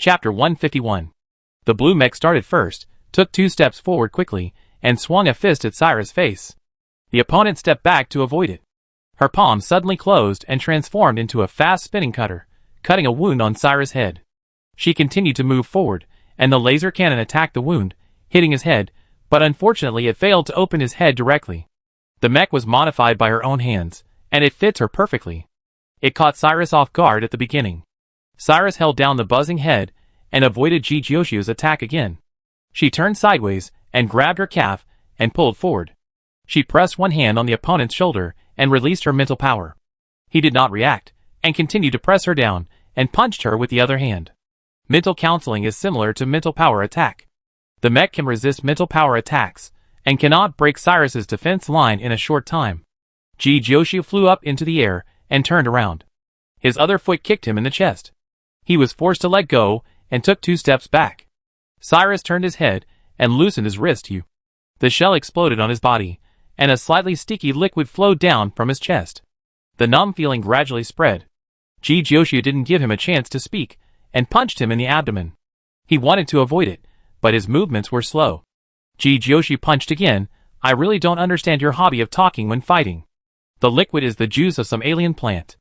Chapter 151. The blue mech started first, took 2 steps forward quickly, and swung a fist at Cyrus' face. The opponent stepped back to avoid it. Her palm suddenly closed and transformed into a fast-spinning cutter, cutting a wound on Cyrus' head. She continued to move forward, and the laser cannon attacked the wound, hitting his head, but unfortunately it failed to open his head directly. The mech was modified by her own hands, and it fits her perfectly. It caught Cyrus off guard at the beginning. Cyrus held down the buzzing head and avoided Jijioshu's attack again. She turned sideways and grabbed her calf and pulled forward. She pressed one hand on the opponent's shoulder and released her mental power. He did not react and continued to press her down and punched her with the other hand. Mental counseling is similar to mental power attack. The mech can resist mental power attacks and cannot break Cyrus's defense line in a short time. Jijioshu flew up into the air and turned around. His other foot kicked him in the chest. He was forced to let go and took 2 steps back. Cyrus turned his head and loosened his wrist. The shell exploded on his body, and a slightly sticky liquid flowed down from his chest. The numb feeling gradually spread. Jijioshu didn't give him a chance to speak, and punched him in the abdomen. He wanted to avoid it, but his movements were slow. Jijioshu punched again. I really don't understand your hobby of talking when fighting. The liquid is the juice of some alien plant.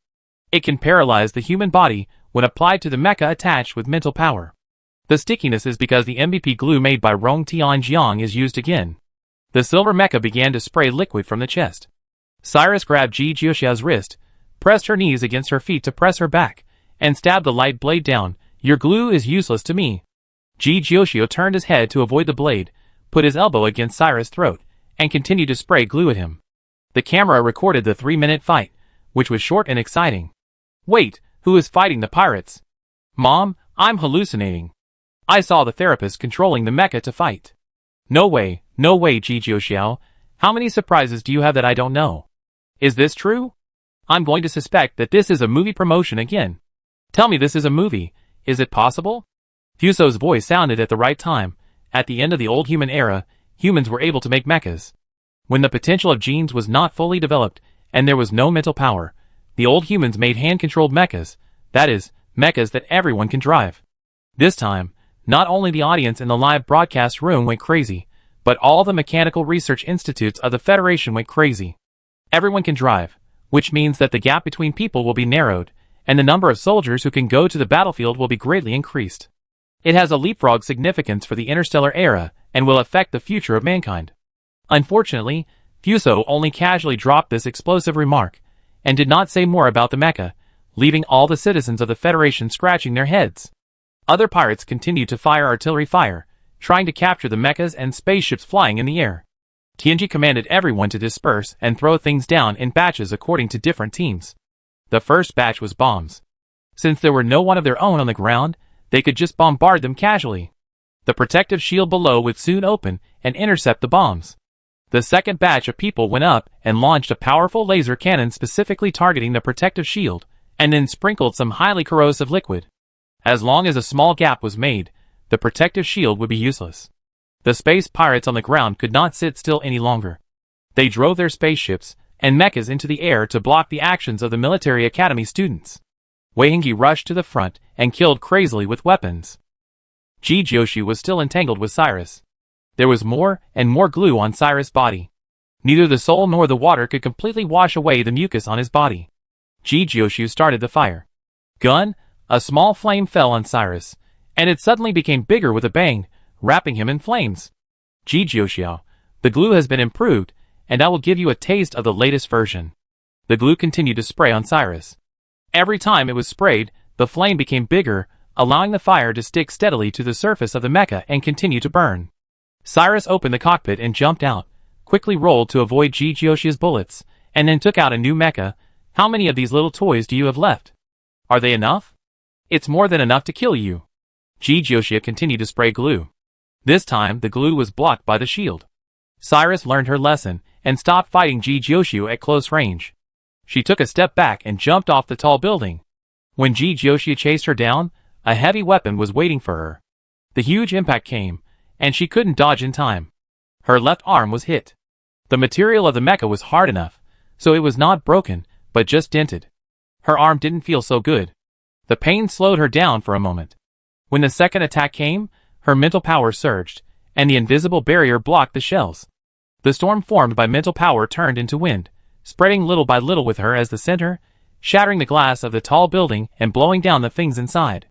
It can paralyze the human body when applied to the mecha attached with mental power. The stickiness is because the MVP glue made by Rong Tianjiang is used again. The silver mecha began to spray liquid from the chest. Cyrus grabbed Jijioshu's wrist, pressed her knees against her feet to press her back, and stabbed the light blade down. Your glue is useless to me. Jijioshu turned his head to avoid the blade, put his elbow against Cyrus' throat, and continued to spray glue at him. The camera recorded the 3-minute fight, which was short and exciting. Wait, who is fighting the pirates? Mom, I'm hallucinating. I saw the therapist controlling the mecha to fight. No way, Jijioshu. How many surprises do you have that I don't know? Is this true? I'm going to suspect that this is a movie promotion again. Tell me this is a movie. Is it possible? Fuso's voice sounded at the right time. At the end of the old human era, humans were able to make mechas. When the potential of genes was not fully developed, and there was no mental power, the old humans made hand-controlled mechas, that is, mechas that everyone can drive. This time, not only the audience in the live broadcast room went crazy, but all the mechanical research institutes of the Federation went crazy. Everyone can drive, which means that the gap between people will be narrowed, and the number of soldiers who can go to the battlefield will be greatly increased. It has a leapfrog significance for the interstellar era, and will affect the future of mankind. Unfortunately, Fuso only casually dropped this explosive remark, and did not say more about the mecha, leaving all the citizens of the Federation scratching their heads. Other pirates continued to fire artillery fire, trying to capture the mechas and spaceships flying in the air. Tianji commanded everyone to disperse and throw things down in batches according to different teams. The first batch was bombs. Since there were no one of their own on the ground, they could just bombard them casually. The protective shield below would soon open and intercept the bombs. The second batch of people went up and launched a powerful laser cannon specifically targeting the protective shield, and then sprinkled some highly corrosive liquid. As long as a small gap was made, the protective shield would be useless. The space pirates on the ground could not sit still any longer. They drove their spaceships and mechas into the air to block the actions of the military academy students. Weihingi rushed to the front and killed crazily with weapons. Jijioshu was still entangled with Cyrus. There was more and more glue on Cyrus' body. Neither the soul nor the water could completely wash away the mucus on his body. Jijioshu started the fire. Gun, a small flame fell on Cyrus, and it suddenly became bigger with a bang, wrapping him in flames. Jijioshu, the glue has been improved, and I will give you a taste of the latest version. The glue continued to spray on Cyrus. Every time it was sprayed, the flame became bigger, allowing the fire to stick steadily to the surface of the mecha and continue to burn. Cyrus opened the cockpit and jumped out, quickly rolled to avoid Jijioshu's bullets, and then took out a new mecha. How many of these little toys do you have left? Are they enough? It's more than enough to kill you. Jijioshu continued to spray glue. This time, the glue was blocked by the shield. Cyrus learned her lesson and stopped fighting Jijioshu at close range. She took a step back and jumped off the tall building. When Jijioshu chased her down, a heavy weapon was waiting for her. The huge impact came, and she couldn't dodge in time. Her left arm was hit. The material of the mecha was hard enough, so it was not broken, but just dented. Her arm didn't feel so good. The pain slowed her down for a moment. When the second attack came, her mental power surged, and the invisible barrier blocked the shells. The storm formed by mental power turned into wind, spreading little by little with her as the center, shattering the glass of the tall building and blowing down the things inside.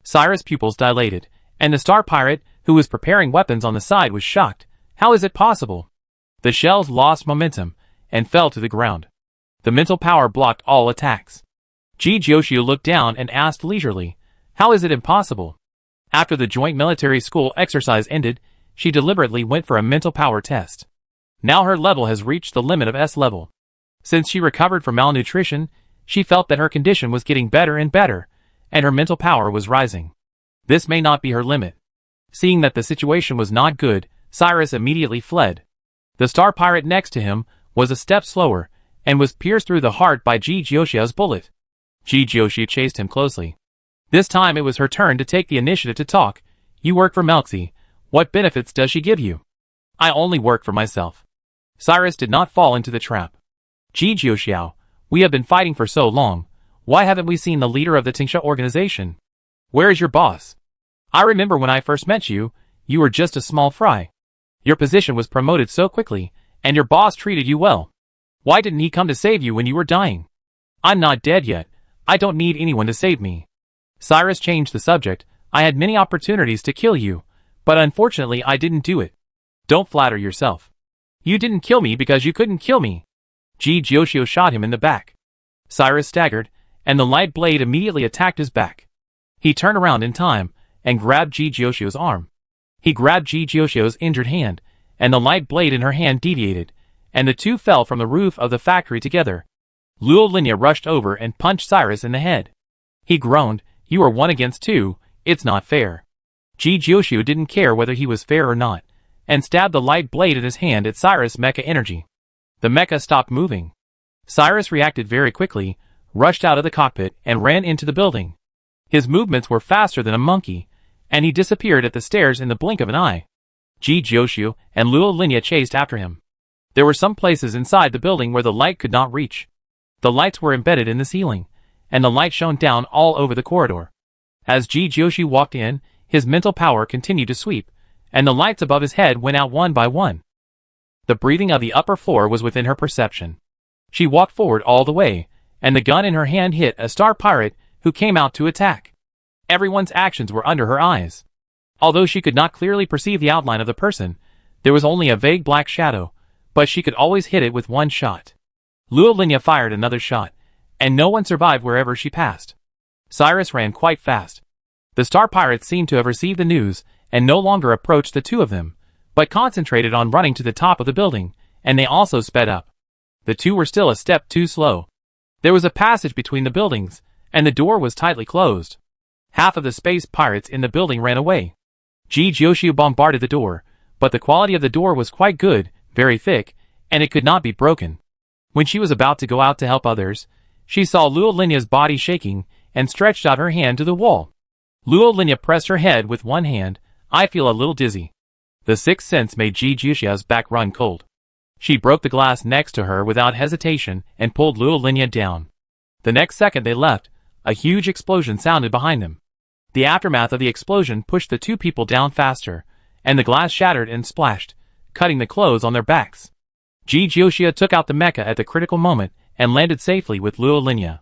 Cyrus' pupils dilated, and the star pirate, who was preparing weapons on the side, was shocked. How is it possible? The shells lost momentum and fell to the ground. The mental power blocked all attacks. Jijioshu looked down and asked leisurely, "How is it impossible?" After the joint military school exercise ended, she deliberately went for a mental power test. Now her level has reached the limit of S level. Since she recovered from malnutrition, she felt that her condition was getting better and better, and her mental power was rising. This may not be her limit. Seeing that the situation was not good, Cyrus immediately fled. The star pirate next to him was a step slower, and was pierced through the heart by Jijioshu's bullet. Jijioshu chased him closely. This time it was her turn to take the initiative to talk. "You work for Melxi. What benefits does she give you?" "I only work for myself." Cyrus did not fall into the trap. "Jijioshu, we have been fighting for so long. Why haven't we seen the leader of the Tingsha organization? Where is your boss? I remember when I first met you, you were just a small fry. Your position was promoted so quickly, and your boss treated you well. Why didn't he come to save you when you were dying?" "I'm not dead yet. I don't need anyone to save me." Cyrus changed the subject. "I had many opportunities to kill you, but unfortunately I didn't do it." "Don't flatter yourself. You didn't kill me because you couldn't kill me." Jijioshu shot him in the back. Cyrus staggered, and the light blade immediately attacked his back. He turned around in time, and grabbed Jijioshu's arm. He grabbed Jijioshu's injured hand, and the light blade in her hand deviated, and the two fell from the roof of the factory together. Luo Linya rushed over and punched Cyrus in the head. He groaned, "You are 1 against 2, it's not fair." Jijioshu didn't care whether he was fair or not, and stabbed the light blade in his hand at Cyrus' mecha energy. The mecha stopped moving. Cyrus reacted very quickly, rushed out of the cockpit, and ran into the building. His movements were faster than a monkey, and he disappeared at the stairs in the blink of an eye. Jijioshu and Luo Linya chased after him. There were some places inside the building where the light could not reach. The lights were embedded in the ceiling, and the light shone down all over the corridor. As Jijioshu walked in, his mental power continued to sweep, and the lights above his head went out one by one. The breathing of the upper floor was within her perception. She walked forward all the way, and the gun in her hand hit a star pirate who came out to attack. Everyone's actions were under her eyes. Although she could not clearly perceive the outline of the person, there was only a vague black shadow, but she could always hit it with one shot. Luo Linya fired another shot, and no one survived wherever she passed. Cyrus ran quite fast. The star pirates seemed to have received the news and no longer approached the two of them, but concentrated on running to the top of the building, and they also sped up. The two were still a step too slow. There was a passage between the buildings, and the door was tightly closed. Half of the space pirates in the building ran away. Jijioshu bombarded the door, but the quality of the door was quite good, very thick, and it could not be broken. When she was about to go out to help others, she saw Luo Linya's body shaking and stretched out her hand to the wall. Luo Linya pressed her head with one hand. "I feel a little dizzy." The sixth sense made Jijioshu's back run cold. She broke the glass next to her without hesitation and pulled Luo Linya down. The next second they left, a huge explosion sounded behind them. The aftermath of the explosion pushed the two people down faster, and the glass shattered and splashed, cutting the clothes on their backs. Jijioshu took out the mecha at the critical moment and landed safely with Luo Linya.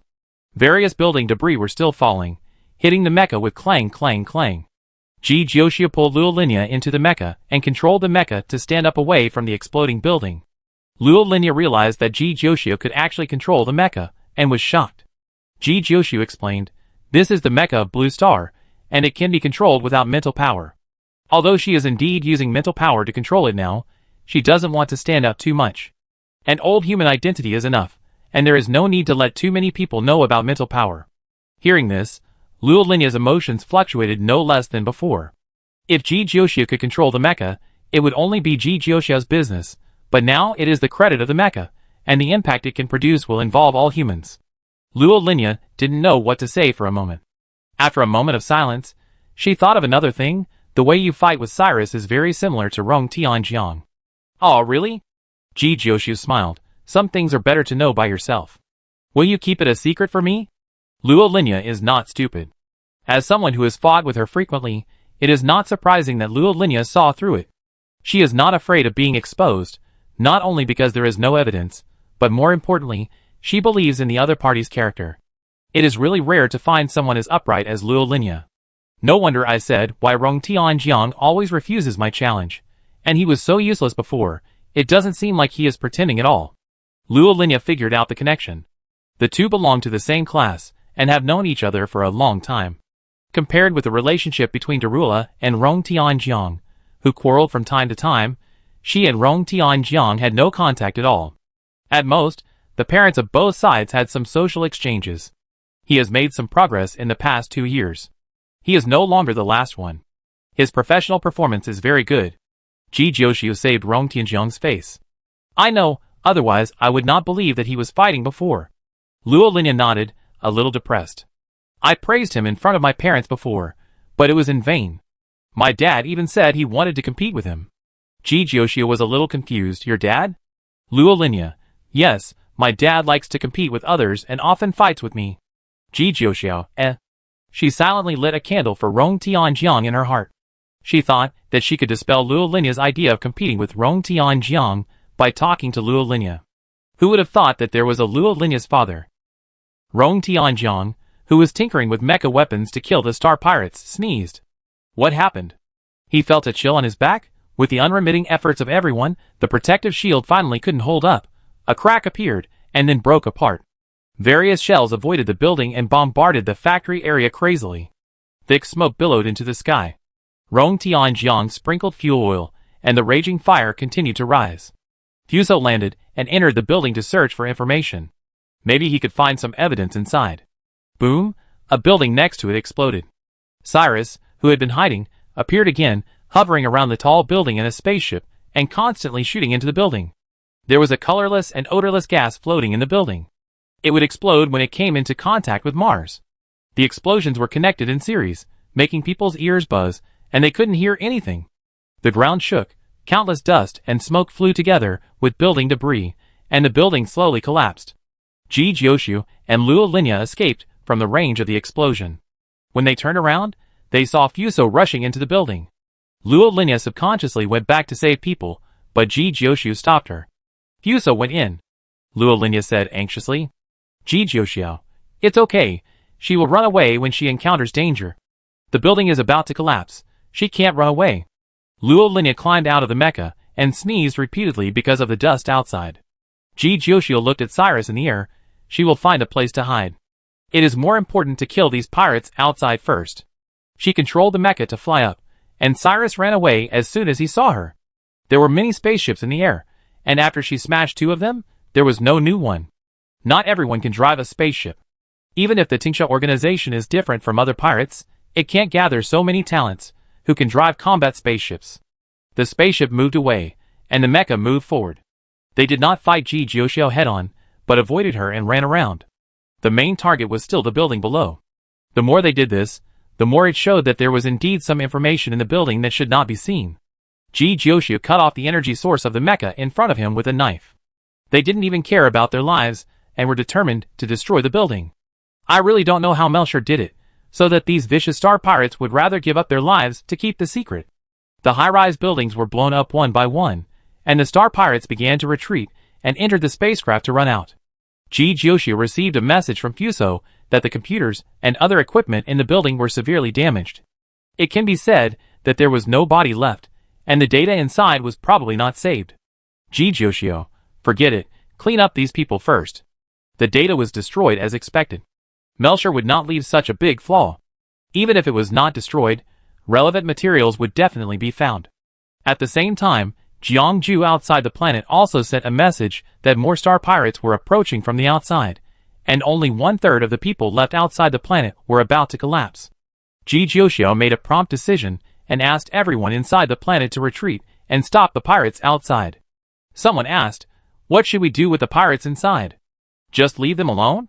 Various building debris were still falling, hitting the mecha with clang clang clang. Jijioshu pulled Luo Linya into the mecha and controlled the mecha to stand up away from the exploding building. Luo Linya realized that Jijioshu could actually control the mecha, and was shocked. Jijioshu explained, "This is the mecha of Blue Star, and it can be controlled without mental power." Although she is indeed using mental power to control it now, she doesn't want to stand out too much. An old human identity is enough, and there is no need to let too many people know about mental power. Hearing this, Luo Linya's emotions fluctuated no less than before. If Jijioshu could control the mecha, it would only be Jijioshu's business, but now it is the credit of the mecha, and the impact it can produce will involve all humans. Luo Linya didn't know what to say for a moment. After a moment of silence, she thought of another thing. "The way you fight with Cyrus is very similar to Rong Tianjiang." "Oh, really?" Jijioshu smiled. "Some things are better to know by yourself. Will you keep it a secret for me?" Luo Linya is not stupid. As someone who has fought with her frequently, it is not surprising that Luo Linya saw through it. She is not afraid of being exposed, not only because there is no evidence, but more importantly, she believes in the other party's character. It is really rare to find someone as upright as Luo Linya. No wonder I said why Rong Tianjiang always refuses my challenge. And he was so useless before, it doesn't seem like he is pretending at all. Luo Linya figured out the connection. The two belong to the same class, and have known each other for a long time. Compared with the relationship between Darula and Rong Tianjiang, who quarreled from time to time, she and Rong Tianjiang had no contact at all. At most, the parents of both sides had some social exchanges. He has made some progress in the past 2 years. He is no longer the last one. His professional performance is very good. Ji Jiuxiu saved Rong Tianjiang's face. I know, otherwise I would not believe that he was fighting before. Luo Linya nodded, a little depressed. I praised him in front of my parents before, but it was in vain. My dad even said he wanted to compete with him. Ji Jiuxiu was a little confused. Your dad? Luo Linya. Yes, my dad likes to compete with others and often fights with me. Ji Jiuxiu, She silently lit a candle for Rong Tianjiang in her heart. She thought that she could dispel Luo Linya's idea of competing with Rong Tianjiang by talking to Luo Linya. Who would have thought that there was a Luo Linya's father? Rong Tianjiang, who was tinkering with mecha weapons to kill the star pirates, sneezed. What happened? He felt a chill on his back. With the unremitting efforts of everyone, the protective shield finally couldn't hold up. A crack appeared, and then broke apart. Various shells avoided the building and bombarded the factory area crazily. Thick smoke billowed into the sky. Rong Tianjiang sprinkled fuel oil, and the raging fire continued to rise. Fuso landed and entered the building to search for information. Maybe he could find some evidence inside. Boom! A building next to it exploded. Cyrus, who had been hiding, appeared again, hovering around the tall building in a spaceship, and constantly shooting into the building. There was a colorless and odorless gas floating in the building. It would explode when it came into contact with Mars. The explosions were connected in series, making people's ears buzz, and they couldn't hear anything. The ground shook, countless dust and smoke flew together with building debris, and the building slowly collapsed. Ji Jiuxiu and Luo Linya escaped from the range of the explosion. When they turned around, they saw Fuso rushing into the building. Luo Linya subconsciously went back to save people, but Ji Jiuxiu stopped her. Fuso went in. Luo Linya said anxiously. Ji Jiuxiu, it's okay. She will run away when she encounters danger. The building is about to collapse. She can't run away. Luo Linya climbed out of the mecha and sneezed repeatedly because of the dust outside. Ji Jiuxiu looked at Cyrus in the air. She will find a place to hide. It is more important to kill these pirates outside first. She controlled the mecha to fly up, and Cyrus ran away as soon as he saw her. There were many spaceships in the air, and after she smashed 2 of them, there was no new one. Not everyone can drive a spaceship. Even if the Tingsha organization is different from other pirates, it can't gather so many talents who can drive combat spaceships. The spaceship moved away, and the mecha moved forward. They did not fight Ji Jiuxiu head-on, but avoided her and ran around. The main target was still the building below. The more they did this, the more it showed that there was indeed some information in the building that should not be seen. Ji Jiuxiu cut off the energy source of the mecha in front of him with a knife. They didn't even care about their lives, and were determined to destroy the building. I really don't know how Melchior did it, so that these vicious star pirates would rather give up their lives to keep the secret. The high-rise buildings were blown up one by one, and the star pirates began to retreat and entered the spacecraft to run out. Ji Jiuxiu received a message from Fuso that the computers and other equipment in the building were severely damaged. It can be said that there was no body left, and the data inside was probably not saved. Ji Jiuxiu, forget it, clean up these people first. The data was destroyed as expected. Melchior would not leave such a big flaw. Even if it was not destroyed, relevant materials would definitely be found. At the same time, Jiangju outside the planet also sent a message that more star pirates were approaching from the outside, and only 1/3 of the people left outside the planet were about to collapse. Ji Jiuxiu made a prompt decision and asked everyone inside the planet to retreat and stop the pirates outside. Someone asked, what should we do with the pirates inside? Just leave them alone?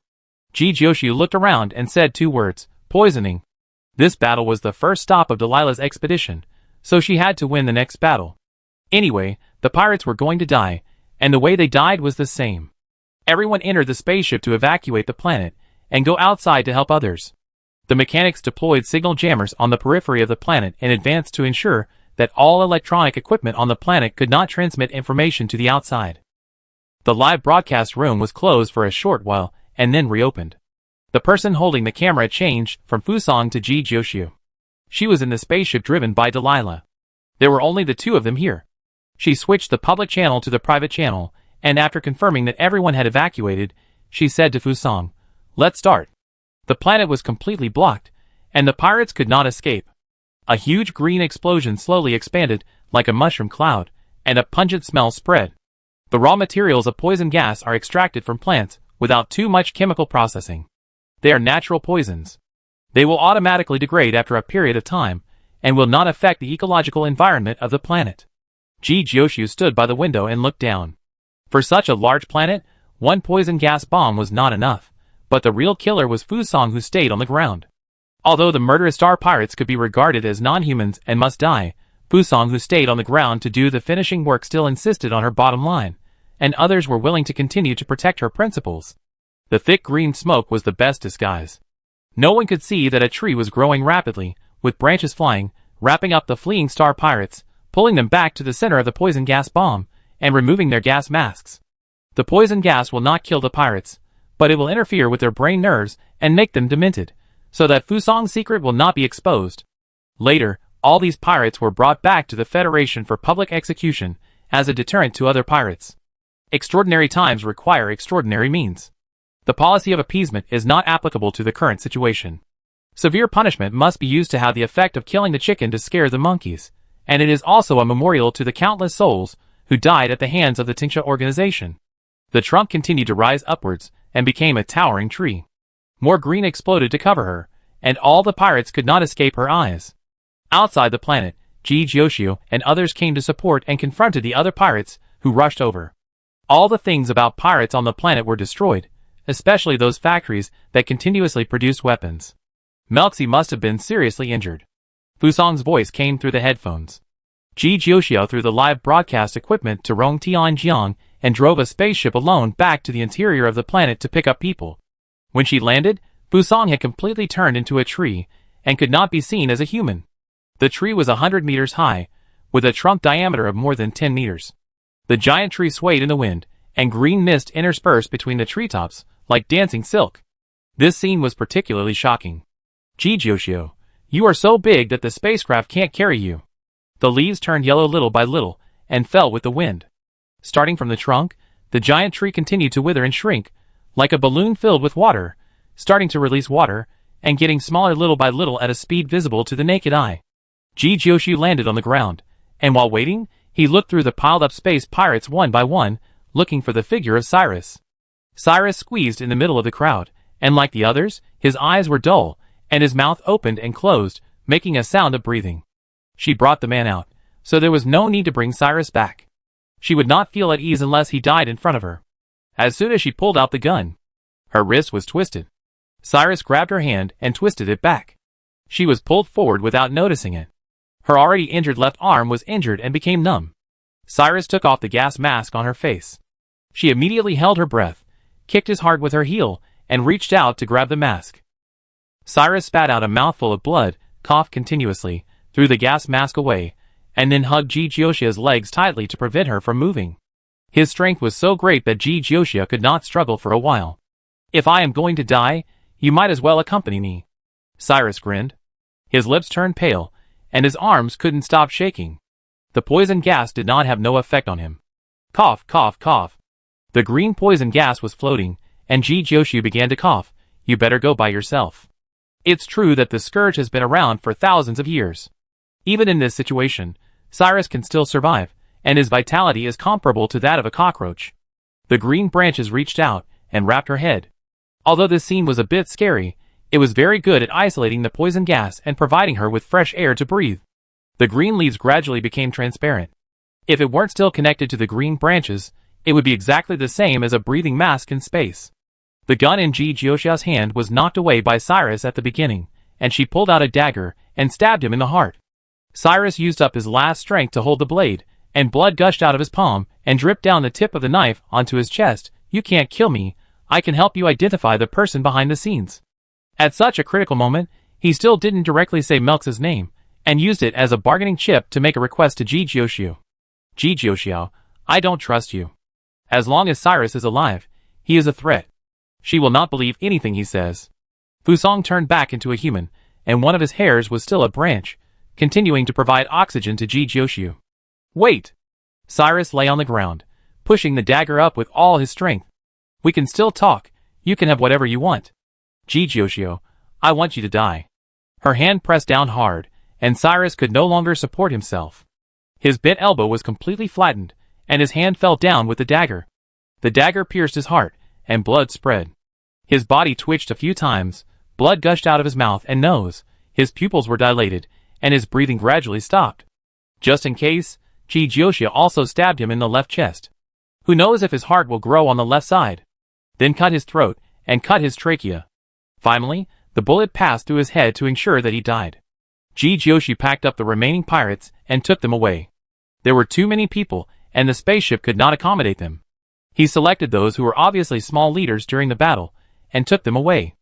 Ji Jiuxiu looked around and said 2 words, poisoning. This battle was the first stop of Delilah's expedition, so she had to win the next battle. Anyway, the pirates were going to die, and the way they died was the same. Everyone entered the spaceship to evacuate the planet, and go outside to help others. The mechanics deployed signal jammers on the periphery of the planet in advance to ensure that all electronic equipment on the planet could not transmit information to the outside. The live broadcast room was closed for a short while and then reopened. The person holding the camera changed from Fusang to Ji Jiuxiu. She was in the spaceship driven by Delilah. There were only the two of them here. She switched the public channel to the private channel, and after confirming that everyone had evacuated, she said to Fusang, "Let's start." The planet was completely blocked, and the pirates could not escape. A huge green explosion slowly expanded like a mushroom cloud, and a pungent smell spread. The raw materials of poison gas are extracted from plants without too much chemical processing. They are natural poisons. They will automatically degrade after a period of time and will not affect the ecological environment of the planet. Ji Jiuxiu stood by the window and looked down. For such a large planet, one poison gas bomb was not enough, but the real killer was Fusang, who stayed on the ground. Although the murderous star pirates could be regarded as non-humans and must die, Fusang, who stayed on the ground to do the finishing work, still insisted on her bottom line, and others were willing to continue to protect her principles. The thick green smoke was the best disguise. No one could see that a tree was growing rapidly, with branches flying, wrapping up the fleeing star pirates, pulling them back to the center of the poison gas bomb, and removing their gas masks. The poison gas will not kill the pirates, but it will interfere with their brain nerves and make them demented, so that Fusang's secret will not be exposed. Later, all these pirates were brought back to the Federation for public execution as a deterrent to other pirates. Extraordinary times require extraordinary means. The policy of appeasement is not applicable to the current situation. Severe punishment must be used to have the effect of killing the chicken to scare the monkeys, and it is also a memorial to the countless souls who died at the hands of the Tingsha organization. The trunk continued to rise upwards and became a towering tree. More green exploded to cover her, and all the pirates could not escape her eyes. Outside the planet, Ji Jiuxiu and others came to support and confronted the other pirates, who rushed over. All the things about pirates on the planet were destroyed, especially those factories that continuously produced weapons. Melxi must have been seriously injured. Fusang's voice came through the headphones. Ji Jiuxiu threw the live broadcast equipment to Rongtianjiang and drove a spaceship alone back to the interior of the planet to pick up people. When she landed, Fusang had completely turned into a tree and could not be seen as a human. The tree was 100 meters high, with a trunk diameter of more than 10 meters. The giant tree swayed in the wind, and green mist interspersed between the treetops, like dancing silk. This scene was particularly shocking. Ji Jiuxiu, you are so big that the spacecraft can't carry you. The leaves turned yellow little by little, and fell with the wind. Starting from the trunk, the giant tree continued to wither and shrink, like a balloon filled with water, starting to release water, and getting smaller little by little at a speed visible to the naked eye. Ji Jiuxiu landed on the ground, and while waiting, he looked through the piled-up space pirates one by one, looking for the figure of Cyrus. Cyrus squeezed in the middle of the crowd, and like the others, his eyes were dull, and his mouth opened and closed, making a sound of breathing. She brought the man out, so there was no need to bring Cyrus back. She would not feel at ease unless he died in front of her. As soon as she pulled out the gun, her wrist was twisted. Cyrus grabbed her hand and twisted it back. She was pulled forward without noticing it. Her already injured left arm was injured and became numb. Cyrus took off the gas mask on her face. She immediately held her breath, kicked his heart with her heel, and reached out to grab the mask. Cyrus spat out a mouthful of blood, coughed continuously, threw the gas mask away, and then hugged Ji Jiuxiu's legs tightly to prevent her from moving. His strength was so great that Ji Jiuxiu could not struggle for a while. "If I am going to die, you might as well accompany me." Cyrus grinned. His lips turned pale, and his arms couldn't stop shaking. The poison gas did not have no effect on him. Cough, cough, cough. The green poison gas was floating, and Ji Jiuxiu began to cough. "You better go by yourself. It's true that the scourge has been around for thousands of years. Even in this situation, Cyrus can still survive, and his vitality is comparable to that of a cockroach." The green branches reached out and wrapped her head. Although this scene was a bit scary, it was very good at isolating the poison gas and providing her with fresh air to breathe. The green leaves gradually became transparent. If it weren't still connected to the green branches, it would be exactly the same as a breathing mask in space. The gun in Ji Jiuxiu's hand was knocked away by Cyrus at the beginning, and she pulled out a dagger and stabbed him in the heart. Cyrus used up his last strength to hold the blade, and blood gushed out of his palm and dripped down the tip of the knife onto his chest. "You can't kill me. I can help you identify the person behind the scenes." At such a critical moment, he still didn't directly say Melx's name, and used it as a bargaining chip to make a request to Ji Jiuxiu. Ji Jiuxiu, I don't trust you. As long as Cyrus is alive, he is a threat. She will not believe anything he says. Fusong turned back into a human, and one of his hairs was still a branch, continuing to provide oxygen to Ji Jiuxiu. Wait! Cyrus lay on the ground, pushing the dagger up with all his strength. We can still talk, you can have whatever you want. Ji Jiuxiu, I want you to die. Her hand pressed down hard, and Cyrus could no longer support himself. His bent elbow was completely flattened, and his hand fell down with the dagger. The dagger pierced his heart, and blood spread. His body twitched a few times, blood gushed out of his mouth and nose, his pupils were dilated, and his breathing gradually stopped. Just in case, Ji Jiuxiu also stabbed him in the left chest. Who knows if his heart will grow on the left side? Then cut his throat, and cut his trachea. Finally, the bullet passed through his head to ensure that he died. Ji Jiuxiu packed up the remaining pirates and took them away. There were too many people, and the spaceship could not accommodate them. He selected those who were obviously small leaders during the battle, and took them away.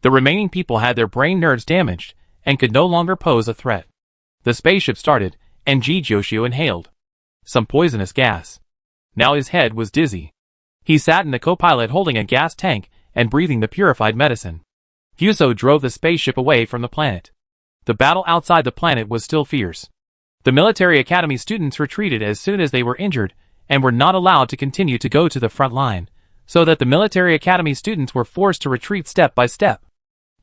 The remaining people had their brain nerves damaged, and could no longer pose a threat. The spaceship started, and Ji Jiuxiu inhaled some poisonous gas. Now his head was dizzy. He sat in the co-pilot holding a gas tank and breathing the purified medicine. Fuso drove the spaceship away from the planet. The battle outside the planet was still fierce. The military academy students retreated as soon as they were injured, and were not allowed to continue to go to the front line, so that the military academy students were forced to retreat step by step.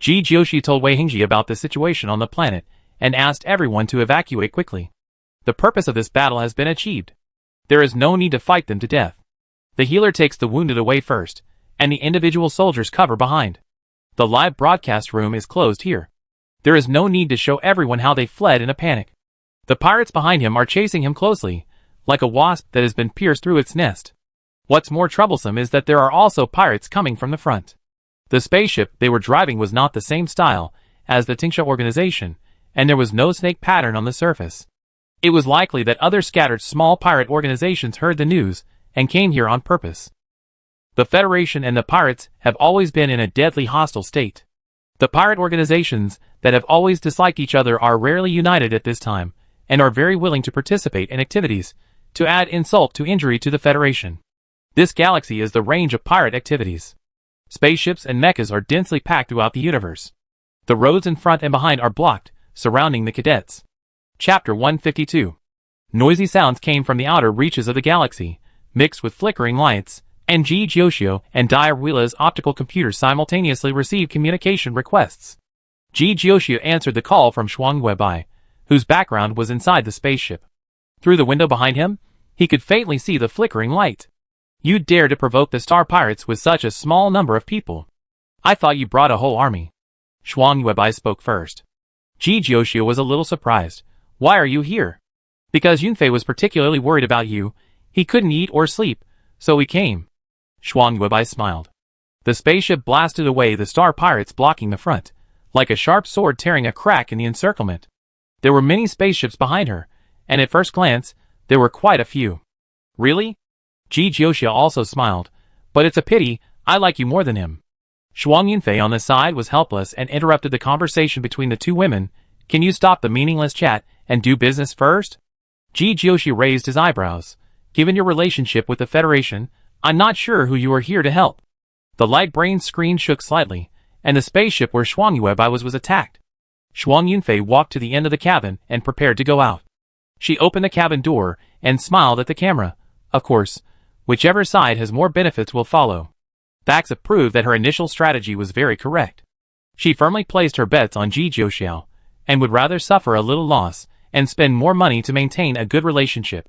Ji Jiuxiu told Wei Hingji about the situation on the planet, and asked everyone to evacuate quickly. The purpose of this battle has been achieved. There is no need to fight them to death. The healer takes the wounded away first, and the individual soldiers cover behind. The live broadcast room is closed here. There is no need to show everyone how they fled in a panic. The pirates behind him are chasing him closely, like a wasp that has been pierced through its nest. What's more troublesome is that there are also pirates coming from the front. The spaceship they were driving was not the same style as the Tingsha organization, and there was no snake pattern on the surface. It was likely that other scattered small pirate organizations heard the news and came here on purpose. The Federation and the pirates have always been in a deadly hostile state. The pirate organizations that have always disliked each other are rarely united at this time, and are very willing to participate in activities to add insult to injury to the Federation. This galaxy is the range of pirate activities. Spaceships and mechas are densely packed throughout the universe. The roads in front and behind are blocked, surrounding the cadets. Chapter 152. Noisy sounds came from the outer reaches of the galaxy, mixed with flickering lights, and Ji Jiuxiu and Diawila's optical computers simultaneously received communication requests. Ji Jiuxiu answered the call from Shuangwebai, whose background was inside the spaceship. Through the window behind him, he could faintly see the flickering light. You dare to provoke the Star Pirates with such a small number of people. I thought you brought a whole army. Shuangwebai spoke first. Ji Jiuxiu was a little surprised. Why are you here? Because Yunfei was particularly worried about you. He couldn't eat or sleep, so he came. Shuangwebai smiled. The spaceship blasted away the Star Pirates blocking the front, like a sharp sword tearing a crack in the encirclement. There were many spaceships behind her, and at first glance, there were quite a few. Really? Ji Jiuxiu also smiled. But it's a pity, I like you more than him. Shuang Yunfei on the side was helpless and interrupted the conversation between the two women. Can you stop the meaningless chat and do business first? Ji Jiuxiu raised his eyebrows. Given your relationship with the Federation, I'm not sure who you are here to help. The light brain screen shook slightly, and the spaceship where Shuangwebai was attacked. Shuang Yunfei walked to the end of the cabin and prepared to go out. She opened the cabin door and smiled at the camera. Of course, whichever side has more benefits will follow. Facts have proved that her initial strategy was very correct. She firmly placed her bets on Ji Jiuxiu, and would rather suffer a little loss and spend more money to maintain a good relationship.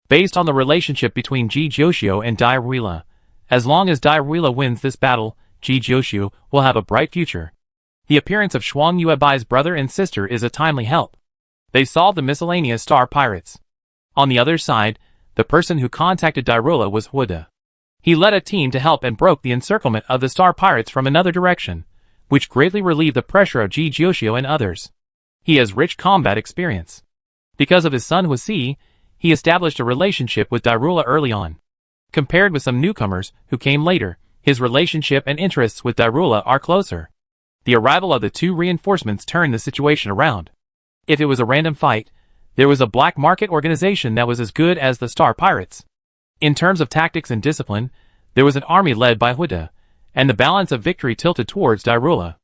Based on the relationship between Ji Jiuxiu and Diawila, as long as Diawila wins this battle, Ji Jiuxiu will have a bright future. The appearance of Shuang Yuebai's brother and sister is a timely help. They solved the miscellaneous Star Pirates. On the other side, the person who contacted Diawila was Huda. He led a team to help and broke the encirclement of the Star Pirates from another direction, which greatly relieved the pressure of Ji Jiuxiu and others. He has rich combat experience. Because of his son Husi, he established a relationship with Diawila early on. Compared with some newcomers who came later, his relationship and interests with Diawila are closer. The arrival of the two reinforcements turned the situation around. If it was a random fight, there was a black market organization that was as good as the Star Pirates. In terms of tactics and discipline, there was an army led by Huda, and the balance of victory tilted towards Dairula.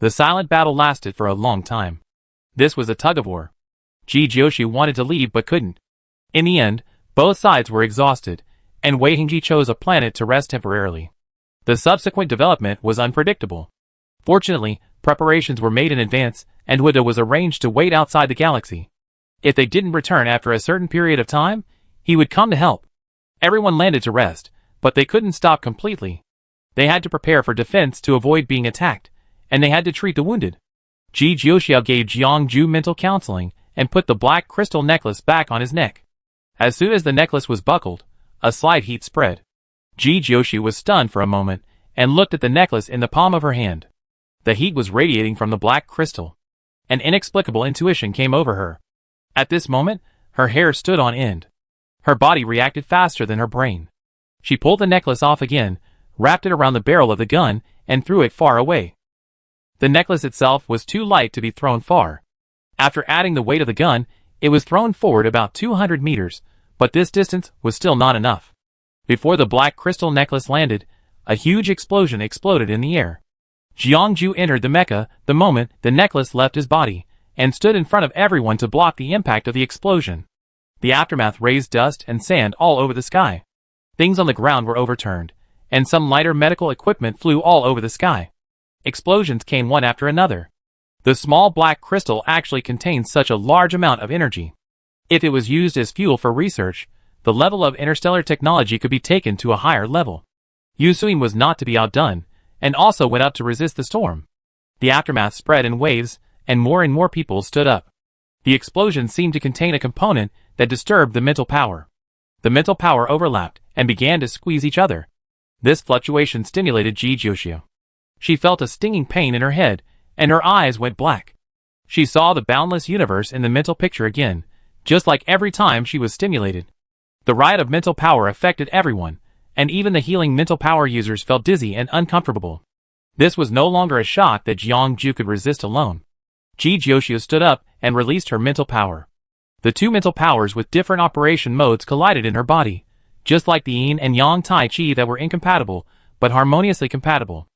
The silent battle lasted for a long time. This was a tug-of-war. Jijiushi wanted to leave but couldn't. In the end, both sides were exhausted, and Wei Hingji chose a planet to rest temporarily. The subsequent development was unpredictable. Fortunately, preparations were made in advance, and Huda was arranged to wait outside the galaxy. If they didn't return after a certain period of time, he would come to help. Everyone landed to rest, but they couldn't stop completely. They had to prepare for defense to avoid being attacked, and they had to treat the wounded. Jijiushi gave Jiangju mental counseling and put the black crystal necklace back on his neck. As soon as the necklace was buckled, a slight heat spread. Jijiushi was stunned for a moment and looked at the necklace in the palm of her hand. The heat was radiating from the black crystal. An inexplicable intuition came over her. At this moment, her hair stood on end. Her body reacted faster than her brain. She pulled the necklace off again, wrapped it around the barrel of the gun, and threw it far away. The necklace itself was too light to be thrown far. After adding the weight of the gun, it was thrown forward about 200 meters, but this distance was still not enough. Before the black crystal necklace landed, a huge explosion exploded in the air. Jiangju entered the mecha the moment the necklace left his body, and stood in front of everyone to block the impact of the explosion. The aftermath raised dust and sand all over the sky. Things on the ground were overturned, and some lighter medical equipment flew all over the sky. Explosions came one after another. The small black crystal actually contained such a large amount of energy. If it was used as fuel for research, the level of interstellar technology could be taken to a higher level. Yusuin was not to be outdone, and also went up to resist the storm. The aftermath spread in waves, and more people stood up. The explosion seemed to contain a component that disturbed the mental power. The mental power overlapped and began to squeeze each other. This fluctuation stimulated Jijiushi. She felt a stinging pain in her head, and her eyes went black. She saw the boundless universe in the mental picture again, just like every time she was stimulated. The riot of mental power affected everyone, and even the healing mental power users felt dizzy and uncomfortable. This was no longer a shock that Jiangju could resist alone. Jijiushi stood up and released her mental power. The two mental powers with different operation modes collided in her body, just like the yin and yang tai chi that were incompatible, but harmoniously compatible.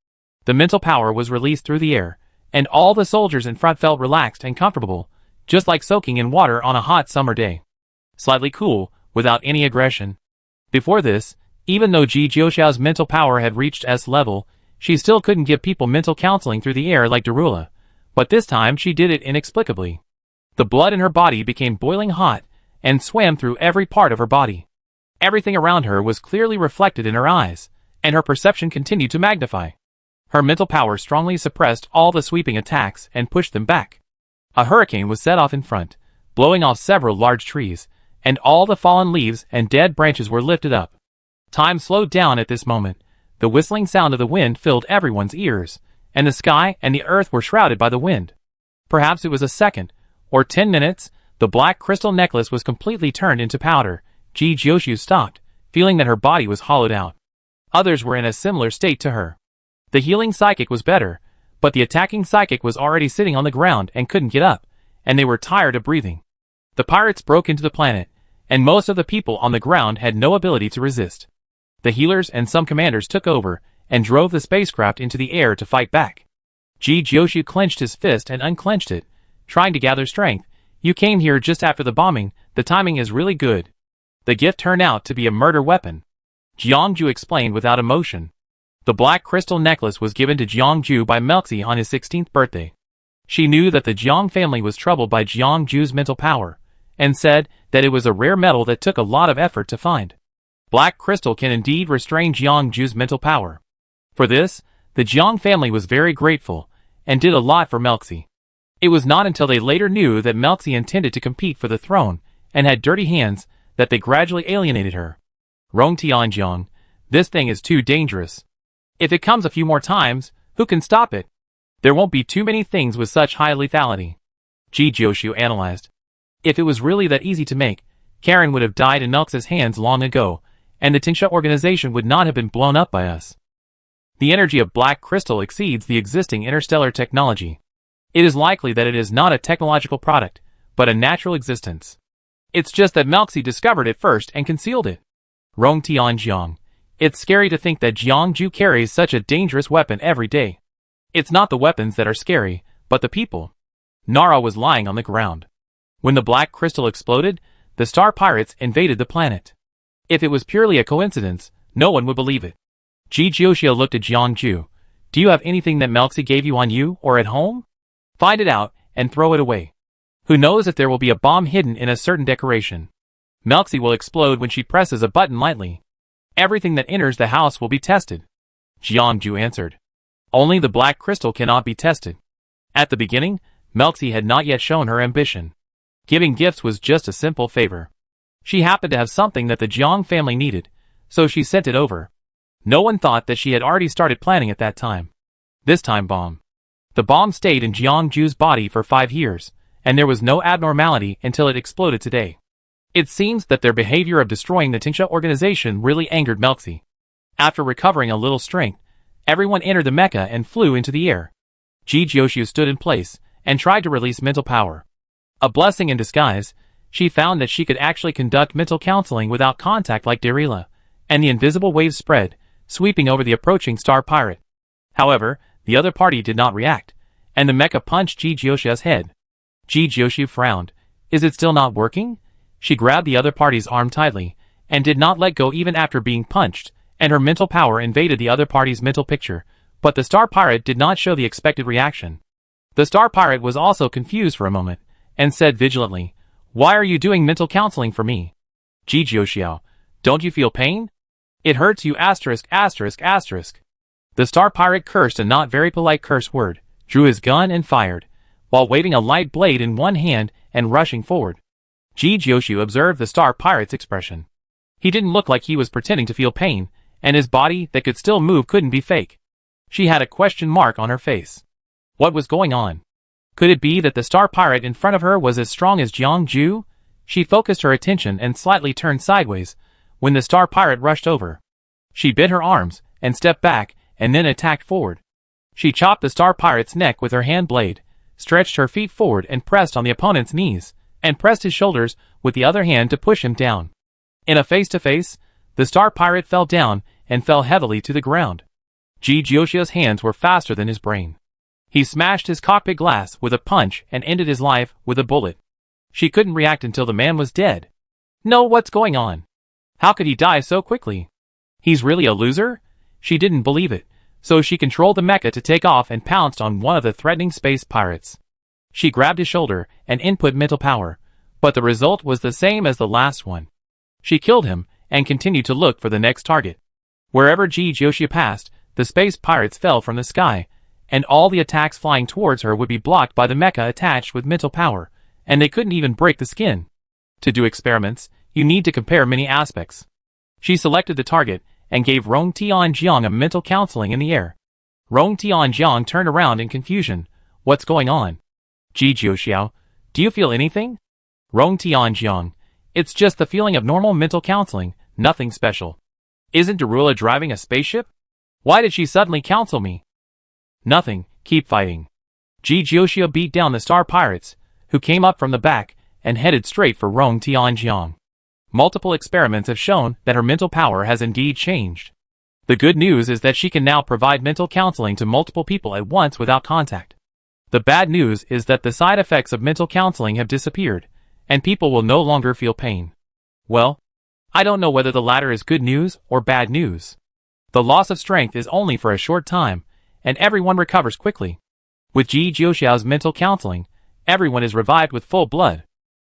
The mental power was released through the air, and all the soldiers in front felt relaxed and comfortable, just like soaking in water on a hot summer day. Slightly cool, without any aggression. Before this, even though Jijiushi's mental power had reached S level, she still couldn't give people mental counseling through the air like Darula, but this time she did it inexplicably. The blood in her body became boiling hot, and swam through every part of her body. Everything around her was clearly reflected in her eyes, and her perception continued to magnify. Her mental power strongly suppressed all the sweeping attacks and pushed them back. A hurricane was set off in front, blowing off several large trees, and all the fallen leaves and dead branches were lifted up. Time slowed down at this moment. The whistling sound of the wind filled everyone's ears, and the sky and the earth were shrouded by the wind. Perhaps it was a second, or 10 minutes, the black crystal necklace was completely turned into powder. Jijiushi stopped, feeling that her body was hollowed out. Others were in a similar state to her. The healing psychic was better, but the attacking psychic was already sitting on the ground and couldn't get up, and they were tired of breathing. The pirates broke into the planet, and most of the people on the ground had no ability to resist. The healers and some commanders took over and drove the spacecraft into the air to fight back. Jijiushi clenched his fist and unclenched it, trying to gather strength. You came here just after the bombing, the timing is really good. The gift turned out to be a murder weapon. Jiangju explained without emotion. The black crystal necklace was given to Jiangju by Melxi on his 16th birthday. She knew that the Jiang family was troubled by Jiangju's mental power, and said that it was a rare metal that took a lot of effort to find. Black crystal can indeed restrain Jiangju's mental power. For this, the Jiang family was very grateful, and did a lot for Melxi. It was not until they later knew that Melxi intended to compete for the throne, and had dirty hands, that they gradually alienated her. Rong Tianjiang, this thing is too dangerous. If it comes a few more times, who can stop it? There won't be too many things with such high lethality. Jijiushi analyzed. If it was really that easy to make, Karen would have died in Melxi's hands long ago, and the Tingsha organization would not have been blown up by us. The energy of black crystal exceeds the existing interstellar technology. It is likely that it is not a technological product, but a natural existence. It's just that Melxi discovered it first and concealed it. Rong Tianjiang. It's scary to think that Jiangju carries such a dangerous weapon every day. It's not the weapons that are scary, but the people. Nara was lying on the ground. When the black crystal exploded, the star pirates invaded the planet. If it was purely a coincidence, no one would believe it. Ji Jiuxia looked at Jiangju. Do you have anything that Melxi gave you on you or at home? Find it out and throw it away. Who knows if there will be a bomb hidden in a certain decoration. Melxi will explode when she presses a button lightly. Everything that enters the house will be tested. Jiangju answered. Only the black crystal cannot be tested. At the beginning, Melxi had not yet shown her ambition. Giving gifts was just a simple favor. She happened to have something that the Jiang family needed, so she sent it over. No one thought that she had already started planning at that time. This time bomb. The bomb stayed in Jiangju's body for 5 years, and there was no abnormality until it exploded today. It seems that their behavior of destroying the Tingsha organization really angered Melxi. After recovering a little strength, everyone entered the mecha and flew into the air. Ji Jiuxiu stood in place and tried to release mental power. A blessing in disguise, she found that she could actually conduct mental counseling without contact like Darila, and the invisible waves spread, sweeping over the approaching star pirate. However, the other party did not react, and the mecha punched Ji Jiuxiu's head. Ji Jiuxiu frowned. Is it still not working? She grabbed the other party's arm tightly, and did not let go even after being punched, and her mental power invaded the other party's mental picture, but the star pirate did not show the expected reaction. The star pirate was also confused for a moment, and said vigilantly, Why are you doing mental counseling for me? Ji Jiuxiu, don't you feel pain? It hurts you *****. The star pirate cursed a not very polite curse word, drew his gun and fired, while waving a light blade in one hand and rushing forward. Ji Jiuxiu observed the star pirate's expression. He didn't look like he was pretending to feel pain, and his body that could still move couldn't be fake. She had a question mark on her face. What was going on? Could it be that the star pirate in front of her was as strong as Jiangju? She focused her attention and slightly turned sideways, when the star pirate rushed over. She bit her arms, and stepped back, and then attacked forward. She chopped the star pirate's neck with her hand blade, stretched her feet forward and pressed on the opponent's knees, and pressed his shoulders with the other hand to push him down. In a face-to-face, the star pirate fell down and fell heavily to the ground. Ji Jiuxiu's hands were faster than his brain. He smashed his cockpit glass with a punch and ended his life with a bullet. She couldn't react until the man was dead. No, what's going on? How could he die so quickly? He's really a loser? She didn't believe it, so she controlled the mecha to take off and pounced on one of the threatening space pirates. She grabbed his shoulder and input mental power, but the result was the same as the last one. She killed him and continued to look for the next target. Wherever Ji Jiuxiu passed, the space pirates fell from the sky, and all the attacks flying towards her would be blocked by the mecha attached with mental power, and they couldn't even break the skin. To do experiments, you need to compare many aspects. She selected the target and gave Rong Tianjiang a mental counseling in the air. Rong Tianjiang turned around in confusion. What's going on? Ji Jiuxiu, do you feel anything? Rong Tianjiang, it's just the feeling of normal mental counseling, nothing special. Isn't Darula driving a spaceship? Why did she suddenly counsel me? Nothing, keep fighting. Ji Jiuxiu beat down the star pirates, who came up from the back and headed straight for Rong Tianjiang. Multiple experiments have shown that her mental power has indeed changed. The good news is that she can now provide mental counseling to multiple people at once without contact. The bad news is that the side effects of mental counseling have disappeared, and people will no longer feel pain. Well, I don't know whether the latter is good news or bad news. The loss of strength is only for a short time, and everyone recovers quickly. With Ji Jiuxiu's mental counseling, everyone is revived with full blood.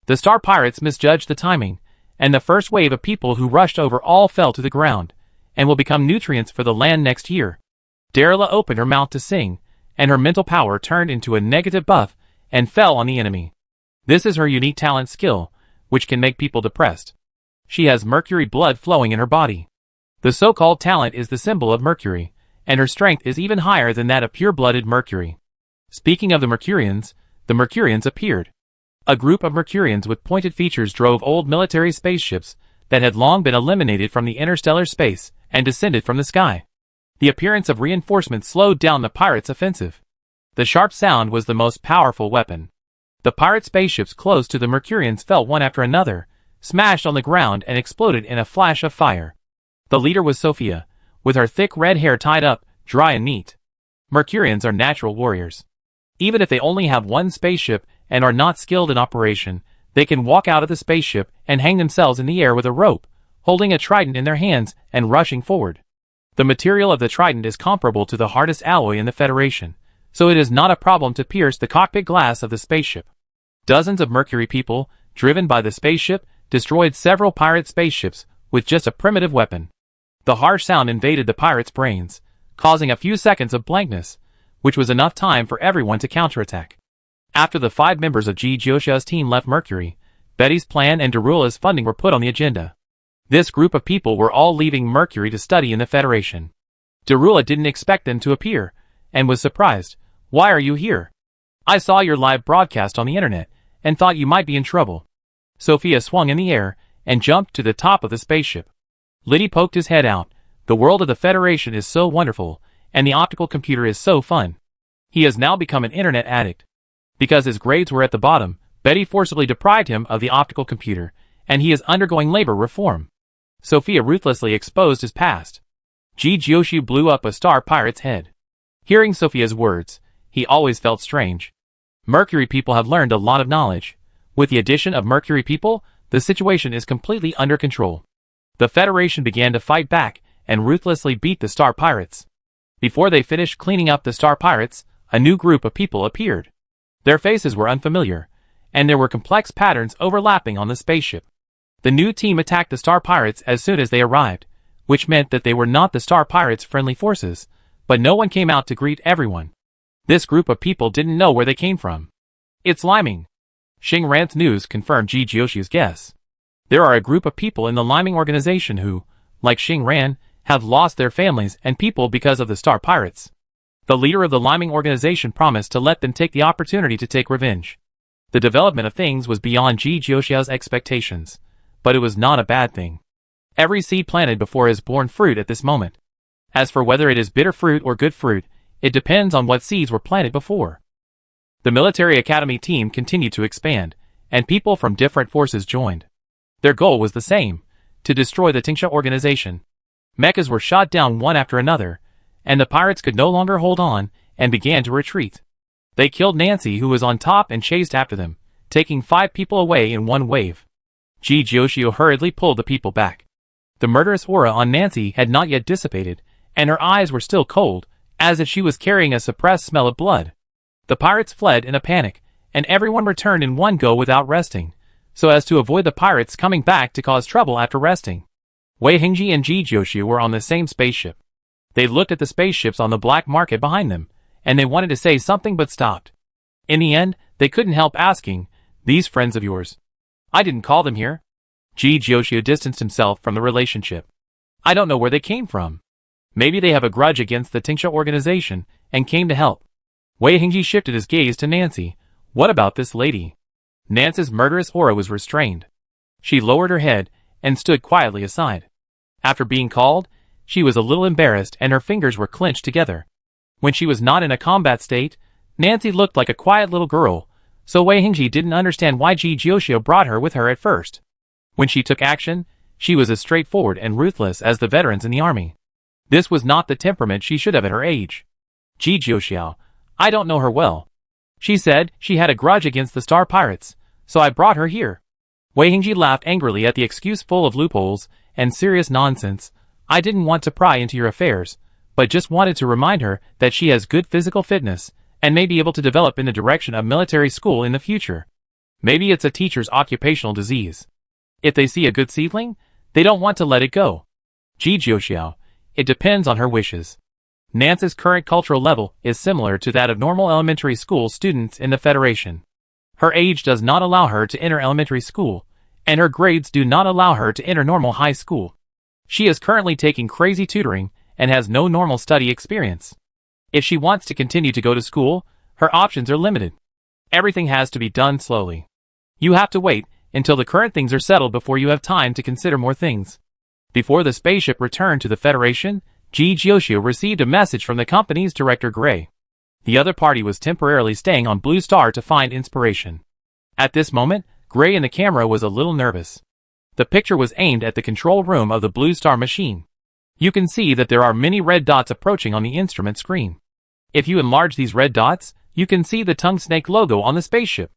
The star pirates misjudged the timing, and the first wave of people who rushed over all fell to the ground, and will become nutrients for the land next year. Darila opened her mouth to sing, and her mental power turned into a negative buff and fell on the enemy. This is her unique talent skill, which can make people depressed. She has Mercury blood flowing in her body. The so-called talent is the symbol of Mercury, and her strength is even higher than that of pure-blooded Mercury. Speaking of the Mercurians appeared. A group of Mercurians with pointed features drove old military spaceships that had long been eliminated from the interstellar space and descended from the sky. The appearance of reinforcements slowed down the pirates' offensive. The sharp sound was the most powerful weapon. The pirate spaceships close to the Mercurians fell one after another, smashed on the ground and exploded in a flash of fire. The leader was Sophia, with her thick red hair tied up, dry and neat. Mercurians are natural warriors. Even if they only have one spaceship and are not skilled in operation, they can walk out of the spaceship and hang themselves in the air with a rope, holding a trident in their hands and rushing forward. The material of the trident is comparable to the hardest alloy in the Federation, so it is not a problem to pierce the cockpit glass of the spaceship. Dozens of Mercury people, driven by the spaceship, destroyed several pirate spaceships with just a primitive weapon. The harsh sound invaded the pirates' brains, causing a few seconds of blankness, which was enough time for everyone to counterattack. After the 5 members of G. Joshia's team left Mercury, Betty's plan and Darula's funding were put on the agenda. This group of people were all leaving Mercury to study in the Federation. Darula didn't expect them to appear, and was surprised. "Why are you here? I saw your live broadcast on the internet, and thought you might be in trouble." Sophia swung in the air, and jumped to the top of the spaceship. Liddy poked his head out. The world of the Federation is so wonderful, and the optical computer is so fun. He has now become an internet addict. Because his grades were at the bottom, Betty forcibly deprived him of the optical computer, and he is undergoing labor reform. Sophia ruthlessly exposed his past. G. Jioshu blew up a star pirate's head. Hearing Sophia's words, he always felt strange. Mercury people have learned a lot of knowledge. With the addition of Mercury people, the situation is completely under control. The Federation began to fight back, and ruthlessly beat the star pirates. Before they finished cleaning up the star pirates, a new group of people appeared. Their faces were unfamiliar, and there were complex patterns overlapping on the spaceship. The new team attacked the star pirates as soon as they arrived, which meant that they were not the star pirates' friendly forces, but no one came out to greet everyone. This group of people didn't know where they came from. "It's Liming." Xing Ran's news confirmed Ji Jioshu's guess. There are a group of people in the Liming organization who, like Xing Ran, have lost their families and people because of the star pirates. The leader of the Liming organization promised to let them take the opportunity to take revenge. The development of things was beyond Ji Jioshu's expectations, but it was not a bad thing. Every seed planted before has borne fruit at this moment. As for whether it is bitter fruit or good fruit, it depends on what seeds were planted before. The military academy team continued to expand, and people from different forces joined. Their goal was the same, to destroy the Tingsha organization. Mechas were shot down one after another, and the pirates could no longer hold on, and began to retreat. They killed Nancy, who was on top, and chased after them, taking 5 people away in one wave. Ji Jioshu hurriedly pulled the people back. The murderous aura on Nancy had not yet dissipated, and her eyes were still cold, as if she was carrying a suppressed smell of blood. The pirates fled in a panic, and everyone returned in one go without resting, so as to avoid the pirates coming back to cause trouble after resting. Wei Hingji and Ji Jioshu were on the same spaceship. They looked at the spaceships on the black market behind them, and they wanted to say something but stopped. In the end, they couldn't help asking, "These friends of yours? I didn't call them here." Ji Jioshu distanced himself from the relationship. "I don't know where they came from. Maybe they have a grudge against the Tingsha organization, and came to help." Wei Hingji shifted his gaze to Nancy. "What about this lady?" Nancy's murderous aura was restrained. She lowered her head, and stood quietly aside. After being called, she was a little embarrassed and her fingers were clenched together. When she was not in a combat state, Nancy looked like a quiet little girl, so Wei Hingji didn't understand why Ji Jioshu brought her with her at first. When she took action, she was as straightforward and ruthless as the veterans in the army. This was not the temperament she should have at her age. "Ji Jioshu, I don't know her well. She said she had a grudge against the star pirates, so I brought her here." Wei Hingji laughed angrily at the excuse full of loopholes and serious nonsense. "I didn't want to pry into your affairs, but just wanted to remind her that she has good physical fitness, and may be able to develop in the direction of military school in the future. Maybe it's a teacher's occupational disease. If they see a good seedling, they don't want to let it go. Ji Jioshu, it depends on her wishes." Nancy's current cultural level is similar to that of normal elementary school students in the Federation. Her age does not allow her to enter elementary school, and her grades do not allow her to enter normal high school. She is currently taking crazy tutoring, and has no normal study experience. If she wants to continue to go to school, her options are limited. Everything has to be done slowly. You have to wait until the current things are settled before you have time to consider more things. Before the spaceship returned to the Federation, Ji Jiuxiu received a message from the company's director Gray. The other party was temporarily staying on Blue Star to find inspiration. At this moment, Gray in the camera was a little nervous. The picture was aimed at the control room of the Blue Star machine. You can see that there are many red dots approaching on the instrument screen. If you enlarge these red dots, you can see the tongue snake logo on the spaceship.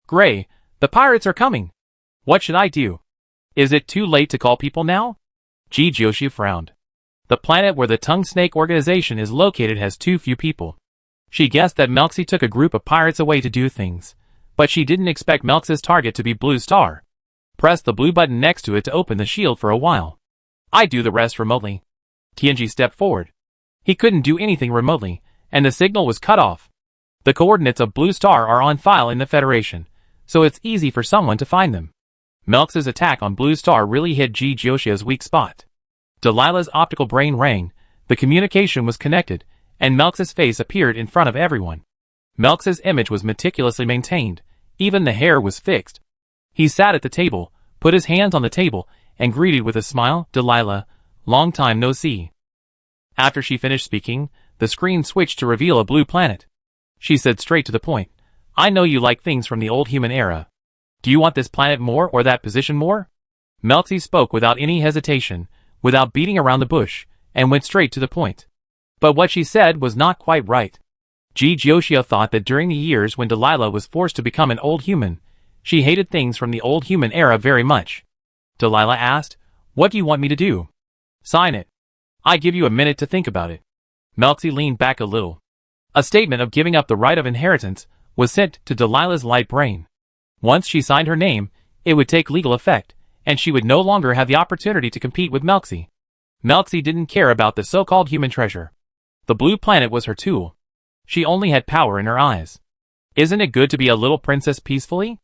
Gray, the pirates are coming. What should I do? Is it too late to call people now? Ji Jiuxiu frowned. The planet where the tongue snake organization is located has too few people. She guessed that Melxi took a group of pirates away to do things, but she didn't expect Melxi's target to be Blue Star. Press the blue button next to it to open the shield for a while. I do the rest remotely. Tianji stepped forward. He couldn't do anything remotely, and the signal was cut off. The coordinates of Blue Star are on file in the Federation, so it's easy for someone to find them. Melx's attack on Blue Star really hit Ji Jiuxiu's weak spot. Delilah's optical brain rang, the communication was connected, and Melx's face appeared in front of everyone. Melx's image was meticulously maintained, even the hair was fixed. He sat at the table, put his hands on the table, and greeted with a smile, Delilah, long time no see. After she finished speaking, the screen switched to reveal a blue planet. She said straight to the point, I know you like things from the old human era. Do you want this planet more or that position more? Melxi spoke without any hesitation, without beating around the bush, and went straight to the point. But what she said was not quite right. Ji Jiuxiu thought that during the years when Delilah was forced to become an old human, she hated things from the old human era very much. Delilah asked, What do you want me to do? Sign it. I give you a minute to think about it. Melxi leaned back a little. A statement of giving up the right of inheritance was sent to Delilah's light brain. Once she signed her name, it would take legal effect, and she would no longer have the opportunity to compete with Melxi. Melxi didn't care about the so-called human treasure. The blue planet was her tool. She only had power in her eyes. Isn't it good to be a little princess peacefully?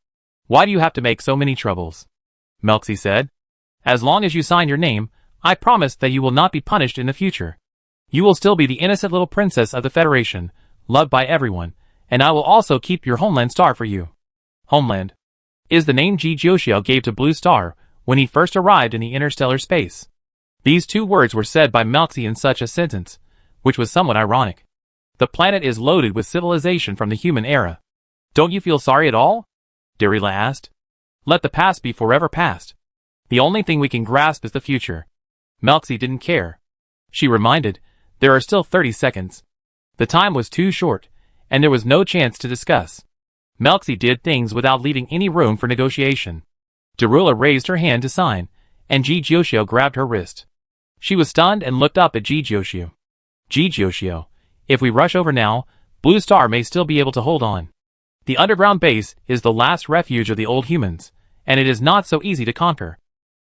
Why do you have to make so many troubles? Melxi said. As long as you sign your name, I promise that you will not be punished in the future. You will still be the innocent little princess of the Federation, loved by everyone, and I will also keep your homeland star for you. Homeland is the name Ji Jiuxiu gave to Blue Star when he first arrived in the interstellar space. These two words were said by Melxi in such a sentence, which was somewhat ironic. The planet is loaded with civilization from the human era. Don't you feel sorry at all? Delilah asked. Let the past be forever past. The only thing we can grasp is the future. Melxi didn't care. She reminded, there are still 30 seconds. The time was too short, and there was no chance to discuss. Melxi did things without leaving any room for negotiation. Delilah raised her hand to sign, and Ji Jiuxiu grabbed her wrist. She was stunned and looked up at Ji Jiuxiu. Ji Jiuxiu, if we rush over now, Blue Star may still be able to hold on. The underground base is the last refuge of the old humans, and it is not so easy to conquer.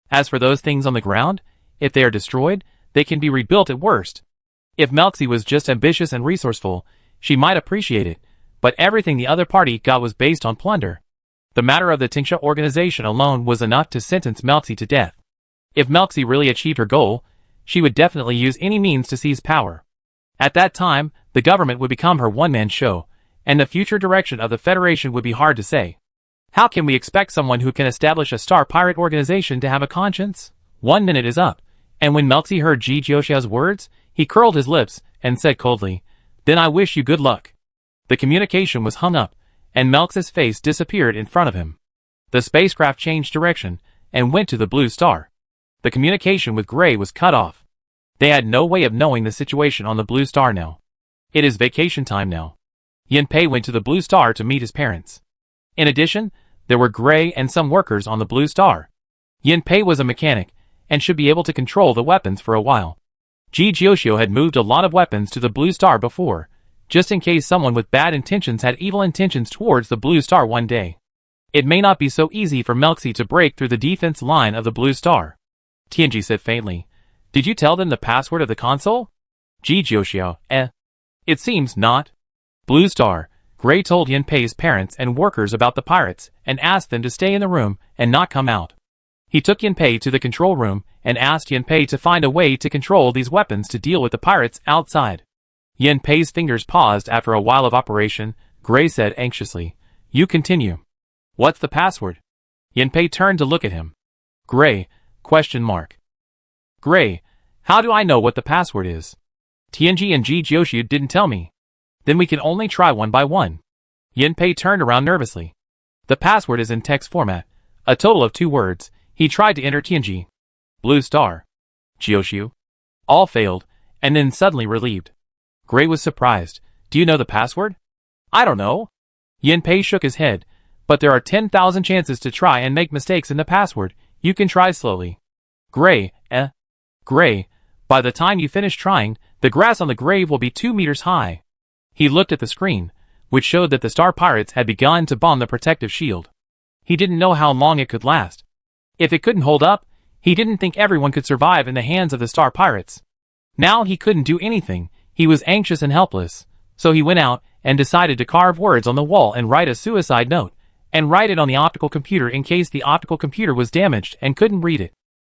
As for those things on the ground, if they are destroyed, they can be rebuilt at worst. If Melxi was just ambitious and resourceful, she might appreciate it, but everything the other party got was based on plunder. The matter of the Tingsha organization alone was enough to sentence Melxi to death. If Melxi really achieved her goal, she would definitely use any means to seize power. At that time, the government would become her one-man show, and the future direction of the Federation would be hard to say. How can we expect someone who can establish a star pirate organization to have a conscience? 1 minute is up, and when Melxi heard Ji Jiuxiu's words, he curled his lips and said coldly, Then I wish you good luck. The communication was hung up, and Melxi's face disappeared in front of him. The spacecraft changed direction and went to the Blue Star. The communication with Gray was cut off. They had no way of knowing the situation on the Blue Star now. It is vacation time now. Yanpei went to the Blue Star to meet his parents. In addition, there were Gray and some workers on the Blue Star. Yanpei was a mechanic, and should be able to control the weapons for a while. Ji Jiuxiu had moved a lot of weapons to the Blue Star before, just in case someone with bad intentions had evil intentions towards the Blue Star one day. It may not be so easy for Melxi to break through the defense line of the Blue Star. Tianji said faintly, Did you tell them the password of the console? Ji Jiuxiu, It seems not. Blue Star, Gray told Yanpei's parents and workers about the pirates and asked them to stay in the room and not come out. He took Yanpei to the control room and asked Yanpei to find a way to control these weapons to deal with the pirates outside. Yanpei's fingers paused after a while of operation. Gray said anxiously, You continue. What's the password? Yanpei turned to look at him. Gray, question mark. Gray, How do I know what the password is? TNG and G Jioshu didn't tell me. Then we can only try one by one. Yanpei turned around nervously. The password is in text format, a total of 2 words. He tried to enter TNG. Blue star. Jioshu. All failed, and then suddenly relieved. Gray was surprised. Do you know the password? I don't know. Yanpei shook his head. But there are 10,000 chances to try and make mistakes in the password. You can try slowly. Gray, Gray, by the time you finish trying, the grass on the grave will be 2 meters high. He looked at the screen, which showed that the Star Pirates had begun to bomb the protective shield. He didn't know how long it could last. If it couldn't hold up, he didn't think everyone could survive in the hands of the Star Pirates. Now he couldn't do anything. He was anxious and helpless. So he went out and decided to carve words on the wall and write a suicide note, and write it on the optical computer in case the optical computer was damaged and couldn't read it.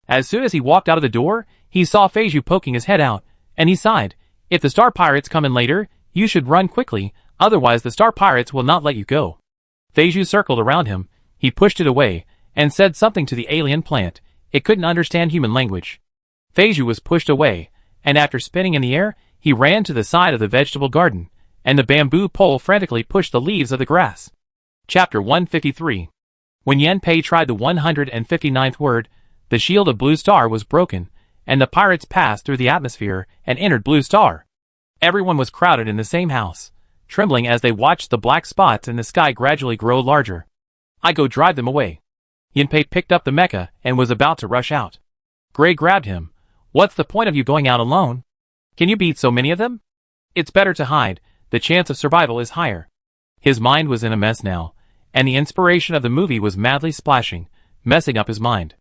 As soon as he walked out of the door, he saw Feiju poking his head out, and he sighed. If the Star Pirates come in later, you should run quickly, otherwise the Star Pirates will not let you go. Feiju circled around him. He pushed it away, and said something to the alien plant. It couldn't understand human language. Feiju was pushed away, and after spinning in the air, he ran to the side of the vegetable garden, and the bamboo pole frantically pushed the leaves of the grass. Chapter 153. When Yanpei tried the 159th word, the shield of Blue Star was broken, and the pirates passed through the atmosphere and entered Blue Star. Everyone was crowded in the same house, trembling as they watched the black spots in the sky gradually grow larger. I go drive them away. Yanpei picked up the mecha and was about to rush out. Gray grabbed him. What's the point of you going out alone? Can you beat so many of them? It's better to hide. The chance of survival is higher. His mind was in a mess now, and the inspiration of the movie was madly splashing, messing up his mind.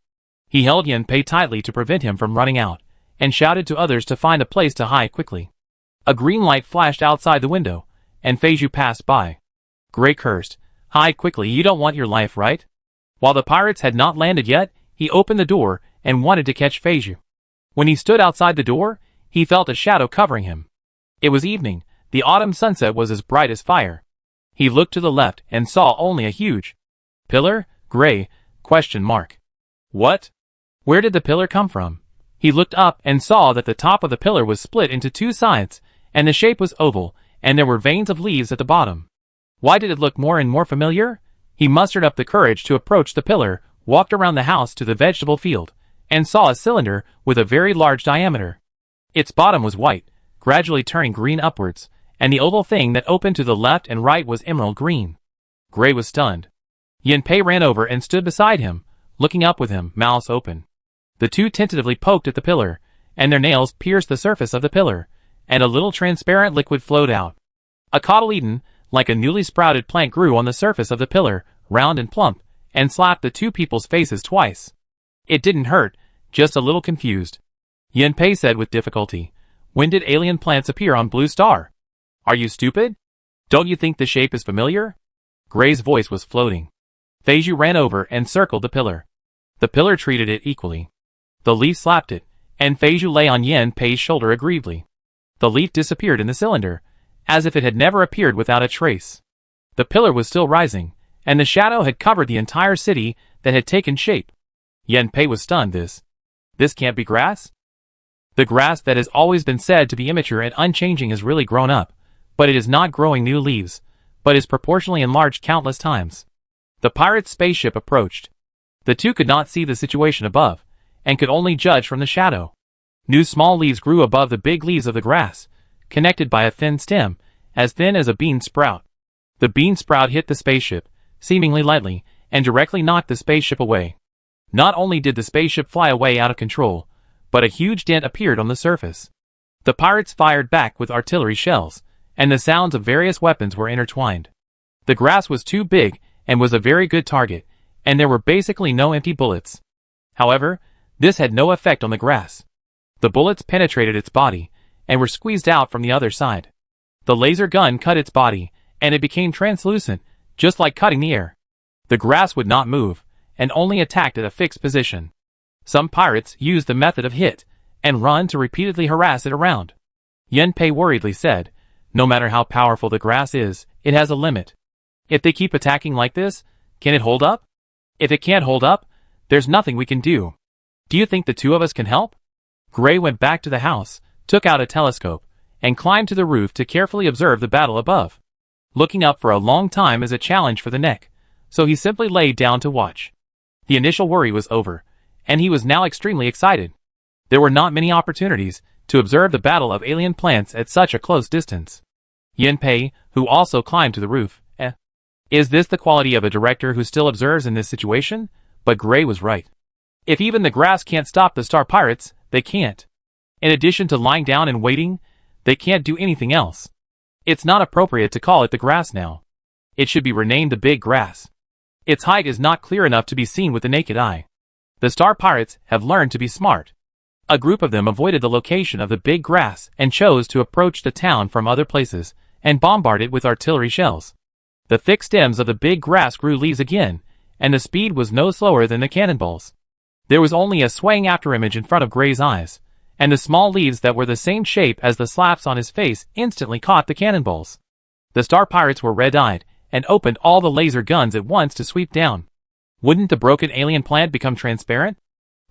He held Yanpei tightly to prevent him from running out, and shouted to others to find a place to hide quickly. A green light flashed outside the window, and Feiju passed by. Gray cursed. Hide quickly, you don't want your life, right? While the pirates had not landed yet, he opened the door and wanted to catch Feiju. When he stood outside the door, he felt a shadow covering him. It was evening. The autumn sunset was as bright as fire. He looked to the left and saw only a huge pillar. Gray? ? What? Where did the pillar come from? He looked up and saw that the top of the pillar was split into 2 sides, and the shape was oval, and there were veins of leaves at the bottom. Why did it look more and more familiar? He mustered up the courage to approach the pillar, walked around the house to the vegetable field, and saw a cylinder with a very large diameter. Its bottom was white, gradually turning green upwards, and the oval thing that opened to the left and right was emerald green. Gray was stunned. Yanpei ran over and stood beside him, looking up with him, mouths open. The two tentatively poked at the pillar, and their nails pierced the surface of the pillar, and a little transparent liquid flowed out. A cotyledon, like a newly sprouted plant, grew on the surface of the pillar, round and plump, and slapped the two people's faces twice. It didn't hurt, just a little confused. Yanpei said with difficulty, "When did alien plants appear on Blue Star? Are you stupid? Don't you think the shape is familiar?" Gray's voice was floating. Feiju ran over and circled the pillar. The pillar treated it equally. The leaf slapped it, and Feiju lay on Yanpei's shoulder aggrievedly. The leaf disappeared in the cylinder, as if it had never appeared without a trace. The pillar was still rising, and the shadow had covered the entire city that had taken shape. Yanpei was stunned. This can't be grass? The grass that has always been said to be immature and unchanging has really grown up, but it is not growing new leaves, but is proportionally enlarged countless times. The pirate's spaceship approached. The two could not see the situation above, and could only judge from the shadow. New small leaves grew above the big leaves of the grass, connected by a thin stem, as thin as a bean sprout. The bean sprout hit the spaceship, seemingly lightly, and directly knocked the spaceship away. Not only did the spaceship fly away out of control, but a huge dent appeared on the surface. The pirates fired back with artillery shells, and the sounds of various weapons were intertwined. The grass was too big and was a very good target, and there were basically no empty bullets. However, this had no effect on the grass. The bullets penetrated its body, and were squeezed out from the other side. The laser gun cut its body, and it became translucent, just like cutting the air. The grass would not move, and only attacked at a fixed position. Some pirates used the method of hit and run to repeatedly harass it around. Yanpei worriedly said, "No matter how powerful the grass is, it has a limit. If they keep attacking like this, can it hold up? If it can't hold up, there's nothing we can do. Do you think the two of us can help?" Gray went back to the house, took out a telescope, and climbed to the roof to carefully observe the battle above. Looking up for a long time is a challenge for the neck, so he simply lay down to watch. The initial worry was over, and he was now extremely excited. There were not many opportunities to observe the battle of alien plants at such a close distance. Yanpei, who also climbed to the roof, Is this the quality of a director who still observes in this situation? But Gray was right. If even the grass can't stop the Star Pirates, they can't. In addition to lying down and waiting, they can't do anything else. It's not appropriate to call it the grass now. It should be renamed the Big Grass. Its height is not clear enough to be seen with the naked eye. The Star Pirates have learned to be smart. A group of them avoided the location of the Big Grass and chose to approach the town from other places and bombard it with artillery shells. The thick stems of the Big Grass grew leaves again, and the speed was no slower than the cannonballs. There was only a swaying afterimage in front of Gray's eyes, and the small leaves that were the same shape as the slaps on his face instantly caught the cannonballs. The Star Pirates were red-eyed and opened all the laser guns at once to sweep down. Wouldn't the broken alien plant become transparent?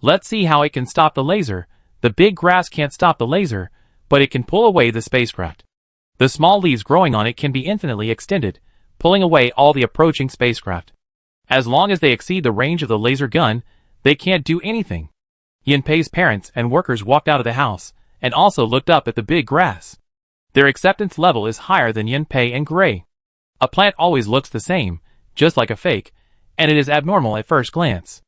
Let's see how it can stop the laser. The Big Grass can't stop the laser, but it can pull away the spacecraft. The small leaves growing on it can be infinitely extended, pulling away all the approaching spacecraft. As long as they exceed the range of the laser gun, they can't do anything. Yanpei's parents and workers walked out of the house, and also looked up at the Big Grass. Their acceptance level is higher than Yanpei and Gray. A plant always looks the same, just like a fake, and it is abnormal at first glance.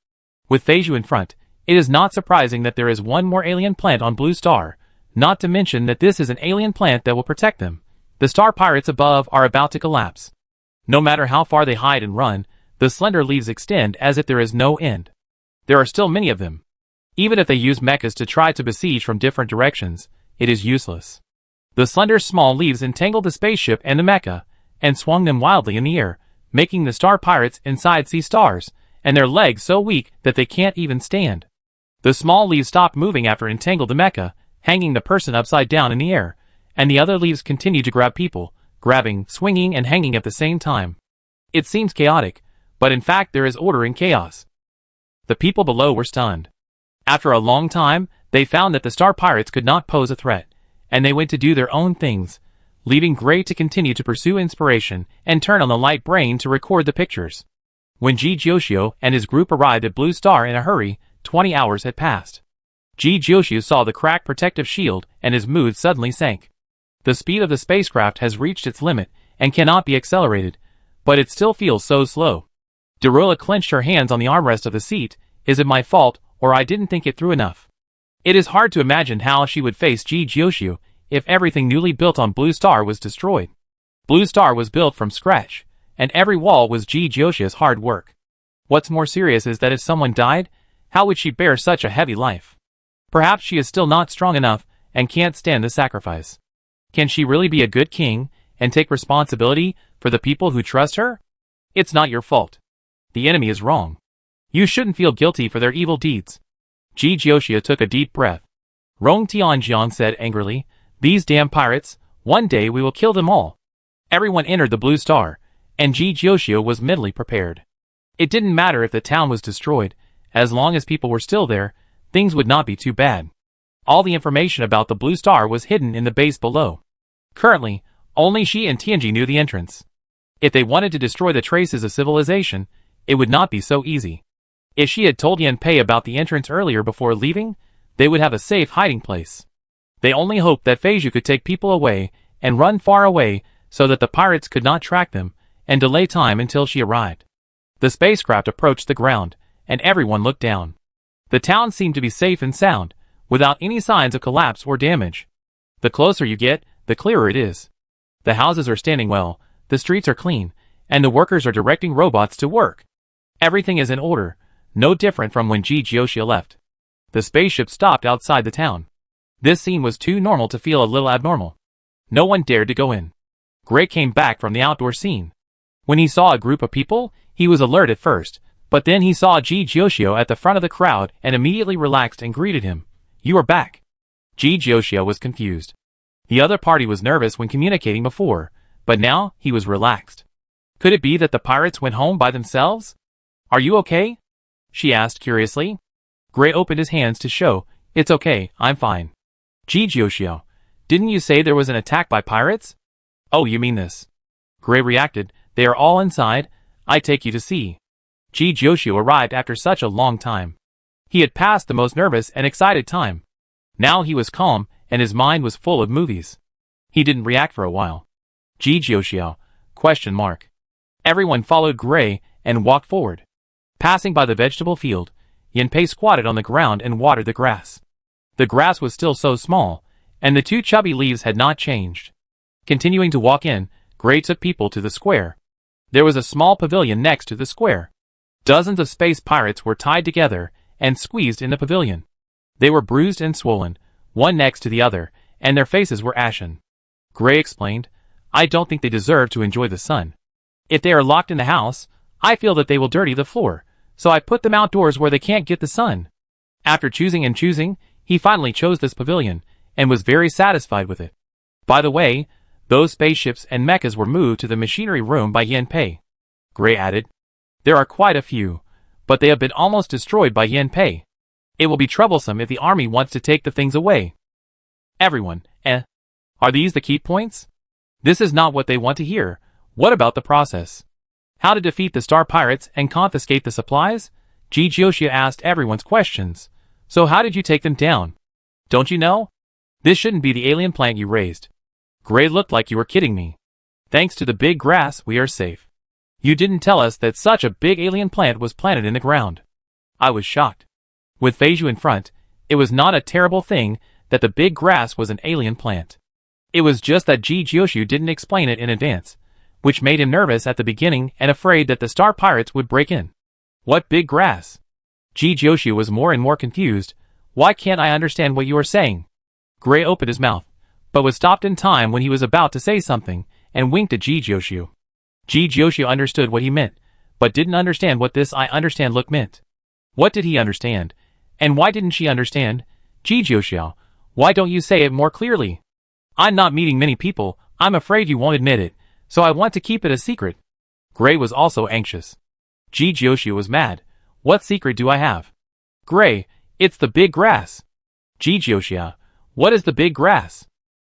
With Feiju in front, it is not surprising that there is one more alien plant on Blue Star, not to mention that this is an alien plant that will protect them. The Star Pirates above are about to collapse. No matter how far they hide and run, the slender leaves extend as if there is no end. There are still many of them. Even if they use mechas to try to besiege from different directions, it is useless. The slender small leaves entangled the spaceship and the mecha, and swung them wildly in the air, making the Star Pirates inside see stars, and their legs so weak that they can't even stand. The small leaves stopped moving after entangled the mecha, hanging the person upside down in the air, and the other leaves continued to grab people, grabbing, swinging, and hanging at the same time. It seems chaotic, but in fact there is order in chaos. The people below were stunned. After a long time, they found that the Star Pirates could not pose a threat, and they went to do their own things, leaving Gray to continue to pursue inspiration and turn on the light brain to record the pictures. When Ji Jioshio and his group arrived at Blue Star in a hurry, 20 hours had passed. Ji Jioshio saw the cracked protective shield and his mood suddenly sank. The speed of the spacecraft has reached its limit and cannot be accelerated, but it still feels so slow. Darula clenched her hands on the armrest of the seat. Is it my fault, or I didn't think it through enough? It is hard to imagine how she would face Ji Jioshio if everything newly built on Blue Star was destroyed. Blue Star was built from scratch, and every wall was Ji Jioshio's hard work. What's more serious is that if someone died, how would she bear such a heavy life? Perhaps she is still not strong enough and can't stand the sacrifice. Can she really be a good king and take responsibility for the people who trust her? It's not your fault. The enemy is wrong. You shouldn't feel guilty for their evil deeds. Ji Jioshio took a deep breath. Rong Tianjiang said angrily, these damn pirates, one day we will kill them all. Everyone entered the Blue Star, and Ji Jioshio was mentally prepared. It didn't matter if the town was destroyed, as long as people were still there, things would not be too bad. All the information about the Blue Star was hidden in the base below. Currently, only she and Tianji knew the entrance. If they wanted to destroy the traces of civilization, it would not be so easy. If she had told Yanpei about the entrance earlier before leaving, they would have a safe hiding place. They only hoped that Feiju could take people away and run far away so that the pirates could not track them and delay time until she arrived. The spacecraft approached the ground, and everyone looked down. The town seemed to be safe and sound, without any signs of collapse or damage. The closer you get, the clearer it is. The houses are standing well, the streets are clean, and the workers are directing robots to work. Everything is in order, no different from when Ji Jioshio left. The spaceship stopped outside the town. This scene was too normal to feel a little abnormal. No one dared to go in. Gray came back from the outdoor scene. When he saw a group of people, he was alert at first, but then he saw Ji Jioshio at the front of the crowd and immediately relaxed and greeted him. You are back. Ji Jioshio was confused. The other party was nervous when communicating before, but now he was relaxed. Could it be that the pirates went home by themselves? Are you okay? She asked curiously. Gray opened his hands to show It's okay, I'm fine. Ji Jiuxiu, didn't you say there was an attack by pirates? Oh, you mean this? Gray reacted, they are all inside, I take you to see. Ji Jiuxiu arrived after such a long time. He had passed the most nervous and excited time. Now he was calm, and his mind was full of movies. He didn't react for a while. Ji Jiuxiu? Question mark. Everyone followed Gray and walked forward. Passing by the vegetable field, Yanpei squatted on the ground and watered the grass. The grass was still so small, and the two chubby leaves had not changed. Continuing to walk in, Gray took people to the square. There was a small pavilion next to the square. Dozens of space pirates were tied together and squeezed in the pavilion. They were bruised and swollen, one next to the other, and their faces were ashen. Gray explained, I don't think they deserve to enjoy the sun. If they are locked in the house, I feel that they will dirty the floor, so I put them outdoors where they can't get the sun. After choosing and choosing, he finally chose this pavilion, and was very satisfied with it. By the way, those spaceships and mechas were moved to the machinery room by Yanpei. Gray added, there are quite a few, but they have been almost destroyed by Yanpei. It will be troublesome if the army wants to take the things away. Everyone, are these the key points? This is not what they want to hear. What about the process? How to defeat the star pirates and confiscate the supplies? Ji Jiuxiu asked everyone's questions. So how did you take them down? Don't you know? This shouldn't be the alien plant you raised. Gray looked like you were kidding me. Thanks to the big grass, we are safe. You didn't tell us that such a big alien plant was planted in the ground. I was shocked. With Vase in front, it was not a terrible thing that the big grass was an alien plant. It was just that Ji Jiuxiu didn't explain it in advance, which made him nervous at the beginning and afraid that the star pirates would break in. What big grass? Ji Jiuxiu was more and more confused. Why can't I understand what you are saying? Gray opened his mouth, but was stopped in time when he was about to say something, and winked at Ji Jiuxiu. Ji Jiuxiu understood what he meant, but didn't understand what this I understand look meant. What did he understand? And why didn't she understand? Ji Jiuxiu, why don't you say it more clearly? I'm not meeting many people, I'm afraid you won't admit it, so I want to keep it a secret. Gray was also anxious. Ji Jiuxiu was mad. What secret do I have? Gray, it's the big grass. Ji Jiuxiu, what is the big grass?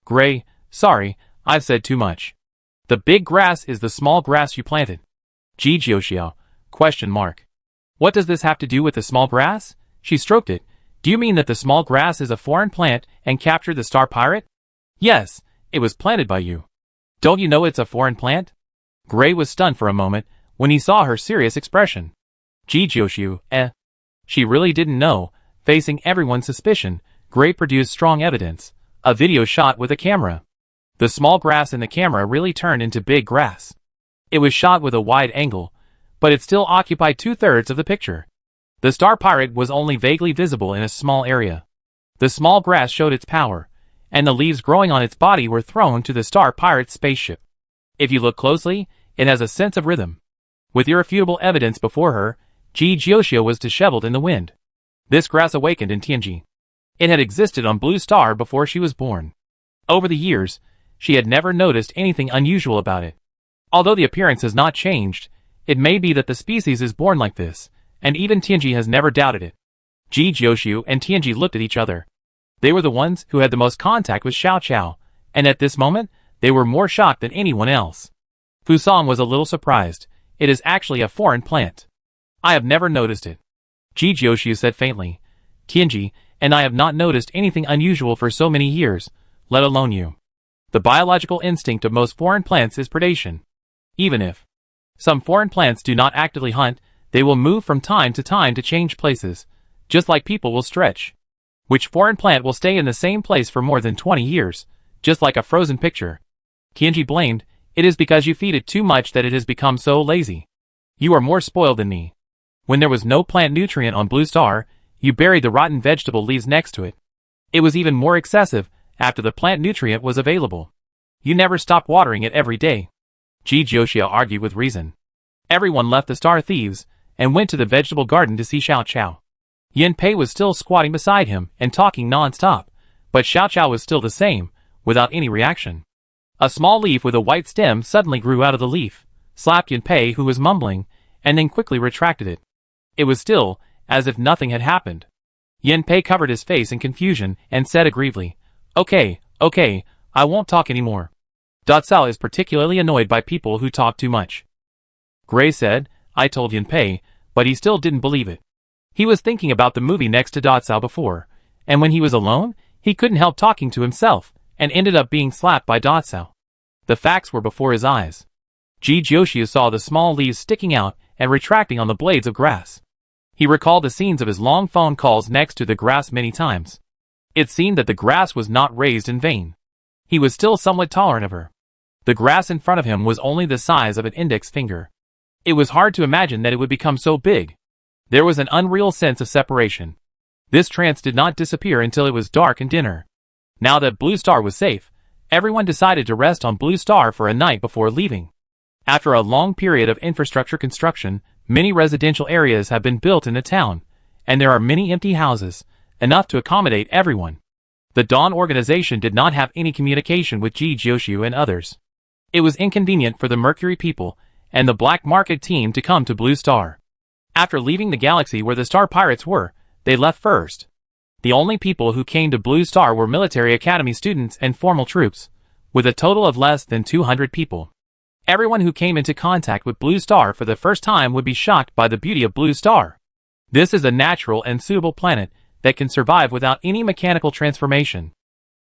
Gray, sorry, I've said too much. The big grass is the small grass you planted. Ji Jiuxiu, question mark. What does this have to do with the small grass? She stroked it. Do you mean that the small grass is a foreign plant and captured the star pirate? Yes, it was planted by you. Don't you know it's a foreign plant? Gray was stunned for a moment when he saw her serious expression. Ji Jiuxiu, She really didn't know. Facing everyone's suspicion, Gray produced strong evidence. A video shot with a camera. The small grass in the camera really turned into big grass. It was shot with a wide angle, but it still occupied 2/3 of the picture. The star pirate was only vaguely visible in a small area. The small grass showed its power, and the leaves growing on its body were thrown to the star pirate's spaceship. If you look closely, it has a sense of rhythm. With irrefutable evidence before her, Ji Jiuxiu was disheveled in the wind. This grass awakened in Tianji. It had existed on Blue Star before she was born. Over the years, she had never noticed anything unusual about it. Although the appearance has not changed, it may be that the species is born like this, and even Tianji has never doubted it. Ji Jiuxiu and Tianji looked at each other. They were the ones who had the most contact with Xiao Qiao, and at this moment, they were more shocked than anyone else. Fusang was a little surprised. It is actually a foreign plant. I have never noticed it. Ji Jiuxiu said faintly. Tianji and I have not noticed anything unusual for so many years, let alone you. The biological instinct of most foreign plants is predation. Even if some foreign plants do not actively hunt, they will move from time to change places, just like people will stretch. Which foreign plant will stay in the same place for more than 20 years, just like a frozen picture? Tianji blamed, it is because you feed it too much that it has become so lazy. You are more spoiled than me. When there was no plant nutrient on Blue Star, you buried the rotten vegetable leaves next to it. It was even more excessive after the plant nutrient was available. You never stopped watering it every day. Ji Jiuxiu argued with reason. Everyone left the Star Thieves and went to the vegetable garden to see Xiao Qiao. Yanpei was still squatting beside him and talking non-stop, but Xiao Qiao was still the same, without any reaction. A small leaf with a white stem suddenly grew out of the leaf, slapped Yanpei, who was mumbling, and then quickly retracted it. It was still, as if nothing had happened. Yanpei covered his face in confusion and said aggrievedly, Okay, I won't talk anymore. Dotsao is particularly annoyed by people who talk too much. Gray said, I told Yanpei, but he still didn't believe it. He was thinking about the movie next to Dotsao before, and when he was alone, he couldn't help talking to himself, and ended up being slapped by Dotsao. The facts were before his eyes. Ji Jioshu saw the small leaves sticking out and retracting on the blades of grass. He recalled the scenes of his long phone calls next to the grass many times. It seemed that the grass was not raised in vain. He was still somewhat tolerant of her. The grass in front of him was only the size of an index finger. It was hard to imagine that it would become so big. There was an unreal sense of separation. This trance did not disappear until it was dark and dinner. Now that Blue Star was safe, everyone decided to rest on Blue Star for a night before leaving. After a long period of infrastructure construction, many residential areas have been built in the town, and there are many empty houses, enough to accommodate everyone. The Dawn organization did not have any communication with Ji Jioshu and others. It was inconvenient for the Mercury people and the Black Market team to come to Blue Star. After leaving the galaxy where the Star Pirates were, they left first. The only people who came to Blue Star were military academy students and formal troops, with a total of less than 200 people. Everyone who came into contact with Blue Star for the first time would be shocked by the beauty of Blue Star. This is a natural and suitable planet that can survive without any mechanical transformation.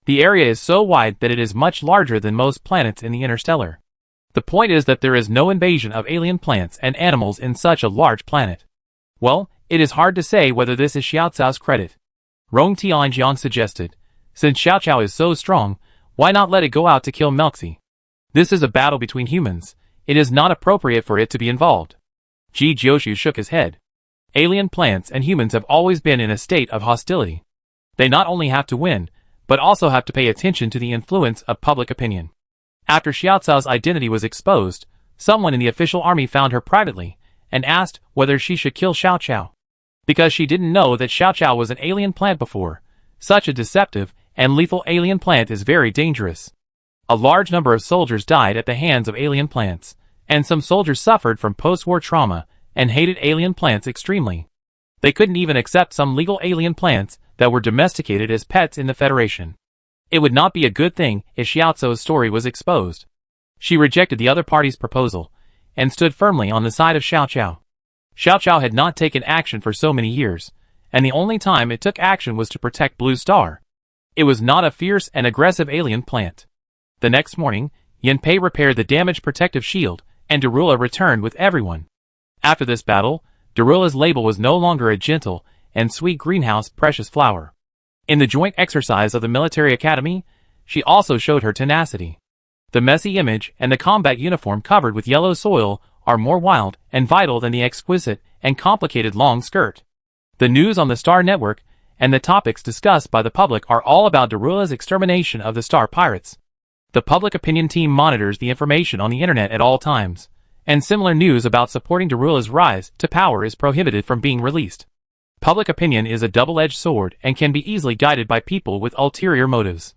The area is so wide that it is much larger than most planets in the interstellar. The point is that there is no invasion of alien plants and animals in such a large planet. Well, it is hard to say whether this is Xiao Cao's credit. Rong Tianjiang suggested, since Xiao Cao is so strong, why not let it go out to kill Melxi? This is a battle between humans. It is not appropriate for it to be involved. Ji Jioshu shook his head. Alien plants and humans have always been in a state of hostility. They not only have to win, but also have to pay attention to the influence of public opinion. After Xiao Cao's identity was exposed, someone in the official army found her privately and asked whether she should kill Xiao Cao. Because she didn't know that Xiao Cao was an alien plant before. Such a deceptive and lethal alien plant is very dangerous. A large number of soldiers died at the hands of alien plants, and some soldiers suffered from post-war trauma and hated alien plants extremely. They couldn't even accept some legal alien plants that were domesticated as pets in the Federation. It would not be a good thing if Xiao Cao's story was exposed. She rejected the other party's proposal and stood firmly on the side of Xiao Cao. Xiao Cao had not taken action for so many years, and the only time it took action was to protect Blue Star. It was not a fierce and aggressive alien plant. The next morning, Yanpei repaired the damaged protective shield, and Darula returned with everyone. After this battle, Darula's label was no longer a gentle and sweet greenhouse precious flower. In the joint exercise of the military academy, she also showed her tenacity. The messy image and the combat uniform covered with yellow soil are more wild and vital than the exquisite and complicated long skirt. The news on the Star Network and the topics discussed by the public are all about Darula's extermination of the Star Pirates. The public opinion team monitors the information on the internet at all times, and similar news about supporting Darula's rise to power is prohibited from being released. Public opinion is a double-edged sword and can be easily guided by people with ulterior motives.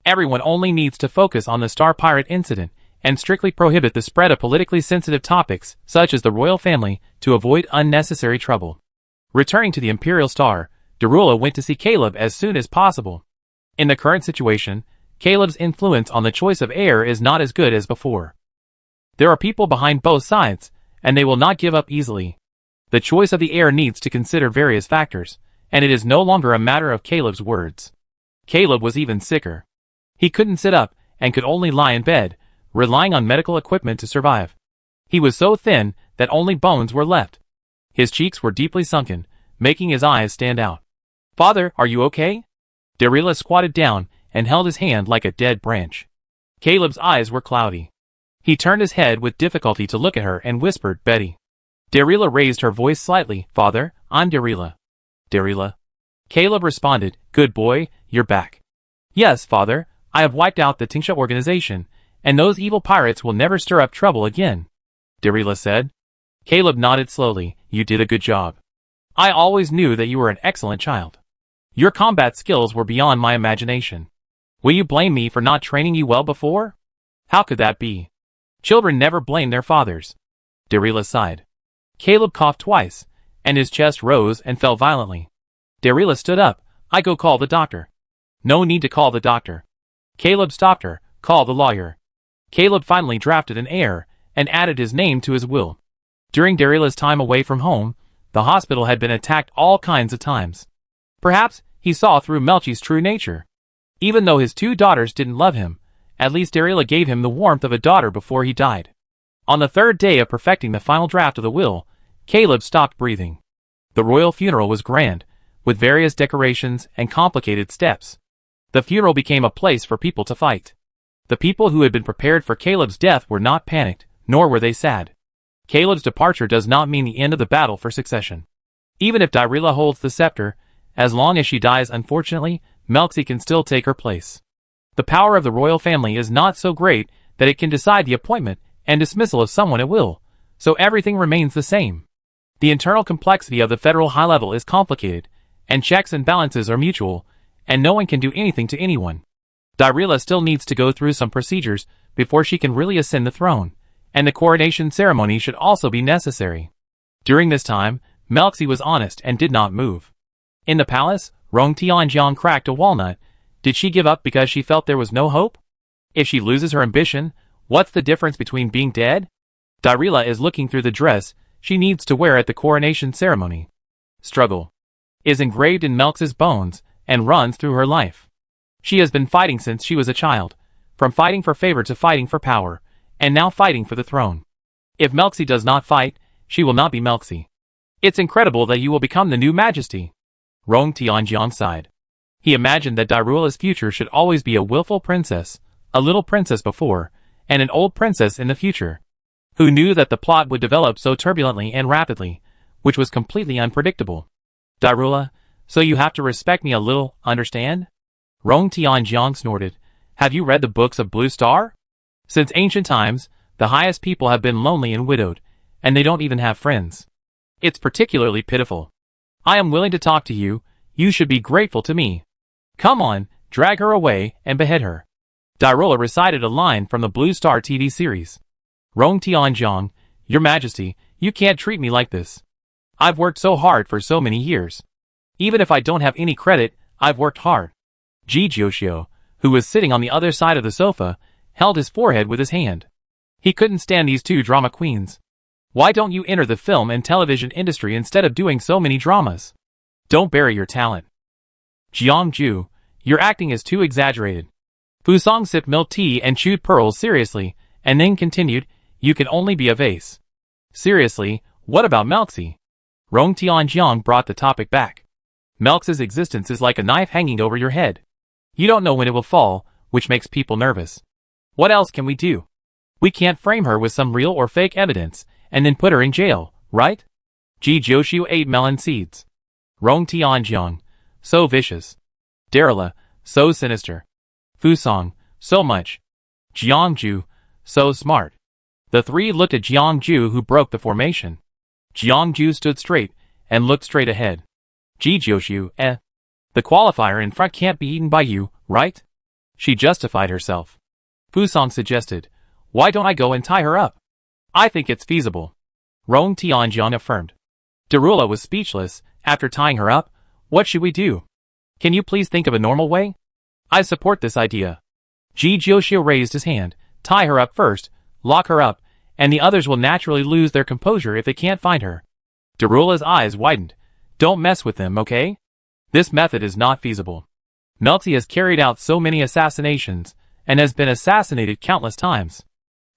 Everyone only needs to focus on the Star Pirate incident and strictly prohibit the spread of politically sensitive topics such as the royal family to avoid unnecessary trouble. Returning to the Imperial Star, Darula went to see Caleb as soon as possible. In the current situation, Caleb's influence on the choice of heir is not as good as before. There are people behind both sides, and they will not give up easily. The choice of the heir needs to consider various factors, and it is no longer a matter of Caleb's words. Caleb was even sicker. He couldn't sit up, and could only lie in bed, relying on medical equipment to survive. He was so thin that only bones were left. His cheeks were deeply sunken, making his eyes stand out. "Father, are you okay?" Darila squatted down and held his hand like a dead branch. Caleb's eyes were cloudy. He turned his head with difficulty to look at her and whispered, "Betty." Darila raised her voice slightly. "Father, I'm Darila." "Darila?" Caleb responded, "Good boy, you're back." "Yes, father, I have wiped out the Tingsha organization, and those evil pirates will never stir up trouble again," Darila said. Caleb nodded slowly. "You did a good job. I always knew that you were an excellent child. Your combat skills were beyond my imagination. Will you blame me for not training you well before?" "How could that be? Children never blame their fathers." Darila sighed. Caleb coughed twice, and his chest rose and fell violently. Darila stood up. I go call the doctor. No need to call the doctor. Caleb stopped her. Call the lawyer. Caleb finally drafted an heir and added his name to his will. During Darila's time away from home, the hospital had been attacked all kinds of times. Perhaps he saw through Melchi's true nature. Even though his 2 daughters didn't love him, at least Darila gave him the warmth of a daughter before he died. On the 3rd day of perfecting the final draft of the will, Caleb stopped breathing. The royal funeral was grand, with various decorations and complicated steps. The funeral became a place for people to fight. The people who had been prepared for Caleb's death were not panicked, nor were they sad. Caleb's departure does not mean the end of the battle for succession. Even if Darila holds the scepter, as long as she dies unfortunately, Melchi can still take her place. The power of the royal family is not so great that it can decide the appointment and dismissal of someone at will, so everything remains the same. The internal complexity of the federal high level is complicated, and checks and balances are mutual, and no one can do anything to anyone. Darila still needs to go through some procedures before she can really ascend the throne, and the coronation ceremony should also be necessary. During this time, Melchi was honest and did not move. In the palace, Rong Tianjiang cracked a walnut. Did she give up because she felt there was no hope? If she loses her ambition, what's the difference between being dead? Darila is looking through the dress she needs to wear at the coronation ceremony. Struggle is engraved in Melchi's bones and runs through her life. She has been fighting since she was a child, from fighting for favor to fighting for power, and now fighting for the throne. If Melchi does not fight, she will not be Melchi. It's incredible that you will become the new majesty. Rong Tianjiang sighed. He imagined that Darila's future should always be a willful princess, a little princess before, and an old princess in the future. Who knew that the plot would develop so turbulently and rapidly, which was completely unpredictable. Darila, so you have to respect me a little, understand? Rong Tianjiang snorted. Have you read the books of Blue Star? Since ancient times, the highest people have been lonely and widowed, and they don't even have friends. It's particularly pitiful. I am willing to talk to you, you should be grateful to me. Come on, drag her away and behead her. Darila recited a line from the Blue Star TV series. Rong Tianjiang, Your Majesty, you can't treat me like this. I've worked so hard for so many years. Even if I don't have any credit, I've worked hard. Ji Jiuxiu, who was sitting on the other side of the sofa, held his forehead with his hand. He couldn't stand these 2 drama queens. Why don't you enter the film and television industry instead of doing so many dramas? Don't bury your talent. Jiang Ju, your acting is too exaggerated. Fu Song sipped milk tea and chewed pearls seriously, and then continued, you can only be a vase. Seriously, what about Melchi? Rong Tianjiang brought the topic back. Melchi's existence is like a knife hanging over your head. You don't know when it will fall, which makes people nervous. What else can we do? We can't frame her with some real or fake evidence, and then put her in jail, right? Ji Jiuxiu ate melon seeds. Rong Tianjiang, so vicious. Darila, so sinister. Fu Song, so much. Jiang Ju, so smart. The 3 looked at Jiang Ju, who broke the formation. Jiang Ju stood straight and looked straight ahead. Ji Jiuxiu, the qualifier in front can't be eaten by you, right? She justified herself. Fu Song suggested, why don't I go and tie her up? I think it's feasible. Rong Tianjiang affirmed. Darila was speechless. After tying her up, what should we do? Can you please think of a normal way? I support this idea. Ji Jiuxiu raised his hand. Tie her up first, lock her up, and the others will naturally lose their composure if they can't find her. Darila's eyes widened. Don't mess with them, okay? This method is not feasible. Melchi has carried out so many assassinations, and has been assassinated countless times.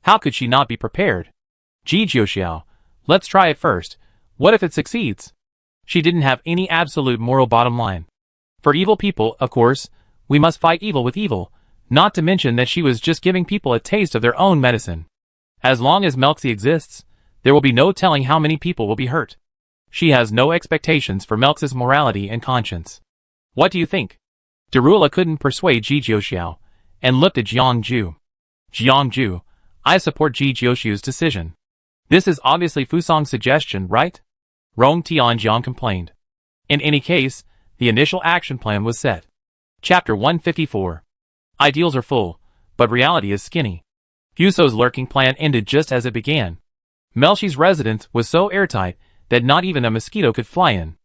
How could she not be prepared? Ji Jiuxiu, let's try it first. What if it succeeds? She didn't have any absolute moral bottom line. For evil people, of course, we must fight evil with evil, not to mention that she was just giving people a taste of their own medicine. As long as Melchi exists, there will be no telling how many people will be hurt. She has no expectations for Melchi's morality and conscience. What do you think? Darila couldn't persuade Ji Jiuxiu, and looked at Jiang Ju. Jiang Ju, I support Ji Jiuxiu's decision. This is obviously Fu Song's suggestion, right? Rong Tianjiang complained. In any case, the initial action plan was set. Chapter 154. Ideals are full, but reality is skinny. Fuso's lurking plan ended just as it began. Melchi's residence was so airtight that not even a mosquito could fly in.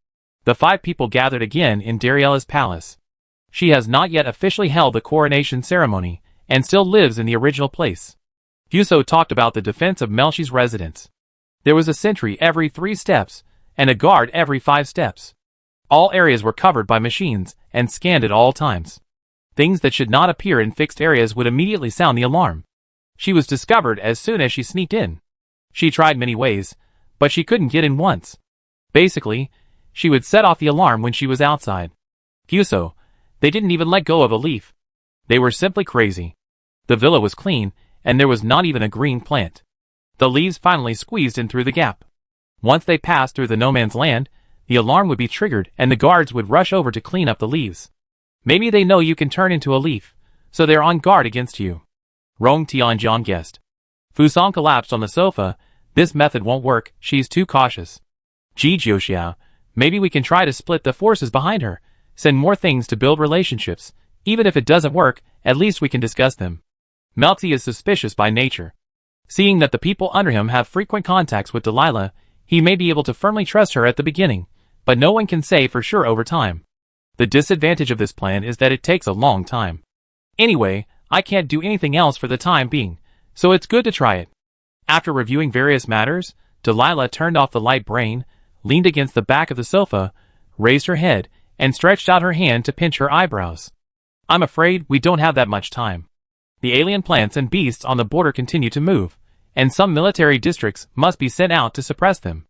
The 5 people gathered again in Dariella's palace. She has not yet officially held the coronation ceremony, and still lives in the original place. Fuso talked about the defense of Melchi's residence. There was a sentry every 3 steps, and a guard every 5 steps. All areas were covered by machines, and scanned at all times. Things that should not appear in fixed areas would immediately sound the alarm. She was discovered as soon as she sneaked in. She tried many ways, but she couldn't get in once. Basically, she would set off the alarm when she was outside. Fuso, they didn't even let go of a leaf. They were simply crazy. The villa was clean, and there was not even a green plant. The leaves finally squeezed in through the gap. Once they passed through the no man's land, the alarm would be triggered and the guards would rush over to clean up the leaves. Maybe they know you can turn into a leaf, so they're on guard against you. Rong Tianjian guessed. Fusang collapsed on the sofa. This method won't work, she's too cautious. Ji Jiuxiao, maybe we can try to split the forces behind her, send more things to build relationships. Even if it doesn't work, at least we can discuss them. Melzi is suspicious by nature. Seeing that the people under him have frequent contacts with Delilah, he may be able to firmly trust her at the beginning, but no one can say for sure over time. The disadvantage of this plan is that it takes a long time. Anyway, I can't do anything else for the time being, so it's good to try it. After reviewing various matters, Delilah turned off the light brain, leaned against the back of the sofa, raised her head, and stretched out her hand to pinch her eyebrows. I'm afraid we don't have that much time. The alien plants and beasts on the border continue to move, and some military districts must be sent out to suppress them.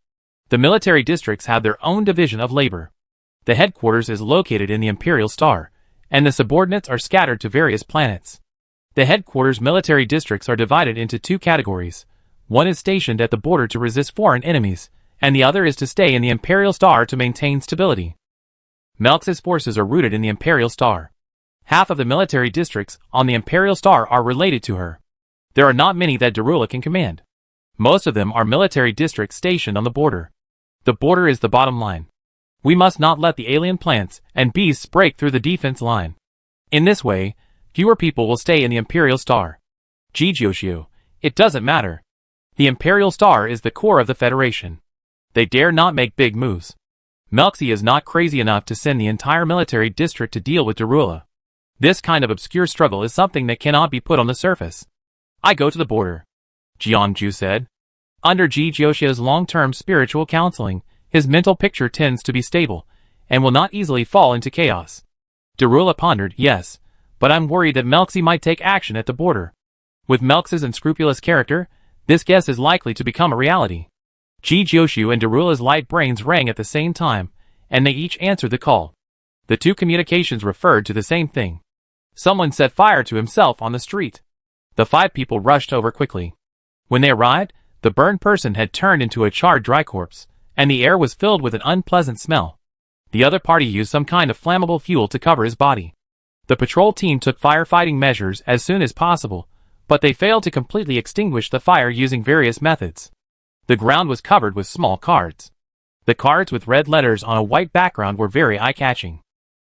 The military districts have their own division of labor. The headquarters is located in the Imperial Star, and the subordinates are scattered to various planets. The headquarters military districts are divided into 2 categories. One is stationed at the border to resist foreign enemies, and the other is to stay in the Imperial Star to maintain stability. Melxi's forces are rooted in the Imperial Star. Half of the military districts on the Imperial Star are related to her. There are not many that Darula can command. Most of them are military districts stationed on the border. The border is the bottom line. We must not let the alien plants and beasts break through the defense line. In this way, fewer people will stay in the Imperial Star. Ji Jiuxiu, it doesn't matter. The Imperial Star is the core of the Federation. They dare not make big moves. Melxi is not crazy enough to send the entire military district to deal with Darula. This kind of obscure struggle is something that cannot be put on the surface. I go to the border, Jiangju said. Under Ji Jiuxiu's long-term spiritual counseling, his mental picture tends to be stable, and will not easily fall into chaos. Darula pondered, yes, but I'm worried that Melxi might take action at the border. With Melxi's unscrupulous character, this guess is likely to become a reality. Ji Jiuxiu and Darula's light brains rang at the same time, and they each answered the call. The 2 communications referred to the same thing. Someone set fire to himself on the street. The 5 people rushed over quickly. When they arrived, the burned person had turned into a charred dry corpse, and the air was filled with an unpleasant smell. The other party used some kind of flammable fuel to cover his body. The patrol team took firefighting measures as soon as possible, but they failed to completely extinguish the fire using various methods. The ground was covered with small cards. The cards with red letters on a white background were very eye-catching.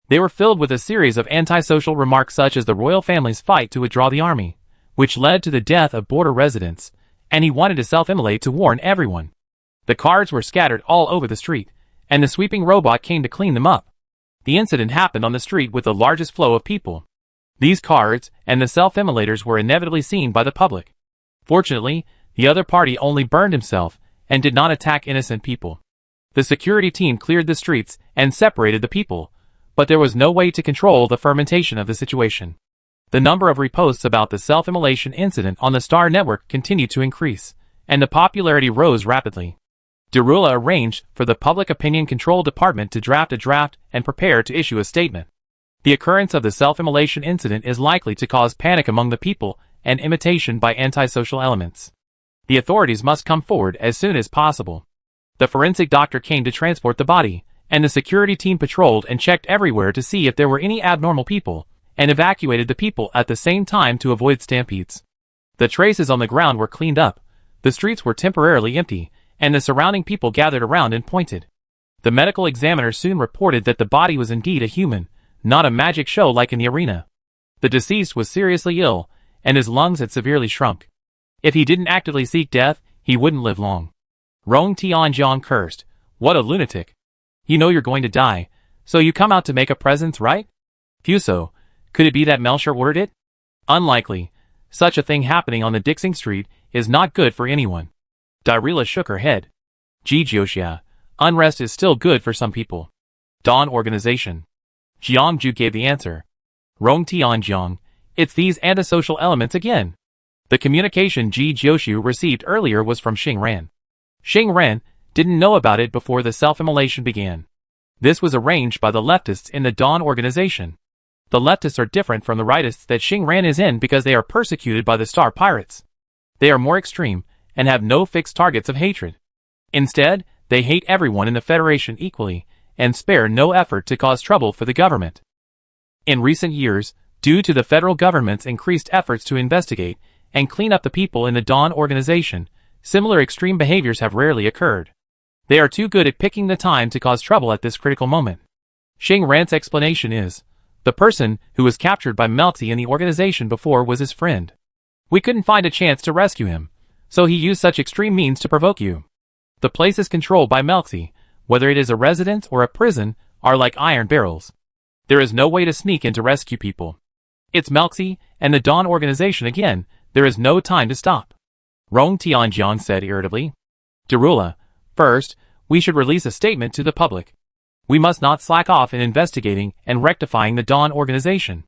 They were filled with a series of antisocial remarks such as the royal family's fight to withdraw the army, which led to the death of border residents, and he wanted to self-immolate to warn everyone. The cards were scattered all over the street, and the sweeping robot came to clean them up. The incident happened on the street with the largest flow of people. These cards and the self-immolators were inevitably seen by the public. Fortunately, the other party only burned himself and did not attack innocent people. The security team cleared the streets and separated the people, but there was no way to control the fermentation of the situation. The number of reposts about the self-immolation incident on the Star Network continued to increase, and the popularity rose rapidly. Darula arranged for the Public Opinion Control Department to draft a draft and prepare to issue a statement. The occurrence of the self-immolation incident is likely to cause panic among the people and imitation by antisocial elements. The authorities must come forward as soon as possible. The forensic doctor came to transport the body, and the security team patrolled and checked everywhere to see if there were any abnormal people, and evacuated the people at the same time to avoid stampedes. The traces on the ground were cleaned up, the streets were temporarily empty, and the surrounding people gathered around and pointed. The medical examiner soon reported that the body was indeed a human, not a magic show like in the arena. The deceased was seriously ill, and his lungs had severely shrunk. If he didn't actively seek death, he wouldn't live long. Rong Tianjiang cursed. What a lunatic. You know you're going to die, so you come out to make a presence, right? Fuso, could it be that Melcher ordered it? Unlikely. Such a thing happening on the Dixing Street is not good for anyone. Dirila shook her head. Jioxia, unrest is still good for some people. Dawn Organization. Jiangju gave the answer. Rong Tianjiang, it's these antisocial elements again. The communication Jioxiu received earlier was from Xingran. Xingran didn't know about it before the self-immolation began. This was arranged by the leftists in the Dawn Organization. The leftists are different from the rightists that Xingran is in because they are persecuted by the Star Pirates. They are more extreme and have no fixed targets of hatred. Instead, they hate everyone in the Federation equally and spare no effort to cause trouble for the government. In recent years, due to the federal government's increased efforts to investigate and clean up the people in the Dawn Organization, similar extreme behaviors have rarely occurred. They are too good at picking the time to cause trouble at this critical moment. Xingran's explanation is, the person who was captured by Melxi in the organization before was his friend. We couldn't find a chance to rescue him, so he used such extreme means to provoke you. The place is controlled by Melxi, whether it is a residence or a prison, are like iron barrels. There is no way to sneak in to rescue people. It's Melxi and the Dawn Organization again, there is no time to stop. Rong Tianjiang said irritably. Dirula, first, we should release a statement to the public. We must not slack off in investigating and rectifying the Dawn Organization.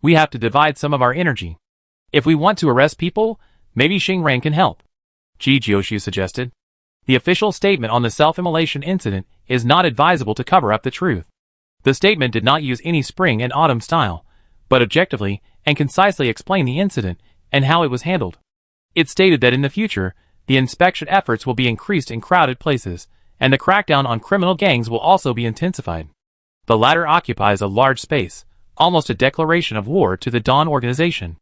We have to divide some of our energy. If we want to arrest people, maybe Xingran can help. Jioxiu suggested. The official statement on the self-immolation incident is not advisable to cover up the truth. The statement did not use any spring and autumn style, but objectively and concisely explain the incident and how it was handled. It stated that in the future, the inspection efforts will be increased in crowded places, and the crackdown on criminal gangs will also be intensified. The latter occupies a large space, almost a declaration of war to the Dawn Organization.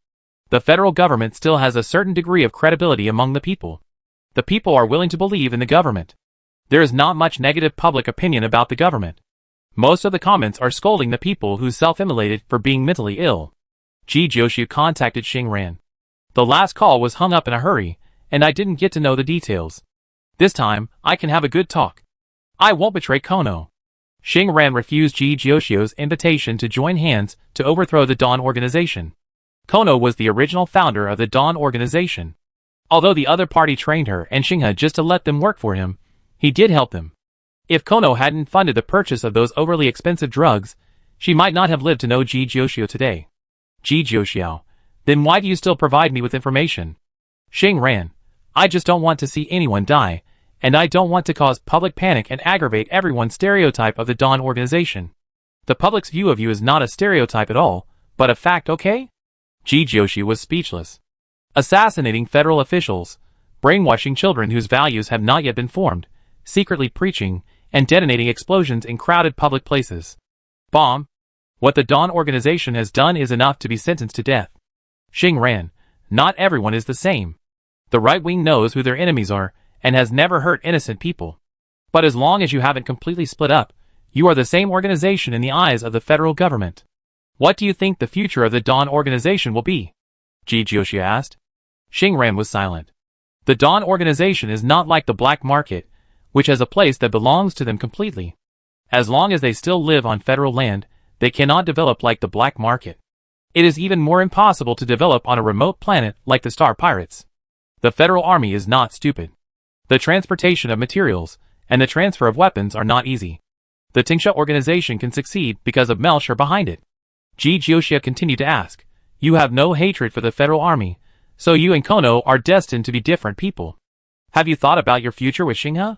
The federal government still has a certain degree of credibility among the people. The people are willing to believe in the government. There is not much negative public opinion about the government. Most of the comments are scolding the people who self-immolated for being mentally ill. Jioxiu contacted Xingran. The last call was hung up in a hurry, and I didn't get to know the details. This time, I can have a good talk. I won't betray Kono. Xingran refused Jioxiu's invitation to join hands to overthrow the Dawn Organization. Kono was the original founder of the Dawn Organization. Although the other party trained her and Xinghe just to let them work for him, he did help them. If Kono hadn't funded the purchase of those overly expensive drugs, she might not have lived to know Jioxiu today. Jioxiu, then why do you still provide me with information? Xingran, I just don't want to see anyone die, and I don't want to cause public panic and aggravate everyone's stereotype of the Dawn Organization. The public's view of you is not a stereotype at all, but a fact, okay? Jioxiu was speechless. Assassinating federal officials, brainwashing children whose values have not yet been formed, secretly preaching, and detonating explosions in crowded public places. Bomb. What the Dawn Organization has done is enough to be sentenced to death. Xingran, not everyone is the same. The right wing knows who their enemies are, and has never hurt innocent people. But as long as you haven't completely split up, you are the same organization in the eyes of the federal government. What do you think the future of the Dawn Organization will be? Jioxiu asked. Xingran was silent. The Dawn Organization is not like the black market, which has a place that belongs to them completely. As long as they still live on federal land, they cannot develop like the black market. It is even more impossible to develop on a remote planet like the Star Pirates. The Federal Army is not stupid. The transportation of materials and the transfer of weapons are not easy. The Tingsha organization can succeed because of Melcher behind it. Jioxiu continued to ask, you have no hatred for the Federal Army, so you and Kono are destined to be different people. Have you thought about your future with Xinghe?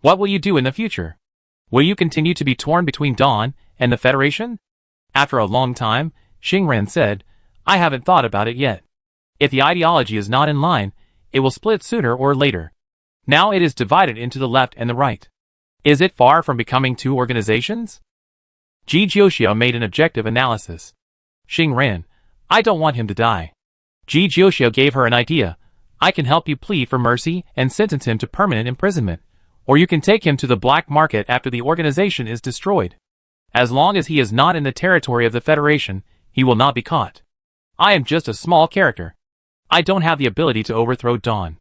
What will you do in the future? Will you continue to be torn between Dawn and the Federation? After a long time, Xingran said, I haven't thought about it yet. If the ideology is not in line, it will split sooner or later. Now it is divided into the left and the right. Is it far from becoming two organizations? Jioxiu made an objective analysis. Xingran, I don't want him to die. Jioxiu gave her an idea. I can help you plead for mercy and sentence him to permanent imprisonment, or you can take him to the black market after the organization is destroyed. As long as he is not in the territory of the Federation, he will not be caught. I am just a small character. I don't have the ability to overthrow Dawn.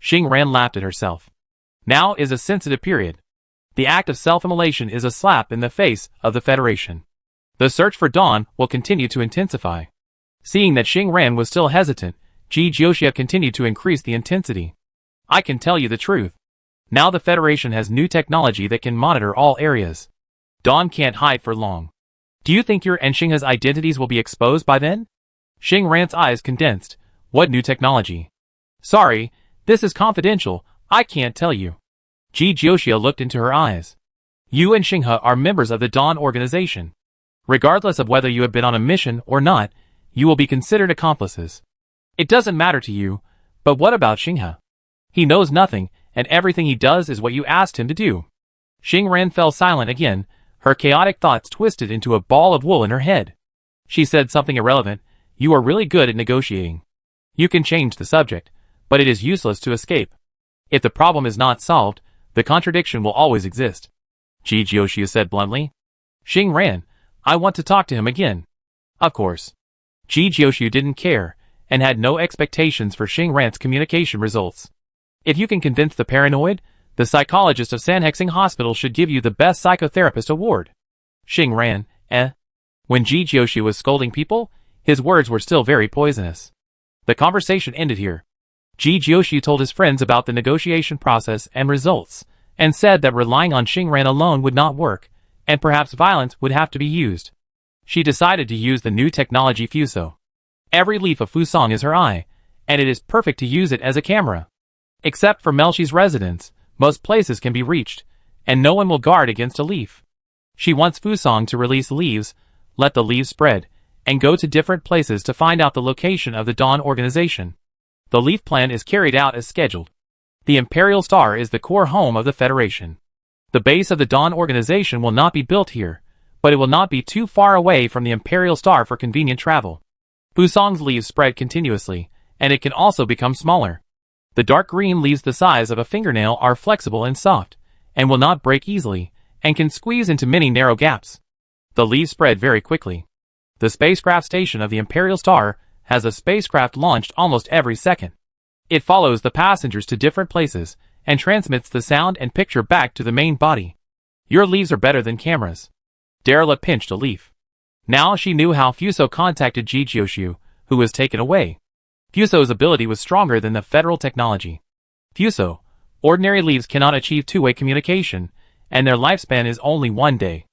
Xingran laughed at herself. Now is a sensitive period. The act of self-immolation is a slap in the face of the Federation. The search for Dawn will continue to intensify. Seeing that Xing Ran was still hesitant, Ji Jioxia continued to increase the intensity. I can tell you the truth. Now the Federation has new technology that can monitor all areas. Dawn can't hide for long. Do you think your and Xingha's identities will be exposed by then? Xing Ran's eyes condensed. What new technology? Sorry, this is confidential, I can't tell you. Ji Jioxia looked into her eyes. You and Xingha are members of the Dawn organization. Regardless of whether you have been on a mission or not, you will be considered accomplices. It doesn't matter to you, but what about Xingha? He knows nothing, and everything he does is what you asked him to do. Xing Ran fell silent again, her chaotic thoughts twisted into a ball of wool in her head. She said something irrelevant. You are really good at negotiating. You can change the subject, but it is useless to escape. If the problem is not solved, the contradiction will always exist. Ji Jioxia said bluntly. Xing Ran, I want to talk to him again. Of course. Ji Jioxia didn't care, and had no expectations for Xing Ran's communication results. If you can convince the paranoid, the psychologist of Sanhexing Hospital should give you the best psychotherapist award. Xing Ran, When Ji Jioxia was scolding people, his words were still very poisonous. The conversation ended here. Ji Jioxia told his friends about the negotiation process and results, and said that relying on Xing Ran alone would not work, and perhaps violence would have to be used. She decided to use the new technology Fuso. Every leaf of Fusong is her eye, and it is perfect to use it as a camera. Except for Melchi's residence, most places can be reached, and no one will guard against a leaf. She wants Fusong to release leaves, let the leaves spread, and go to different places to find out the location of the Dawn organization. The leaf plan is carried out as scheduled. The Imperial Star is the core home of the Federation. The base of the Dawn organization will not be built here, but it will not be too far away from the Imperial Star for convenient travel. Fusong's leaves spread continuously, and it can also become smaller. The dark green leaves the size of a fingernail are flexible and soft, and will not break easily, and can squeeze into many narrow gaps. The leaves spread very quickly. The spacecraft station of the Imperial Star has a spacecraft launched almost every second. It follows the passengers to different places, and transmits the sound and picture back to the main body. Your leaves are better than cameras. Darla pinched a leaf. Now she knew how Fuso contacted Ji Jioxia, who was taken away. Fuso's ability was stronger than the federal technology. Fuso, ordinary leaves cannot achieve two-way communication, and their lifespan is only 1 day.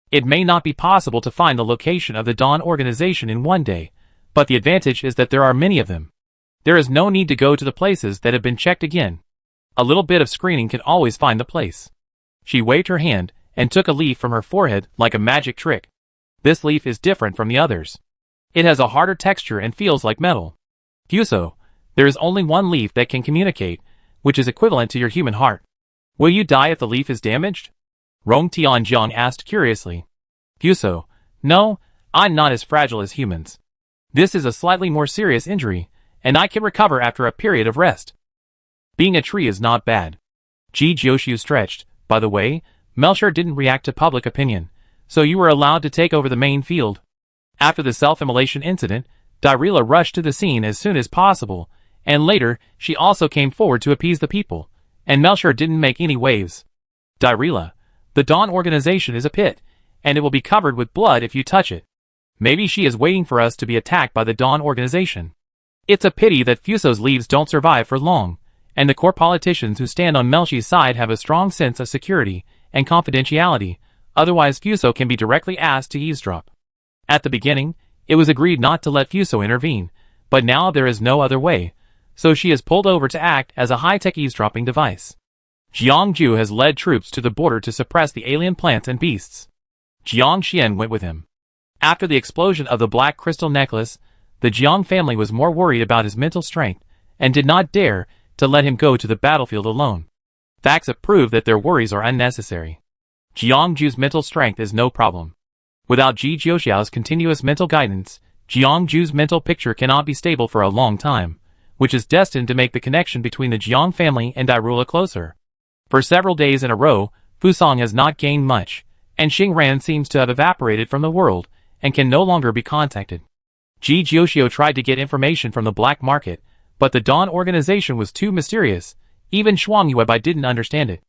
It may not be possible to find the location of the Dawn organization in 1 day, but the advantage is that there are many of them. There is no need to go to the places that have been checked again. A little bit of screening can always find the place. She waved her hand, and took a leaf from her forehead like a magic trick. This leaf is different from the others. It has a harder texture and feels like metal. Fuso, there is only one leaf that can communicate, which is equivalent to your human heart. Will you die if the leaf is damaged? Rong Tianjiang asked curiously. Fuso, no, I'm not as fragile as humans. This is a slightly more serious injury, and I can recover after a period of rest. Being a tree is not bad. Ji Jioxia stretched. By the way, Melchior didn't react to public opinion, so you were allowed to take over the main field. After the self-immolation incident, Darila rushed to the scene as soon as possible, and later, she also came forward to appease the people, and Melchior didn't make any waves. Darila, the Dawn organization is a pit, and it will be covered with blood if you touch it. Maybe she is waiting for us to be attacked by the Dawn organization. It's a pity that Fuso's leaves don't survive for long, and the core politicians who stand on Melchi's side have a strong sense of security and confidentiality, otherwise Fuso can be directly asked to eavesdrop. At the beginning, it was agreed not to let Fuso intervene, but now there is no other way, so she is pulled over to act as a high-tech eavesdropping device. Jiangju has led troops to the border to suppress the alien plants and beasts. Jiang Xian went with him. After the explosion of the black crystal necklace, the Jiang family was more worried about his mental strength, and did not dare to let him go to the battlefield alone. Facts have proved that their worries are unnecessary. Jiangju's mental strength is no problem. Without Ji Jioxia's continuous mental guidance, Jiangju's mental picture cannot be stable for a long time, which is destined to make the connection between the Jiang family and Darula closer. For several days in a row, Fusong has not gained much, and Xing Ran seems to have evaporated from the world, and can no longer be contacted. Ji Jioxia tried to get information from the black market, but the Dawn organization was too mysterious, even Shuang Yuebai didn't understand it.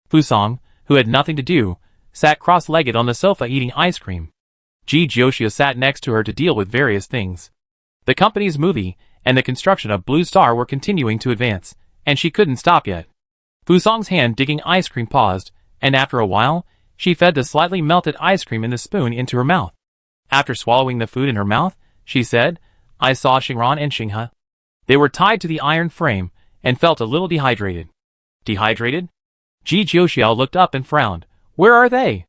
Fusong, who had nothing to do, sat cross-legged on the sofa eating ice cream. Ji Jiuxiu sat next to her to deal with various things. The company's movie and the construction of Blue Star were continuing to advance, and she couldn't stop yet. Fusong's hand digging ice cream paused, and after a while, she fed the slightly melted ice cream in the spoon into her mouth. After swallowing the food in her mouth, she said, "I saw Xingran and Xinghe. They were tied to the iron frame and felt a little dehydrated." Dehydrated? Ji Jiuxiao looked up and frowned. "Where are they?"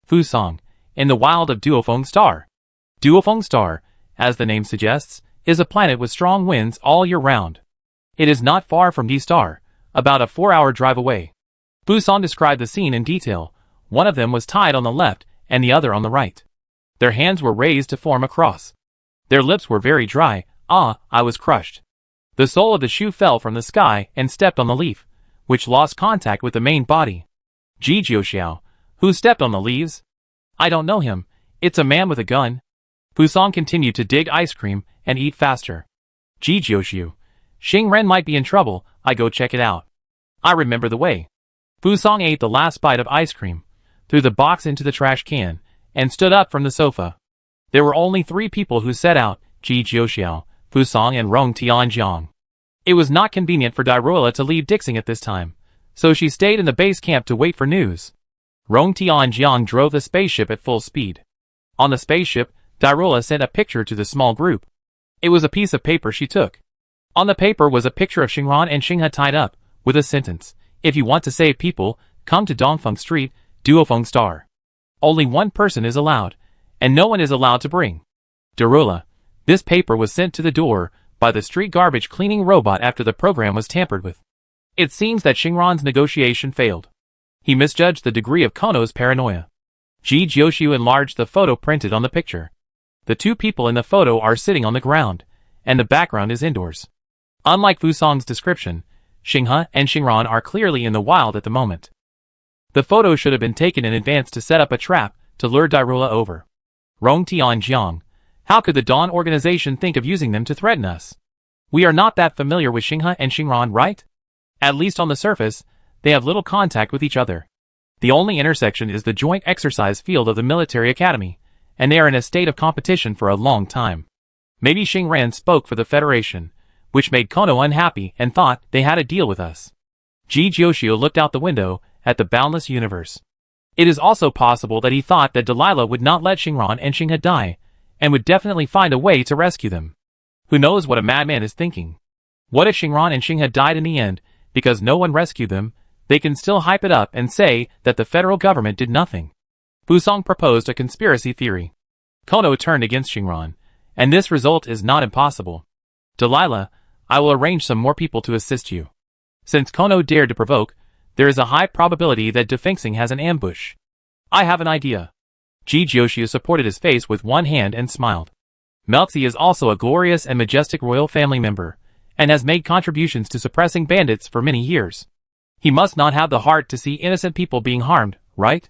"Fusong, in the wild of Duofeng Star." Duofeng Star, as the name suggests, is a planet with strong winds all year round. It is not far from D Star, about a 4-hour drive away. Fusong described the scene in detail. One of them was tied on the left and the other on the right. Their hands were raised to form a cross. Their lips were very dry. I was crushed. The sole of the shoe fell from the sky and stepped on the leaf, which lost contact with the main body. Ji Jiuxiao, who stepped on the leaves? "I don't know him. It's a man with a gun." Fusong continued to dig ice cream and eat faster. Ji Jiuxiu, "Xingren might be in trouble. I go check it out. I remember the way." Fusong ate the last bite of ice cream, threw the box into the trash can, and stood up from the sofa. There were only 3 people who set out, Ji Jiuxiao, Fusong and Rong Tianjiang. It was not convenient for Dairuola to leave Dixing at this time, so she stayed in the base camp to wait for news. Rong Tianjiang drove the spaceship at full speed. On the spaceship, Dairuola sent a picture to the small group. It was a piece of paper she took. On the paper was a picture of Xingran and Xinghe tied up, with a sentence, "If you want to save people, come to Dongfeng Street, Duofeng Star. Only one person is allowed, and no one is allowed to bring." Dairuola, this paper was sent to the door by the street garbage cleaning robot after the program was tampered with. It seems that Xingran's negotiation failed. He misjudged the degree of Kono's paranoia. Ji Jiuxiu enlarged the photo printed on the picture. The 2 people in the photo are sitting on the ground, and the background is indoors. Unlike Fusong's description, Xinghe and Xingran are clearly in the wild at the moment. The photo should have been taken in advance to set up a trap to lure Dairuola over. Rong Tianjiang, how could the Dawn organization think of using them to threaten us? We are not that familiar with Xinghe and Xingran, right? At least on the surface, they have little contact with each other. The only intersection is the joint exercise field of the military academy, and they are in a state of competition for a long time. Maybe Xingran spoke for the Federation, which made Kono unhappy and thought they had a deal with us. Ji Jiuxiu looked out the window at the boundless universe. It is also possible that he thought that Delilah would not let Xingran and Xinghe die, and would definitely find a way to rescue them. Who knows what a madman is thinking? What if Xingran and Xinghe died in the end, because no one rescued them? They can still hype it up and say that the federal government did nothing. Fusong proposed a conspiracy theory. Kono turned against Xingran, and this result is not impossible. Delilah, I will arrange some more people to assist you. Since Kono dared to provoke, there is a high probability that Defengxing has an ambush. I have an idea. Ji Jiuxiu supported his face with one hand and smiled. Melxi is also a glorious and majestic royal family member, and has made contributions to suppressing bandits for many years. He must not have the heart to see innocent people being harmed, right?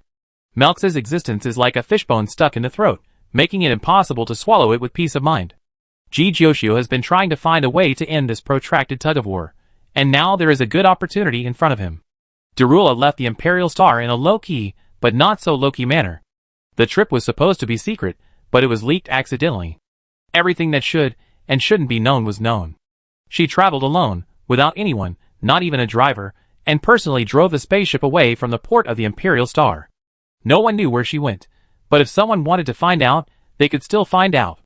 Melxi's existence is like a fishbone stuck in the throat, making it impossible to swallow it with peace of mind. Ji Jiuxiu has been trying to find a way to end this protracted tug-of-war, and now there is a good opportunity in front of him. Dairuola left the Imperial Star in a low-key, but not so low-key manner. The trip was supposed to be secret, but it was leaked accidentally. Everything that should and shouldn't be known was known. She traveled alone, without anyone, not even a driver, and personally drove the spaceship away from the port of the Imperial Star. No one knew where she went, but if someone wanted to find out, they could still find out.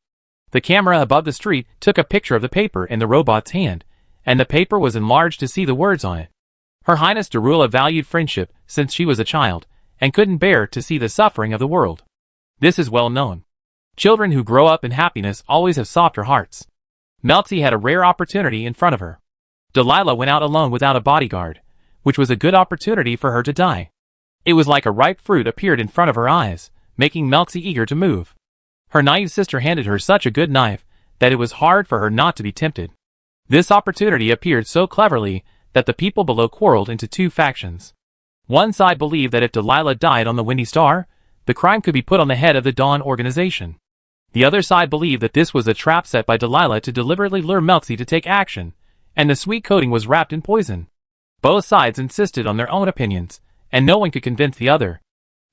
The camera above the street took a picture of the paper in the robot's hand, and the paper was enlarged to see the words on it. Her Highness Dairuola valued friendship since she was a child, and couldn't bear to see the suffering of the world. This is well known. Children who grow up in happiness always have softer hearts. Melxi had a rare opportunity in front of her. Delilah went out alone without a bodyguard, which was a good opportunity for her to die. It was like a ripe fruit appeared in front of her eyes, making Melxi eager to move. Her naive sister handed her such a good knife that it was hard for her not to be tempted. This opportunity appeared so cleverly that the people below quarreled into 2 factions. One side believed that if Delilah died on the Windy Star, the crime could be put on the head of the Dawn organization. The other side believed that this was a trap set by Delilah to deliberately lure Melxi to take action, and the sweet coating was wrapped in poison. Both sides insisted on their own opinions, and no one could convince the other.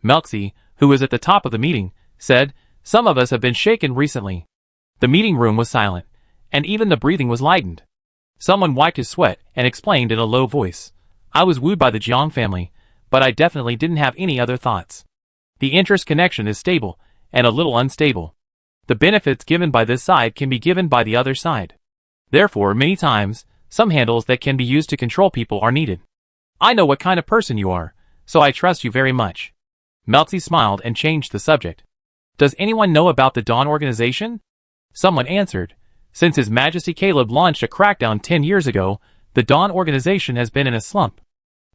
Melxi, who was at the top of the meeting, said, "Some of us have been shaken recently." The meeting room was silent, and even the breathing was lightened. Someone wiped his sweat and explained in a low voice, "I was wooed by the Jiang family, but I definitely didn't have any other thoughts. The interest connection is stable, and a little unstable. The benefits given by this side can be given by the other side. Therefore, many times, some handles that can be used to control people are needed. I know what kind of person you are, so I trust you very much." Melxi smiled and changed the subject. "Does anyone know about the Dawn organization?" Someone answered, "Since His Majesty Caleb launched a crackdown 10 years ago, the Dawn organization has been in a slump.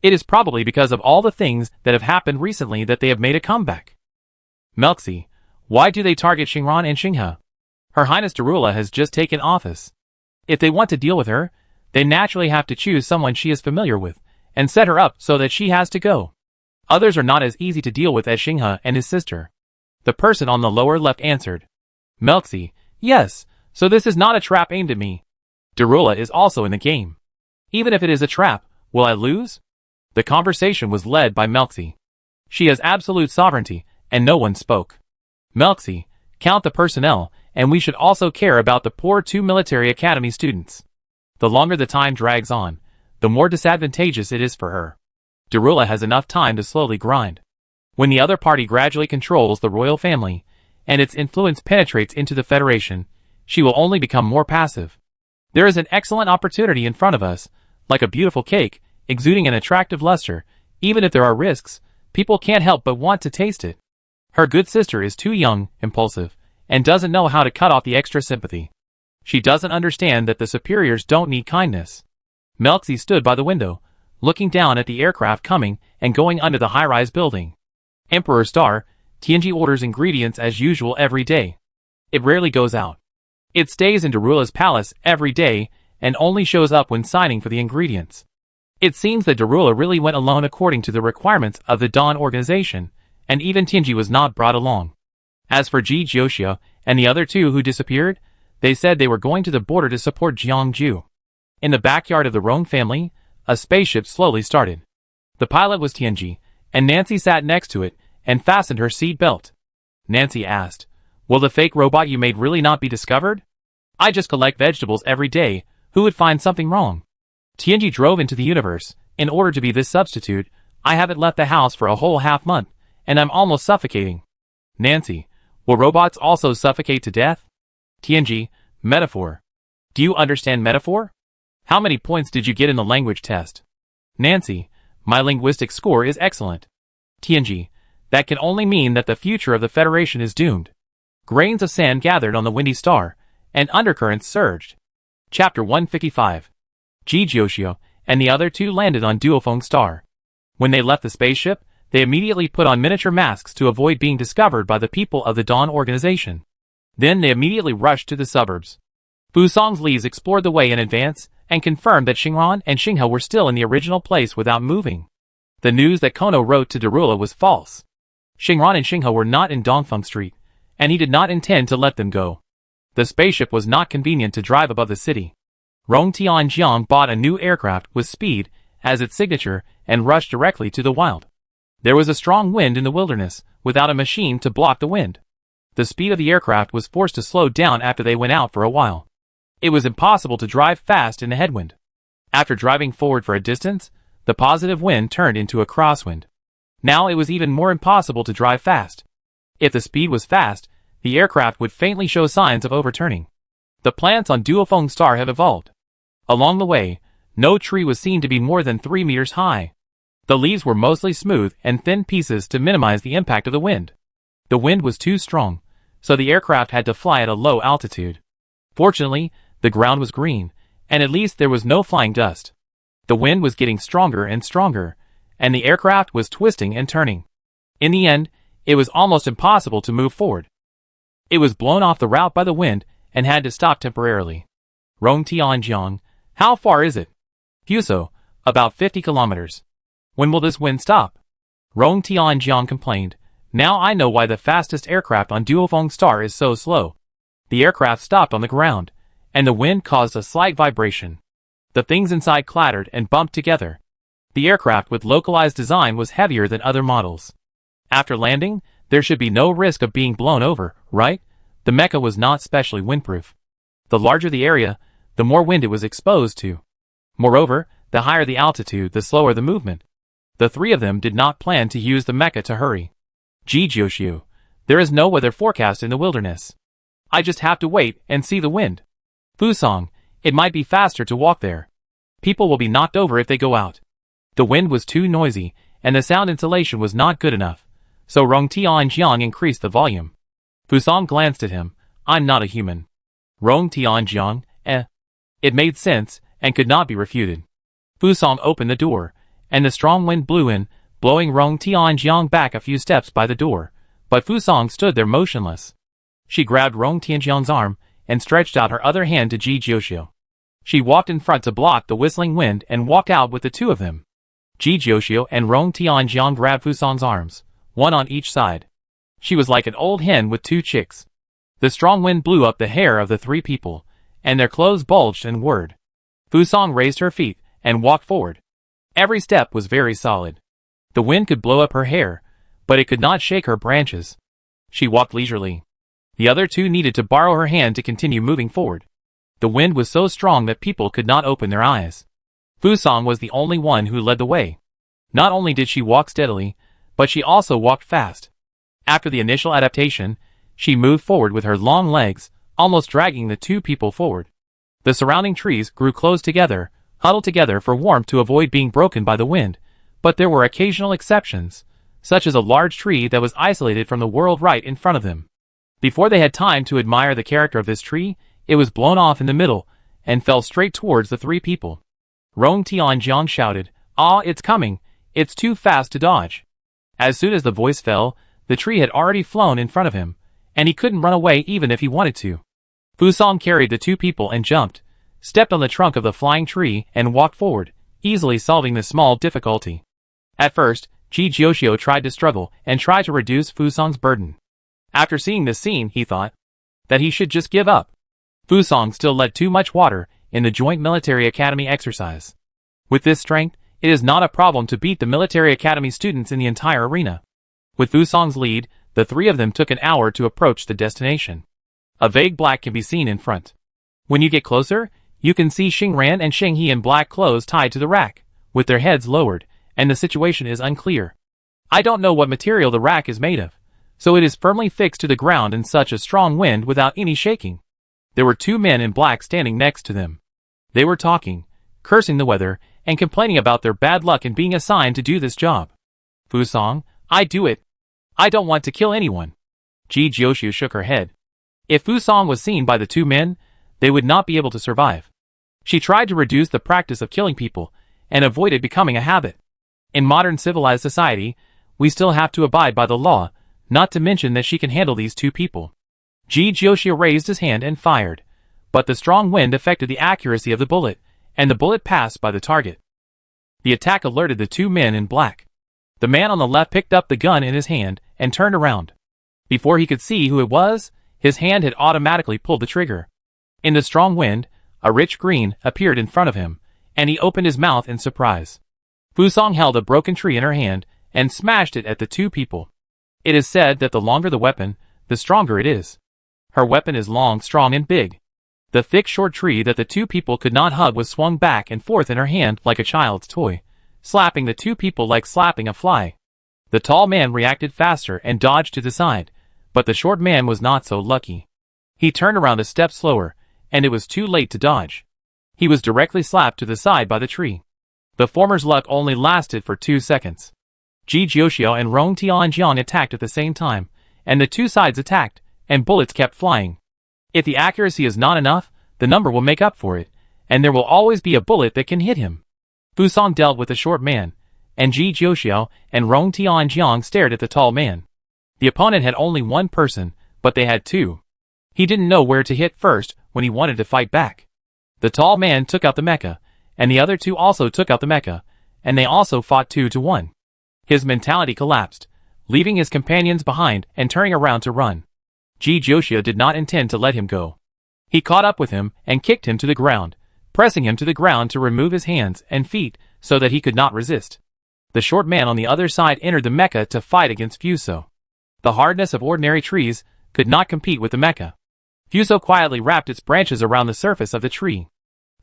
It is probably because of all the things that have happened recently that they have made a comeback." Melxi, "Why do they target Xingran and Xinghe? Her Highness Darula has just taken office. If they want to deal with her, they naturally have to choose someone she is familiar with, and set her up so that she has to go. Others are not as easy to deal with as Xinghe and his sister." The person on the lower left answered. Melxi, "Yes, so this is not a trap aimed at me. Darula is also in the game. Even if it is a trap, will I lose?" The conversation was led by Melxi. "She has absolute sovereignty, and no one spoke." Melxi, "Count the personnel, and we should also care about the poor 2 military academy students. The longer the time drags on, the more disadvantageous it is for her. Darula has enough time to slowly grind. When the other party gradually controls the royal family, and its influence penetrates into the Federation, she will only become more passive. There is an excellent opportunity in front of us, like a beautiful cake, exuding an attractive luster. Even if there are risks, people can't help but want to taste it. Her good sister is too young, impulsive, and doesn't know how to cut off the extra sympathy. She doesn't understand that the superiors don't need kindness." Melxi stood by the window, looking down at the aircraft coming and going under the high-rise building. Emperor Star, Tianji orders ingredients as usual every day. It rarely goes out. It stays in Darula's palace every day and only shows up when signing for the ingredients. It seems that Darula really went alone according to the requirements of the Dawn organization, and even Tianji was not brought along. As for Ji Jiuxia and the other 2 who disappeared, they said they were going to the border to support Jiangju. In the backyard of the Rong family, a spaceship slowly started. The pilot was Tianji, and Nancy sat next to it and fastened her seat belt. Nancy asked, "Will the fake robot you made really not be discovered? I just collect vegetables every day. Who would find something wrong?" Tianji drove into the universe. "In order to be this substitute, I haven't left the house for a whole half-month, and I'm almost suffocating." Nancy, "Will robots also suffocate to death?" Tianji, "Metaphor. Do you understand metaphor? How many points did you get in the language test?" Nancy, "My linguistic score is excellent." Tianji, "That can only mean that the future of the Federation is doomed." Grains of sand gathered on the windy star, and undercurrents surged. Chapter 155. Ji Jiuxia and the other 2 landed on Duofeng Star. When they left the spaceship, they immediately put on miniature masks to avoid being discovered by the people of the Dawn organization. Then they immediately rushed to the suburbs. Fu Song's Li's explored the way in advance and confirmed that Xingran and Xinghe were still in the original place without moving. The news that Kono wrote to Darula was false. Xingran and Xinghe were not in Dongfeng Street, and he did not intend to let them go. The spaceship was not convenient to drive above the city. Rong Tianjiang bought a new aircraft with speed as its signature and rushed directly to the wild. There was a strong wind in the wilderness, without a machine to block the wind. The speed of the aircraft was forced to slow down after they went out for a while. It was impossible to drive fast in a headwind. After driving forward for a distance, the positive wind turned into a crosswind. Now it was even more impossible to drive fast. If the speed was fast, the aircraft would faintly show signs of overturning. The plants on Duofeng Star have evolved. Along the way, no tree was seen to be more than 3 meters high. The leaves were mostly smooth and thin pieces to minimize the impact of the wind. The wind was too strong, so the aircraft had to fly at a low altitude. Fortunately, the ground was green, and at least there was no flying dust. The wind was getting stronger and stronger, and the aircraft was twisting and turning. In the end, it was almost impossible to move forward. It was blown off the route by the wind and had to stop temporarily. Rong Tianjiang, "How far is it?" Fuso, "About 50 kilometers. When will this wind stop?" Rong Tianjiang complained, "Now I know why the fastest aircraft on Duofeng Star is so slow." The aircraft stopped on the ground, and the wind caused a slight vibration. The things inside clattered and bumped together. The aircraft with localized design was heavier than other models. After landing, there should be no risk of being blown over, right? The mecha was not specially windproof. The larger the area, the more wind it was exposed to. Moreover, the higher the altitude, the slower the movement. The three of them did not plan to use the mecha to hurry. Jijioshu, there is no weather forecast in the wilderness. I just have to wait and see the wind. Fusong, it might be faster to walk there. People will be knocked over if they go out. The wind was too noisy, and the sound insulation was not good enough, so Rong Tianjiang increased the volume. Fusong glanced at him. I'm not a human. Rong Tianjiang, It made sense, and could not be refuted. Fusong opened the door, and the strong wind blew in, blowing Rong Tianjiang back a few steps by the door, but Fusong stood there motionless. She grabbed Rong Tianjiang's arm, and stretched out her other hand to Ji Jiuxiu. She walked in front to block the whistling wind and walked out with the two of them. Ji Jiuxiu and Rong Tianjiang grabbed Fusong's arms, one on each side. She was like an old hen with two chicks. The strong wind blew up the hair of the three people, and their clothes bulged and whirred. Fusong raised her feet and walked forward. Every step was very solid. The wind could blow up her hair, but it could not shake her branches. She walked leisurely. The other two needed to borrow her hand to continue moving forward. The wind was so strong that people could not open their eyes. Fusong was the only one who led the way. Not only did she walk steadily, but she also walked fast. After the initial adaptation, she moved forward with her long legs, almost dragging the two people forward. The surrounding trees grew close together, huddled together for warmth to avoid being broken by the wind, but there were occasional exceptions, such as a large tree that was isolated from the world right in front of them. Before they had time to admire the character of this tree, it was blown off in the middle, and fell straight towards the three people. Rong Tianjiang shouted, "Ah, it's coming! It's too fast to dodge!" As soon as the voice fell, the tree had already flown in front of him, and he couldn't run away even if he wanted to. Fusong carried the two people and jumped, stepped on the trunk of the flying tree and walked forward, easily solving the small difficulty. At first, Ji Jiuxiu tried to struggle and tried to reduce Fusong's burden. After seeing this scene, he thought that he should just give up. Fusong still led too much water in the Joint Military Academy exercise. With this strength, it is not a problem to beat the Military Academy students in the entire arena. With Fusong's lead, the three of them took an hour to approach the destination. A vague black can be seen in front. When you get closer, you can see Xingran and Xinghe in black clothes tied to the rack, with their heads lowered, and the situation is unclear. I don't know what material the rack is made of, so it is firmly fixed to the ground in such a strong wind without any shaking. There were two men in black standing next to them. They were talking, cursing the weather, and complaining about their bad luck in being assigned to do this job. Fusong, I do it. I don't want to kill anyone. Ji Jiuxiu shook her head. If Fusong was seen by the two men, they would not be able to survive. She tried to reduce the practice of killing people, and avoid it becoming a habit. In modern civilized society, we still have to abide by the law, not to mention that she can handle these two people. Ji Jiuxiu raised his hand and fired, but the strong wind affected the accuracy of the bullet, and the bullet passed by the target. The attack alerted the two men in black. The man on the left picked up the gun in his hand and turned around. Before he could see who it was, his hand had automatically pulled the trigger. In the strong wind, a rich green appeared in front of him, and he opened his mouth in surprise. Fusong held a broken tree in her hand and smashed it at the two people. It is said that the longer the weapon, the stronger it is. Her weapon is long, strong, and big. The thick, short tree that the two people could not hug was swung back and forth in her hand like a child's toy, slapping the two people like slapping a fly. The tall man reacted faster and dodged to the side, but the short man was not so lucky. He turned around a step slower, and it was too late to dodge. He was directly slapped to the side by the tree. The former's luck only lasted for 2 seconds. Ji Jiuxiu and Rong Tianjiang attacked at the same time, and the two sides attacked, and bullets kept flying. If the accuracy is not enough, the number will make up for it, and there will always be a bullet that can hit him. Fusong dealt with the short man, and Ji Jiuxiu and Rong Tianjiang stared at the tall man. The opponent had only one person, but they had two. He didn't know where to hit first when he wanted to fight back. The tall man took out the mecha, and the other two also took out the mecha, and they also fought 2-1. His mentality collapsed, leaving his companions behind and turning around to run. Ji Jiuxiu did not intend to let him go. He caught up with him and kicked him to the ground, pressing him to the ground to remove his hands and feet so that he could not resist. The short man on the other side entered the mecha to fight against Fuso. The hardness of ordinary trees could not compete with the mecha. Fuso quietly wrapped its branches around the surface of the tree.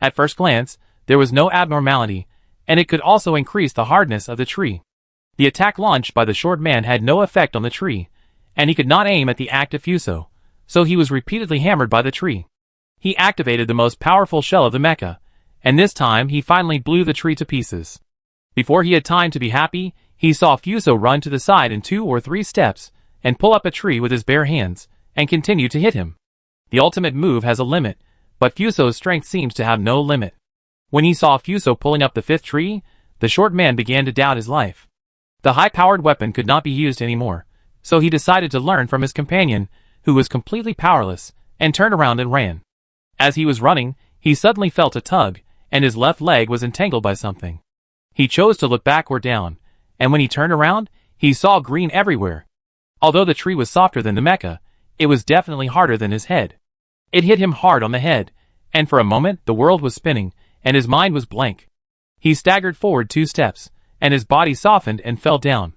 At first glance, there was no abnormality, and it could also increase the hardness of the tree. The attack launched by the short man had no effect on the tree, and he could not aim at the active Fuso, so he was repeatedly hammered by the tree. He activated the most powerful shell of the mecha, and this time he finally blew the tree to pieces. Before he had time to be happy, he saw Fuso run to the side in 2 or 3 steps, and pull up a tree with his bare hands, and continue to hit him. The ultimate move has a limit, but Fuso's strength seems to have no limit. When he saw Fuso pulling up the 5th tree, the short man began to doubt his life. The high-powered weapon could not be used anymore, so he decided to learn from his companion, who was completely powerless, and turned around and ran. As he was running, he suddenly felt a tug, and his left leg was entangled by something. He chose to look back or down, and when he turned around, he saw green everywhere. Although the tree was softer than the mecha, it was definitely harder than his head. It hit him hard on the head, and for a moment the world was spinning, and his mind was blank. He staggered forward 2 steps, and his body softened and fell down.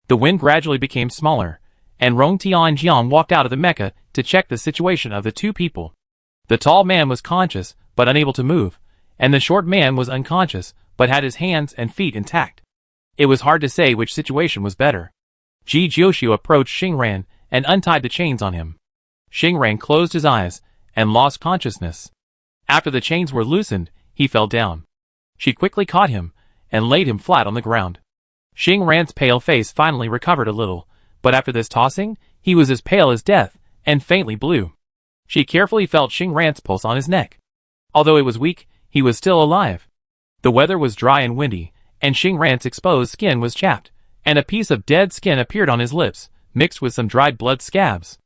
The wind gradually became smaller, and Rong Tianjiang walked out of the mecha to check the situation of the 2 people. The tall man was conscious, but unable to move, and the short man was unconscious, but had his hands and feet intact. It was hard to say which situation was better. Ji Jiuxiu approached Xingran and untied the chains on him. Xingran closed his eyes and lost consciousness. After the chains were loosened, he fell down. She quickly caught him and laid him flat on the ground. Xingran's pale face finally recovered a little, but after this tossing, he was as pale as death and faintly blue. She carefully felt Xingran's pulse on his neck. Although it was weak, he was still alive. The weather was dry and windy, and Xingran's exposed skin was chapped, and a piece of dead skin appeared on his lips, mixed with some dried blood scabs.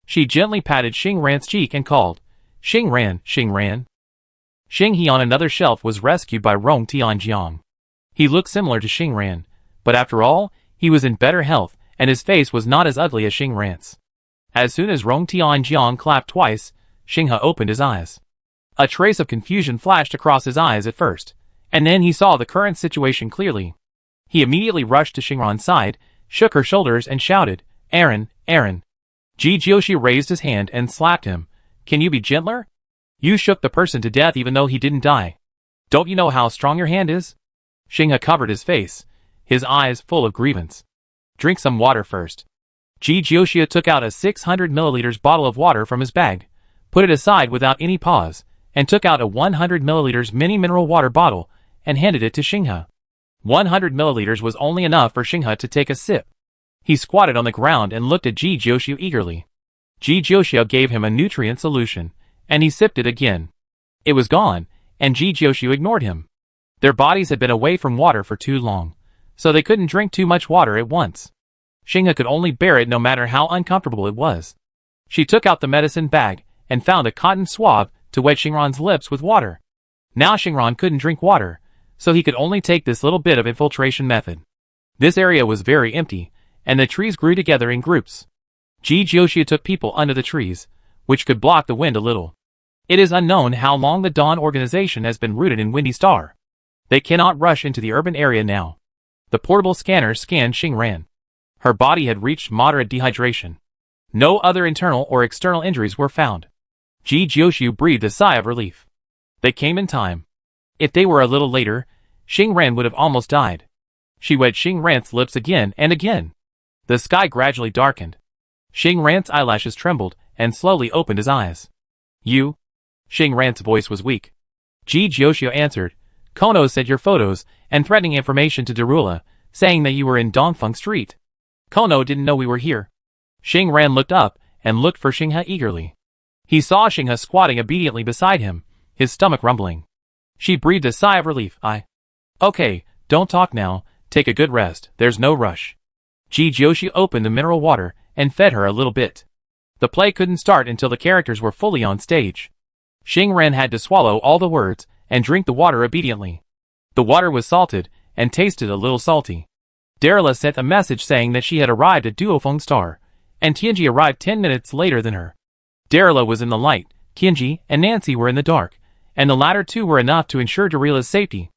She gently patted Xingran's cheek and called, "Xingran, Xingran." Xinghe on another shelf was rescued by Rong Tianjiang. He looked similar to Xingran, but after all, he was in better health, and his face was not as ugly as Xingran's. As soon as Rong Tianjiang clapped twice, Xinghe opened his eyes. A trace of confusion flashed across his eyes at first, and then he saw the current situation clearly. He immediately rushed to Xingran's side, shook her shoulders and shouted, "Aaron, Aaron." Ji Jiushi raised his hand and slapped him. "Can you be gentler? You shook the person to death even though he didn't die. Don't you know how strong your hand is?" Xinghe covered his face, his eyes full of grievance. "Drink some water first." Ji Jiushi took out a 600 milliliters bottle of water from his bag, put it aside without any pause, and took out a 100 milliliters mini mineral water bottle and handed it to Xinghe. 100 milliliters was only enough for Xinghe to take a sip. He squatted on the ground and looked at Ji Jiuxiu eagerly. Ji Jiuxiu gave him a nutrient solution, and he sipped it again. It was gone, and Ji Jiuxiu ignored him. Their bodies had been away from water for too long, so they couldn't drink too much water at once. Xinghe could only bear it no matter how uncomfortable it was. She took out the medicine bag and found a cotton swab to wet Xingran's lips with water. Now Xingran couldn't drink water, so he could only take this little bit of infiltration method. This area was very empty, and the trees grew together in groups. Ji Jiushi took people under the trees, which could block the wind a little. It is unknown how long the Dawn organization has been rooted in Windy Star. They cannot rush into the urban area now. The portable scanner scanned Xingran. Her body had reached moderate dehydration. No other internal or external injuries were found. Ji Jiuxiu breathed a sigh of relief. They came in time. If they were a little later, Xingran would have almost died. She wet Xingran's lips again and again. The sky gradually darkened. Xingran's eyelashes trembled and slowly opened his eyes. "You?" Xingran's voice was weak. Ji Jiuxiu answered, "Kono sent your photos and threatening information to Darula, saying that you were in Dongfeng Street. Kono didn't know we were here." Xingran looked up and looked for Xinghe eagerly. He saw Xinghe squatting obediently beside him, his stomach rumbling. She breathed a sigh of relief. Okay, don't talk now, take a good rest, there's no rush." Ji Jiushi opened the mineral water and fed her a little bit. The play couldn't start until the characters were fully on stage. Xingran had to swallow all the words and drink the water obediently. The water was salted and tasted a little salty. Darula sent a message saying that she had arrived at Duofeng Star, and Tianji arrived 10 minutes later than her. Darula was in the light, Tianji and Nancy were in the dark, and the latter two were enough to ensure Darula's safety.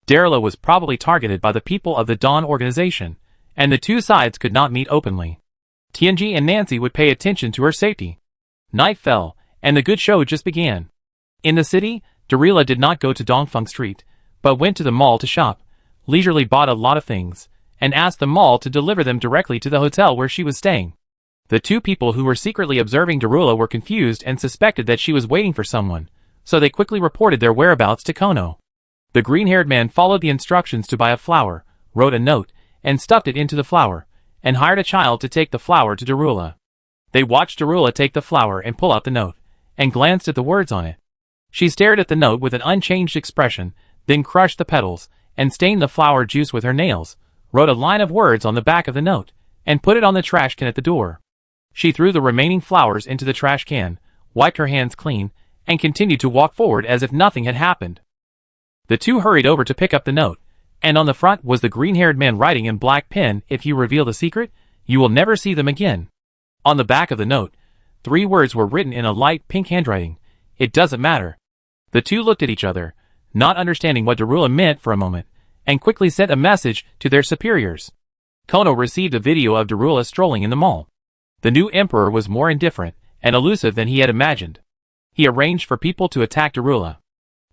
Darla was probably targeted by the people of the Dawn organization, and the two sides could not meet openly. Tianji and Nancy would pay attention to her safety. Night fell, and the good show just began. In the city, Darla did not go to Dongfeng Street, but went to the mall to shop, leisurely bought a lot of things, and asked the mall to deliver them directly to the hotel where she was staying. The two people who were secretly observing Darla were confused and suspected that she was waiting for someone, so they quickly reported their whereabouts to Kono. The green-haired man followed the instructions to buy a flower, wrote a note, and stuffed it into the flower, and hired a child to take the flower to Darla. They watched Darla take the flower and pull out the note, and glanced at the words on it. She stared at the note with an unchanged expression, then crushed the petals, and stained the flower juice with her nails, wrote a line of words on the back of the note, and put it on the trash can at the door. She threw the remaining flowers into the trash can, wiped her hands clean, and continued to walk forward as if nothing had happened. The two hurried over to pick up the note, and on the front was the green-haired man writing in black pen, "If you reveal the secret, you will never see them again." On the back of the note, 3 words were written in a light pink handwriting: "It doesn't matter." The two looked at each other, not understanding what Darla meant for a moment, and quickly sent a message to their superiors. Kono received a video of Darla strolling in the mall. The new emperor was more indifferent and elusive than he had imagined. He arranged for people to attack Darla.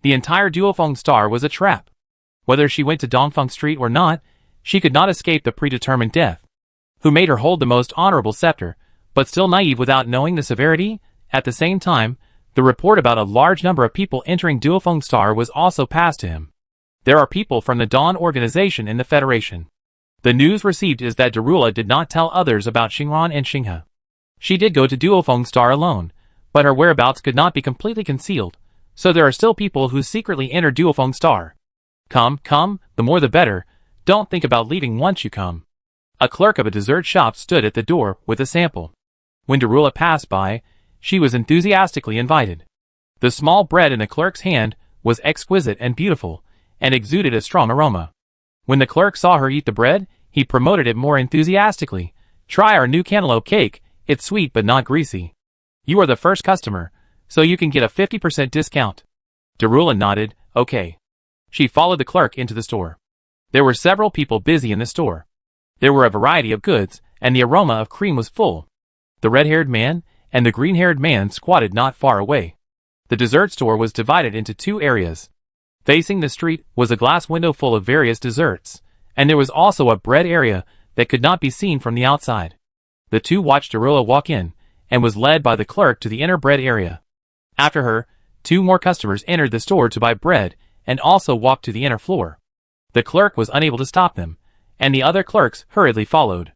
The entire Duofeng Star was a trap. Whether she went to Dongfeng Street or not, she could not escape the predetermined death. Who made her hold the most honorable scepter, but still naive without knowing the severity? At the same time, the report about a large number of people entering Duofeng Star was also passed to him. There are people from the Dawn organization in the Federation. The news received is that Darla did not tell others about Xingran and Xinghe. She did go to Duofeng Star alone, but her whereabouts could not be completely concealed, so there are still people who secretly enter Duofeng Star. Come, the more the better. Don't think about leaving once you come. A clerk of a dessert shop stood at the door with a sample. When Darla passed by, she was enthusiastically invited. The small bread in the clerk's hand was exquisite and beautiful, and exuded a strong aroma. When the clerk saw her eat the bread, he promoted it more enthusiastically. "Try our new cantaloupe cake, it's sweet but not greasy. You are the first customer, so you can get a 50% discount." Darla nodded, "Okay." She followed the clerk into the store. There were several people busy in the store. There were a variety of goods, and the aroma of cream was full. The red-haired man and the green-haired man squatted not far away. The dessert store was divided into 2 areas. Facing the street was a glass window full of various desserts, and there was also a bread area that could not be seen from the outside. The two watched Darla walk in, and was led by the clerk to the inner bread area. After her, 2 more customers entered the store to buy bread, and also walked to the inner floor. The clerk was unable to stop them, and the other clerks hurriedly followed.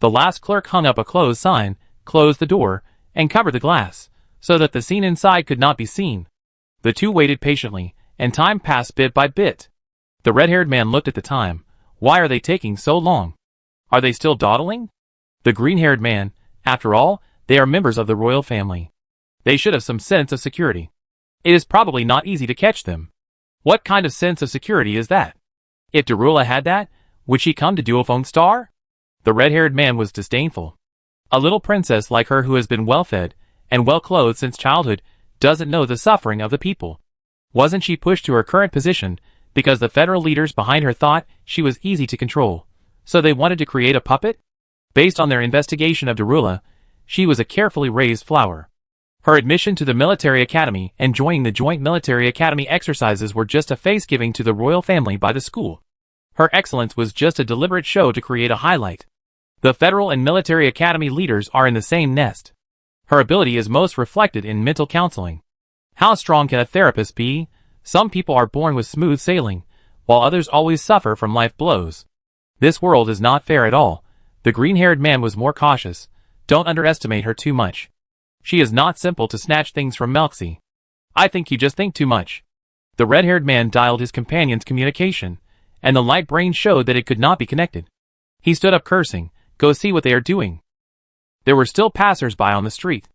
The last clerk hung up a close sign, closed the door, and covered the glass, so that the scene inside could not be seen. The two waited patiently, and time passed bit by bit. The red-haired man looked at the time. Why are they taking so long? Are they still dawdling? The green-haired man, after all, they are members of the royal family. They should have some sense of security. It is probably not easy to catch them. What kind of sense of security is that? If Darla had that, would she come to Duofeng Star? The red-haired man was disdainful. A little princess like her who has been well-fed and well-clothed since childhood doesn't know the suffering of the people. Wasn't she pushed to her current position because the federal leaders behind her thought she was easy to control, so they wanted to create a puppet? Based on their investigation of Darla, she was a carefully raised flower. Her admission to the military academy and joining the joint military academy exercises were just a face-giving to the royal family by the school. Her excellence was just a deliberate show to create a highlight. The federal and military academy leaders are in the same nest. Her ability is most reflected in mental counseling. How strong can a therapist be? Some people are born with smooth sailing, while others always suffer from life blows. This world is not fair at all. The green-haired man was more cautious. Don't underestimate her too much. She is not simple to snatch things from Melxi. I think you just think too much. The red-haired man dialed his companion's communication, and the light brain showed that it could not be connected. He stood up cursing. Go see what they are doing. There were still passers-by on the street.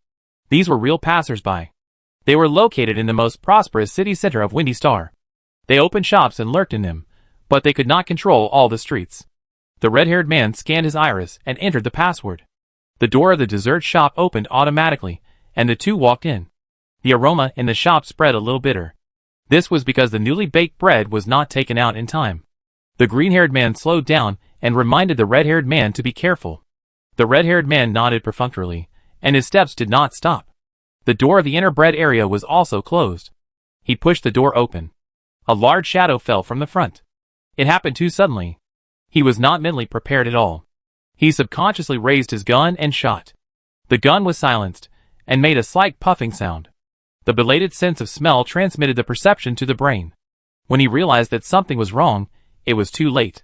These were real passers-by. They were located in the most prosperous city center of Windy Star. They opened shops and lurked in them, but they could not control all the streets. The red-haired man scanned his iris and entered the password. The door of the dessert shop opened automatically, and the two walked in. The aroma in the shop spread a little bitter. This was because the newly baked bread was not taken out in time. The green-haired man slowed down and reminded the red-haired man to be careful. The red-haired man nodded perfunctorily, and his steps did not stop. The door of the inner bread area was also closed. He pushed the door open. A large shadow fell from the front. It happened too suddenly. He was not mentally prepared at all. He subconsciously raised his gun and shot. The gun was silenced, and made a slight puffing sound. The belated sense of smell transmitted the perception to the brain. When he realized that something was wrong, it was too late.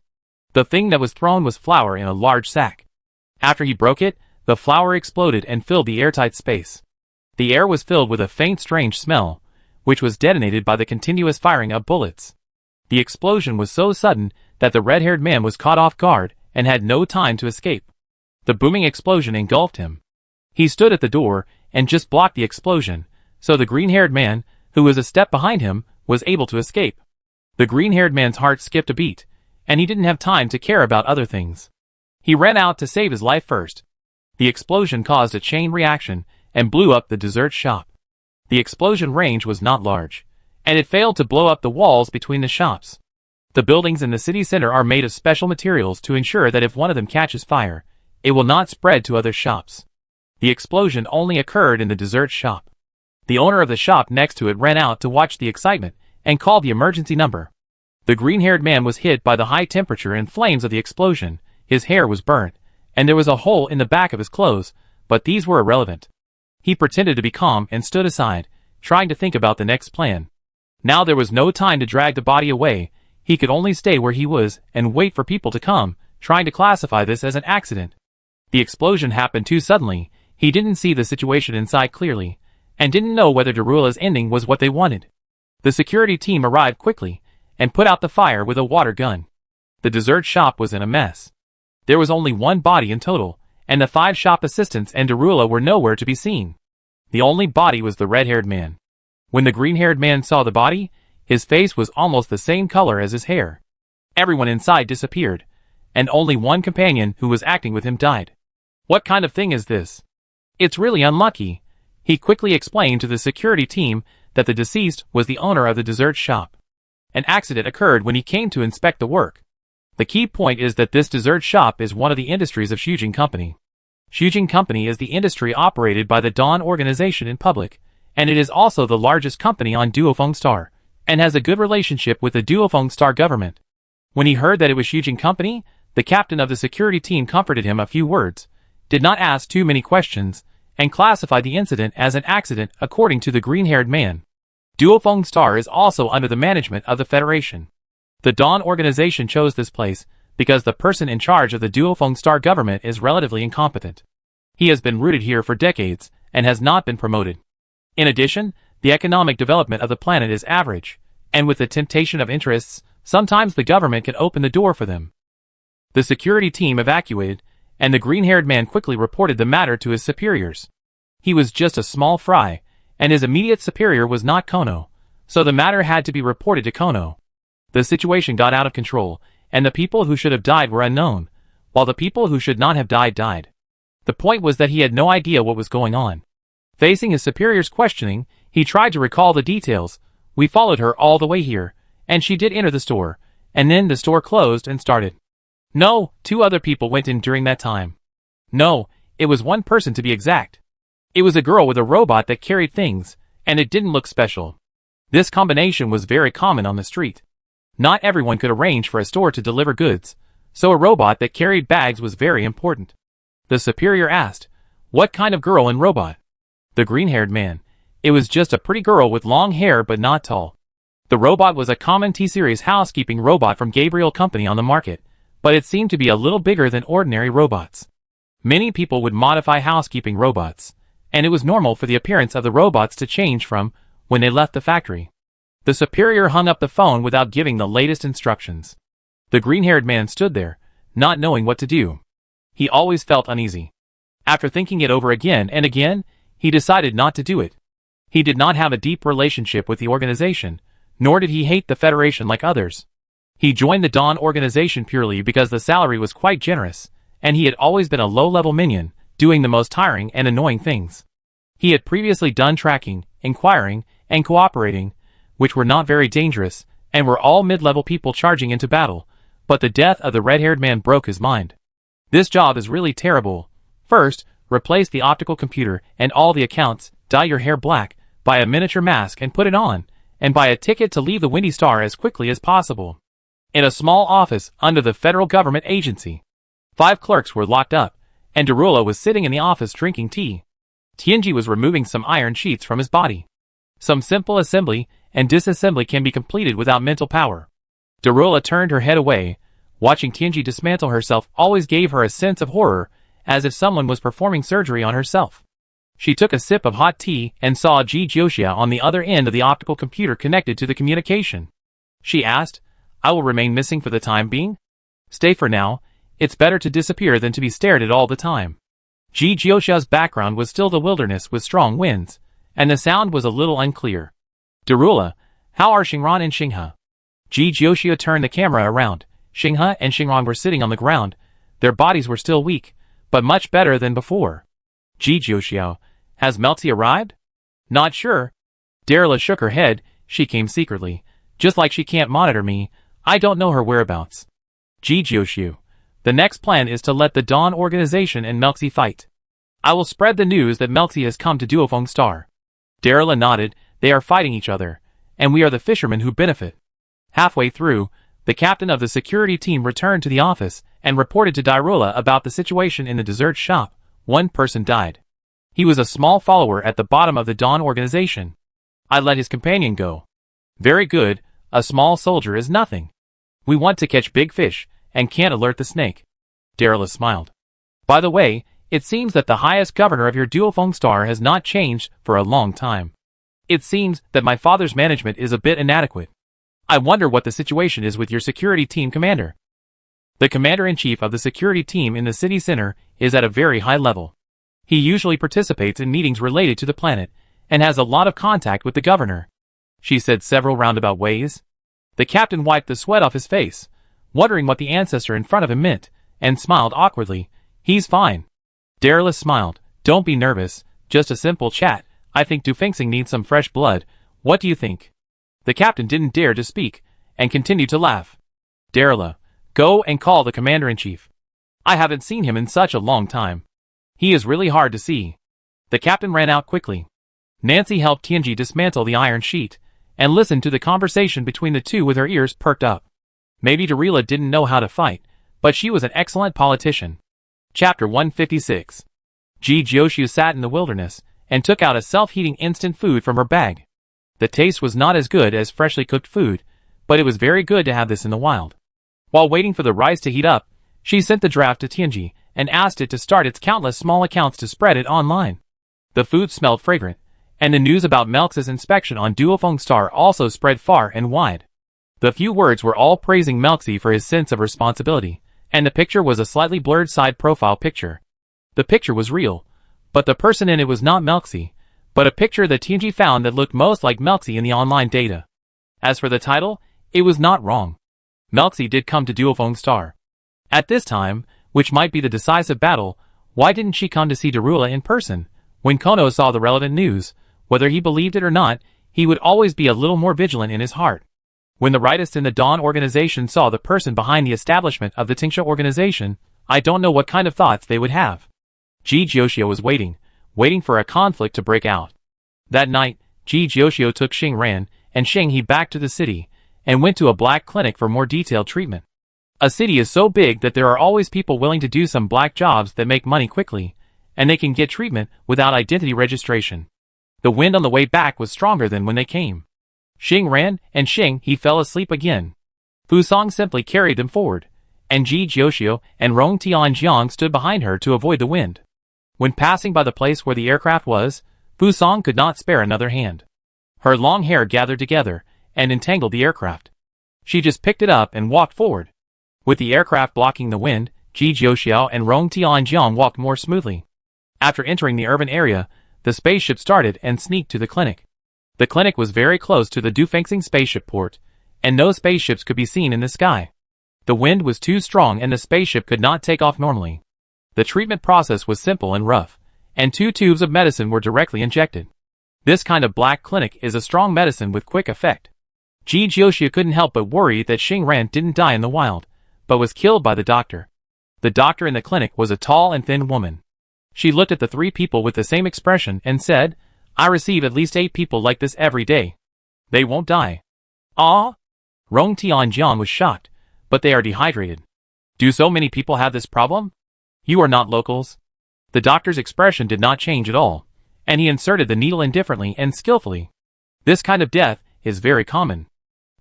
The thing that was thrown was flour in a large sack. After he broke it, the flour exploded and filled the airtight space. The air was filled with a faint strange smell, which was detonated by the continuous firing of bullets. The explosion was so sudden that the red-haired man was caught off guard and had no time to escape. The booming explosion engulfed him. He stood at the door and just blocked the explosion, so the green-haired man, who was a step behind him, was able to escape. The green-haired man's heart skipped a beat, and he didn't have time to care about other things. He ran out to save his life first. The explosion caused a chain reaction and blew up the dessert shop. The explosion range was not large, and it failed to blow up the walls between the shops. The buildings in the city center are made of special materials to ensure that if one of them catches fire, it will not spread to other shops. The explosion only occurred in the dessert shop. The owner of the shop next to it ran out to watch the excitement and called the emergency number. The green-haired man was hit by the high temperature and flames of the explosion. His hair was burnt, and there was a hole in the back of his clothes, but these were irrelevant. He pretended to be calm and stood aside, trying to think about the next plan. Now there was no time to drag the body away. He could only stay where he was and wait for people to come, trying to classify this as an accident. The explosion happened too suddenly. He didn't see the situation inside clearly, and didn't know whether Darula's ending was what they wanted. The security team arrived quickly, and put out the fire with a water gun. The dessert shop was in a mess. There was only one body in total, and the 5 shop assistants and Darula were nowhere to be seen. The only body was the red-haired man. When the green-haired man saw the body, his face was almost the same color as his hair. Everyone inside disappeared, and only one companion who was acting with him died. What kind of thing is this? It's really unlucky. He quickly explained to the security team that the deceased was the owner of the dessert shop. An accident occurred when he came to inspect the work. The key point is that this dessert shop is one of the industries of Shujing Company. Shujing Company is the industry operated by the Dawn organization in public, and it is also the largest company on Duofeng Star, and has a good relationship with the Duofeng Star government. When he heard that it was Shujing Company, the captain of the security team comforted him a few words, did not ask too many questions, and classified the incident as an accident according to the green-haired man. Duofeng Star is also under the management of the Federation. The Dawn organization chose this place because the person in charge of the Duofeng Star government is relatively incompetent. He has been rooted here for decades and has not been promoted. In addition, the economic development of the planet is average, and with the temptation of interests, sometimes the government can open the door for them. The security team evacuated, and the green-haired man quickly reported the matter to his superiors. He was just a small fry, and his immediate superior was not Kono, so the matter had to be reported to Kono. The situation got out of control, and the people who should have died were unknown, while the people who should not have died died. The point was that he had no idea what was going on. Facing his superior's questioning, he tried to recall the details. We followed her all the way here, and she did enter the store, and then the store closed and started. No, 2 other people went in during that time. No, it was 1 person to be exact. It was a girl with a robot that carried things, and it didn't look special. This combination was very common on the street. Not everyone could arrange for a store to deliver goods, so a robot that carried bags was very important. The superior asked, "What kind of girl and robot?" The green-haired man. It was just a pretty girl with long hair but not tall. The robot was a common T-Series housekeeping robot from Gabriel Company on the market, but it seemed to be a little bigger than ordinary robots. Many people would modify housekeeping robots, and it was normal for the appearance of the robots to change from when they left the factory. The superior hung up the phone without giving the latest instructions. The green-haired man stood there, not knowing what to do. He always felt uneasy. After thinking it over again and again, he decided not to do it. He did not have a deep relationship with the organization, nor did he hate the Federation like others. He joined the Dawn organization purely because the salary was quite generous, and he had always been a low-level minion, doing the most tiring and annoying things. He had previously done tracking, inquiring, and cooperating, which were not very dangerous, and were all mid-level people charging into battle, but the death of the red-haired man broke his mind. This job is really terrible. First, replace the optical computer and all the accounts, dye your hair black, buy a miniature mask and put it on, and buy a ticket to leave the Windy Star as quickly as possible. In a small office under the federal government agency, 5 clerks were locked up, and Darula was sitting in the office drinking tea. Tianji was removing some iron sheets from his body. Some simple assembly and disassembly can be completed without mental power. Darula turned her head away. Watching Tianji dismantle herself always gave her a sense of horror, as if someone was performing surgery on herself. She took a sip of hot tea and saw Ji Jioxia on the other end of the optical computer connected to the communication. She asked, "I will remain missing for the time being? Stay for now. It's better to disappear than to be stared at all the time." Ji Jioxia's background was still the wilderness with strong winds, and the sound was a little unclear. "Darula, how are Xingran and Xinghe?" Ji Jioxia turned the camera around. Xinghe and Xingran were sitting on the ground. Their bodies were still weak, but much better than before. "Ji Jioxia, has Melxi arrived?" "Not sure." Darula shook her head. "She came secretly. Just like she can't monitor me, I don't know her whereabouts." "Ji Jioxia, the next plan is to let the Dawn organization and Melxi fight. I will spread the news that Melxi has come to Duofeng Star." Darula nodded. "They are fighting each other, and we are the fishermen who benefit." Halfway through, the captain of the security team returned to the office and reported to Darula about the situation in the dessert shop. One person died. He was a small follower at the bottom of the Dawn organization. "I let his companion go." "Very good, a small soldier is nothing. We want to catch big fish, and can't alert the snake." Darula smiled. "By the way, it seems that the highest governor of your Duofeng Star has not changed for a long time. It seems that my father's management is a bit inadequate. I wonder what the situation is with your security team commander." The commander-in-chief of the security team in the city center is at a very high level. He usually participates in meetings related to the planet, and has a lot of contact with the governor. She said several roundabout ways. The captain wiped the sweat off his face, wondering what the ancestor in front of him meant, and smiled awkwardly. "He's fine." Darula smiled. "Don't be nervous, just a simple chat. I think Dufengxing needs some fresh blood. What do you think?" The captain didn't dare to speak, and continued to laugh. "Darula, go and call the commander-in-chief. I haven't seen him in such a long time. He is really hard to see." The captain ran out quickly. Nancy helped Tianji dismantle the iron sheet, and listened to the conversation between the two with her ears perked up. Maybe Darula didn't know how to fight, but she was an excellent politician. Chapter 156. Ji Jioxia sat in the wilderness, and took out a self-heating instant food from her bag. The taste was not as good as freshly cooked food, but it was very good to have this in the wild. While waiting for the rice to heat up, she sent the draft to Tianji, and asked it to start its countless small accounts to spread it online. The food smelled fragrant, and the news about Melxi's inspection on Duofeng Star also spread far and wide. The few words were all praising Melxi for his sense of responsibility, and the picture was a slightly blurred side profile picture. The picture was real, but the person in it was not Melxi, but a picture that Tianji found that looked most like Melxi in the online data. As for the title, it was not wrong. Melxi did come to Duofeng Star. At this time, which might be the decisive battle, why didn't she come to see Darula in person? When Kono saw the relevant news, whether he believed it or not, he would always be a little more vigilant in his heart. When the rightists in the Dawn organization saw the person behind the establishment of the Tingsha organization, I don't know what kind of thoughts they would have. Ji Jioxia was waiting for a conflict to break out. That night, Ji Jioxia took Xingran and Xinghe back to the city, and went to a black clinic for more detailed treatment. A city is so big that there are always people willing to do some black jobs that make money quickly, and they can get treatment without identity registration. The wind on the way back was stronger than when they came. Xingran and Xinghe fell asleep again. Fusong simply carried them forward, and Ji Jioxia and Rong Tianjiang stood behind her to avoid the wind. When passing by the place where the aircraft was, Fusong could not spare another hand. Her long hair gathered together and entangled the aircraft. She just picked it up and walked forward. With the aircraft blocking the wind, Ji Jioxia and Rong Tianjiang walked more smoothly. After entering the urban area, the spaceship started and sneaked to the clinic. The clinic was very close to the Dufengxing spaceship port, and no spaceships could be seen in the sky. The wind was too strong and the spaceship could not take off normally. The treatment process was simple and rough, and 2 tubes of medicine were directly injected. This kind of black clinic is a strong medicine with quick effect. Ji Jiuxiu couldn't help but worry that Xing Ran didn't die in the wild, but was killed by the doctor. The doctor in the clinic was a tall and thin woman. She looked at the three people with the same expression and said, I receive at least 8 people like this every day. They won't die. Ah? Rong Tianjiang was shocked, but they are dehydrated. Do so many people have this problem? You are not locals. The doctor's expression did not change at all, and he inserted the needle indifferently and skillfully. This kind of death is very common.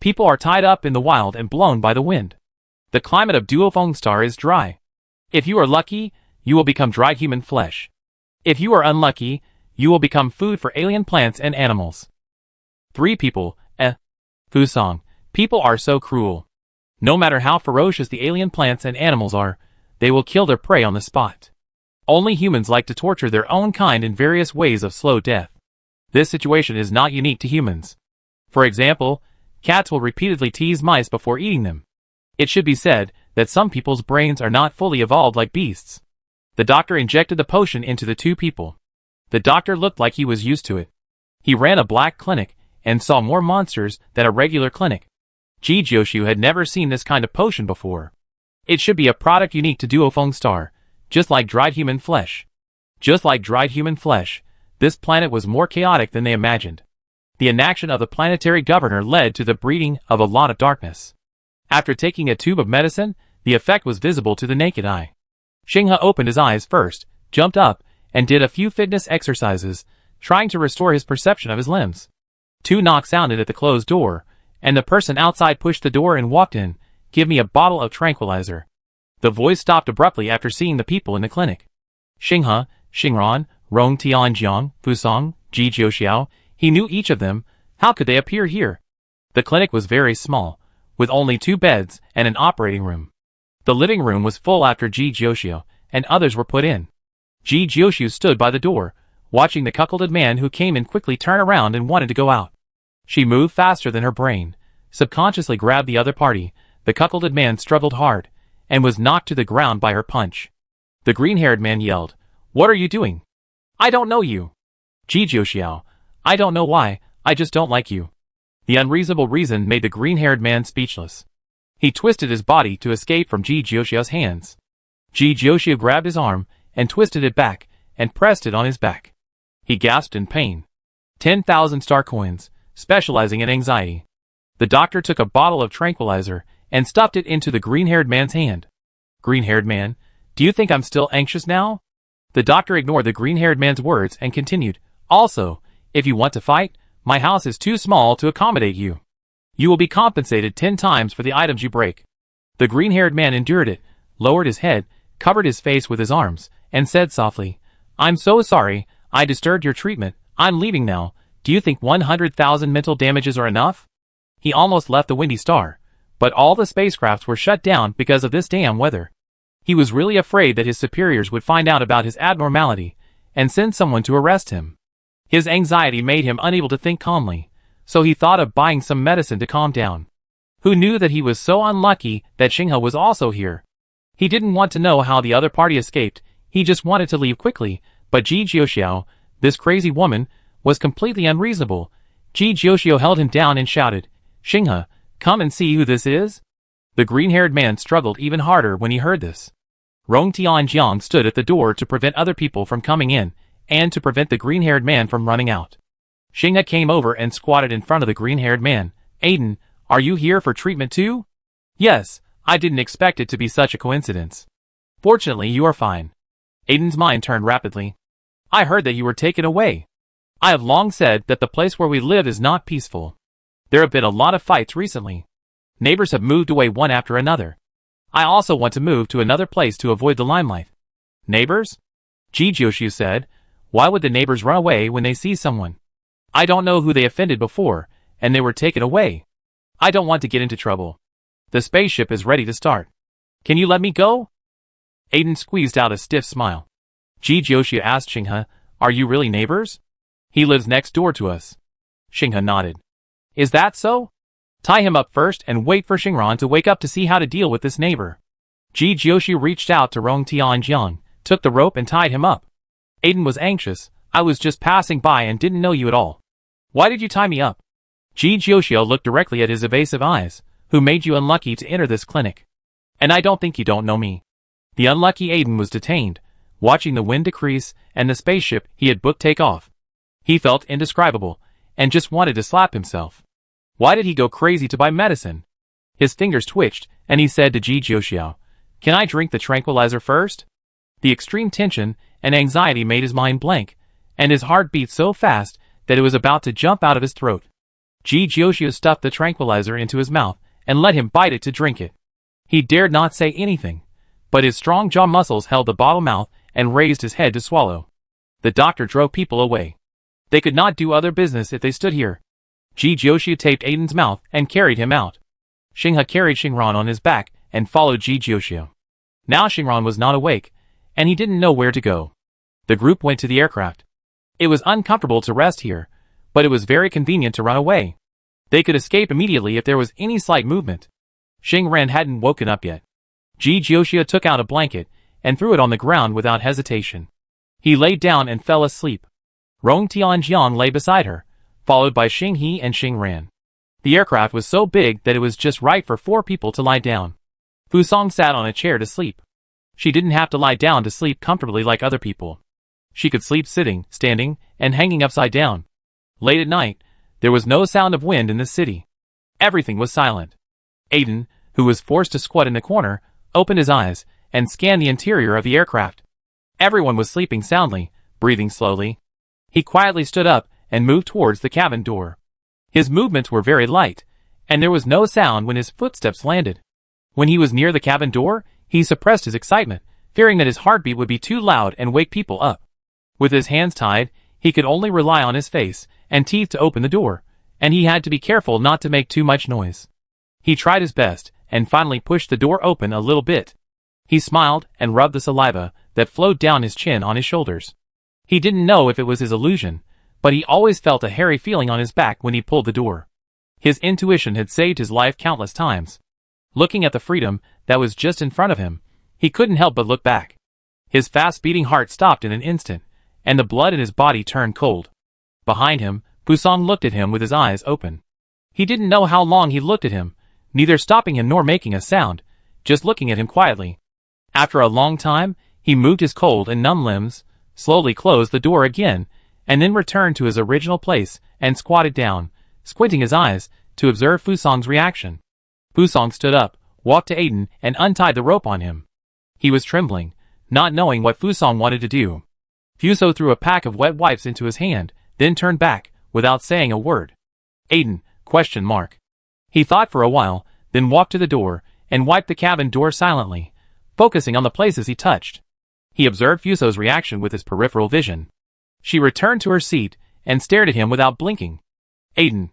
People are tied up in the wild and blown by the wind. The climate of Duofeng Star is dry. If you are lucky, you will become dried human flesh. If you are unlucky, you will become food for alien plants and animals. 3 people, Fusang, people are so cruel. No matter how ferocious the alien plants and animals are, they will kill their prey on the spot. Only humans like to torture their own kind in various ways of slow death. This situation is not unique to humans. For example, cats will repeatedly tease mice before eating them. It should be said that some people's brains are not fully evolved like beasts. The doctor injected the potion into the 2 people. The doctor looked like he was used to it. He ran a black clinic and saw more monsters than a regular clinic. Ji Jiuxiu had never seen this kind of potion before. It should be a product unique to Duofeng Star, just like dried human flesh. Just like dried human flesh, this planet was more chaotic than they imagined. The inaction of the planetary governor led to the breeding of a lot of darkness. After taking a tube of medicine, the effect was visible to the naked eye. Xinghe opened his eyes first, jumped up, and did a few fitness exercises, trying to restore his perception of his limbs. 2 knocks sounded at the closed door, and the person outside pushed the door and walked in. Give me a bottle of tranquilizer. The voice stopped abruptly after seeing the people in the clinic. Xinghe, Xingran, Rong Tianjiang, Fusang, Ji Jiuxiu, he knew each of them. How could they appear here? The clinic was very small, with only 2 beds and an operating room. The living room was full after Ji Jiuxiu, and others were put in. Ji Jiuxiu stood by the door, watching the cuckolded man who came in quickly turn around and wanted to go out. She moved faster than her brain, subconsciously grabbed the other party. The cuckolded man struggled hard, and was knocked to the ground by her punch. The green-haired man yelled, What are you doing? I don't know you. Ji Jiuxiu, I don't know why, I just don't like you. The unreasonable reason made the green-haired man speechless. He twisted his body to escape from Ji Jiuxiu's hands. Ji Jiuxiu grabbed his arm, and twisted it back, and pressed it on his back. He gasped in pain. 10,000 star coins, specializing in anxiety. The doctor took a bottle of tranquilizer, and stuffed it into the green-haired man's hand. Green-haired man, do you think I'm still anxious now? The doctor ignored the green-haired man's words and continued, Also, if you want to fight, my house is too small to accommodate you. You will be compensated 10 times for the items you break. The green-haired man endured it, lowered his head, covered his face with his arms, and said softly, I'm so sorry, I disturbed your treatment, I'm leaving now. Do you think 100,000 mental damages are enough? He almost left the Windy Star, but all the spacecrafts were shut down because of this damn weather. He was really afraid that his superiors would find out about his abnormality, and send someone to arrest him. His anxiety made him unable to think calmly, so he thought of buying some medicine to calm down. Who knew that he was so unlucky that Xinghe was also here? He didn't want to know how the other party escaped, he just wanted to leave quickly, but Ji Jiuxiu, this crazy woman, was completely unreasonable. Ji Jiuxiu held him down and shouted, Xinghe, come and see who this is? The green-haired man struggled even harder when he heard this. Rong Tianjiang stood at the door to prevent other people from coming in, and to prevent the green-haired man from running out. Xinghe came over and squatted in front of the green-haired man. Aiden, are you here for treatment too? Yes, I didn't expect it to be such a coincidence. Fortunately, you are fine. Aiden's mind turned rapidly. I heard that you were taken away. I have long said that the place where we live is not peaceful. There have been a lot of fights recently. Neighbors have moved away one after another. I also want to move to another place to avoid the limelight. Neighbors? Ji Jiuxiu said, why would the neighbors run away when they see someone? I don't know who they offended before, and they were taken away. I don't want to get into trouble. The spaceship is ready to start. Can you let me go? Aiden squeezed out a stiff smile. Ji Jiuxiu asked Xinghe, are you really neighbors? He lives next door to us. Xinghe nodded. Is that so? Tie him up first and wait for Xingran to wake up to see how to deal with this neighbor. Ji Jiuxiu reached out to Rong Tianjiang, took the rope and tied him up. Aiden was anxious. I was just passing by and didn't know you at all. Why did you tie me up? Ji Jiuxiu looked directly at his evasive eyes. Who made you unlucky to enter this clinic? And I don't think you don't know me. The unlucky Aiden was detained, watching the wind decrease and the spaceship he had booked take off. He felt indescribable, and just wanted to slap himself. Why did he go crazy to buy medicine? His fingers twitched, and he said to Ji Jiuxiu, "Can I drink the tranquilizer first?" The extreme tension and anxiety made his mind blank, and his heart beat so fast that it was about to jump out of his throat. Ji Jiuxiu stuffed the tranquilizer into his mouth and let him bite it to drink it. He dared not say anything, but his strong jaw muscles held the bottle mouth and raised his head to swallow. The doctor drove people away. They could not do other business if they stood here. Ji Jiuxiu taped Aiden's mouth and carried him out. Xinghe carried Xingran on his back and followed Ji Jiuxiu. Now Xingran was not awake, and he didn't know where to go. The group went to the aircraft. It was uncomfortable to rest here, but it was very convenient to run away. They could escape immediately if there was any slight movement. Xingran hadn't woken up yet. Ji Jiuxiu took out a blanket and threw it on the ground without hesitation. He lay down and fell asleep. Rong Tianjiang lay beside her, followed by Xing He and Xingran. The aircraft was so big that it was just right for 4 people to lie down. Fu Song sat on a chair to sleep. She didn't have to lie down to sleep comfortably like other people. She could sleep sitting, standing, and hanging upside down. Late at night, there was no sound of wind in the city. Everything was silent. Aiden, who was forced to squat in the corner, opened his eyes and scanned the interior of the aircraft. Everyone was sleeping soundly, breathing slowly. He quietly stood up and moved towards the cabin door. His movements were very light, and there was no sound when his footsteps landed. When he was near the cabin door, he suppressed his excitement, fearing that his heartbeat would be too loud and wake people up. With his hands tied, he could only rely on his face and teeth to open the door, and he had to be careful not to make too much noise. He tried his best, and finally pushed the door open a little bit. He smiled and rubbed the saliva that flowed down his chin on his shoulders. He didn't know if it was his illusion, but he always felt a hairy feeling on his back when he pulled the door. His intuition had saved his life countless times. Looking at the freedom that was just in front of him, he couldn't help but look back. His fast-beating heart stopped in an instant, and the blood in his body turned cold. Behind him, Fu Song looked at him with his eyes open. He didn't know how long he looked at him, neither stopping him nor making a sound, just looking at him quietly. After a long time, he moved his cold and numb limbs, slowly closed the door again, and then returned to his original place and squatted down, squinting his eyes to observe Fu Song's reaction. Fu Song stood up, walked to Aiden, and untied the rope on him. He was trembling, not knowing what Fu Song wanted to do. Fuso threw a pack of wet wipes into his hand, then turned back, without saying a word. Aiden, ? He thought for a while, then walked to the door, and wiped the cabin door silently, focusing on the places he touched. He observed Fuso's reaction with his peripheral vision. She returned to her seat, and stared at him without blinking. Aiden, ?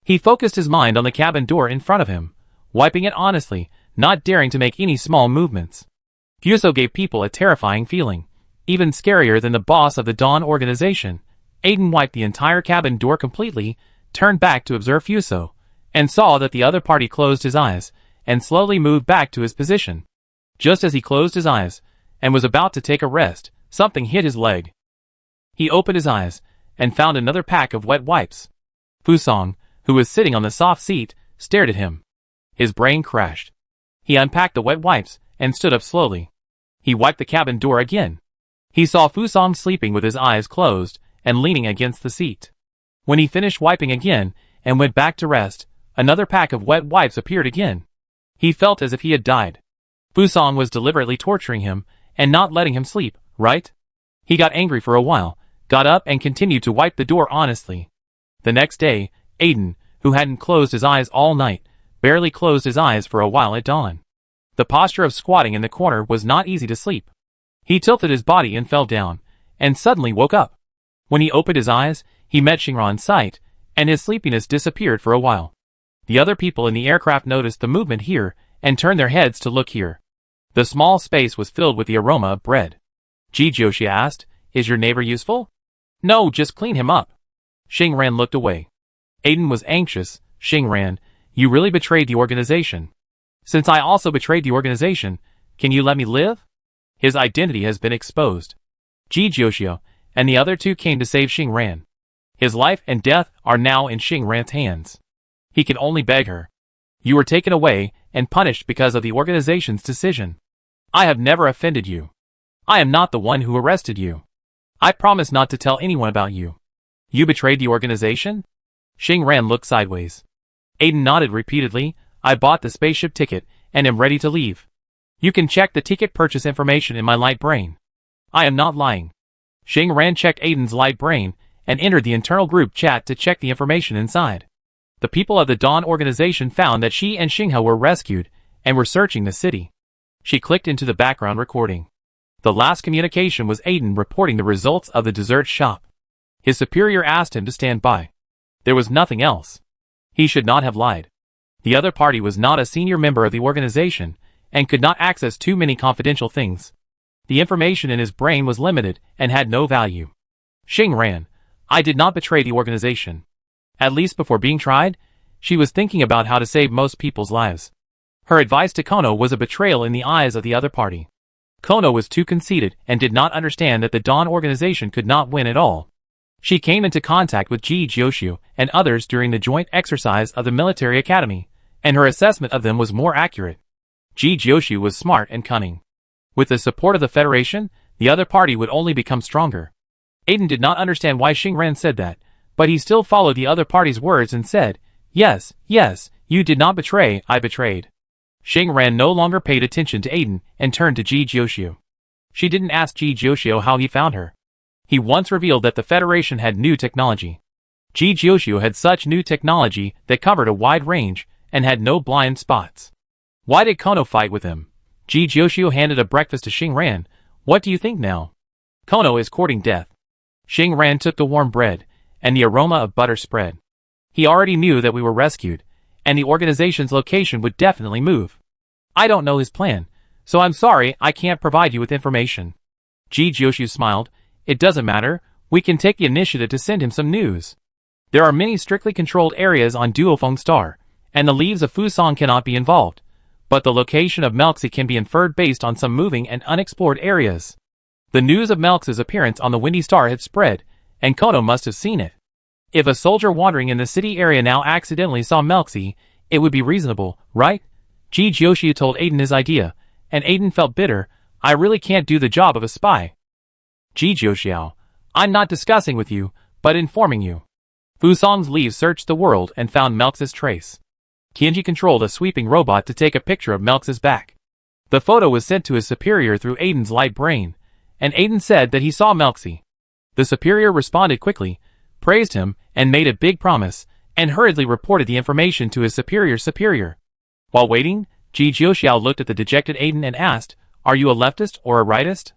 He focused his mind on the cabin door in front of him, wiping it honestly, not daring to make any small movements. Fuso gave people a terrifying feeling, even scarier than the boss of the Dawn organization. Aiden wiped the entire cabin door completely, turned back to observe Fuso, and saw that the other party closed his eyes, and slowly moved back to his position. Just as he closed his eyes, and was about to take a rest, something hit his leg. He opened his eyes, and found another pack of wet wipes. Fu Song, who was sitting on the soft seat, stared at him. His brain crashed. He unpacked the wet wipes, and stood up slowly. He wiped the cabin door again. He saw Fu Song sleeping with his eyes closed, and leaning against the seat. When he finished wiping again, and went back to rest, another pack of wet wipes appeared again. He felt as if he had died. Fu Song was deliberately torturing him, and not letting him sleep, right? He got angry for a while, got up and continued to wipe the door honestly. The next day, Aiden, who hadn't closed his eyes all night, barely closed his eyes for a while at dawn. The posture of squatting in the corner was not easy to sleep. He tilted his body and fell down, and suddenly woke up. When he opened his eyes, he met Xingran's sight, and his sleepiness disappeared for a while. The other people in the aircraft noticed the movement here, and turned their heads to look here. The small space was filled with the aroma of bread. Ji Jiuxiu asked, "Is your neighbor useful?" "No, just clean him up." Xingran looked away. Aiden was anxious. "Xingran, you really betrayed the organization. Since I also betrayed the organization, can you let me live? His identity has been exposed." Ji Jiuxiu, and the other two came to save Xing Ran. His life and death are now in Xing Ran's hands. He can only beg her. You were taken away and punished because of the organization's decision. I have never offended you. I am not the one who arrested you. I promise not to tell anyone about you. You betrayed the organization? Xing Ran looked sideways. Aiden nodded repeatedly. I bought the spaceship ticket and am ready to leave. You can check the ticket purchase information in my light brain. I am not lying. Xing Ran checked Aiden's light brain and entered the internal group chat to check the information inside. The people of the Dawn organization found that she and Xinghe were rescued and were searching the city. She clicked into the background recording. The last communication was Aiden reporting the results of the dessert shop. His superior asked him to stand by. There was nothing else. He should not have lied. The other party was not a senior member of the organization and could not access too many confidential things. The information in his brain was limited and had no value. Xing Ran, I did not betray the organization. At least before being tried, she was thinking about how to save most people's lives. Her advice to Kono was a betrayal in the eyes of the other party. Kono was too conceited and did not understand that the Dawn organization could not win at all. She came into contact with Ji Jioshu and others during the joint exercise of the military academy, and her assessment of them was more accurate. Ji Jioshu was smart and cunning. With the support of the Federation, the other party would only become stronger. Aiden did not understand why Xing Ran said that, but he still followed the other party's words and said, Yes, yes, you did not betray, I betrayed. Xing Ran no longer paid attention to Aiden and turned to Ji Jioshu. She didn't ask Ji Jioshu how he found her. He once revealed that the Federation had new technology. Ji Jioshu had such new technology that covered a wide range and had no blind spots. Why did Kono fight with him? Ji Jioshu handed a breakfast to Xing Ran. What do you think now? Kono is courting death. Xing Ran took the warm bread, and the aroma of butter spread. He already knew that we were rescued, and the organization's location would definitely move. I don't know his plan, so I'm sorry I can't provide you with information. Ji Jioshu smiled. It doesn't matter, we can take the initiative to send him some news. There are many strictly controlled areas on Duofeng Star, and the leaves of Fusong cannot be involved, but the location of Melxi can be inferred based on some moving and unexplored areas. The news of Melx's appearance on the Windy Star had spread, and Kono must have seen it. If a soldier wandering in the city area now accidentally saw Melxi, it would be reasonable, right? Ji Jioshu told Aiden his idea, and Aiden felt bitter. I really can't do the job of a spy. Ji Jioshu, I'm not discussing with you, but informing you. Fusong's leaves searched the world and found Melx's trace. Qianji controlled a sweeping robot to take a picture of Melx's back. The photo was sent to his superior through Aiden's light brain, and Aiden said that he saw Melxi. The superior responded quickly, praised him, and made a big promise, and hurriedly reported the information to his superior. While waiting, Ji Jioshu looked at the dejected Aiden and asked, Are you a leftist or a rightist?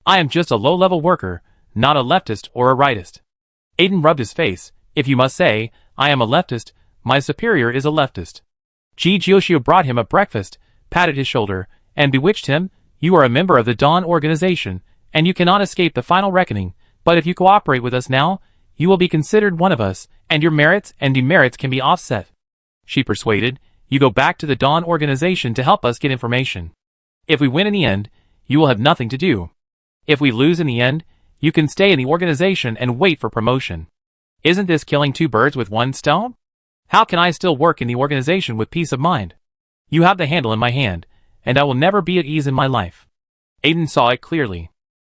I am just a low-level worker, not a leftist or a rightist. Aiden rubbed his face. If you must say, I am a leftist, my superior is a leftist. Ji Jioshu brought him a breakfast, patted his shoulder, and bewitched him. You are a member of the Dawn organization, and you cannot escape the final reckoning, but if you cooperate with us now, you will be considered one of us, and your merits and demerits can be offset. She persuaded, you go back to the Dawn organization to help us get information. If we win in the end, you will have nothing to do. If we lose in the end, you can stay in the organization and wait for promotion. Isn't this killing two birds with one stone? How can I still work in the organization with peace of mind? You have the handle in my hand, and I will never be at ease in my life. Aiden saw it clearly.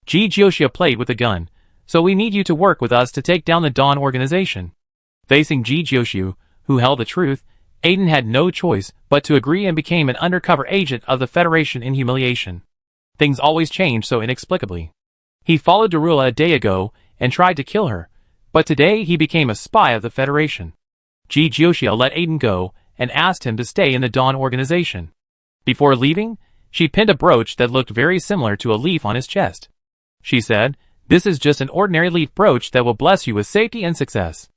Ji Jioshu played with the gun, so we need you to work with us to take down the Dawn organization. Facing Ji Jioshu, who held the truth, Aiden had no choice but to agree and became an undercover agent of the Federation in humiliation. Things always change so inexplicably. He followed Darula a day ago and tried to kill her, but today he became a spy of the Federation. Ji Jioshu let Aiden go and asked him to stay in the Dawn organization. Before leaving, she pinned a brooch that looked very similar to a leaf on his chest. She said, This is just an ordinary leaf brooch that will bless you with safety and success.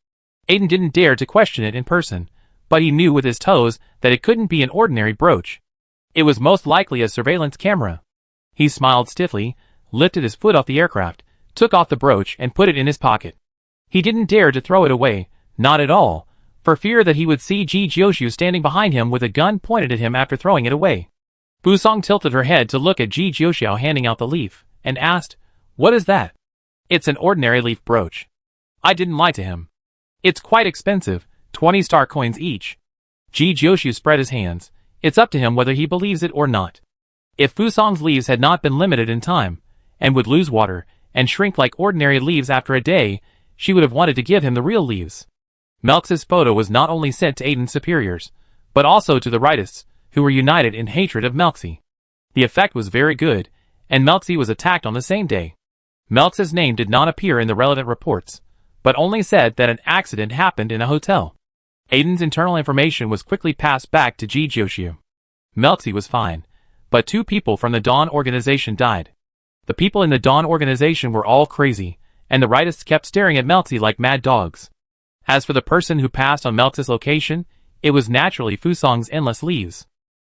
Aiden didn't dare to question it in person, but he knew with his toes that it couldn't be an ordinary brooch. It was most likely a surveillance camera. He smiled stiffly, lifted his foot off the aircraft, took off the brooch and put it in his pocket. He didn't dare to throw it away, not at all, for fear that he would see Ji Jioshu standing behind him with a gun pointed at him after throwing it away. Fusong tilted her head to look at Ji Jioshu handing out the leaf, and asked, What is that? It's an ordinary leaf brooch. I didn't lie to him. It's quite expensive, 20 star coins each. Ji Jiuxiu spread his hands. It's up to him whether he believes it or not. If Fusong's leaves had not been limited in time, and would lose water, and shrink like ordinary leaves after a day, she would have wanted to give him the real leaves. Melx's photo was not only sent to Aiden's superiors, but also to the rightists, who were united in hatred of Melxi. The effect was very good, and Melxi was attacked on the same day. Melx's name did not appear in the relevant reports, but only said that an accident happened in a hotel. Aiden's internal information was quickly passed back to Ji Jiuxiu. Melxi was fine, but 2 people from the Dawn organization died. The people in the Dawn organization were all crazy, and the rightists kept staring at Melxi like mad dogs. As for the person who passed on Melx's location, it was naturally Fusong's endless leaves.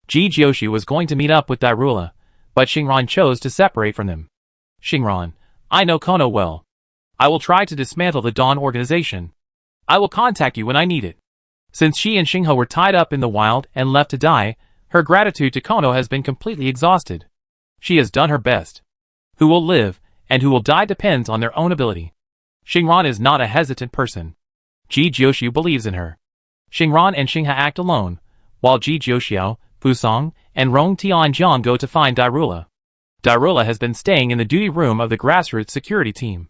Ji Jiuxiu was going to meet up with Dairula, but Xingran chose to separate from them. Xingran, I know Kono well. I will try to dismantle the Dawn organization. I will contact you when I need it. Since she and Xinghe were tied up in the wild and left to die, her gratitude to Kono has been completely exhausted. She has done her best. Who will live, and who will die depends on their own ability. Xingran is not a hesitant person. Ji Jiuxiu believes in her. Xingran and Xinghe act alone, while Ji Jiuxiu, Fusong, and Rong Tianjiang go to find Dairula. Dairula has been staying in the duty room of the grassroots security team.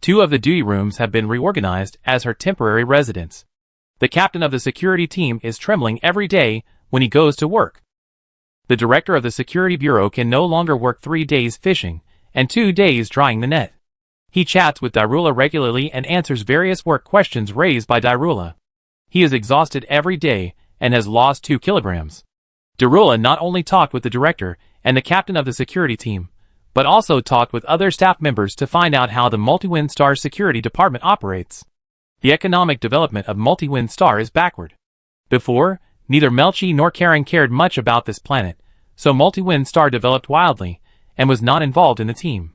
2 of the duty rooms have been reorganized as her temporary residence. The captain of the security team is trembling every day when he goes to work. The director of the security bureau can no longer work 3 days fishing and 2 days drying the net. He chats with Dairula regularly and answers various work questions raised by Dairula. He is exhausted every day and has lost 2 kilograms. Dairula not only talked with the director and the captain of the security team, but also talked with other staff members to find out how the Multi-Wind Star security department operates. The economic development of Multi-Wind Star is backward. Before, neither Melchi nor Karen cared much about this planet, so Multi-Wind Star developed wildly, and was not involved in the team.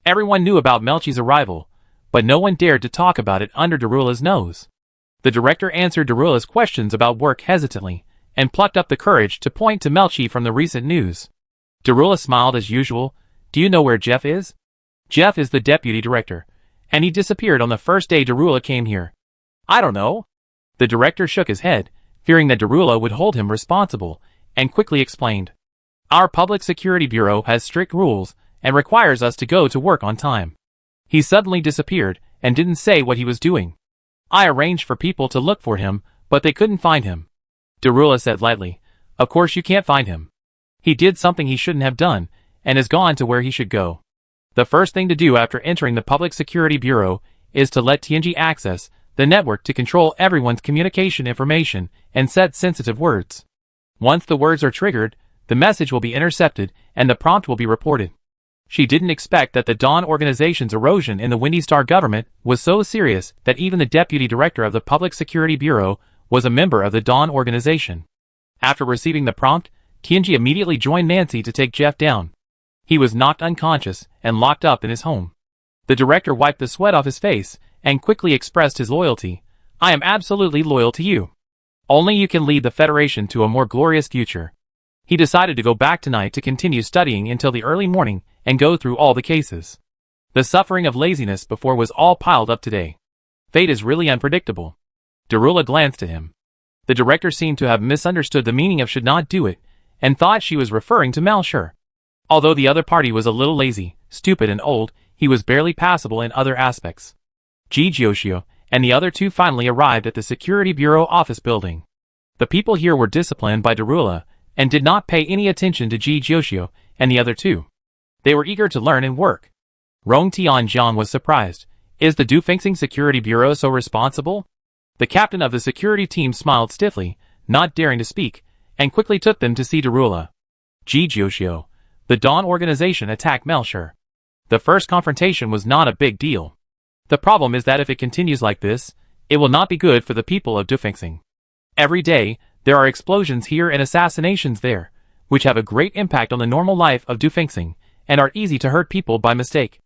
Everyone knew about Melchi's arrival, but no one dared to talk about it under Dairula's nose. The director answered Dairula's questions about work hesitantly, and plucked up the courage to point to Melchi from the recent news. Dairula smiled as usual. Do you know where Jeff is? Jeff is the deputy director, and he disappeared on the first day Dairula came here. I don't know. The director shook his head, fearing that Dairula would hold him responsible, and quickly explained. Our public security bureau has strict rules and requires us to go to work on time. He suddenly disappeared and didn't say what he was doing. I arranged for people to look for him, but they couldn't find him. Dairula said lightly, Of course you can't find him. He did something he shouldn't have done, and has gone to where he should go. The first thing to do after entering the Public Security Bureau is to let Tianji access the network to control everyone's communication information and set sensitive words. Once the words are triggered, the message will be intercepted and the prompt will be reported. She didn't expect that the Dawn organization's erosion in the Windy Star government was so serious that even the deputy director of the Public Security Bureau was a member of the Dawn organization. After receiving the prompt, Tianji immediately joined Nancy to take Jeff down. He was knocked unconscious and locked up in his home. The director wiped the sweat off his face and quickly expressed his loyalty. I am absolutely loyal to you. Only you can lead the Federation to a more glorious future. He decided to go back tonight to continue studying until the early morning and go through all the cases. The suffering of laziness before was all piled up today. Fate is really unpredictable. Dairula glanced at him. The director seemed to have misunderstood the meaning of should not do it, and thought she was referring to Melchior. Although the other party was a little lazy, stupid and old, he was barely passable in other aspects. Ji Jiuxiu and the other 2 finally arrived at the Security Bureau office building. The people here were disciplined by Dairula, and did not pay any attention to Ji Jiuxiu and the other 2. They were eager to learn and work. Rong Tianjiang was surprised. Is the Dufengxing Security Bureau so responsible? The captain of the security team smiled stiffly, not daring to speak, and quickly took them to see Dairula. Ji Jiuxiu, the Dawn organization attacked Melchior. The first confrontation was not a big deal. The problem is that if it continues like this, it will not be good for the people of Dufengxing. Every day, there are explosions here and assassinations there, which have a great impact on the normal life of Dufengxing, and are easy to hurt people by mistake.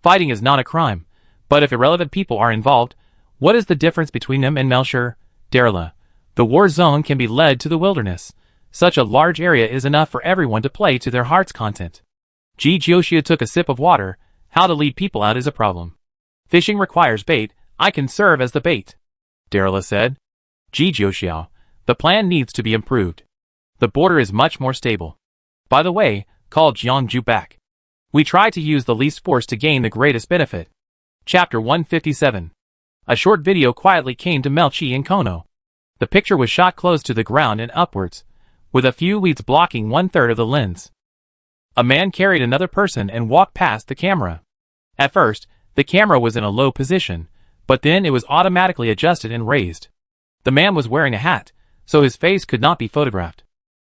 Fighting is not a crime, but if irrelevant people are involved, what is the difference between them and Melchior? Dairula, the war zone can be led to the wilderness. Such a large area is enough for everyone to play to their heart's content. Ji Jiuxiu took a sip of water. How to lead people out is a problem. Fishing requires bait, I can serve as the bait, Darila said. Ji Jiuxiao, the plan needs to be improved. The border is much more stable. By the way, call Jiangju back. We try to use the least force to gain the greatest benefit. Chapter 157. A short video quietly came to Melchi and Kono. The picture was shot close to the ground and upwards, with a few weeds blocking 1/3 of the lens. A man carried another person and walked past the camera. At first, the camera was in a low position, but then it was automatically adjusted and raised. The man was wearing a hat, so his face could not be photographed.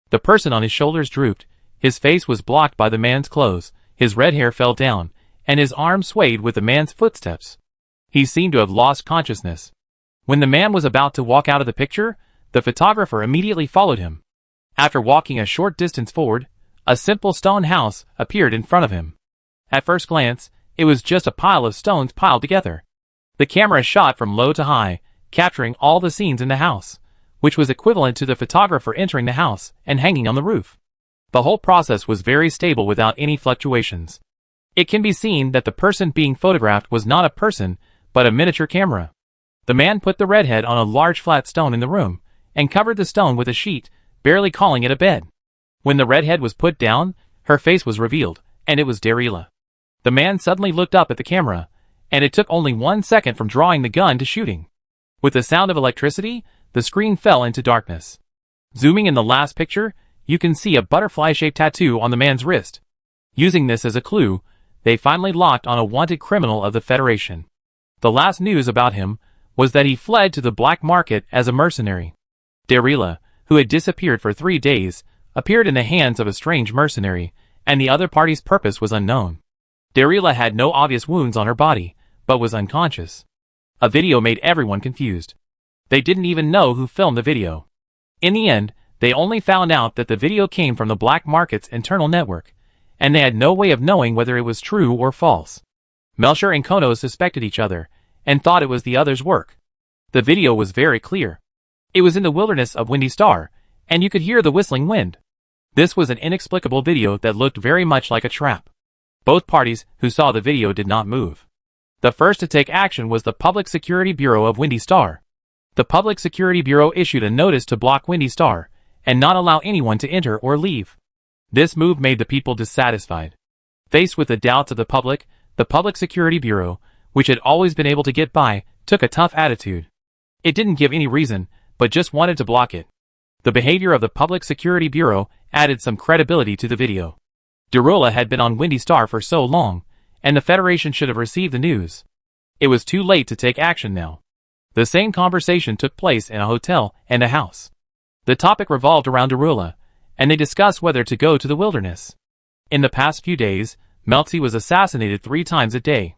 The person on his shoulders drooped, his face was blocked by the man's clothes, his red hair fell down, and his arms swayed with the man's footsteps. He seemed to have lost consciousness. When the man was about to walk out of the picture, the photographer immediately followed him. After walking a short distance forward, a simple stone house appeared in front of him. At first glance, it was just a pile of stones piled together. The camera shot from low to high, capturing all the scenes in the house, which was equivalent to the photographer entering the house and hanging on the roof. The whole process was very stable without any fluctuations. It can be seen that the person being photographed was not a person, but a miniature camera. The man put the redhead on a large flat stone in the room, and covered the stone with a sheet, barely calling it a bed. When the redhead was put down, her face was revealed, and it was Darila. The man suddenly looked up at the camera, and it took only 1 second from drawing the gun to shooting. With the sound of electricity, the screen fell into darkness. Zooming in the last picture, you can see a butterfly-shaped tattoo on the man's wrist. Using this as a clue, they finally locked on a wanted criminal of the Federation. The last news about him was that he fled to the black market as a mercenary. Darila, who had disappeared for 3 days, appeared in the hands of a strange mercenary, and the other party's purpose was unknown. Darila had no obvious wounds on her body, but was unconscious. A video made everyone confused. They didn't even know who filmed the video. In the end, they only found out that the video came from the black market's internal network, and they had no way of knowing whether it was true or false. Melcher and Kono suspected each other, and thought it was the other's work. The video was very clear. It was in the wilderness of Windy Star, and you could hear the whistling wind. This was an inexplicable video that looked very much like a trap. Both parties who saw the video did not move. The first to take action was the Public Security Bureau of Windy Star. The Public Security Bureau issued a notice to block Windy Star, and not allow anyone to enter or leave. This move made the people dissatisfied. Faced with the doubts of the Public Security Bureau, which had always been able to get by, took a tough attitude. It didn't give any reason, but just wanted to block it. The behavior of the Public Security Bureau added some credibility to the video. Darila had been on Windy Star for so long, and the Federation should have received the news. It was too late to take action now. The same conversation took place in a hotel and a house. The topic revolved around Darila, and they discussed whether to go to the wilderness. In the past few days, Melzi was assassinated 3 times a day.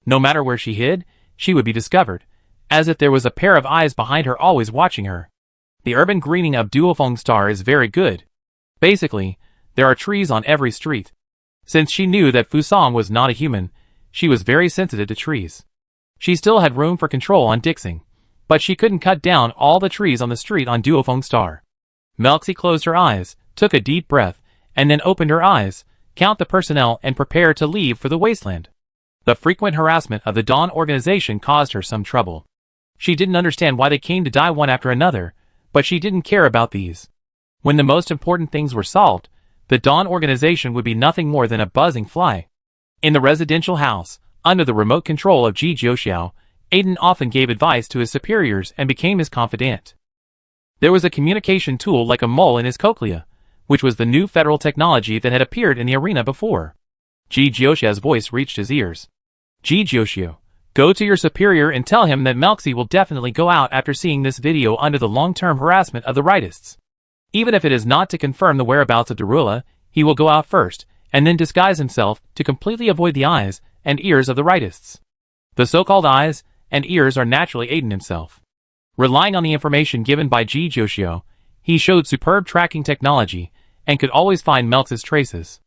No matter where she hid, she would be discovered, as if there was a pair of eyes behind her always watching her. The urban greening of Duofeng Star is very good. Basically, there are trees on every street. Since she knew that Fusang was not a human, she was very sensitive to trees. She still had room for control on Dixing, but she couldn't cut down all the trees on the street on Duofeng Star. Melxi closed her eyes, took a deep breath, and then opened her eyes, count the personnel and prepare to leave for the wasteland. The frequent harassment of the Dawn organization caused her some trouble. She didn't understand why they came to die one after another, but she didn't care about these. When the most important things were solved, the Dawn organization would be nothing more than a buzzing fly. In the residential house, under the remote control of Ji Jiuxiao, Aiden often gave advice to his superiors and became his confidant. There was a communication tool like a mole in his cochlea, which was the new federal technology that had appeared in the arena before. Ji Jiuxiao's voice reached his ears. Ji Jiuxiao, go to your superior and tell him that Melxi will definitely go out after seeing this video under the long-term harassment of the rightists. Even if it is not to confirm the whereabouts of Darila, he will go out first, and then disguise himself to completely avoid the eyes and ears of the rightists. The so-called eyes and ears are naturally Aiden himself. Relying on the information given by Ji Jiuxiao, he showed superb tracking technology and could always find Melx's traces.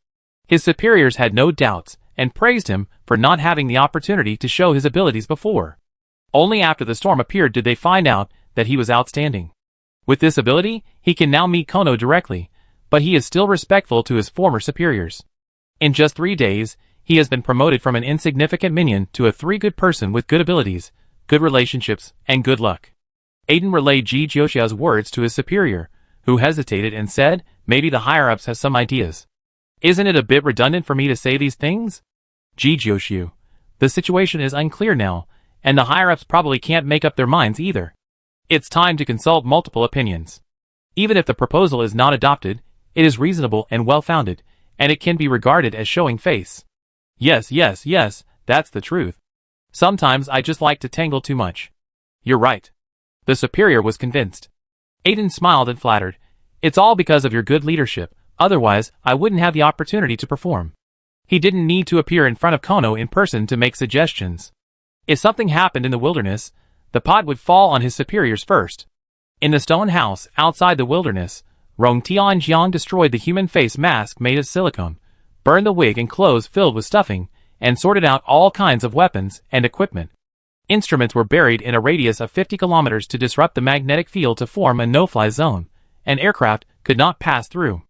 His superiors had no doubts and praised him for not having the opportunity to show his abilities before. Only after the storm appeared did they find out that he was outstanding. With this ability, he can now meet Kono directly, but he is still respectful to his former superiors. In just 3 days, he has been promoted from an insignificant minion to a three-good person with good abilities, good relationships, and good luck. Aiden relayed Ji Jiuxiao's words to his superior, who hesitated and said, maybe the higher-ups have some ideas. Isn't it a bit redundant for me to say these things? Ji Jiuxiu, the situation is unclear now, and the higher-ups probably can't make up their minds either. It's time to consult multiple opinions. Even if the proposal is not adopted, it is reasonable and well-founded, and it can be regarded as showing face. Yes, that's the truth. Sometimes I just like to tangle too much. You're right. The superior was convinced. Aiden smiled and flattered. It's all because of your good leadership, otherwise I wouldn't have the opportunity to perform. He didn't need to appear in front of Kono in person to make suggestions. If something happened in the wilderness, the pot would fall on his superiors first. In the stone house outside the wilderness, Rong Tianjiang destroyed the human face mask made of silicone, burned the wig and clothes filled with stuffing, and sorted out all kinds of weapons and equipment. Instruments were buried in a radius of 50 kilometers to disrupt the magnetic field to form a no-fly zone, and aircraft could not pass through.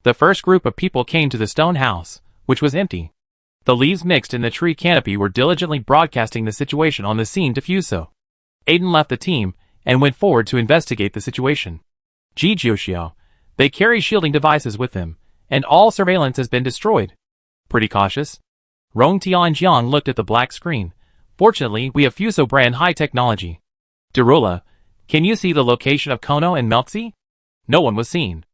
The first group of people came to the stone house, which was empty. The leaves mixed in the tree canopy were diligently broadcasting the situation on the scene to Fuso. Aiden left the team and went forward to investigate the situation. Ji Jiuxiao, they carry shielding devices with them, and all surveillance has been destroyed. Pretty cautious. Rong Tianjiang looked at the black screen. Fortunately, we have Fuso brand high technology. Darula, can you see the location of Kono and Melxi? No one was seen.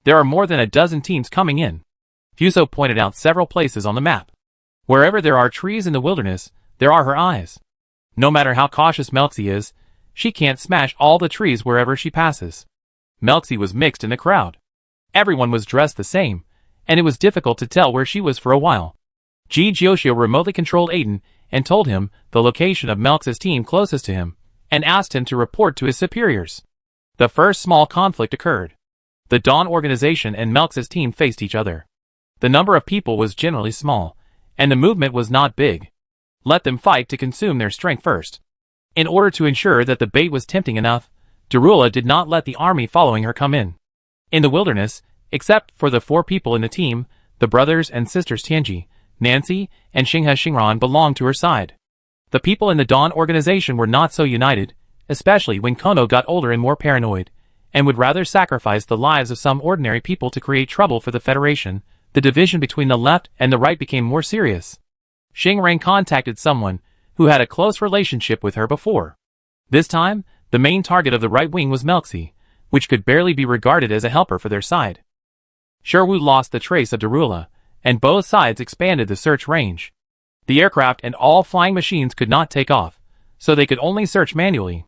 There are more than a dozen teams coming in. Fuso pointed out several places on the map. Wherever there are trees in the wilderness, there are her eyes. No matter how cautious Melxi is, she can't smash all the trees wherever she passes. Melxi was mixed in the crowd. Everyone was dressed the same, and it was difficult to tell where she was for a while. Ji Jiuxiu remotely controlled Aiden and told him the location of Melxi's team closest to him, and asked him to report to his superiors. The first small conflict occurred. The Dawn organization and Melxi's team faced each other. The number of people was generally small, and the movement was not big. Let them fight to consume their strength first. In order to ensure that the bait was tempting enough, Darula did not let the army following her come in. In the wilderness, except for the 4 people in the team, the brothers and sisters Tianji, Nancy, and Xinghe Xingran belonged to her side. The people in the Dawn organization were not so united, especially when Kono got older and more paranoid, and would rather sacrifice the lives of some ordinary people to create trouble for the Federation. The division between the left and the right became more serious. Xingran contacted someone who had a close relationship with her before. This time, the main target of the right wing was Melxi, which could barely be regarded as a helper for their side. Sherwu lost the trace of Darula, and both sides expanded the search range. The aircraft and all flying machines could not take off, so they could only search manually.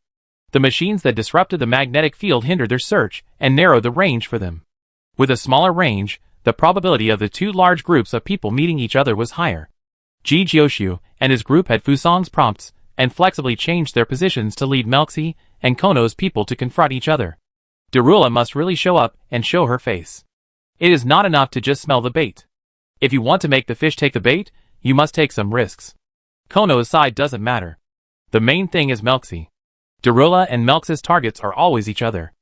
The machines that disrupted the magnetic field hindered their search and narrowed the range for them. With a smaller range, the probability of the 2 large groups of people meeting each other was higher. Ji Jiuxiu and his group had Fusang's prompts and flexibly changed their positions to lead Melxi and Kono's people to confront each other. Darula must really show up and show her face. It is not enough to just smell the bait. If you want to make the fish take the bait, you must take some risks. Kono's side doesn't matter. The main thing is Melxi. Darula and Melxi's targets are always each other.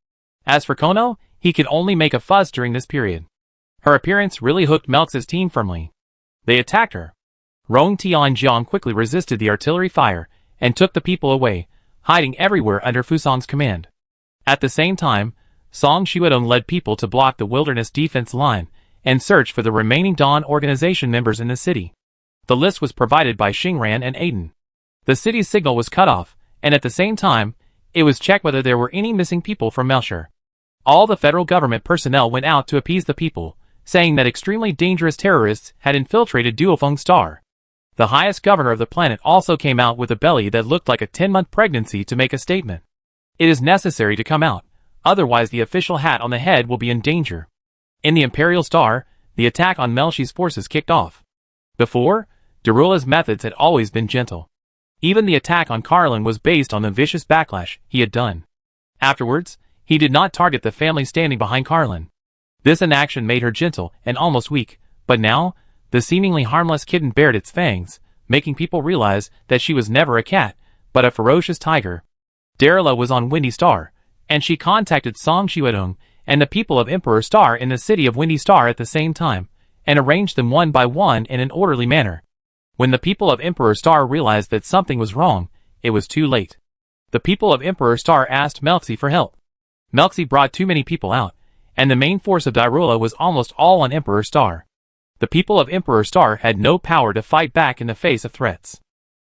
As for Kono, he can only make a fuss during this period. Her appearance really hooked Melxi's team firmly. They attacked her. Rong Tianjiang quickly resisted the artillery fire and took the people away, hiding everywhere under Fusang's command. At the same time, Song Xuedong led people to block the wilderness defense line and search for the remaining Dawn organization members in the city. The list was provided by Xingran and Aiden. The city's signal was cut off, and at the same time, it was checked whether there were any missing people from Melcher. All the federal government personnel went out to appease the people, saying that extremely dangerous terrorists had infiltrated Duofeng Star. The highest governor of the planet also came out with a belly that looked like a 10-month pregnancy to make a statement. It is necessary to come out, otherwise the official hat on the head will be in danger. In the Imperial Star, the attack on Melchi's forces kicked off. Before, Darula's methods had always been gentle. Even the attack on Carlin was based on the vicious backlash he had done. Afterwards, he did not target the family standing behind Carlin. This inaction made her gentle and almost weak, but now, the seemingly harmless kitten bared its fangs, making people realize that she was never a cat, but a ferocious tiger. Darula was on Windy Star, and she contacted Song Xuedong and the people of Emperor Star in the city of Windy Star at the same time, and arranged them one by one in an orderly manner, When the people of Emperor Star realized that something was wrong, it was too late. The people of Emperor Star asked Melxi for help. Melxi brought too many people out, and the main force of Dyrula was almost all on Emperor Star. The people of Emperor Star had no power to fight back in the face of threats.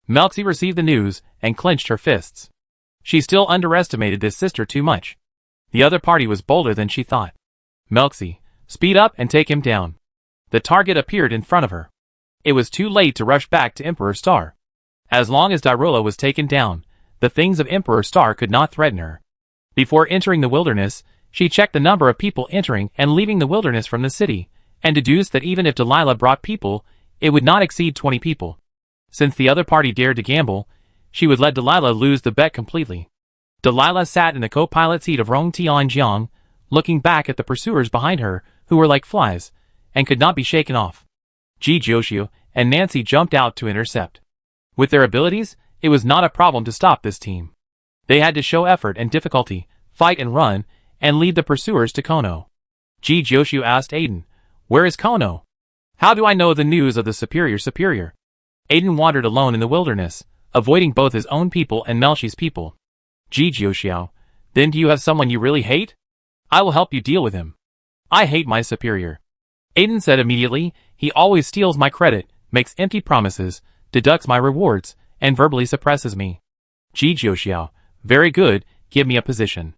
Melxi received the news and clenched her fists. She still underestimated this sister too much. The other party was bolder than she thought. Melxi, speed up and take him down. The target appeared in front of her. It was too late to rush back to Emperor Star. As long as Dyrula was taken down, the things of Emperor Star could not threaten her. Before entering the wilderness, she checked the number of people entering and leaving the wilderness from the city, and deduced that even if Delilah brought people, it would not exceed 20 people. Since the other party dared to gamble, she would let Delilah lose the bet completely. Delilah sat in the co-pilot seat of Rong Tianjiang, looking back at the pursuers behind her, who were like flies, and could not be shaken off. Ji Jiuxiu and Nancy jumped out to intercept. With their abilities, it was not a problem to stop this team. They had to show effort and difficulty, fight and run, and lead the pursuers to Kono. Ji Jiuxiu asked Aiden, "Where is Kono? How do I know the news of the superior?" Aiden wandered alone in the wilderness, avoiding both his own people and Melxi's people. Ji Jiuxiu, then do you have someone you really hate? I will help you deal with him. I hate my superior. Aiden said immediately, he always steals my credit, makes empty promises, deducts my rewards, and verbally suppresses me. Ji Jiuxiu, very good, give me a position.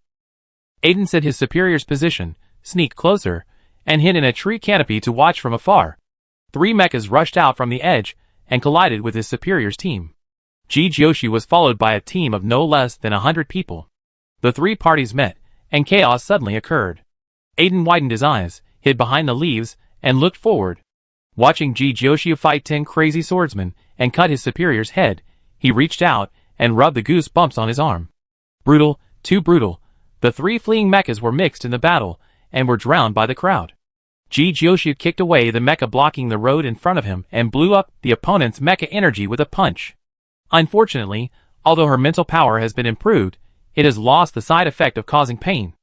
Aiden said his superior's position, sneaked closer, and hid in a tree canopy to watch from afar. 3 mechas rushed out from the edge and collided with his superior's team. Ji Jiuxiu was followed by a team of no less than 100 people. The 3 parties met, and chaos suddenly occurred. Aiden widened his eyes, hid behind the leaves, and looked forward. Watching Ji Jiuxiu fight 10 crazy swordsmen and cut his superior's head, he reached out and rubbed the goose bumps on his arm. Brutal, too brutal. The 3 fleeing mechas were mixed in the battle and were drowned by the crowd. Ji Jiuxiu kicked away the mecha blocking the road in front of him and blew up the opponent's mecha energy with a punch. Unfortunately, although her mental power has been improved, it has lost the side effect of causing pain.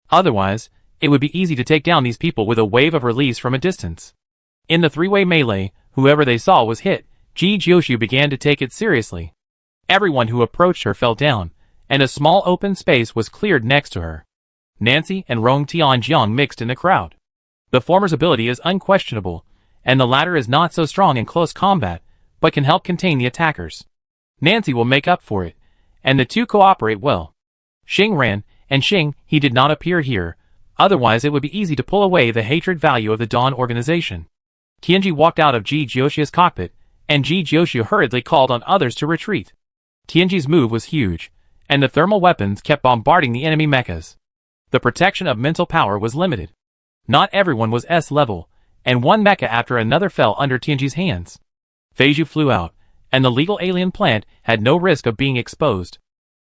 Otherwise, it would be easy to take down these people with a wave of release from a distance. In the 3-way melee, whoever they saw was hit. Ji Jiuxiu began to take it seriously. Everyone who approached her fell down, and a small open space was cleared next to her. Nancy and Rong Tianjiang mixed in the crowd. The former's ability is unquestionable, and the latter is not so strong in close combat, but can help contain the attackers. Nancy will make up for it, and the two cooperate well. Xing ran, and Xing, he did not appear here, otherwise it would be easy to pull away the hatred value of the Dawn organization. Tianji walked out of Ji Jiuxiu's cockpit, and Ji Jiuxiu hurriedly called on others to retreat. Tianji's move was huge, and the thermal weapons kept bombarding the enemy mechas. The protection of mental power was limited. Not everyone was S-level, and one mecha after another fell under Tianji's hands. Vase flew out, and the legal alien plant had no risk of being exposed.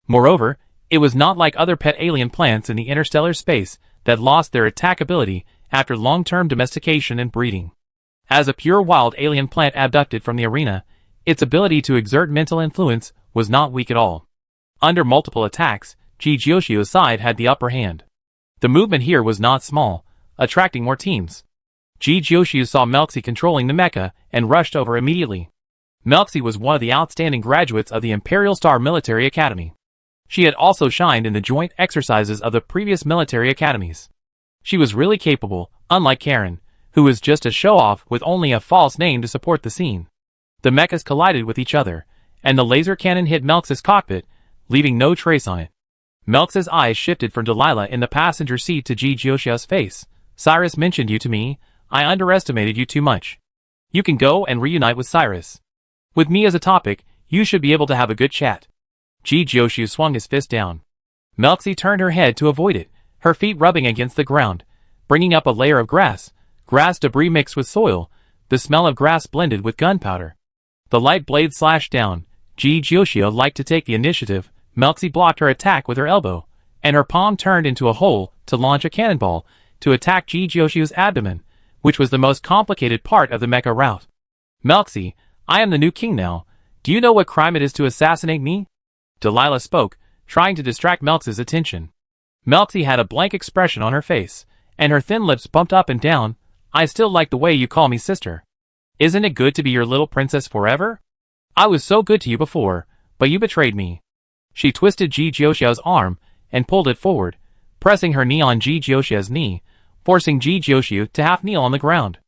Moreover, it was not like other pet alien plants in the interstellar space that lost their attack ability after long-term domestication and breeding. As a pure wild alien plant abducted from the arena, its ability to exert mental influence was not weak at all. Under multiple attacks, Ji Jiuxiu's side had the upper hand. The movement here was not small, attracting more teams. Ji Jiuxiu saw Melxi controlling the mecha and rushed over immediately. Melxi was one of the outstanding graduates of the Imperial Star Military Academy. She had also shined in the joint exercises of the previous military academies. She was really capable, unlike Karen, who was just a show-off with only a false name to support the scene. The mechas collided with each other, and the laser cannon hit Melx's cockpit, leaving no trace on it. Melx's eyes shifted from Delilah in the passenger seat to Ji Jiuxiu's face. Cyrus mentioned you to me. I underestimated you too much. You can go and reunite with Cyrus. With me as a topic, you should be able to have a good chat. Ji Jiuxiu swung his fist down. Melxi turned her head to avoid it, her feet rubbing against the ground, bringing up a layer of grass debris mixed with soil, the smell of grass blended with gunpowder. The light blade slashed down. Ji Jiuxiu liked to take the initiative. Melxi blocked her attack with her elbow, and her palm turned into a hole to launch a cannonball to attack Ji Jiuxiu's abdomen, which was the most complicated part of the mecha route. Melxi, I am the new king now. Do you know what crime it is to assassinate me? Delilah spoke, trying to distract Melxi's attention. Melxi had a blank expression on her face, and her thin lips bumped up and down. I still like the way you call me sister. Isn't it good to be your little princess forever? I was so good to you before, but you betrayed me. She twisted Ji Jiuxiao's arm and pulled it forward, pressing her knee on Ji Jiuxiao's knee, forcing Ji Jiuxiu to half kneel on the ground.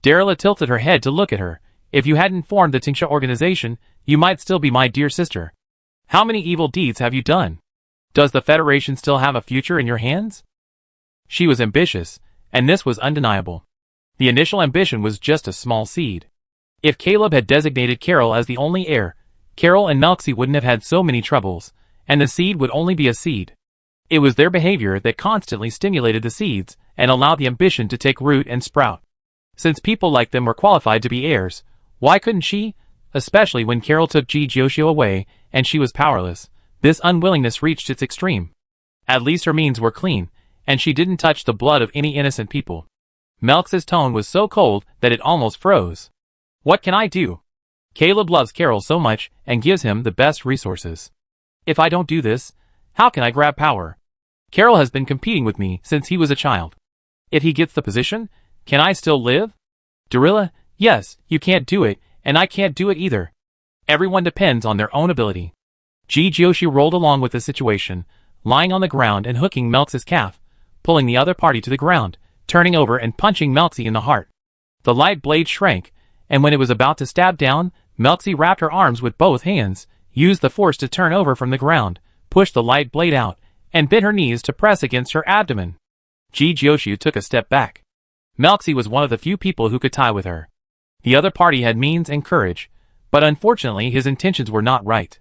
Darla tilted her head to look at her. If you hadn't formed the Tingsha organization, you might still be my dear sister. How many evil deeds have you done? Does the Federation still have a future in your hands? She was ambitious, and this was undeniable. The initial ambition was just a small seed. If Caleb had designated Carol as the only heir, Carol and Melxie wouldn't have had so many troubles, and the seed would only be a seed. It was their behavior that constantly stimulated the seeds and allowed the ambition to take root and sprout. Since people like them were qualified to be heirs, why couldn't she? Especially when Carol took Ji Jiuxiu away and she was powerless, this unwillingness reached its extreme. At least her means were clean, and she didn't touch the blood of any innocent people. Melx's tone was so cold that it almost froze. What can I do? Caleb loves Carol so much and gives him the best resources. If I don't do this, how can I grab power? Carol has been competing with me since he was a child. If he gets the position, can I still live? Darilla, yes, you can't do it, and I can't do it either. Everyone depends on their own ability. Ji Jiuxiu rolled along with the situation, lying on the ground and hooking Melx's calf, pulling the other party to the ground, turning over and punching Melxie in the heart. The light blade shrank, and when it was about to stab down, Melxie wrapped her arms with both hands, used the force to turn over from the ground, pushed the light blade out, and bent her knees to press against her abdomen. Ji Jiuxiu took a step back. Melxie was one of the few people who could tie with her. The other party had means and courage, but unfortunately his intentions were not right.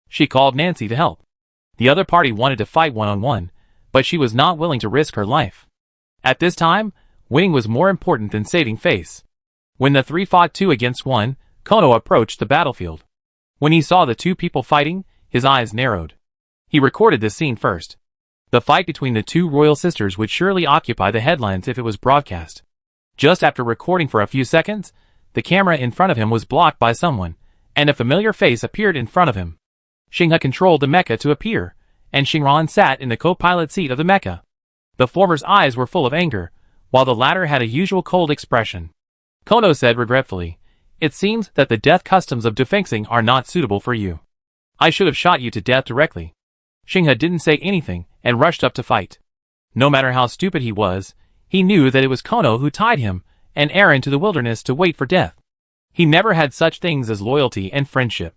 She called Nancy to help. The other party wanted to fight one-on-one, but she was not willing to risk her life. At this time, winning was more important than saving face. When the three fought 2 against 1, Kono approached the battlefield. When he saw the two people fighting, his eyes narrowed. He recorded this scene first. The fight between the two royal sisters would surely occupy the headlines if it was broadcast. Just after recording for a few seconds, the camera in front of him was blocked by someone, and a familiar face appeared in front of him. Xinghe controlled the mecha to appear, and Xingran sat in the co-pilot seat of the mecha. The former's eyes were full of anger, while the latter had a usual cold expression. Kono said regretfully, "It seems that the death customs of defenxing are not suitable for you. I should have shot you to death directly." Xinghe didn't say anything and rushed up to fight. No matter how stupid he was, he knew that it was Kono who tied him and Aaron to the wilderness to wait for death. He never had such things as loyalty and friendship.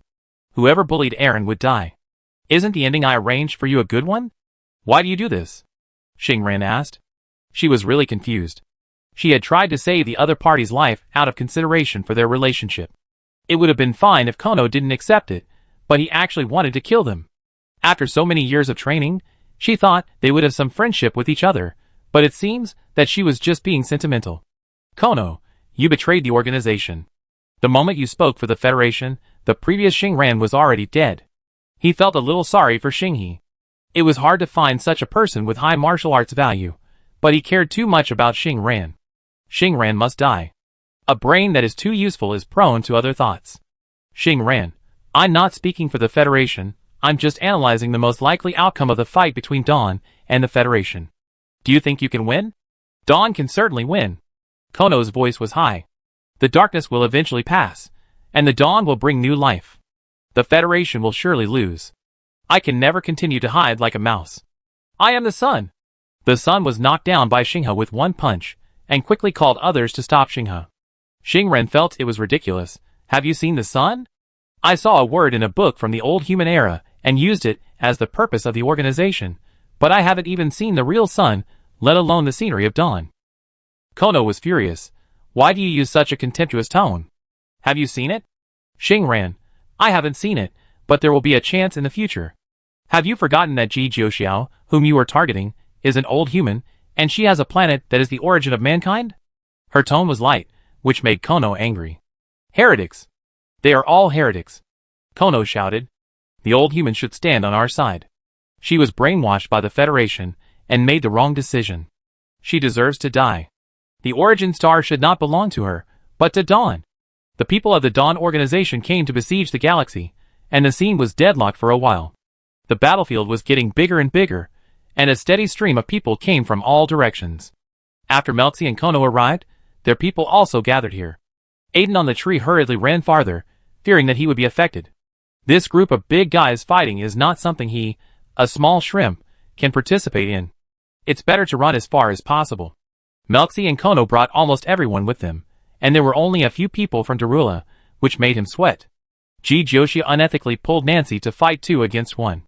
Whoever bullied Aaron would die. "Isn't the ending I arranged for you a good one? Why do you do this?" Xingran asked. She was really confused. She had tried to save the other party's life out of consideration for their relationship. It would have been fine if Kono didn't accept it, but he actually wanted to kill them. After so many years of training, she thought they would have some friendship with each other, but it seems that she was just being sentimental. "Kono, you betrayed the organization. The moment you spoke for the Federation, the previous Xingran was already dead." He felt a little sorry for Xinghe. It was hard to find such a person with high martial arts value, but he cared too much about Xingran. Xingran must die. A brain that is too useful is prone to other thoughts. "Xingran, I'm not speaking for the Federation, I'm just analyzing the most likely outcome of the fight between Dawn and the Federation. Do you think you can win?" "Dawn can certainly win." Kono's voice was high. "The darkness will eventually pass, and the dawn will bring new life. The Federation will surely lose. I can never continue to hide like a mouse. I am the sun." The sun was knocked down by Xinghe with one punch, and quickly called others to stop Xinghe. Xingren felt it was ridiculous. "Have you seen the sun? I saw a word in a book from the old human era and used it as the purpose of the organization, but I haven't even seen the real sun, let alone the scenery of dawn." Kono was furious. "Why do you use such a contemptuous tone? Have you seen it?" Xingran, "I haven't seen it, but there will be a chance in the future. Have you forgotten that Ji Jiuxiao, whom you are targeting, is an old human, and she has a planet that is the origin of mankind?" Her tone was light, which made Kono angry. "Heretics! They are all heretics!" Kono shouted. "The old human should stand on our side. She was brainwashed by the Federation and made the wrong decision. She deserves to die. The origin star should not belong to her, but to Dawn." The people of the Dawn organization came to besiege the galaxy, and the scene was deadlocked for a while. The battlefield was getting bigger and bigger, and a steady stream of people came from all directions. After Melxie and Kono arrived, their people also gathered here. Aiden on the tree hurriedly ran farther, fearing that he would be affected. This group of big guys fighting is not something he, a small shrimp, can participate in. It's better to run as far as possible. Melxi and Kono brought almost everyone with them, and there were only a few people from Darula, which made him sweat. Joshua unethically pulled Nancy to fight 2 against 1.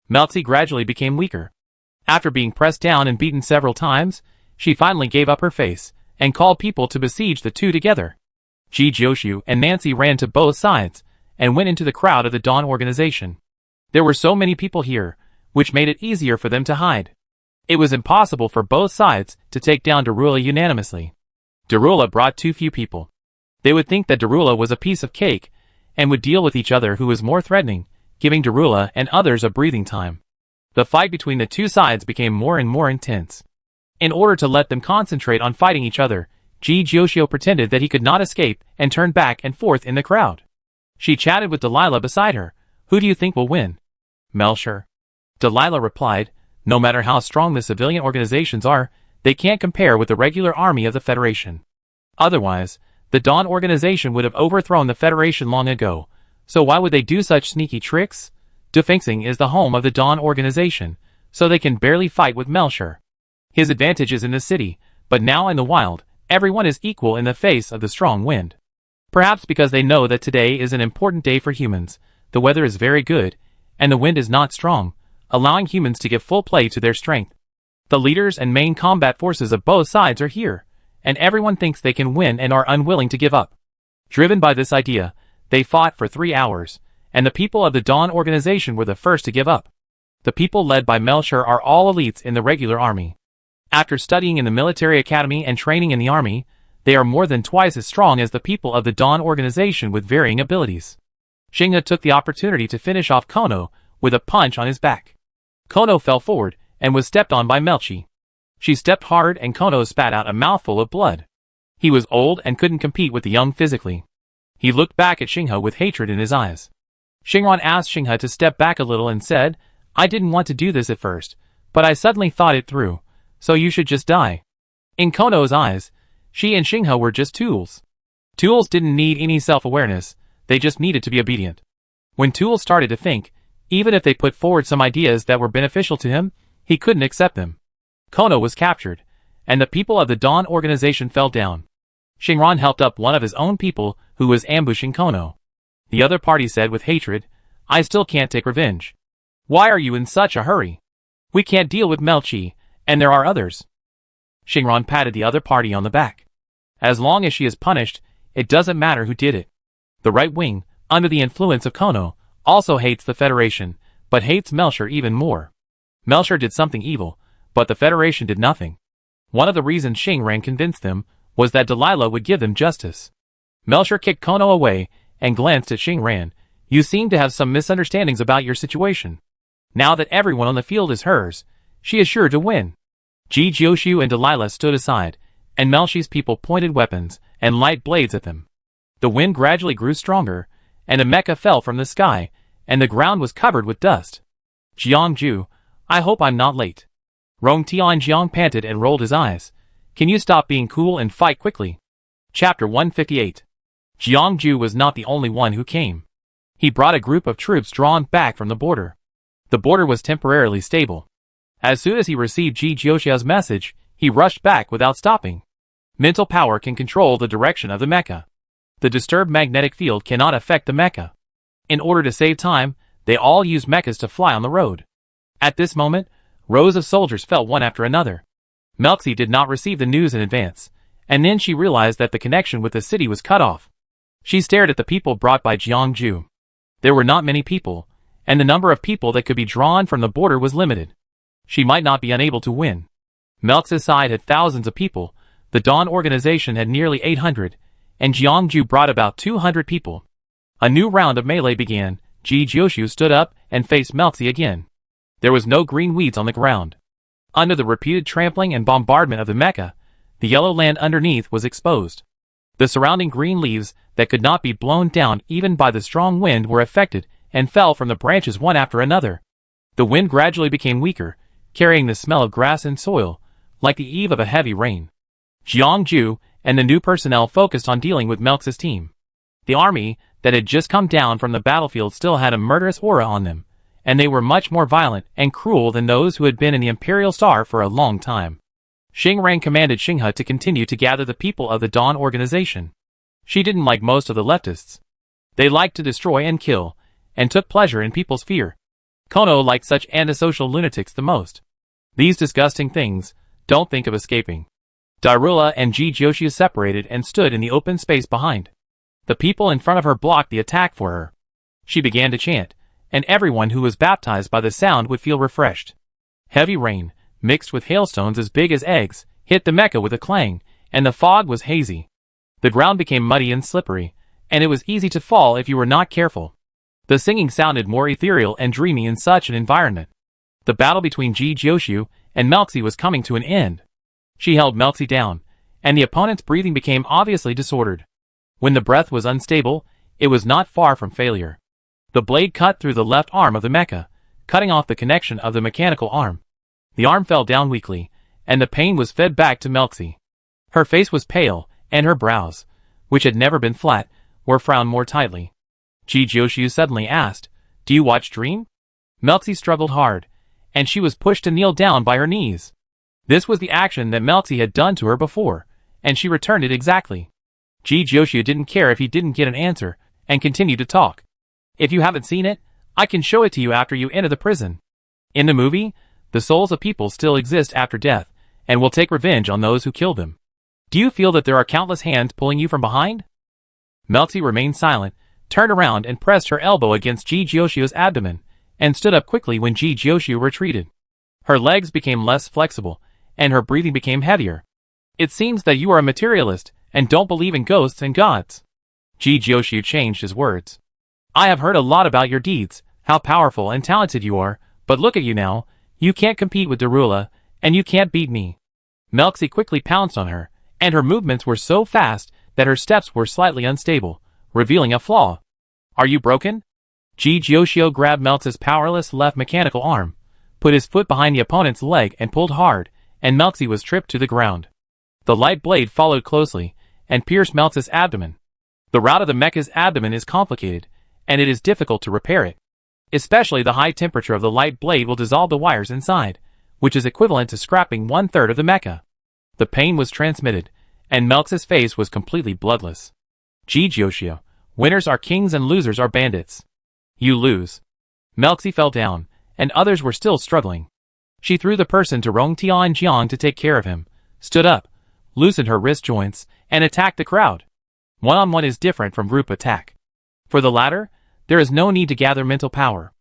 Melxi gradually became weaker. After being pressed down and beaten several times, she finally gave up her face, and called people to besiege the two together. Joshua and Nancy ran to both sides, and went into the crowd of the Dawn organization. There were so many people here, which made it easier for them to hide. It was impossible for both sides to take down Darula unanimously. Darula brought too few people. They would think that Darula was a piece of cake, and would deal with each other who was more threatening, giving Darula and others a breathing time. The fight between the two sides became more and more intense. In order to let them concentrate on fighting each other, Joshua pretended that he could not escape and turned back and forth in the crowd. She chatted with Delilah beside her. Who do you think will win? Melcher. Delilah replied, no matter how strong the civilian organizations are, they can't compare with the regular army of the Federation. Otherwise, the Dawn organization would have overthrown the Federation long ago, so why would they do such sneaky tricks? Defenging is the home of the Dawn organization, so they can barely fight with Melcher. His advantage is in the city, but now in the wild, everyone is equal in the face of the strong wind. Perhaps because they know that today is an important day for humans, the weather is very good, and the wind is not strong, allowing humans to give full play to their strength. The leaders and main combat forces of both sides are here, and everyone thinks they can win and are unwilling to give up. Driven by this idea, they fought for 3 hours, and the people of the Dawn organization were the first to give up. The people led by Melcher are all elites in the regular army. After studying in the military academy and training in the army, they are more than twice as strong as the people of the Dawn organization with varying abilities. Shingha took the opportunity to finish off Kono with a punch on his back. Kono fell forward and was stepped on by Melchi. She stepped hard and Kono spat out a mouthful of blood. He was old and couldn't compete with the young physically. He looked back at Shingha with hatred in his eyes. Shingron asked Shingha to step back a little and said, I didn't want to do this at first, but I suddenly thought it through, so you should just die. In Kono's eyes, she and Shingha were just tools. Tools didn't need any self-awareness, they just needed to be obedient. When tools started to think, even if they put forward some ideas that were beneficial to him, he couldn't accept them. Kono was captured, and the people of the Dawn organization fell down. Shingron helped up one of his own people who was ambushing Kono. The other party said with hatred, I still can't take revenge. Why are you in such a hurry? We can't deal with Melchi, and there are others. Shingron patted the other party on the back. As long as she is punished, it doesn't matter who did it. The right wing, under the influence of Kono, also hates the Federation, but hates Melcher even more. Melcher did something evil, but the Federation did nothing. One of the reasons Shingran convinced them was that Delilah would give them justice. Melcher kicked Kono away and glanced at Shingran. You seem to have some misunderstandings about your situation. Now that everyone on the field is hers, she is sure to win. Joshua and Delilah stood aside, and Melchi's people pointed weapons and light blades at them. The wind gradually grew stronger, and a mecha fell from the sky, and the ground was covered with dust. Jiangju, I hope I'm not late. Rong Tianjiang panted and rolled his eyes. Can you stop being cool and fight quickly? Chapter 158. Jiangju was not the only one who came. He brought a group of troops drawn back from the border. The border was temporarily stable. As soon as he received Joshua's message, he rushed back without stopping. Mental power can control the direction of the mecha. The disturbed magnetic field cannot affect the mecha. In order to save time, they all used mechas to fly on the road. At this moment, rows of soldiers fell one after another. Melxi did not receive the news in advance, and then she realized that the connection with the city was cut off. She stared at the people brought by Jiangju. There were not many people, and the number of people that could be drawn from the border was limited. She might not be unable to win. Melxi's side had thousands of people, the Dawn organization had nearly 800, and Jiangju brought about 200 people. A new round of melee began. Joshua stood up and faced Melxi again. There was no green weeds on the ground. Under the repeated trampling and bombardment of the mecha, the yellow land underneath was exposed. The surrounding green leaves that could not be blown down even by the strong wind were affected and fell from the branches one after another. The wind gradually became weaker, carrying the smell of grass and soil, like the eve of a heavy rain. Jiangju and the new personnel focused on dealing with Melx's team. The army that had just come down from the battlefield still had a murderous aura on them, and they were much more violent and cruel than those who had been in the Imperial Star for a long time. Xingrang commanded Xinghe to continue to gather the people of the Dawn organization. She didn't like most of the leftists. They liked to destroy and kill, and took pleasure in people's fear. Kono liked such antisocial lunatics the most. These disgusting things, don't think of escaping. Darula and Ji Jiuxiu separated and stood in the open space behind. The people in front of her blocked the attack for her. She began to chant, and everyone who was baptized by the sound would feel refreshed. Heavy rain, mixed with hailstones as big as eggs, hit the Mecha with a clang, and the fog was hazy. The ground became muddy and slippery, and it was easy to fall if you were not careful. The singing sounded more ethereal and dreamy in such an environment. The battle between Ji Jiuxiu and Melxi was coming to an end. She held Melxi down, and the opponent's breathing became obviously disordered. When the breath was unstable, it was not far from failure. The blade cut through the left arm of the Mecha, cutting off the connection of the mechanical arm. The arm fell down weakly, and the pain was fed back to Melxi. Her face was pale, and her brows, which had never been flat, were frowned more tightly. Ji Jiuxiu suddenly asked, "Do you watch Dream?" Melxi struggled hard, and she was pushed to kneel down by her knees. This was the action that Melxi had done to her before, and she returned it exactly. Ji Jiuxiu didn't care if he didn't get an answer, and continued to talk. "If you haven't seen it, I can show it to you after you enter the prison. In the movie, the souls of people still exist after death, and will take revenge on those who kill them. Do you feel that there are countless hands pulling you from behind?" Melxi remained silent, turned around and pressed her elbow against Ji Jiuxiu's abdomen, and stood up quickly when Ji Jiuxiu retreated. Her legs became less flexible, and her breathing became heavier. "It seems that you are a materialist, and don't believe in ghosts and gods." Ji Jiuxiu changed his words. "I have heard a lot about your deeds, how powerful and talented you are, but look at you now, you can't compete with Darula, and you can't beat me." Melxi quickly pounced on her, and her movements were so fast that her steps were slightly unstable, revealing a flaw. "Are you broken?" Ji Jiuxiu grabbed Melxi's powerless left mechanical arm, put his foot behind the opponent's leg and pulled hard, and Melxi was tripped to the ground. The light blade followed closely, and pierced Melxi's abdomen. The route of the Mecha's abdomen is complicated, and it is difficult to repair it. Especially the high temperature of the light blade will dissolve the wires inside, which is equivalent to scrapping 1/3 of the Mecha. The pain was transmitted, and Melxi's face was completely bloodless. "Ji Jiuxiu, winners are kings and losers are bandits. You lose." Melxi fell down, and others were still struggling. She threw the person to Rong Tianjiang to take care of him, stood up, loosened her wrist joints, and attacked the crowd. One-on-one is different from group attack. For the latter, there is no need to gather mental power.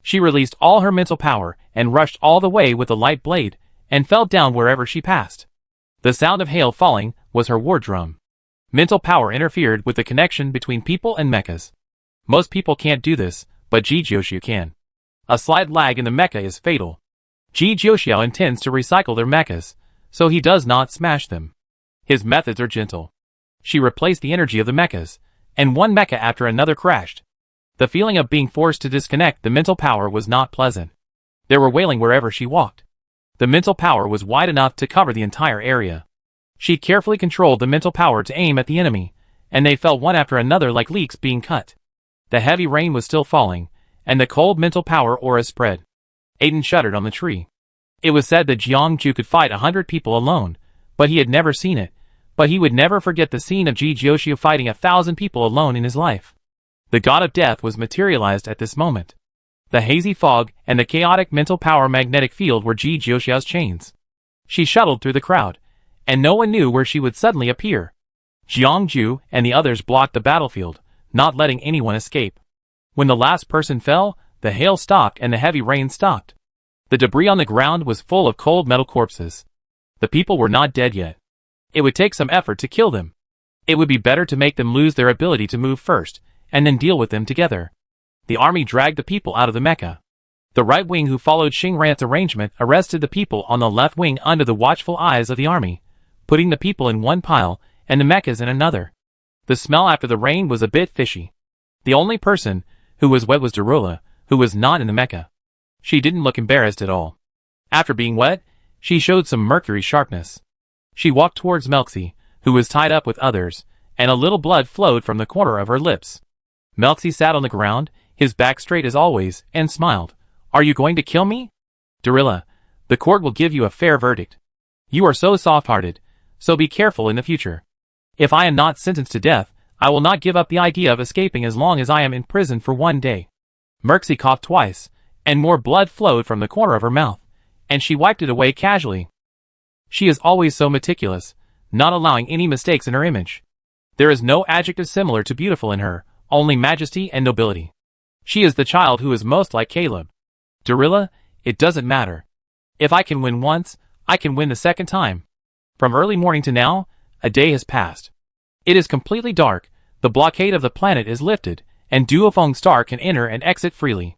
She released all her mental power and rushed all the way with the light blade, and fell down wherever she passed. The sound of hail falling was her war drum. Mental power interfered with the connection between people and mechas. Most people can't do this, but Ji Jiuxiu can. A slight lag in the mecha is fatal. Ji Jiuxiu intends to recycle their mechas, so he does not smash them. His methods are gentle. She replaced the energy of the mechas, and one mecha after another crashed. The feeling of being forced to disconnect the mental power was not pleasant. There were wailing wherever she walked. The mental power was wide enough to cover the entire area. She carefully controlled the mental power to aim at the enemy, and they fell one after another like leeks being cut. The heavy rain was still falling, and the cold mental power aura spread. Aiden shuddered on the tree. It was said that Jiangju could fight 100 people alone, but he had never seen it. But he would never forget the scene of Ji Jiuxiu fighting 1,000 people alone in his life. The god of death was materialized at this moment. The hazy fog and the chaotic mental power magnetic field were Ji Jiuxiu's chains. She shuttled through the crowd, and no one knew where she would suddenly appear. Jiangju and the others blocked the battlefield, not letting anyone escape. When the last person fell, the hail stopped and the heavy rain stopped. The debris on the ground was full of cold metal corpses. The people were not dead yet. It would take some effort to kill them. It would be better to make them lose their ability to move first, and then deal with them together. The army dragged the people out of the mecha. The right wing who followed Xingrant's arrangement arrested the people on the left wing under the watchful eyes of the army, putting the people in one pile and the mechas in another. The smell after the rain was a bit fishy. The only person who was wet was Darula, who was not in the mecha. She didn't look embarrassed at all. After being wet, she showed some mercury sharpness. She walked towards Melxi, who was tied up with others, and a little blood flowed from the corner of her lips. Melxi sat on the ground, his back straight as always, and smiled. "Are you going to kill me?" "Darilla, the court will give you a fair verdict. You are so soft-hearted, so be careful in the future. If I am not sentenced to death, I will not give up the idea of escaping as long as I am in prison for 1 day." Melxi coughed twice, and more blood flowed from the corner of her mouth, and she wiped it away casually. She is always so meticulous, not allowing any mistakes in her image. There is no adjective similar to beautiful in her, only majesty and nobility. She is the child who is most like Caleb. "Darilla, it doesn't matter. If I can win once, I can win the second time." From early morning to now, a day has passed. It is completely dark, the blockade of the planet is lifted, and Duofeng Star can enter and exit freely.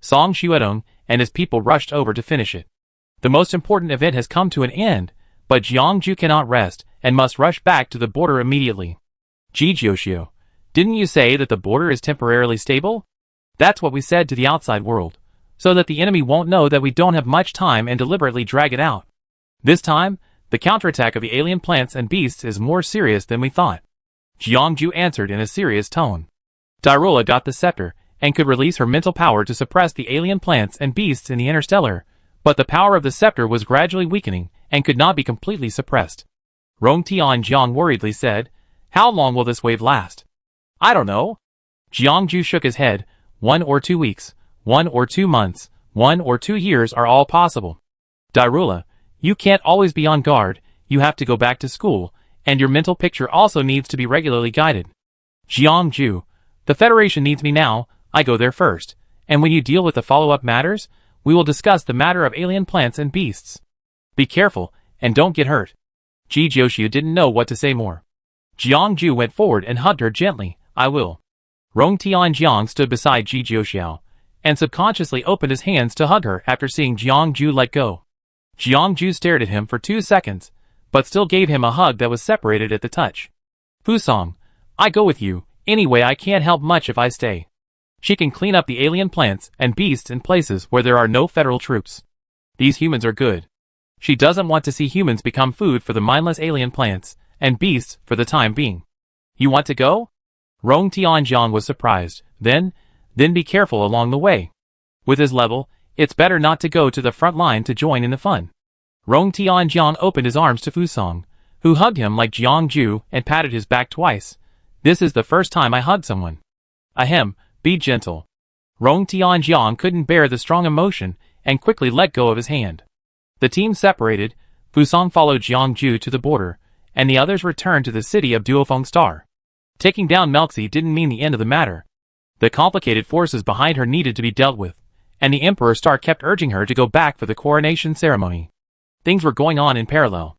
Song Xuedong and his people rushed over to finish it. The most important event has come to an end, but Jiangju cannot rest and must rush back to the border immediately. "Ji Jiuxiu, didn't you say that the border is temporarily stable?" "That's what we said to the outside world, so that the enemy won't know that we don't have much time and deliberately drag it out. This time, the counterattack of the alien plants and beasts is more serious than we thought." Jiangju answered in a serious tone. Darula got the scepter, and could release her mental power to suppress the alien plants and beasts in the interstellar, but the power of the scepter was gradually weakening, and could not be completely suppressed. Rong Tianjiang worriedly said, "How long will this wave last?" "I don't know." Jiangju shook his head. 1 or 2 weeks, 1 or 2 months, 1 or 2 years are all possible. Darula, you can't always be on guard, you have to go back to school, and your mental picture also needs to be regularly guided. Jiangju, the Federation needs me now, I go there first, and when you deal with the follow-up matters, we will discuss the matter of alien plants and beasts. Be careful, and don't get hurt. Ji Jiuxiu didn't know what to say more. Jiangju went forward and hugged her gently. "I will." Rong Tianjiang stood beside Ji Jiuxiu, and subconsciously opened his hands to hug her after seeing Jiangju let go. Jiangju stared at him for 2 seconds, but still gave him a hug that was separated at the touch. "Fusong, I go with you, anyway I can't help much if I stay. She can clean up the alien plants and beasts in places where there are no federal troops. These humans are good. She doesn't want to see humans become food for the mindless alien plants and beasts for the time being. You want to go?" Rong Tianjiang was surprised. Then be careful along the way. With his level, it's better not to go to the front line to join in the fun. Rong Tianjiang opened his arms to Fusong, who hugged him like Jiangju and patted his back twice. "This is the first time I hugged someone." "Ahem, be gentle." Rong Tianjiang couldn't bear the strong emotion and quickly let go of his hand. The team separated, Fusong followed Jiangju to the border, and the others returned to the city of Duofeng Star. Taking down Melxi didn't mean the end of the matter. The complicated forces behind her needed to be dealt with, and the Emperor Star kept urging her to go back for the coronation ceremony. Things were going on in parallel.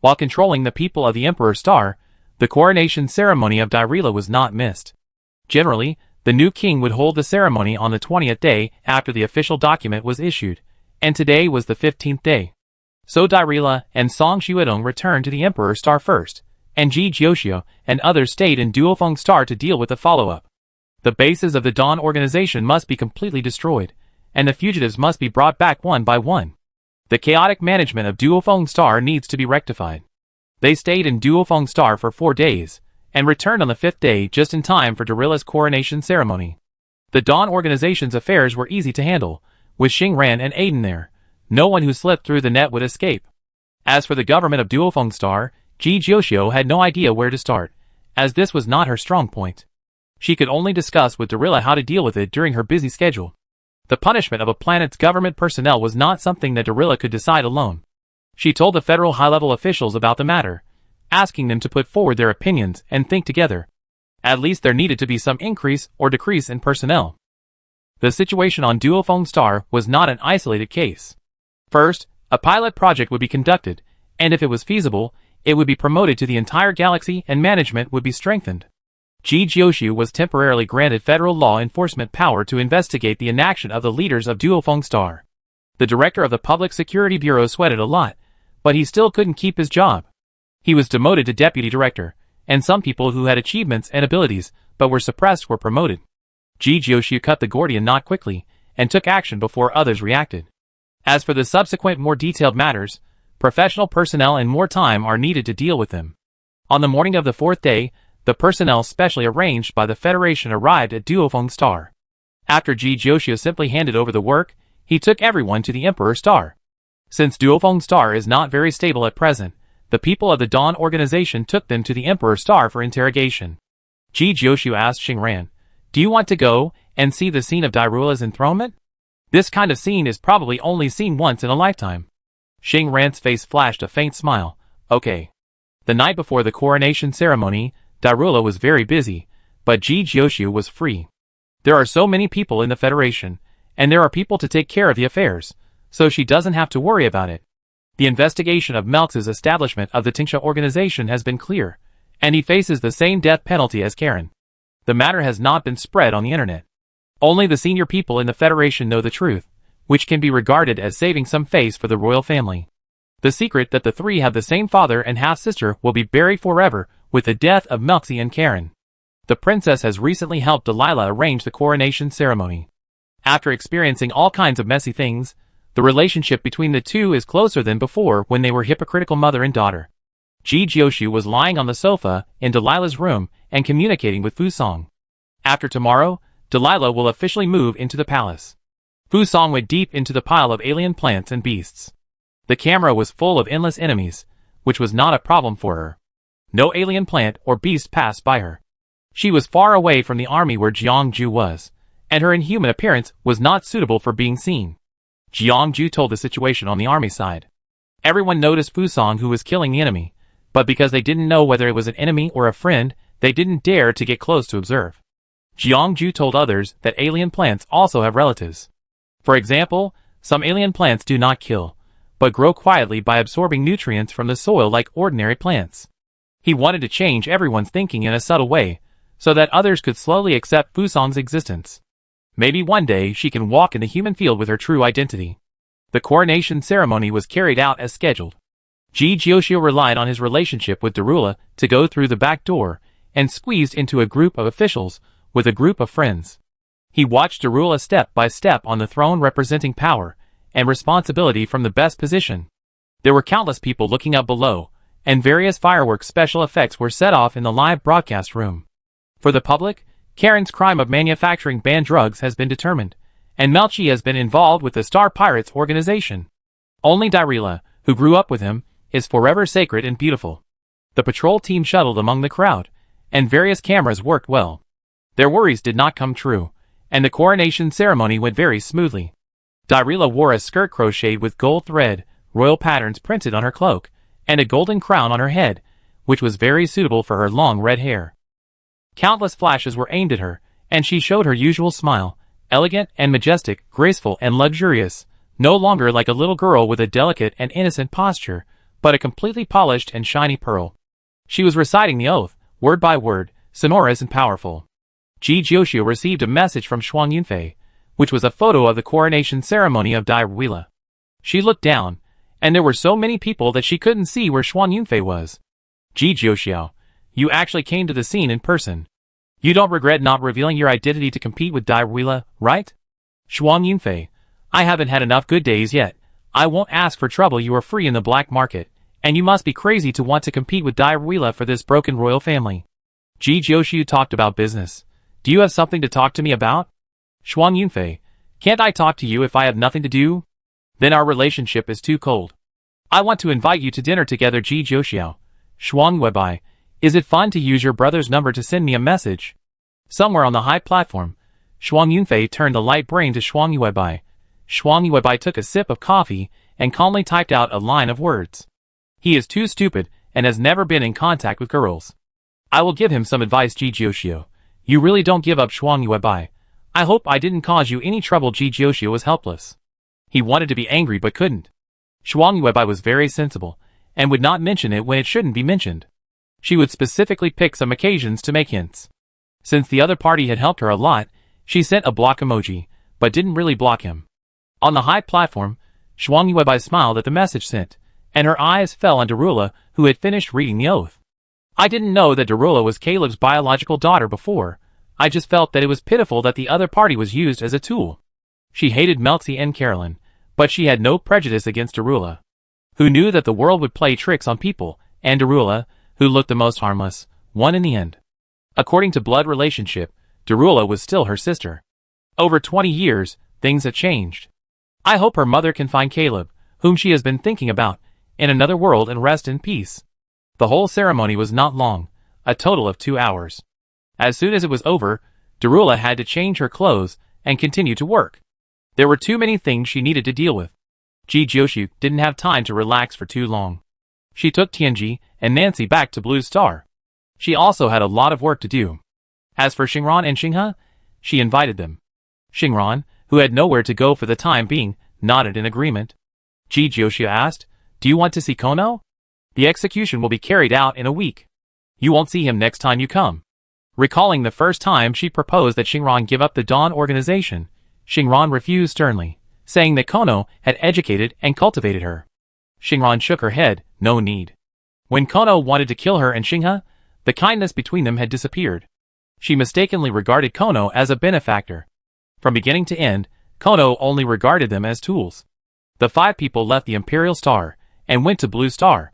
While controlling the people of the Emperor Star, the coronation ceremony of Darila was not missed. Generally, the new king would hold the ceremony on the 20th day after the official document was issued, and today was the 15th day. So Darila and Song Xuedong returned to the Emperor Star first, and Ji Jiuxiu and others stayed in Duofeng Star to deal with the follow-up. The bases of the Dawn organization must be completely destroyed, and the fugitives must be brought back one by one. The chaotic management of Duofeng Star needs to be rectified. They stayed in Duofeng Star for 4 days, and returned on the 5th day just in time for Darilla's coronation ceremony. The Dawn organization's affairs were easy to handle, with Xingran and Aiden there. No one who slipped through the net would escape. As for the government of Duofeng Star, Ji Jiuxiu had no idea where to start, as this was not her strong point. She could only discuss with Darilla how to deal with it during her busy schedule. The punishment of a planet's government personnel was not something that Darilla could decide alone. She told the federal high-level officials about the matter, asking them to put forward their opinions and think together. At least there needed to be some increase or decrease in personnel. The situation on Duofeng Star was not an isolated case. First, a pilot project would be conducted, and if it was feasible, it would be promoted to the entire galaxy and management would be strengthened. Ji Jiuxiu was temporarily granted federal law enforcement power to investigate the inaction of the leaders of Duofeng Star. The director of the Public Security Bureau sweated a lot, but he still couldn't keep his job. He was demoted to deputy director, and some people who had achievements and abilities but were suppressed were promoted. Ji Jiuxiu cut the Gordian knot quickly, and took action before others reacted. As for the subsequent more detailed matters, professional personnel and more time are needed to deal with them. On the morning of the fourth day, the personnel specially arranged by the Federation arrived at Duofeng Star. After Ji Jiuxiu simply handed over the work, he took everyone to the Emperor Star. Since Duofeng Star is not very stable at present, the people of the Dawn organization took them to the Emperor Star for interrogation. Ji Jiuxiu asked Xingran, "Do you want to go and see the scene of Dairula's enthronement? This kind of scene is probably only seen once in a lifetime." Xingran's face flashed a faint smile. "Okay." The night before the coronation ceremony, Dairula was very busy, but Ji Jiuxiu was free. There are so many people in the Federation, and there are people to take care of the affairs, so she doesn't have to worry about it. The investigation of Melx's establishment of the Tingsha organization has been clear, and he faces the same death penalty as Karen. The matter has not been spread on the internet. Only the senior people in the Federation know the truth, which can be regarded as saving some face for the royal family. The secret that the three have the same father and half-sister will be buried forever with the death of Melxi and Karen. The princess has recently helped Delilah arrange the coronation ceremony. After experiencing all kinds of messy things, the relationship between the two is closer than before when they were hypocritical mother and daughter. Ji Jiuxiu was lying on the sofa in Delilah's room and communicating with Fu Song. After tomorrow, Delilah will officially move into the palace. Fu Song went deep into the pile of alien plants and beasts. The camera was full of endless enemies, which was not a problem for her. No alien plant or beast passed by her. She was far away from the army where Jiangju was, and her inhuman appearance was not suitable for being seen. Jiangju told the situation on the army side. Everyone noticed Fu Song who was killing the enemy, but because they didn't know whether it was an enemy or a friend, they didn't dare to get close to observe. Jiangju told others that alien plants also have relatives. For example, some alien plants do not kill, but grow quietly by absorbing nutrients from the soil like ordinary plants. He wanted to change everyone's thinking in a subtle way, so that others could slowly accept Fu Song's existence. Maybe one day she can walk in the human field with her true identity. The coronation ceremony was carried out as scheduled. Ji Jiuxiu relied on his relationship with Darula to go through the back door and squeezed into a group of officials with a group of friends. He watched Darula step by step on the throne representing power and responsibility from the best position. There were countless people looking up below, and various fireworks special effects were set off in the live broadcast room. For the public, Karen's crime of manufacturing banned drugs has been determined, and Melchi has been involved with the Star Pirates organization. Only Dairula, who grew up with him, is forever sacred and beautiful. The patrol team shuttled among the crowd, and various cameras worked well. Their worries did not come true, and the coronation ceremony went very smoothly. Dairula wore a skirt crocheted with gold thread, royal patterns printed on her cloak, and a golden crown on her head, which was very suitable for her long red hair. Countless flashes were aimed at her, and she showed her usual smile, elegant and majestic, graceful and luxurious, no longer like a little girl with a delicate and innocent posture, but a completely polished and shiny pearl. She was reciting the oath, word by word, sonorous and powerful. Ji Jiuxiu received a message from Shuang Yunfei, which was a photo of the coronation ceremony of Dairula. She looked down, and there were so many people that she couldn't see where Shuang Yunfei was. Ji Jiuxiu, you actually came to the scene in person. You don't regret not revealing your identity to compete with Dairula, right? Shuang Yunfei, I haven't had enough good days yet. I won't ask for trouble. You are free in the black market, and you must be crazy to want to compete with Dairula for this broken royal family. Ji Jiuxiu talked about business. Do you have something to talk to me about? Shuang Yunfei, can't I talk to you if I have nothing to do? Then our relationship is too cold. I want to invite you to dinner together. Ji Jiuxiu, Shuang Weibai, is it fun to use your brother's number to send me a message? Somewhere on the high platform, Shuang Yunfei turned the light brain to Shuang Weibai. Shuang Weibai took a sip of coffee and calmly typed out a line of words. He is too stupid and has never been in contact with girls. I will give him some advice. Ji Jiuxiu, you really don't give up. Shuang Weibai, I hope I didn't cause you any trouble. Ji Jiuxiu was helpless. He wanted to be angry but couldn't. Shuang Weibai was very sensible, and would not mention it when it shouldn't be mentioned. She would specifically pick some occasions to make hints. Since the other party had helped her a lot, she sent a block emoji, but didn't really block him. On the high platform, Shuang Weibai smiled at the message sent, and her eyes fell on Darula, who had finished reading the oath. I didn't know that Darula was Caleb's biological daughter before. I just felt that it was pitiful that the other party was used as a tool. She hated Melxi and Carolyn, but she had no prejudice against Darula, who knew that the world would play tricks on people, and Darula, who looked the most harmless, won in the end. According to blood relationship, Darula was still her sister. Over 20 years, things had changed. I hope her mother can find Caleb, whom she has been thinking about, in another world and rest in peace. The whole ceremony was not long, a total of 2 hours. As soon as it was over, Darula had to change her clothes and continue to work. There were too many things she needed to deal with. Ji Jiuxiu didn't have time to relax for too long. She took Tianji and Nancy back to Blue Star. She also had a lot of work to do. As for Xingran and Xinghe, she invited them. Xingran, who had nowhere to go for the time being, nodded in agreement. Ji Jiuxiu asked, "Do you want to see Kono? The execution will be carried out in a week. You won't see him next time you come." Recalling the first time she proposed that Xingran give up the Dawn organization, Xingran refused sternly, saying that Kono had educated and cultivated her. Xingran shook her head, no need. When Kono wanted to kill her and Xinghe, the kindness between them had disappeared. She mistakenly regarded Kono as a benefactor. From beginning to end, Kono only regarded them as tools. The 5 people left the Imperial Star and went to Blue Star.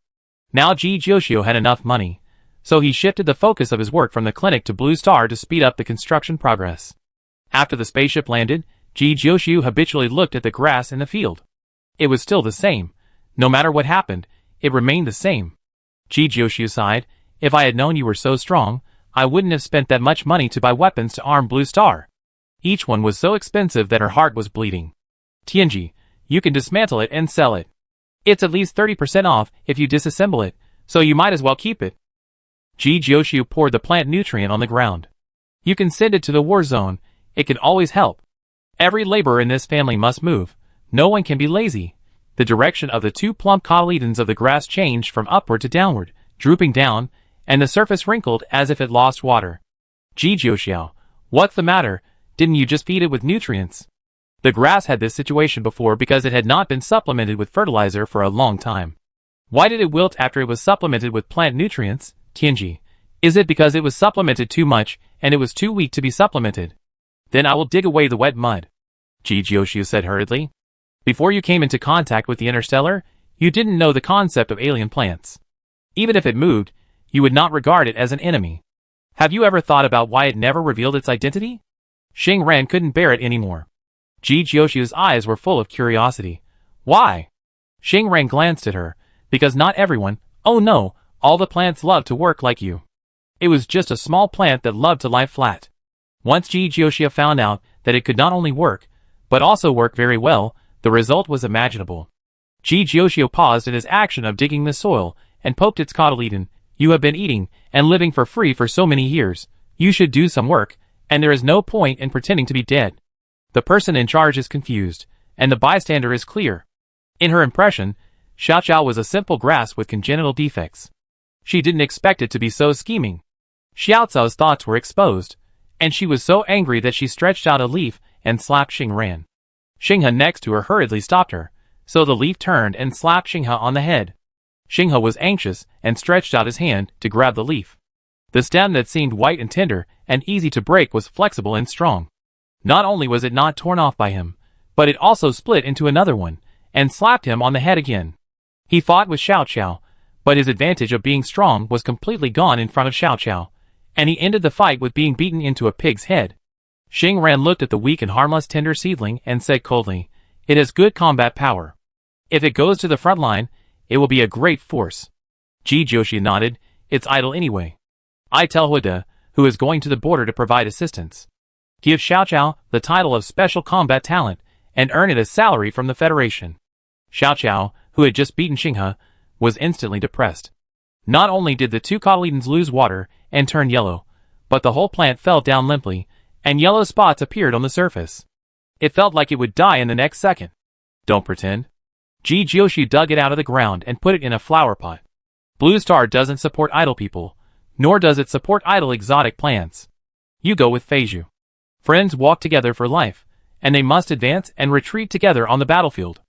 Now Ji Jiuxiu had enough money, so he shifted the focus of his work from the clinic to Blue Star to speed up the construction progress. After the spaceship landed, Ji Jiuxiu habitually looked at the grass in the field. It was still the same. No matter what happened, it remained the same. Ji Jiuxiu sighed, "If I had known you were so strong, I wouldn't have spent that much money to buy weapons to arm Blue Star." Each one was so expensive that her heart was bleeding. "Tianji, you can dismantle it and sell it. It's at least 30% off if you disassemble it, so you might as well keep it." Ji Jiuxiu poured the plant nutrient on the ground. "You can send it to the war zone. It can always help. Every laborer in this family must move. No one can be lazy." The direction of the 2 plump cotyledons of the grass changed from upward to downward, drooping down, and the surface wrinkled as if it lost water. "Ji Jiuxiu, what's the matter? Didn't you just feed it with nutrients?" The grass had this situation before because it had not been supplemented with fertilizer for a long time. "Why did it wilt after it was supplemented with plant nutrients, Tianji? Is it because it was supplemented too much and it was too weak to be supplemented? Then I will dig away the wet mud," Ji Jiuxiu said hurriedly. "Before you came into contact with the Interstellar, you didn't know the concept of alien plants. Even if it moved, you would not regard it as an enemy. Have you ever thought about why it never revealed its identity?" Xingran couldn't bear it anymore. Ji Jiuxiu's eyes were full of curiosity. "Why?" Xingran glanced at her. "Because not everyone, oh no, all the plants love to work like you. It was just a small plant that loved to lie flat. Once Ji Jiuxiu found out that it could not only work, but also work very well, the result was imaginable." Ji Jiuxiu paused in his action of digging the soil and poked its cotyledon. "You have been eating and living for free for so many years. You should do some work, and there is no point in pretending to be dead." The person in charge is confused, and the bystander is clear. In her impression, Xiao Xiao was a simple grass with congenital defects. She didn't expect it to be so scheming. Xiao Cao's thoughts were exposed, and she was so angry that she stretched out a leaf and slapped Xingran. Xinghe next to her hurriedly stopped her, so the leaf turned and slapped Xinghe on the head. Xinghe was anxious and stretched out his hand to grab the leaf. The stem that seemed white and tender and easy to break was flexible and strong. Not only was it not torn off by him, but it also split into another one, and slapped him on the head again. He fought with Xiao Xiao, but his advantage of being strong was completely gone in front of Xiao Xiao, and he ended the fight with being beaten into a pig's head. Xingran looked at the weak and harmless tender seedling and said coldly, "It has good combat power. If it goes to the front line, it will be a great force." Ji Jiuxiu nodded. "It's idle anyway. I tell Huida, who is going to the border to provide assistance. Give Xiao Xiao the title of Special Combat Talent and earn it as salary from the Federation." Xiao Xiao, who had just beaten Xinghe, was instantly depressed. Not only did the 2 cotyledons lose water and turn yellow, but the whole plant fell down limply, and yellow spots appeared on the surface. It felt like it would die in the next second. "Don't pretend." Ji Jiuxiu dug it out of the ground and put it in a flower pot. Blue Star doesn't support idle people, nor does it support idle exotic plants. You go with Feiju. Friends walk together for life, and they must advance and retreat together on the battlefield.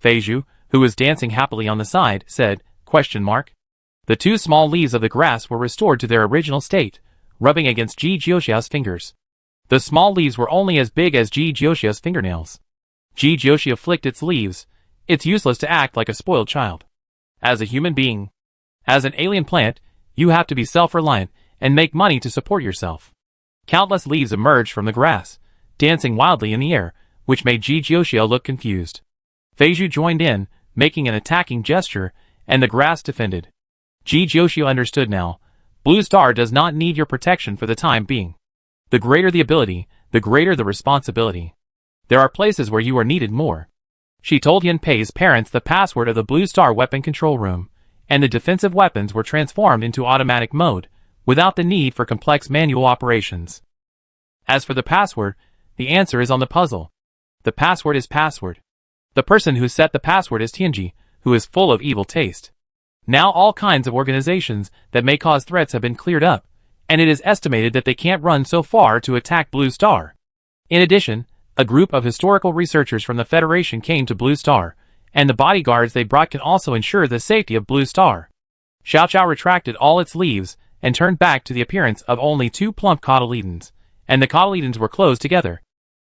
Feiju, who was dancing happily on the side, said, ? The 2 small leaves of the grass were restored to their original state, rubbing against Ji Jiuxiu's fingers. The small leaves were only as big as Ji Jiuxiu's fingernails. Ji Jiuxiu flicked its leaves. It's useless to act like a spoiled child. As a human being. As an alien plant, You have to be self-reliant and make money to support yourself. Countless leaves emerged from the grass, dancing wildly in the air, which made Ji Jiuxiu look confused. Feizhu joined in, making an attacking gesture, and the grass defended. Ji Jiuxiu understood now. Blue Star does not need your protection for the time being. The greater the ability, the greater the responsibility. There are places where you are needed more. She told Yan Pei's parents the password of the Blue Star weapon control room, and the defensive weapons were transformed into automatic mode, without the need for complex manual operations. As for the password, the answer is on the puzzle. The password is password. The person who set the password is Tianji, who is full of evil taste. Now all kinds of organizations that may cause threats have been cleared up, and it is estimated that they can't run so far to attack Blue Star. In addition, a group of historical researchers from the Federation came to Blue Star, and the bodyguards they brought can also ensure the safety of Blue Star. Xiao Xiao retracted all its leaves and turned back to the appearance of only 2 plump cotyledons, and the cotyledons were closed together.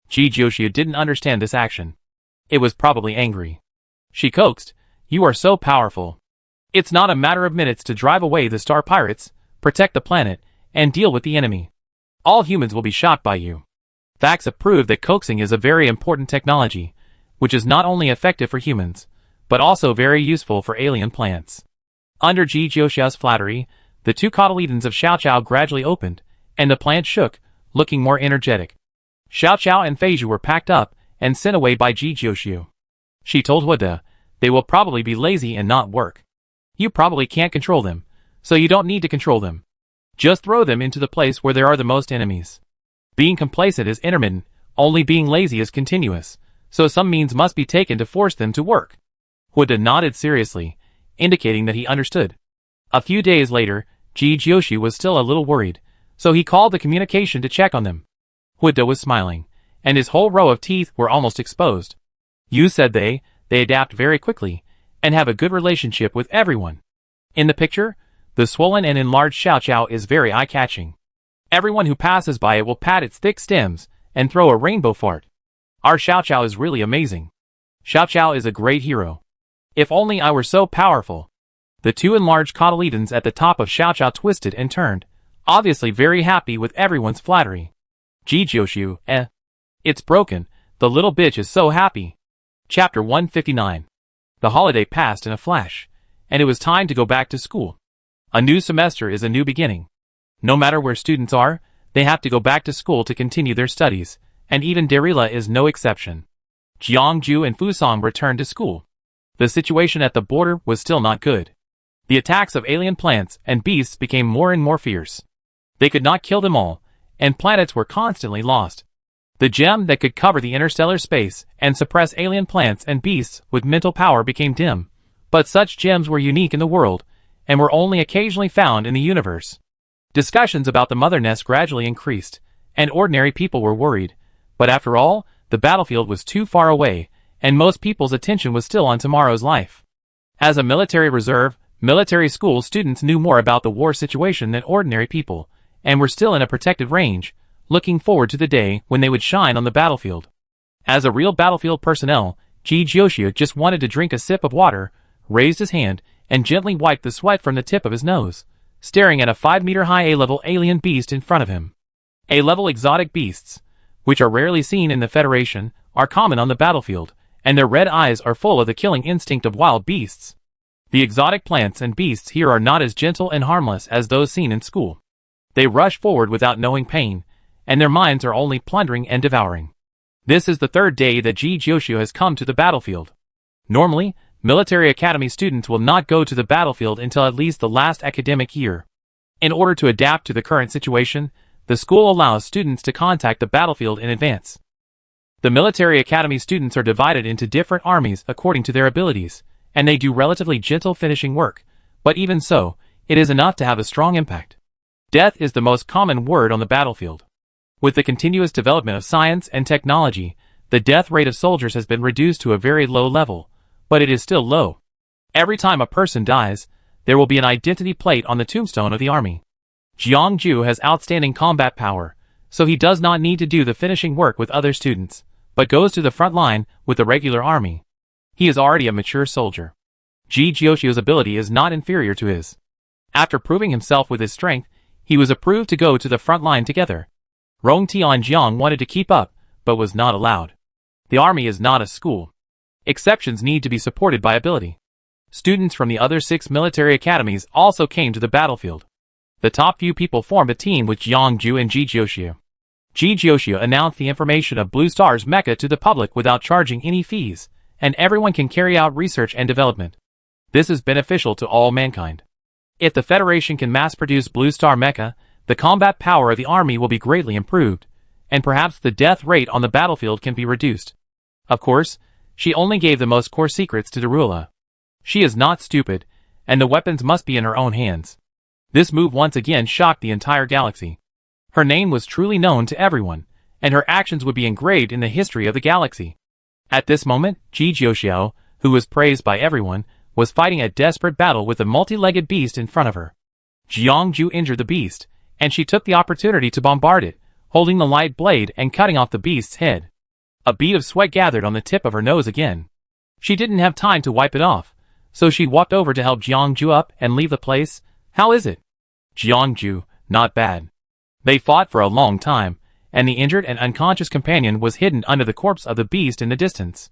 Ji Jiuxiu didn't understand this action. It was probably angry. She coaxed, "You are so powerful. It's not a matter of minutes to drive away the star pirates, protect the planet, and deal with the enemy. All humans will be shot by you." Facts have proved that coaxing is a very important technology, which is not only effective for humans, but also very useful for alien plants. Under Ji Jiuxiu's flattery, the 2 cotyledons of Xiao Xiao gradually opened, and the plant shook, looking more energetic. Xiao Xiao and Feizhu were packed up and sent away by Ji Jiuxiu. She told Huda, "They will probably be lazy and not work. You probably can't control them, so you don't need to control them. Just throw them into the place where there are the most enemies. Being complacent is intermittent, only being lazy is continuous, so some means must be taken to force them to work." Huda nodded seriously, indicating that he understood. A few days later, Ji Jiuxiu was still a little worried, so he called the communication to check on them. Huda was smiling, and his whole row of teeth were almost exposed. "You said they adapt very quickly, and have a good relationship with everyone." In the picture, the swollen and enlarged Xiao Xiao is very eye-catching. Everyone who passes by it will pat its thick stems and throw a rainbow fart. Our Xiao Xiao is really amazing. Xiao Xiao is a great hero. If only I were so powerful. The 2 enlarged cotyledons at the top of Xiao Xiao twisted and turned, obviously very happy with everyone's flattery. Ji Jiuxiu, it's broken, the little bitch is so happy. Chapter 159. The holiday passed in a flash, and it was time to go back to school. A new semester is a new beginning. No matter where students are, they have to go back to school to continue their studies, and even Darila is no exception. Jiangju and Fusang returned to school. The situation at the border was still not good. The attacks of alien plants and beasts became more and more fierce. They could not kill them all, and planets were constantly lost. The gem that could cover the interstellar space and suppress alien plants and beasts with mental power became dim, but such gems were unique in the world, and were only occasionally found in the universe. Discussions about the mother nest gradually increased, and ordinary people were worried, but after all, the battlefield was too far away, and most people's attention was still on tomorrow's life. As a military reserve, military school students knew more about the war situation than ordinary people, and were still in a protected range, looking forward to the day when they would shine on the battlefield. As a real battlefield personnel, Ji Jiuxiu just wanted to drink a sip of water, raised his hand, and gently wiped the sweat from the tip of his nose, staring at a 5-meter-high A-level alien beast in front of him. A-level exotic beasts, which are rarely seen in the Federation, are common on the battlefield, and their red eyes are full of the killing instinct of wild beasts. The exotic plants and beasts here are not as gentle and harmless as those seen in school. They rush forward without knowing pain, and their minds are only plundering and devouring. This is the 3rd day that Ji Jiuxiu has come to the battlefield. Normally, military academy students will not go to the battlefield until at least the last academic year. In order to adapt to the current situation, the school allows students to contact the battlefield in advance. The military academy students are divided into different armies according to their abilities, and they do relatively gentle finishing work, but even so, it is enough to have a strong impact. Death is the most common word on the battlefield. With the continuous development of science and technology, the death rate of soldiers has been reduced to a very low level, but it is still low. Every time a person dies, there will be an identity plate on the tombstone of the army. Jiangju has outstanding combat power, so he does not need to do the finishing work with other students, but goes to the front line with the regular army. He is already a mature soldier. Ji Jiuxiu's ability is not inferior to his. After proving himself with his strength, he was approved to go to the front line together. Rong Tianjiang wanted to keep up, but was not allowed. The army is not a school. Exceptions need to be supported by ability. Students from the other 6 military academies also came to the battlefield. The top few people formed a team with Jiang Ju and Ji Jiuxiu. Ji Jiuxiu announced the information of Blue Star's mecha to the public without charging any fees, and everyone can carry out research and development. This is beneficial to all mankind. If the Federation can mass-produce Blue Star mecha, the combat power of the army will be greatly improved, and perhaps the death rate on the battlefield can be reduced. Of course, she only gave the most core secrets to Darula. She is not stupid, and the weapons must be in her own hands. This move once again shocked the entire galaxy. Her name was truly known to everyone, and her actions would be engraved in the history of the galaxy. At this moment, Ji Jiuxiu, who was praised by everyone, was fighting a desperate battle with a multi-legged beast in front of her. Jiang Ju injured the beast, and she took the opportunity to bombard it, holding the light blade and cutting off the beast's head. A bead of sweat gathered on the tip of her nose again. She didn't have time to wipe it off, so she walked over to help Jiang Ju up and leave the place. How is it? Jiang Ju, not bad. They fought for a long time, and the injured and unconscious companion was hidden under the corpse of the beast in the distance.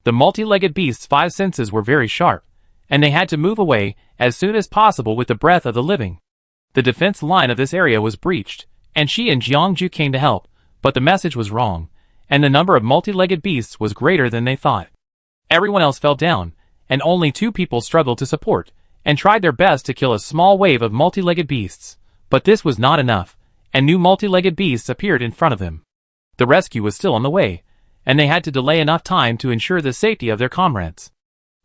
The multi-legged beast's 5 senses were very sharp, and they had to move away as soon as possible with the breath of the living. The defense line of this area was breached, and she and Jiang Ju came to help, but the message was wrong, and the number of multi-legged beasts was greater than they thought. Everyone else fell down, and only 2 people struggled to support, and tried their best to kill a small wave of multi-legged beasts, but this was not enough, and new multi-legged beasts appeared in front of them. The rescue was still on the way, and they had to delay enough time to ensure the safety of their comrades.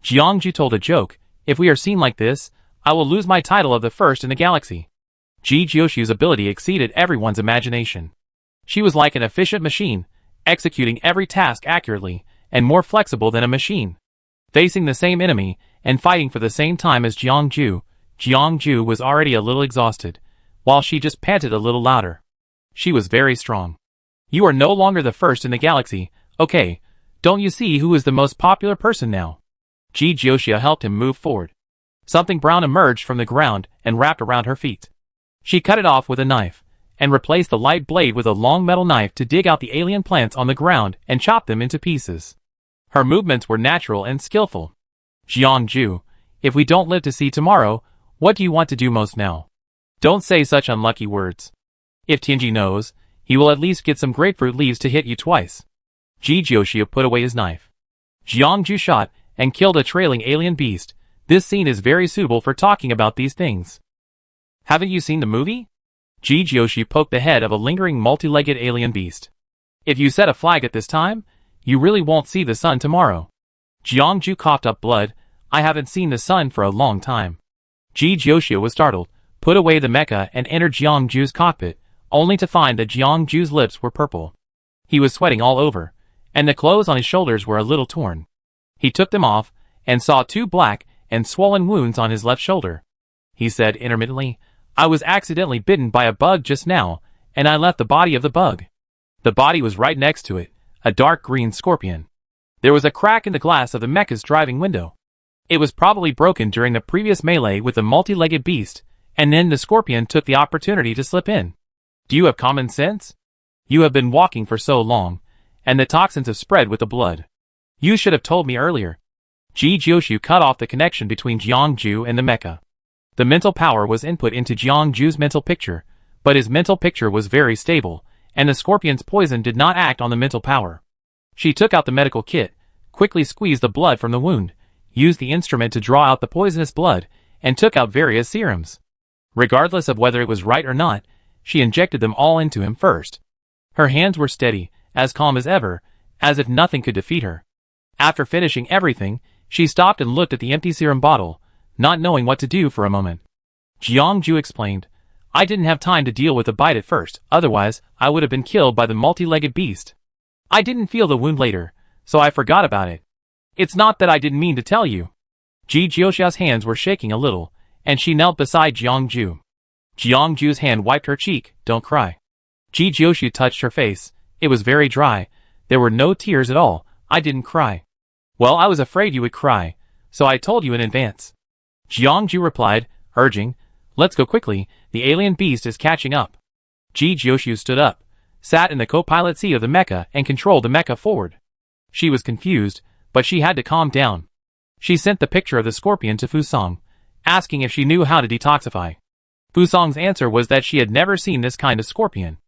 Jiang Ju told a joke, "If we are seen like this, I will lose my title of the first in the galaxy." Ji Jiuxiu's ability exceeded everyone's imagination. She was like an efficient machine, executing every task accurately, and more flexible than a machine. Facing the same enemy, and fighting for the same time as Jiang Ju was already a little exhausted, while she just panted a little louder. She was very strong. "You are no longer the first in the galaxy, okay? Don't you see who is the most popular person now?" Ji Jiuxiu helped him move forward. Something brown emerged from the ground and wrapped around her feet. She cut it off with a knife, and replaced the light blade with a long metal knife to dig out the alien plants on the ground and chop them into pieces. Her movements were natural and skillful. "Jiang Ju, if we don't live to see tomorrow, what do you want to do most now? Don't say such unlucky words. If Tianji knows, he will at least get some grapefruit leaves to hit you twice." Ji Jiuxiu put away his knife. Jiang Ju shot and killed a trailing alien beast. This scene is very suitable for talking about these things. Haven't you seen the movie? Ji Jiuxiu poked the head of a lingering multi-legged alien beast. "If you set a flag at this time, you really won't see the sun tomorrow." Jiang Ju coughed up blood. "I haven't seen the sun for a long time." Ji Jiuxiu was startled, put away the mecha and entered Jiang Ju's cockpit, only to find that Jiang Ju's lips were purple. He was sweating all over, and the clothes on his shoulders were a little torn. He took them off, and saw 2 black and swollen wounds on his left shoulder. He said intermittently, "I was accidentally bitten by a bug just now, and I left the body of the bug." The body was right next to it, a dark green scorpion. There was a crack in the glass of the mecha's driving window. It was probably broken during the previous melee with the multi-legged beast, and then the scorpion took the opportunity to slip in. Do you have common sense? You have been walking for so long, and the toxins have spread with the blood. You should have told me earlier. Ji Jiuxiu cut off the connection between Jiang Ju and the mecha. The mental power was input into Jiang Ju's mental picture, but his mental picture was very stable, and the scorpion's poison did not act on the mental power. She took out the medical kit, quickly squeezed the blood from the wound, used the instrument to draw out the poisonous blood, and took out various serums. Regardless of whether it was right or not, she injected them all into him first. Her hands were steady, as calm as ever, as if nothing could defeat her. After finishing everything, she stopped and looked at the empty serum bottle, not knowing what to do for a moment. Jiang Ju explained, "I didn't have time to deal with the bite at first, otherwise I would have been killed by the multi-legged beast. I didn't feel the wound later, so I forgot about it. It's not that I didn't mean to tell you." Ji Jiuxiu's hands were shaking a little, and she knelt beside Jiang Ju. Jiang Ju's hand wiped her cheek. "Don't cry." Ji Jiuxiu touched her face. It was very dry. There were no tears at all. "I didn't cry." "Well, I was afraid you would cry, so I told you in advance." Jiang Ju replied, urging, Let's go quickly, the alien beast is catching up. Ji Jioshu stood up, sat in the co-pilot seat of the mecha and controlled the mecha forward. She was confused, but she had to calm down. She sent the picture of the scorpion to Fusong, asking if she knew how to detoxify. Fusong's answer was that she had never seen this kind of scorpion.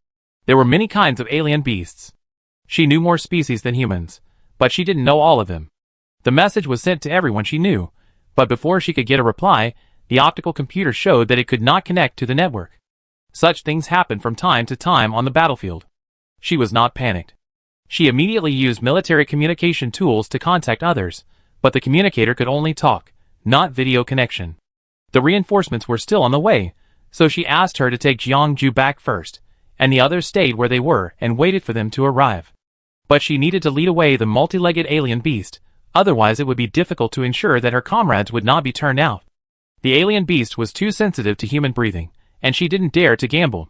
There were many kinds of alien beasts. She knew more species than humans, but she didn't know all of them. The message was sent to everyone she knew, but before she could get a reply, the optical computer showed that it could not connect to the network. Such things happen from time to time on the battlefield. She was not panicked. She immediately used military communication tools to contact others, but the communicator could only talk, not video connection. The reinforcements were still on the way, so she asked her to take Jiangju back first, and the others stayed where they were and waited for them to arrive. But she needed to lead away the multi-legged alien beast, otherwise it would be difficult to ensure that her comrades would not be turned out. The alien beast was too sensitive to human breathing, and she didn't dare to gamble.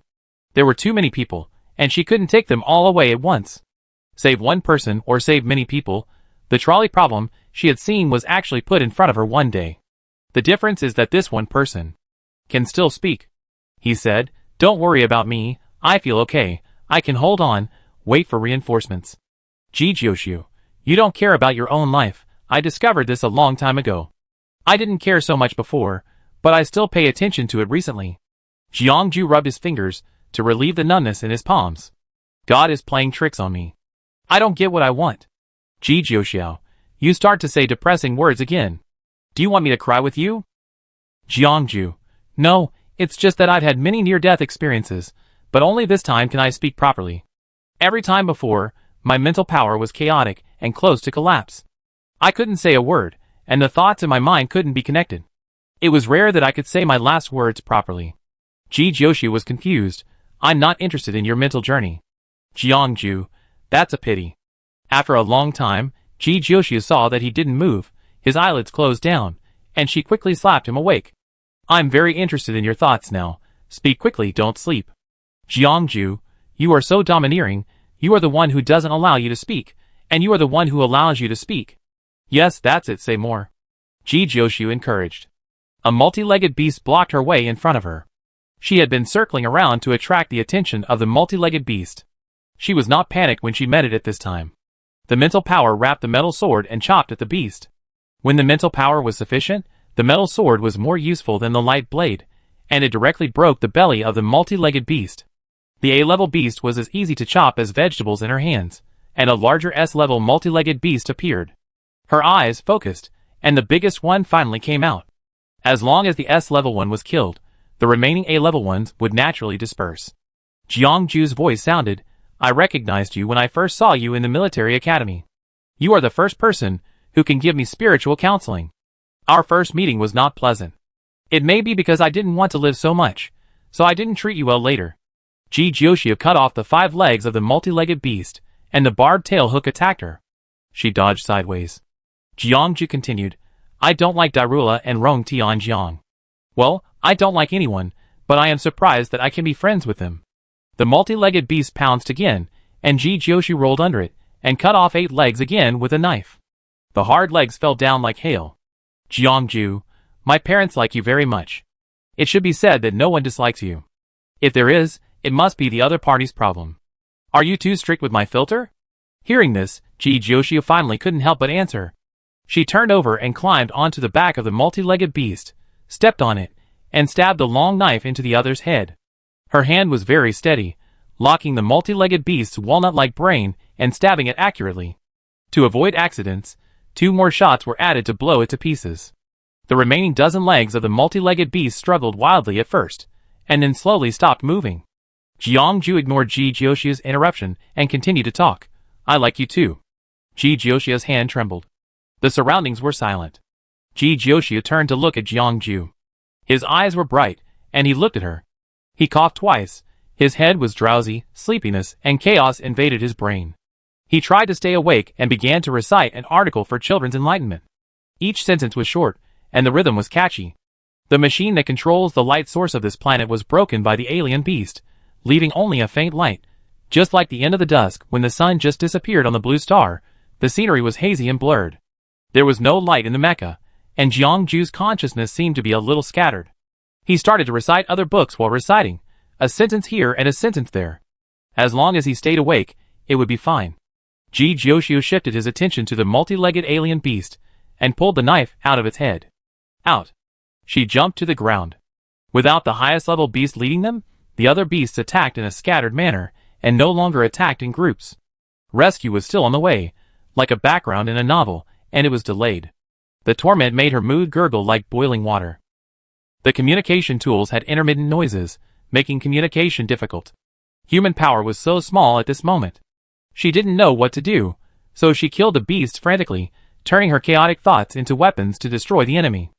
There were too many people, and she couldn't take them all away at once. Save one person or save many people, the trolley problem she had seen was actually put in front of her one day. The difference is that this one person can still speak. He said, "Don't worry about me, I feel okay, I can hold on, wait for reinforcements." Ji Jioshu, you don't care about your own life, I discovered this a long time ago. I didn't care so much before, but I still pay attention to it recently. Jiangju rubbed his fingers to relieve the numbness in his palms. God is playing tricks on me. I don't get what I want. Ji Jioshu, you start to say depressing words again. Do you want me to cry with you? Jiangju, no, it's just that I've had many near-death experiences, but only this time can I speak properly. Every time before, my mental power was chaotic and close to collapse. I couldn't say a word, and the thoughts in my mind couldn't be connected. It was rare that I could say my last words properly. Ji Jioshu was confused. I'm not interested in your mental journey. Jiangju, that's a pity. After a long time, Ji Jioshu saw that he didn't move, his eyelids closed down, and she quickly slapped him awake. I'm very interested in your thoughts now. Speak quickly, don't sleep. Jiangju, you are so domineering, you are the one who doesn't allow you to speak, and you are the one who allows you to speak. Yes, that's it, say more. Ji Jioshu encouraged. A multi-legged beast blocked her way in front of her. She had been circling around to attract the attention of the multi-legged beast. She was not panicked when she met it at this time. The mental power wrapped the metal sword and chopped at the beast. When the mental power was sufficient, the metal sword was more useful than the light blade, and it directly broke the belly of the multi-legged beast. The A-level beast was as easy to chop as vegetables in her hands, and a larger S-level multi-legged beast appeared. Her eyes focused, and the biggest one finally came out. As long as the S-level one was killed, the remaining A-level ones would naturally disperse. Jiangju's voice sounded, I recognized you when I first saw you in the military academy. You are the first person who can give me spiritual counseling. Our first meeting was not pleasant. It may be because I didn't want to live so much, so I didn't treat you well later. Ji Jioshu cut off the 5 legs of the multi-legged beast, and the barbed tail hook attacked her. She dodged sideways. Jiangju continued, I don't like Dairula and Rong Tianjiang. Well, I don't like anyone, but I am surprised that I can be friends with them. The multi-legged beast pounced again, and Ji Jioshu rolled under it, and cut off 8 legs again with a knife. The hard legs fell down like hail. Jiangju, my parents like you very much. It should be said that no one dislikes you. If there is, it must be the other party's problem. Are you too strict with my filter? Hearing this, Ji Jioshu finally couldn't help but answer. She turned over and climbed onto the back of the multi-legged beast, stepped on it, and stabbed the long knife into the other's head. Her hand was very steady, locking the multi-legged beast's walnut-like brain and stabbing it accurately. To avoid accidents, 2 more shots were added to blow it to pieces. The remaining dozen legs of the multi-legged beast struggled wildly at first, and then slowly stopped moving. Jiangju ignored Ji Jioshu's interruption and continued to talk. I like you too. Ji Jioshu's hand trembled. The surroundings were silent. Ji Jioshu turned to look at Jiangju. His eyes were bright, and he looked at her. He coughed twice. His head was drowsy, sleepiness and chaos invaded his brain. He tried to stay awake and began to recite an article for children's enlightenment. Each sentence was short, and the rhythm was catchy. The machine that controls the light source of this planet was broken by the alien beast, leaving only a faint light. Just like the end of the dusk when the sun just disappeared on the blue star, the scenery was hazy and blurred. There was no light in the mecha, and Jiangju's consciousness seemed to be a little scattered. He started to recite other books while reciting, a sentence here and a sentence there. As long as he stayed awake, it would be fine. Ji Jiuxiu shifted his attention to the multi-legged alien beast, and pulled the knife out of its head. Out. She jumped to the ground. Without the highest level beast leading them, the other beasts attacked in a scattered manner, and no longer attacked in groups. Rescue was still on the way, like a background in a novel, and it was delayed. The torment made her mood gurgle like boiling water. The communication tools had intermittent noises, making communication difficult. Human power was so small at this moment. She didn't know what to do, so she killed the beast frantically, turning her chaotic thoughts into weapons to destroy the enemy.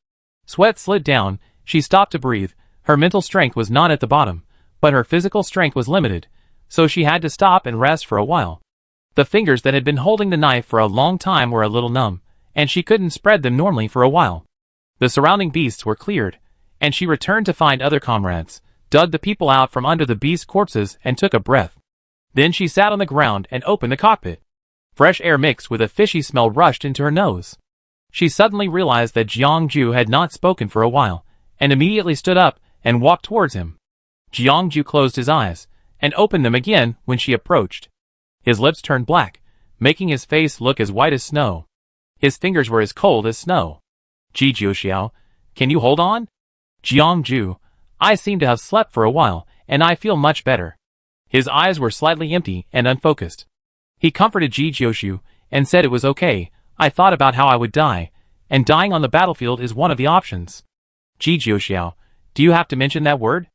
Sweat slid down, she stopped to breathe. Her mental strength was not at the bottom, but her physical strength was limited, so she had to stop and rest for a while. The fingers that had been holding the knife for a long time were a little numb, and she couldn't spread them normally for a while. The surrounding beasts were cleared, and she returned to find other comrades, dug the people out from under the beast corpses and took a breath. Then she sat on the ground and opened the cockpit. Fresh air mixed with a fishy smell rushed into her nose. She suddenly realized that Jiangju had not spoken for a while, and immediately stood up and walked towards him. Jiangju closed his eyes, and opened them again when she approached. His lips turned black, making his face look as white as snow. His fingers were as cold as snow. Ji Jiuxiao, can you hold on? Jiangju, I seem to have slept for a while, and I feel much better. His eyes were slightly empty and unfocused. He comforted Ji Jiuxiu, and said it was okay. I thought about how I would die, and dying on the battlefield is one of the options. Ji Jiuxiao, do you have to mention that word?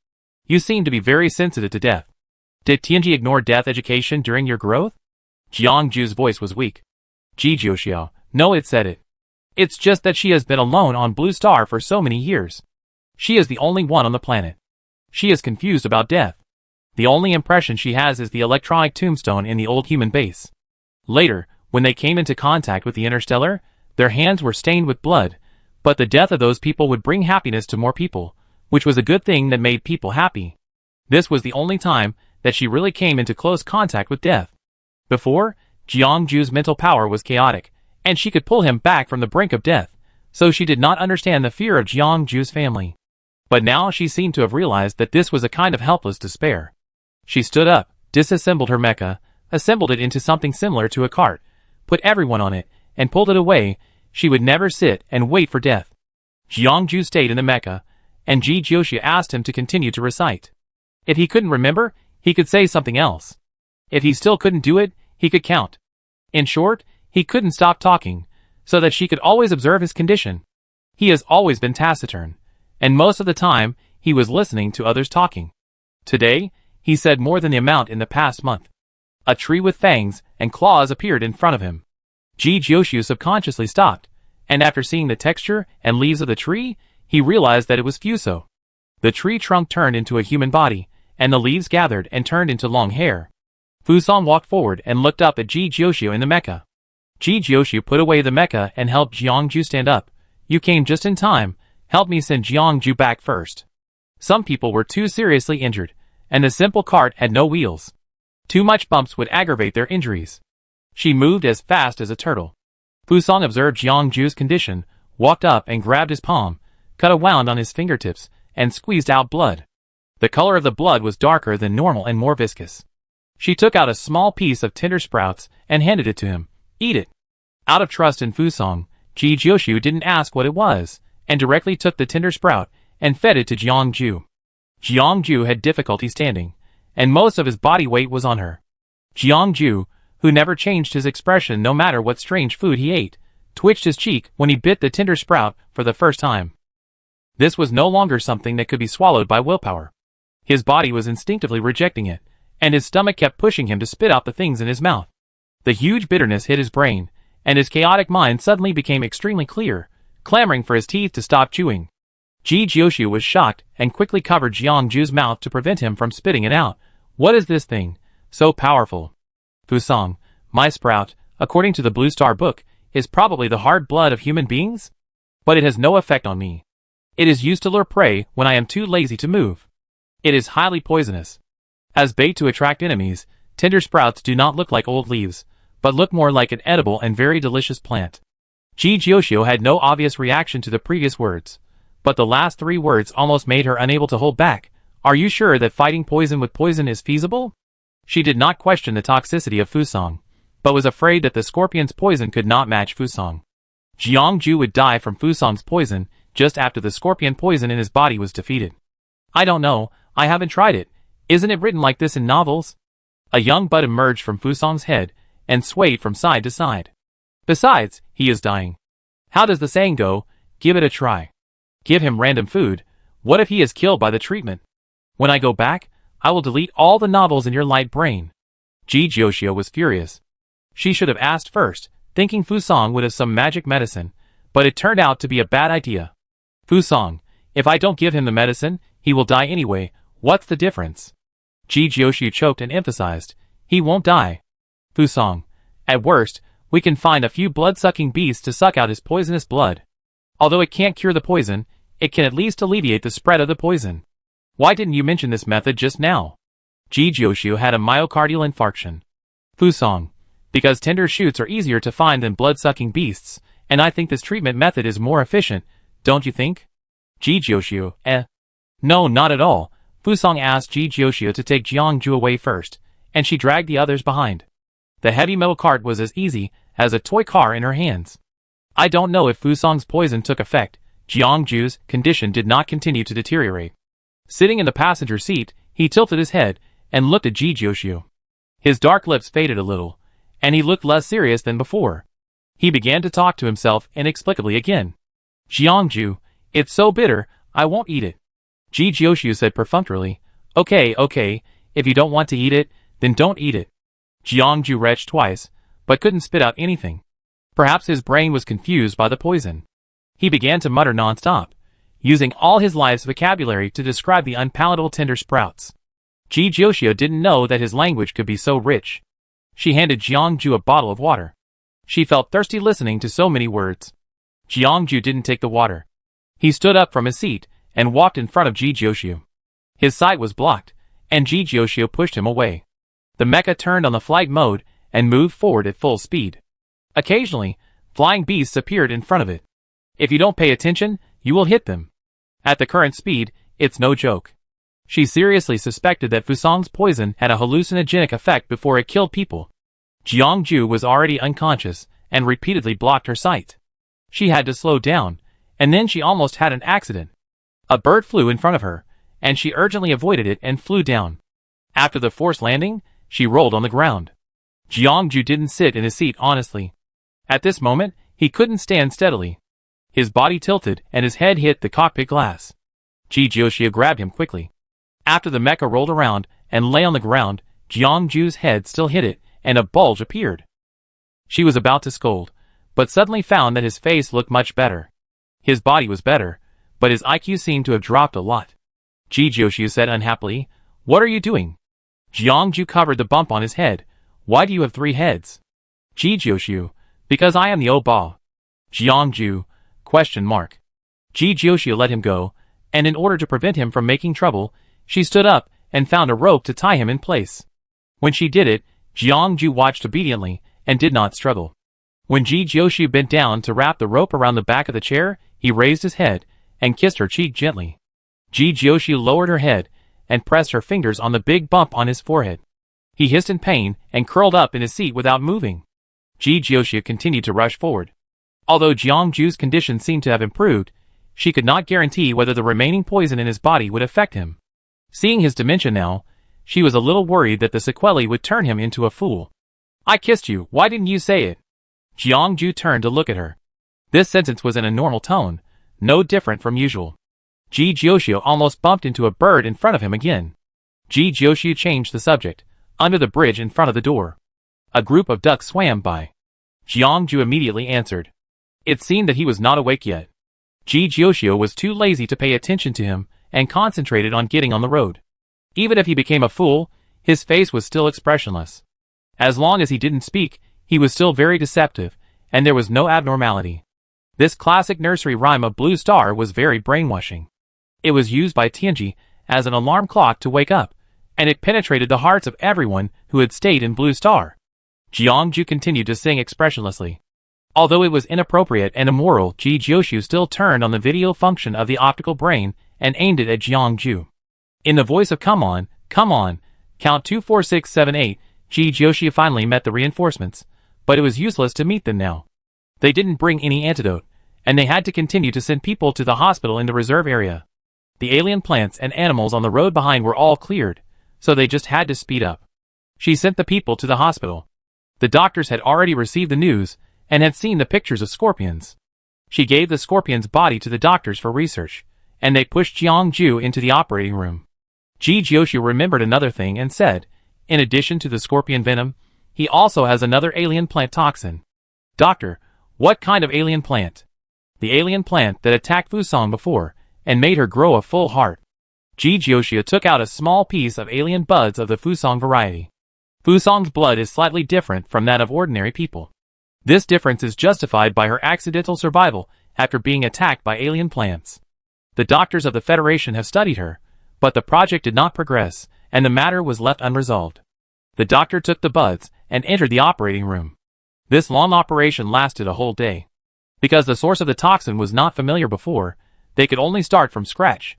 You seem to be very sensitive to death. Did Tianji ignore death education during your growth? Jiangju's voice was weak. Ji Jiuxiao, no, it said it. It's just that she has been alone on Blue Star for so many years. She is the only one on the planet. She is confused about death. The only impression she has is the electronic tombstone in the old human base. Later, when they came into contact with the interstellar, their hands were stained with blood, but the death of those people would bring happiness to more people, which was a good thing that made people happy. This was the only time that she really came into close contact with death. Before, Jiangju's mental power was chaotic, and she could pull him back from the brink of death, so she did not understand the fear of Jiangju's family. But now she seemed to have realized that this was a kind of helpless despair. She stood up, disassembled her mecha, assembled it into something similar to a cart, put everyone on it, and pulled it away. She would never sit and wait for death. Jiangju stayed in the mecha, and Ji Jiuxiu asked him to continue to recite. If he couldn't remember, he could say something else. If he still couldn't do it, he could count. In short, he couldn't stop talking, so that she could always observe his condition. He has always been taciturn, and most of the time, he was listening to others talking. Today, he said more than the amount in the past month. A tree with fangs and claws appeared in front of him. Ji Jiuxiu subconsciously stopped, and after seeing the texture and leaves of the tree, he realized that it was Fuso. The tree trunk turned into a human body, and the leaves gathered and turned into long hair. Fusong walked forward and looked up at Ji Jiuxiu in the mecha. Ji Jiuxiu put away the mecha and helped Jiangju stand up. You came just in time. Help me send Jiangju back first. Some people were too seriously injured, and the simple cart had no wheels. Too much bumps would aggravate their injuries. She moved as fast as a turtle. Fusong observed Jiangju's condition, walked up and grabbed his palm, cut a wound on his fingertips, and squeezed out blood. The color of the blood was darker than normal and more viscous. She took out a small piece of tender sprouts and handed it to him. Eat it. Out of trust in Fusong, Ji Jiuxiu didn't ask what it was, and directly took the tender sprout and fed it to Jiangju. Jiangju had difficulty standing, and most of his body weight was on her. Jiangju, who never changed his expression no matter what strange food he ate, twitched his cheek when he bit the tender sprout for the first time. This was no longer something that could be swallowed by willpower. His body was instinctively rejecting it, and his stomach kept pushing him to spit out the things in his mouth. The huge bitterness hit his brain, and his chaotic mind suddenly became extremely clear, clamoring for his teeth to stop chewing. Ji Jiuxiu was shocked and quickly covered Jiangju's mouth to prevent him from spitting it out. What is this thing? So powerful. Fusong, my sprout, according to the Blue Star book, is probably the hard blood of human beings? But it has no effect on me. It is used to lure prey when I am too lazy to move. It is highly poisonous. As bait to attract enemies, tender sprouts do not look like old leaves, but look more like an edible and very delicious plant. Ji Jiuxiu had no obvious reaction to the previous words, but the last 3 words almost made her unable to hold back. Are you sure that fighting poison with poison is feasible? She did not question the toxicity of Fusang, but was afraid that the scorpion's poison could not match Fusang. Jiangju would die from Fusang's poison just after the scorpion poison in his body was defeated. I don't know, I haven't tried it. Isn't it written like this in novels? A young bud emerged from Fusang's head and swayed from side to side. Besides, he is dying. How does the saying go? Give it a try. Give him random food. What if he is killed by the treatment? When I go back, I will delete all the novels in your light brain. Ji Jiuxiu was furious. She should have asked first, thinking Fusang would have some magic medicine, but it turned out to be a bad idea. Fusang, if I don't give him the medicine, he will die anyway. What's the difference? Ji Jiuxiu choked and emphasized, he won't die. Fusang, at worst, we can find a few blood-sucking beasts to suck out his poisonous blood. Although it can't cure the poison, it can at least alleviate the spread of the poison. Why didn't you mention this method just now? Ji Jiuxiu had a myocardial infarction. Fusang, because tender shoots are easier to find than blood-sucking beasts, and I think this treatment method is more efficient, don't you think? Ji Jiuxiu, No, not at all. Fusang asked Ji Jiuxiu to take Jiangju away first, and she dragged the others behind. The heavy metal cart was as easy as a toy car in her hands. I don't know if Fusang's poison took effect. Jiangju's condition did not continue to deteriorate. Sitting in the passenger seat, he tilted his head and looked at Ji Jiuxiu. His dark lips faded a little, and he looked less serious than before. He began to talk to himself inexplicably again. Jiangju, it's so bitter, I won't eat it. Ji Jiuxiu said perfunctorily, Okay, if you don't want to eat it, then don't eat it. Jiangju retched twice, but couldn't spit out anything. Perhaps his brain was confused by the poison. He began to mutter non-stop, using all his life's vocabulary to describe the unpalatable tender sprouts. Ji Jiuxiu didn't know that his language could be so rich. She handed Jiangju a bottle of water. She felt thirsty listening to so many words. Jiangju didn't take the water. He stood up from his seat and walked in front of Ji Jiuxiu. His sight was blocked, and Ji Jiuxiu pushed him away. The mecha turned on the flight mode and moved forward at full speed. Occasionally, flying beasts appeared in front of it. If you don't pay attention, you will hit them. At the current speed, it's no joke. She seriously suspected that Fusang's poison had a hallucinogenic effect before it killed people. Jiangju was already unconscious and repeatedly blocked her sight. She had to slow down, and then she almost had an accident. A bird flew in front of her, and she urgently avoided it and flew down. After the forced landing, she rolled on the ground. Jiangju didn't sit in his seat honestly. At this moment, he couldn't stand steadily. His body tilted and his head hit the cockpit glass. Ji Jiuxiu grabbed him quickly. After the mecha rolled around and lay on the ground, Jiangju's head still hit it, and a bulge appeared. She was about to scold, but suddenly found that his face looked much better. His body was better, but his IQ seemed to have dropped a lot. Ji Jiuxiu said unhappily, What are you doing? Jiangju covered the bump on his head. Why do you have 3 heads? Ji Jiuxiu, because I am the Oba. Jiangju, ? Ji Jiuxiu let him go, and in order to prevent him from making trouble, she stood up and found a rope to tie him in place. When she did it, Jiangju watched obediently and did not struggle. When Ji Jiuxiu bent down to wrap the rope around the back of the chair, he raised his head and kissed her cheek gently. Ji Jiuxiu lowered her head and pressed her fingers on the big bump on his forehead. He hissed in pain and curled up in his seat without moving. Ji Jiuxiu continued to rush forward. Although Jiangju's condition seemed to have improved, she could not guarantee whether the remaining poison in his body would affect him. Seeing his dementia now, she was a little worried that the sequelae would turn him into a fool. I kissed you, why didn't you say it? Jiangju turned to look at her. This sentence was in a normal tone, no different from usual. Ji Jiuxiu almost bumped into a bird in front of him again. Ji Jiuxiu changed the subject, under the bridge in front of the door. A group of ducks swam by. Jiangju immediately answered. It seemed that he was not awake yet. Ji Jiuxiu was too lazy to pay attention to him and concentrated on getting on the road. Even if he became a fool, his face was still expressionless. As long as he didn't speak, he was still very deceptive, and there was no abnormality. This classic nursery rhyme of Blue Star was very brainwashing. It was used by Tianji as an alarm clock to wake up, and it penetrated the hearts of everyone who had stayed in Blue Star. Jiangju continued to sing expressionlessly. Although it was inappropriate and immoral, Ji Jiushu still turned on the video function of the optical brain and aimed it at Jiangju. In the voice of come on, count 2 4 6 7 8, Ji Jiushu finally met the reinforcements, but it was useless to meet them now. They didn't bring any antidote, and they had to continue to send people to the hospital in the reserve area. The alien plants and animals on the road behind were all cleared, so they just had to speed up. She sent the people to the hospital. The doctors had already received the news and had seen the pictures of scorpions. She gave the scorpion's body to the doctors for research, and they pushed Jiangju into the operating room. Ji Jiushu remembered another thing and said, in addition to the scorpion venom, he also has another alien plant toxin. Doctor, what kind of alien plant? The alien plant that attacked Fusong before and made her grow a full heart. Ji Jiushu took out a small piece of alien buds of the Fusong variety. Fusong's blood is slightly different from that of ordinary people. This difference is justified by her accidental survival after being attacked by alien plants. The doctors of the Federation have studied her, but the project did not progress, and the matter was left unresolved. The doctor took the buds and entered the operating room. This long operation lasted a whole day. Because the source of the toxin was not familiar before, they could only start from scratch.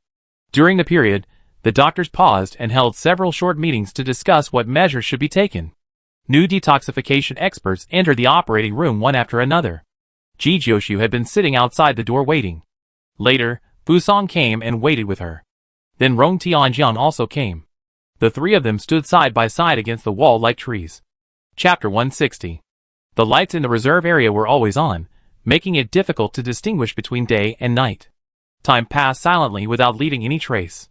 During the period, the doctors paused and held several short meetings to discuss what measures should be taken. New detoxification experts entered the operating room one after another. Ji Jiushu had been sitting outside the door waiting. Later, Fusong came and waited with her. Then Rong Tianjiang also came. The three of them stood side by side against the wall like trees. Chapter 160. The lights in the reserve area were always on, making it difficult to distinguish between day and night. Time passed silently without leaving any trace.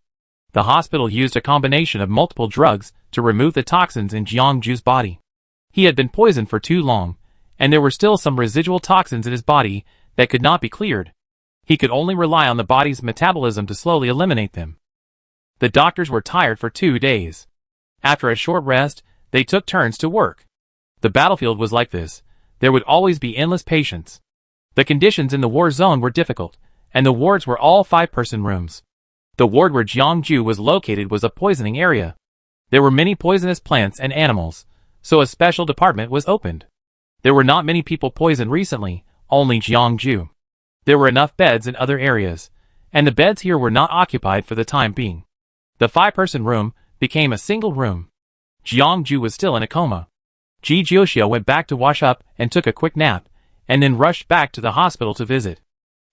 The hospital used a combination of multiple drugs to remove the toxins in Jiangju's body. He had been poisoned for too long, and there were still some residual toxins in his body that could not be cleared. He could only rely on the body's metabolism to slowly eliminate them. The doctors were tired for 2 days. After a short rest, they took turns to work. The battlefield was like this. There would always be endless patients. The conditions in the war zone were difficult, and the wards were all 5-person rooms. The ward where Jiangju was located was a poisoning area. There were many poisonous plants and animals, so a special department was opened. There were not many people poisoned recently, only Jiangju. There were enough beds in other areas, and the beds here were not occupied for the time being. The 5-person room became a single room. Jiangju was still in a coma. Ji Jiushu went back to wash up and took a quick nap, and then rushed back to the hospital to visit.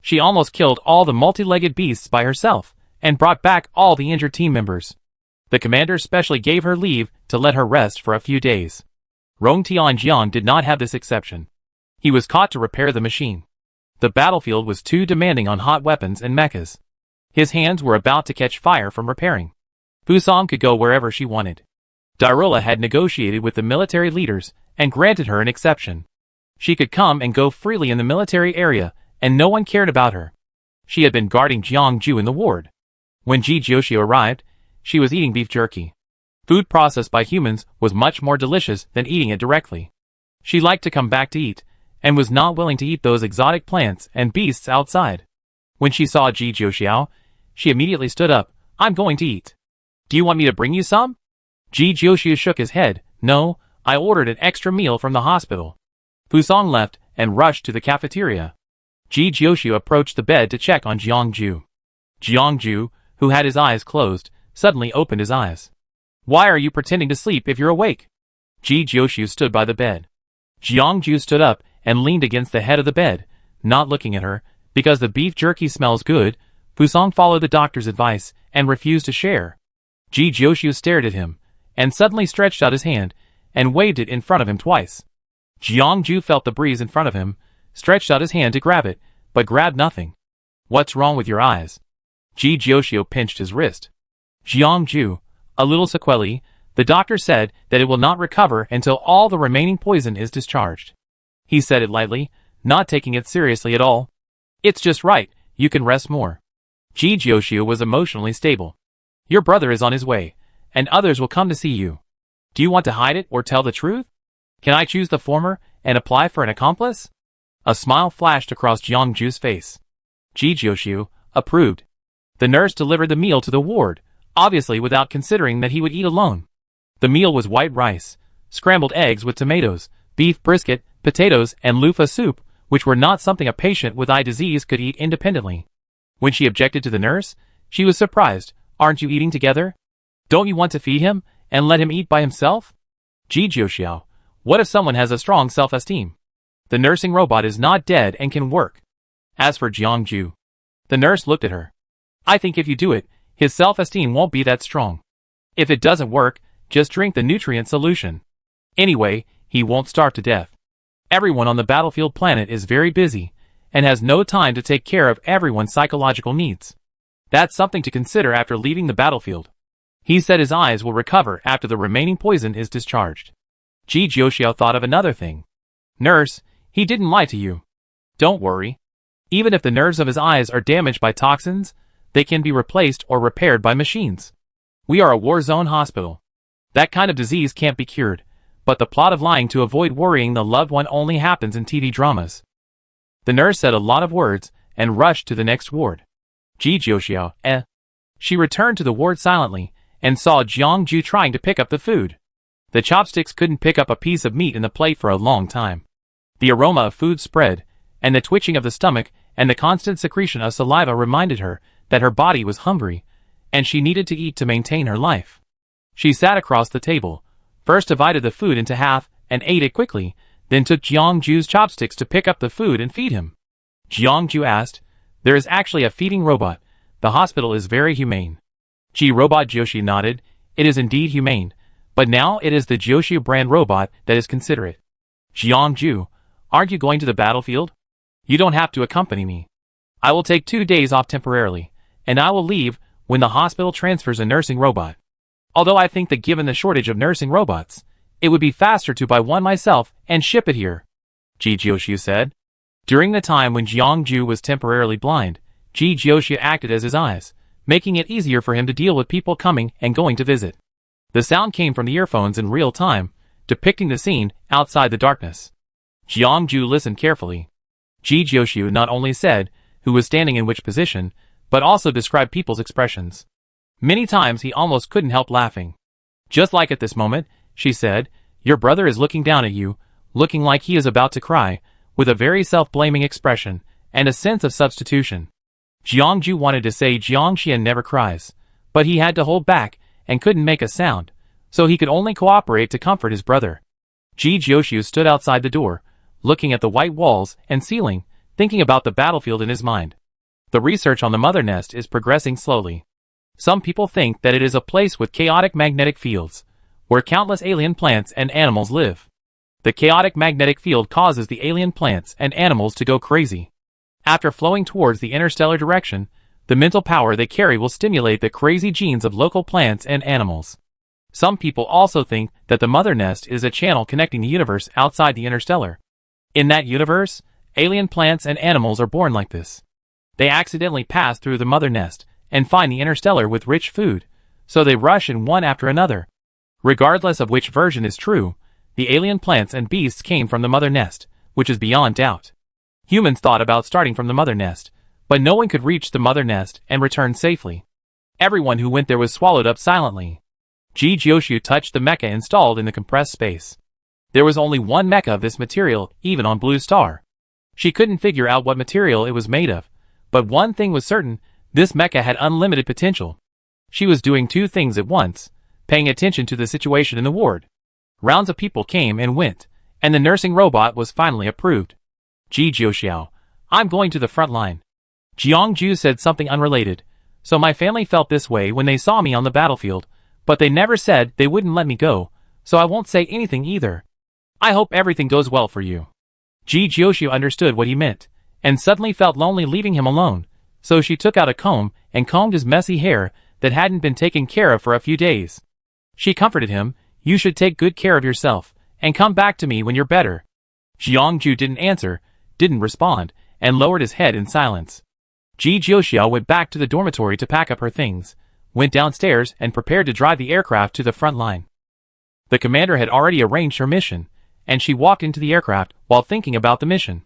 She almost killed all the multi-legged beasts by herself, and brought back all the injured team members. The commander specially gave her leave to let her rest for a few days. Rong Tianjiang did not have this exception. He was caught to repair the machine. The battlefield was too demanding on hot weapons and mechas. His hands were about to catch fire from repairing. Fusong could go wherever she wanted. Dairula had negotiated with the military leaders and granted her an exception. She could come and go freely in the military area, and no one cared about her. She had been guarding Jiangju in the ward. When Ji Jiushu arrived, she was eating beef jerky. Food processed by humans was much more delicious than eating it directly. She liked to come back to eat, and was not willing to eat those exotic plants and beasts outside. When she saw Ji Jiushu, she immediately stood up. "I'm going to eat. Do you want me to bring you some?" Ji Jiushu shook his head. "No, I ordered an extra meal from the hospital." Fusong left and rushed to the cafeteria. Ji Jiushu approached the bed to check on Jiangju. Jiangju, who had his eyes closed, suddenly opened his eyes. "Why are you pretending to sleep if you're awake?" Ji Jiushu stood by the bed. Jiangju stood up and leaned against the head of the bed, not looking at her. Because the beef jerky smells good, Fusong followed the doctor's advice and refused to share. Ji Jiushu stared at him, and suddenly stretched out his hand and waved it in front of him twice. Jiangju felt the breeze in front of him, stretched out his hand to grab it, but grabbed nothing. "What's wrong with your eyes?" Ji Jiushu pinched his wrist. "Jiangju, a little sequelae. The doctor said that it will not recover until all the remaining poison is discharged." He said it lightly, not taking it seriously at all. "It's just right, you can rest more." Ji Jiushu was emotionally stable. "Your brother is on his way, and others will come to see you. Do you want to hide it or tell the truth? Can I choose the former and apply for an accomplice?" A smile flashed across Jiangju's face. Ji Jiushu approved. The nurse delivered the meal to the ward, obviously without considering that he would eat alone. The meal was white rice, scrambled eggs with tomatoes, beef brisket, potatoes, and loofah soup, which were not something a patient with eye disease could eat independently. When she objected to the nurse, she was surprised. Aren't you eating together? Don't you want to feed him and let him eat by himself? Ji Jiuxiao, what if someone has a strong self-esteem? The nursing robot is not dead and can work. As for Jiangju, the nurse looked at her. I think if you do it, his self-esteem won't be that strong. If it doesn't work, just drink the nutrient solution. Anyway, he won't starve to death. Everyone on the battlefield planet is very busy and has no time to take care of everyone's psychological needs. That's something to consider after leaving the battlefield. He said his eyes will recover after the remaining poison is discharged. Ji Jiuxiao thought of another thing. Nurse, he didn't lie to you. Don't worry. Even if the nerves of his eyes are damaged by toxins, they can be replaced or repaired by machines. We are a war zone hospital. That kind of disease can't be cured, but the plot of lying to avoid worrying the loved one only happens in TV dramas. The nurse said a lot of words and rushed to the next ward. Ji Jiuxiao, She returned to the ward silently and saw Jiangju trying to pick up the food. The chopsticks couldn't pick up a piece of meat in the plate for a long time. The aroma of food spread, and the twitching of the stomach and the constant secretion of saliva reminded her that her body was hungry, and she needed to eat to maintain her life. She sat across the table, first divided the food into half and ate it quickly, then took Jiangju's chopsticks to pick up the food and feed him. Jiangju asked, There is actually a feeding robot. The hospital is very humane. Robot Joshi nodded. It is indeed humane, but now it is the Joshi brand robot that is considerate. Jiangju, aren't you going to the battlefield? You don't have to accompany me. I will take 2 days off temporarily, and I will leave when the hospital transfers a nursing robot. Although I think that given the shortage of nursing robots, it would be faster to buy one myself and ship it here, Ji Jiuxiu said. During the time when Jiangju was temporarily blind, Ji Jiuxiu acted as his eyes, making it easier for him to deal with people coming and going to visit. The sound came from the earphones in real time, depicting the scene outside the darkness. Jiangju listened carefully. Ji Jiuxiu not only said who was standing in which position, but also described people's expressions. Many times he almost couldn't help laughing. Just like at this moment, she said, Your brother is looking down at you, looking like he is about to cry, with a very self-blaming expression, and a sense of substitution. Jiangju wanted to say Jiangxian never cries, but he had to hold back, and couldn't make a sound, so he could only cooperate to comfort his brother. Ji Jiuxiu stood outside the door, looking at the white walls and ceiling, thinking about the battlefield in his mind. The research on the mother nest is progressing slowly. Some people think that it is a place with chaotic magnetic fields, where countless alien plants and animals live. The chaotic magnetic field causes the alien plants and animals to go crazy. After flowing towards the interstellar direction, the mental power they carry will stimulate the crazy genes of local plants and animals. Some people also think that the mother nest is a channel connecting the universe outside the interstellar. In that universe, alien plants and animals are born like this. They accidentally pass through the mother nest and find the interstellar with rich food, so they rush in one after another. Regardless of which version is true, the alien plants and beasts came from the mother nest, which is beyond doubt. Humans thought about starting from the mother nest, but no one could reach the mother nest and return safely. Everyone who went there was swallowed up silently. Ji Jiuxiu touched the mecha installed in the compressed space. There was only one mecha of this material, even on Blue Star. She couldn't figure out what material it was made of, but one thing was certain, this mecha had unlimited potential. She was doing 2 things at once, paying attention to the situation in the ward. Rounds of people came and went, and the nursing robot was finally approved. Ji Jiuxiao, I'm going to the front line. Jiangju said something unrelated. So my family felt this way when they saw me on the battlefield, but they never said they wouldn't let me go, so I won't say anything either. I hope everything goes well for you. Ji Jiuxiu understood what he meant, and suddenly felt lonely leaving him alone, so she took out a comb and combed his messy hair that hadn't been taken care of for a few days. She comforted him, You should take good care of yourself, and come back to me when you're better. Jiangju didn't answer, didn't respond, and lowered his head in silence. Ji Jiuxiao went back to the dormitory to pack up her things, went downstairs and prepared to drive the aircraft to the front line. The commander had already arranged her mission, and she walked into the aircraft while thinking about the mission.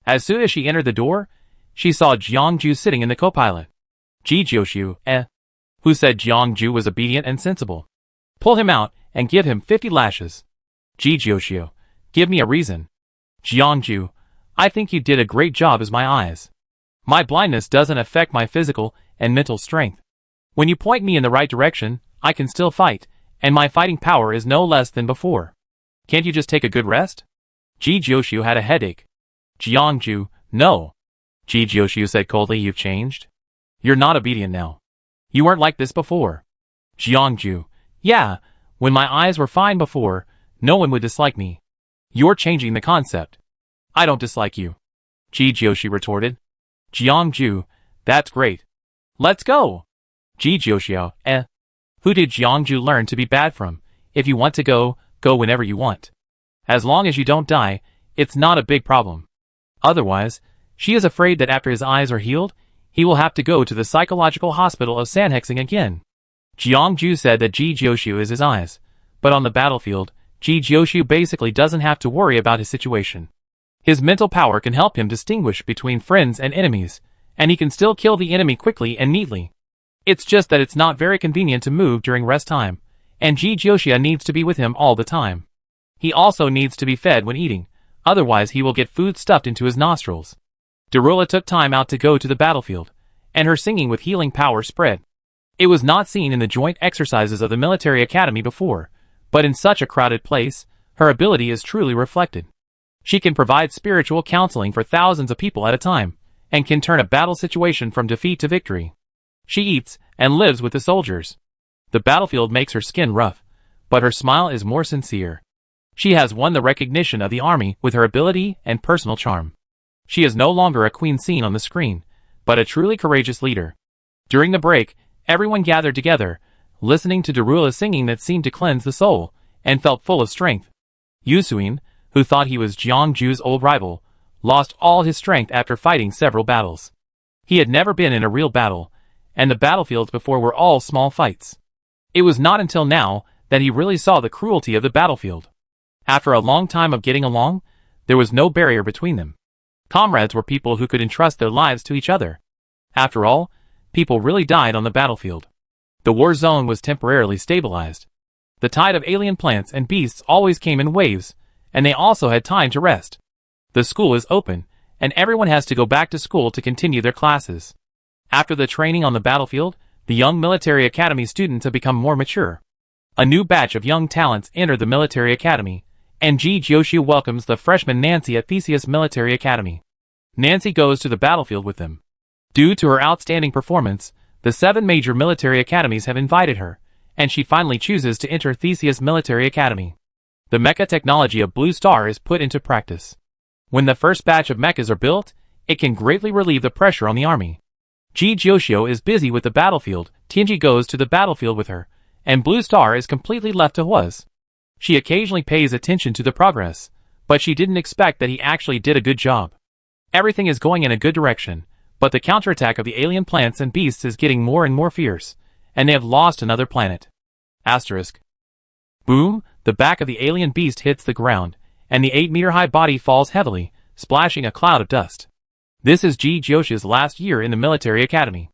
As soon as she entered the door, she saw Jiangju sitting in the co-pilot. Ji Jiuxiu, who said Jiangju was obedient and sensible. Pull him out and give him 50 lashes. Ji Jiuxiu, give me a reason. Jiangju, I think you did a great job as my eyes. My blindness doesn't affect my physical and mental strength. When you point me in the right direction, I can still fight, and my fighting power is no less than before. Can't you just take a good rest? Ji Jioshu had a headache. Jiangju, no. Ji Jioshu said coldly, you've changed? You're not obedient now. You weren't like this before. Jiangju, yeah, when my eyes were fine before, no one would dislike me. You're changing the concept. I don't dislike you. Ji Jioshu retorted. Jiangju, that's great. Let's go. Ji Jioshu, Who did Jiangju learn to be bad from? If you want to go, go whenever you want. As long as you don't die, it's not a big problem. Otherwise, she is afraid that after his eyes are healed, he will have to go to the psychological hospital of Sanhexing again. Jiangju said that Ji Jioshu is his eyes, but on the battlefield, Ji Jioshu basically doesn't have to worry about his situation. His mental power can help him distinguish between friends and enemies, and he can still kill the enemy quickly and neatly. It's just that it's not very convenient to move during rest time, and Ji Jioshu needs to be with him all the time. He also needs to be fed when eating, otherwise he will get food stuffed into his nostrils. Darula took time out to go to the battlefield, and her singing with healing power spread. It was not seen in the joint exercises of the military academy before, but in such a crowded place, her ability is truly reflected. She can provide spiritual counseling for thousands of people at a time, and can turn a battle situation from defeat to victory. She eats and lives with the soldiers. The battlefield makes her skin rough, but her smile is more sincere. She has won the recognition of the army with her ability and personal charm. She is no longer a queen seen on the screen, but a truly courageous leader. During the break, everyone gathered together, listening to Darula's singing that seemed to cleanse the soul, and felt full of strength. Yusuin, who thought he was Jiangju's old rival, lost all his strength after fighting several battles. He had never been in a real battle, and the battlefields before were all small fights. It was not until now that he really saw the cruelty of the battlefield. After a long time of getting along, there was no barrier between them. Comrades were people who could entrust their lives to each other. After all, people really died on the battlefield. The war zone was temporarily stabilized. The tide of alien plants and beasts always came in waves, and they also had time to rest. The school is open, and everyone has to go back to school to continue their classes. After the training on the battlefield, the young military academy students have become more mature. A new batch of young talents entered the military academy, and Ji Jioshu welcomes the freshman Nancy at Theseus Military Academy. Nancy goes to the battlefield with them. Due to her outstanding performance, the 7 major military academies have invited her, and she finally chooses to enter Theseus Military Academy. The mecha technology of Blue Star is put into practice. When the first batch of mechas are built, it can greatly relieve the pressure on the army. Ji Jioshu is busy with the battlefield, Tianji goes to the battlefield with her, and Blue Star is completely left to Huaz. She occasionally pays attention to the progress, but she didn't expect that he actually did a good job. Everything is going in a good direction, but the counterattack of the alien plants and beasts is getting more and more fierce, and they have lost another planet. Asterisk. Boom, the back of the alien beast hits the ground, and the 8-meter-high body falls heavily, splashing a cloud of dust. This is Ji Jioshu's last year in the military academy.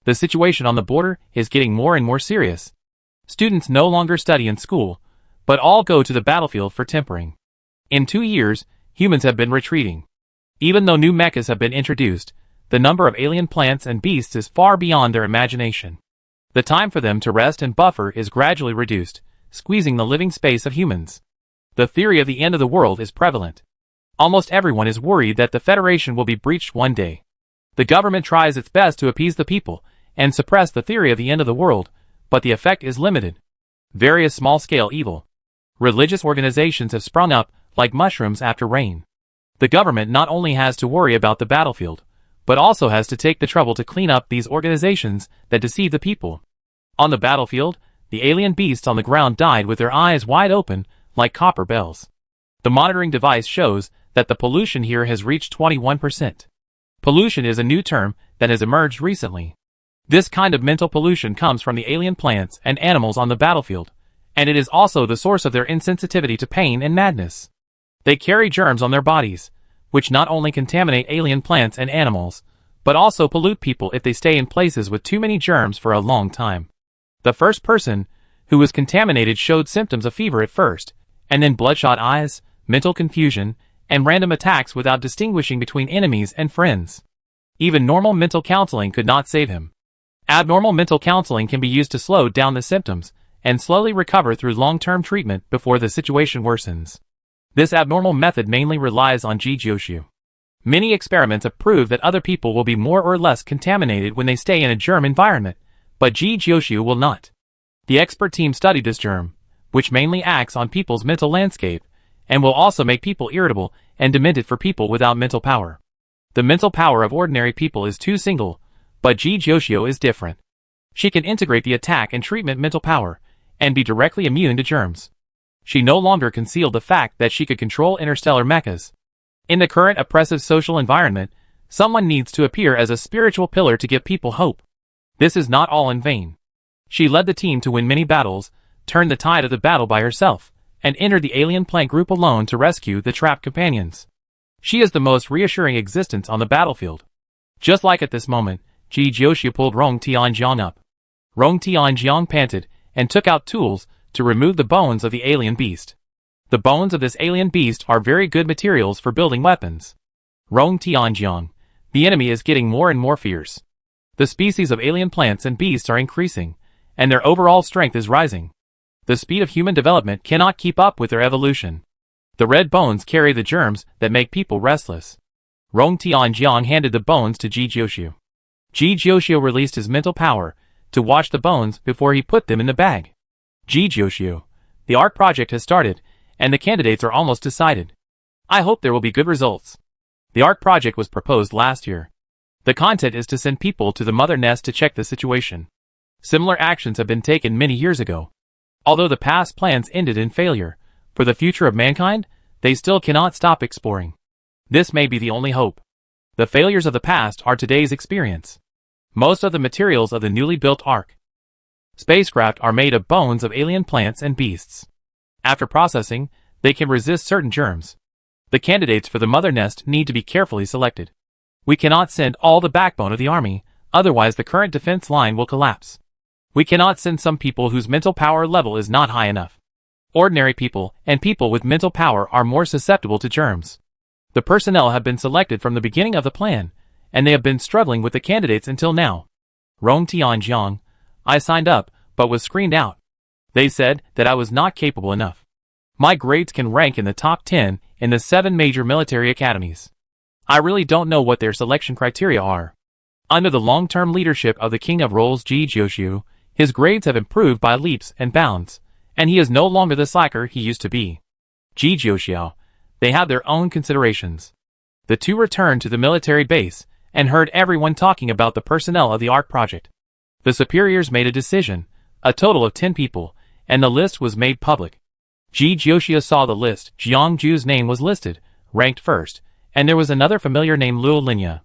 The situation on the border is getting more and more serious. Students no longer study in school, but all go to the battlefield for tempering. In 2 years, humans have been retreating. Even though new mechas have been introduced, the number of alien plants and beasts is far beyond their imagination. The time for them to rest and buffer is gradually reduced, squeezing the living space of humans. The theory of the end of the world is prevalent. Almost everyone is worried that the Federation will be breached one day. The government tries its best to appease the people and suppress the theory of the end of the world, but the effect is limited. Various small-scale evil religious organizations have sprung up like mushrooms after rain. The government not only has to worry about the battlefield, but also has to take the trouble to clean up these organizations that deceive the people. On the battlefield, the alien beasts on the ground died with their eyes wide open like copper bells. The monitoring device shows that the pollution here has reached 21%. Pollution is a new term that has emerged recently. This kind of mental pollution comes from the alien plants and animals on the battlefield, and it is also the source of their insensitivity to pain and madness. They carry germs on their bodies, which not only contaminate alien plants and animals, but also pollute people if they stay in places with too many germs for a long time. The first person who was contaminated showed symptoms of fever at first, and then bloodshot eyes, mental confusion, and random attacks without distinguishing between enemies and friends. Even normal mental counseling could not save him. Abnormal mental counseling can be used to slow down the symptoms and slowly recover through long-term treatment before the situation worsens. This abnormal method mainly relies on Jijioshu. Many experiments have proved that other people will be more or less contaminated when they stay in a germ environment, but Jijioshu will not. The expert team studied this germ, which mainly acts on people's mental landscape, and will also make people irritable and demented for people without mental power. The mental power of ordinary people is too single, but Jijioshu is different. She can integrate the attack and treatment mental power, and be directly immune to germs. She no longer concealed the fact that she could control interstellar mechas. In the current oppressive social environment, someone needs to appear as a spiritual pillar to give people hope. This is not all in vain. She led the team to win many battles, turned the tide of the battle by herself, and entered the alien plant group alone to rescue the trapped companions. She is the most reassuring existence on the battlefield. Just like at this moment, Jijioshu pulled Rong Tianjiang up. Rong Tianjiang panted and took out tools to remove the bones of the alien beast. The bones of this alien beast are very good materials for building weapons. Rong Tianjiang, the enemy is getting more and more fierce. The species of alien plants and beasts are increasing, and their overall strength is rising. The speed of human development cannot keep up with their evolution. The red bones carry the germs that make people restless. Rong Tianjiang handed the bones to Jijioshu. Jijioshu released his mental power to watch the bones before he put them in the bag. Jijioshu, the ARC project has started, and the candidates are almost decided. I hope there will be good results. The ARC project was proposed last year. The content is to send people to the mother nest to check the situation. Similar actions have been taken many years ago. Although the past plans ended in failure, for the future of mankind, they still cannot stop exploring. This may be the only hope. The failures of the past are today's experience. Most of the materials of the newly built ARC spacecraft are made of bones of alien plants and beasts. After processing, they can resist certain germs. The candidates for the mother nest need to be carefully selected. We cannot send all the backbone of the army, otherwise the current defense line will collapse. We cannot send some people whose mental power level is not high enough. Ordinary people and people with mental power are more susceptible to germs. The personnel have been selected from the beginning of the plan, and they have been struggling with the candidates until now. Rong Tianjiang, I signed up, but was screened out. They said that I was not capable enough. My grades can rank in the top 10 in the 7 major military academies. I really don't know what their selection criteria are. Under the long-term leadership of the King of Roles Jijioshu, his grades have improved by leaps and bounds, and he is no longer the slacker he used to be. Jijioshu, they have their own considerations. The two returned to the military base and heard everyone talking about the personnel of the ARC project. The superiors made a decision, a total of 10 people, and the list was made public. Jijioshu saw the list. Jiangju's name was listed, ranked first, and there was another familiar name, Luo Linya.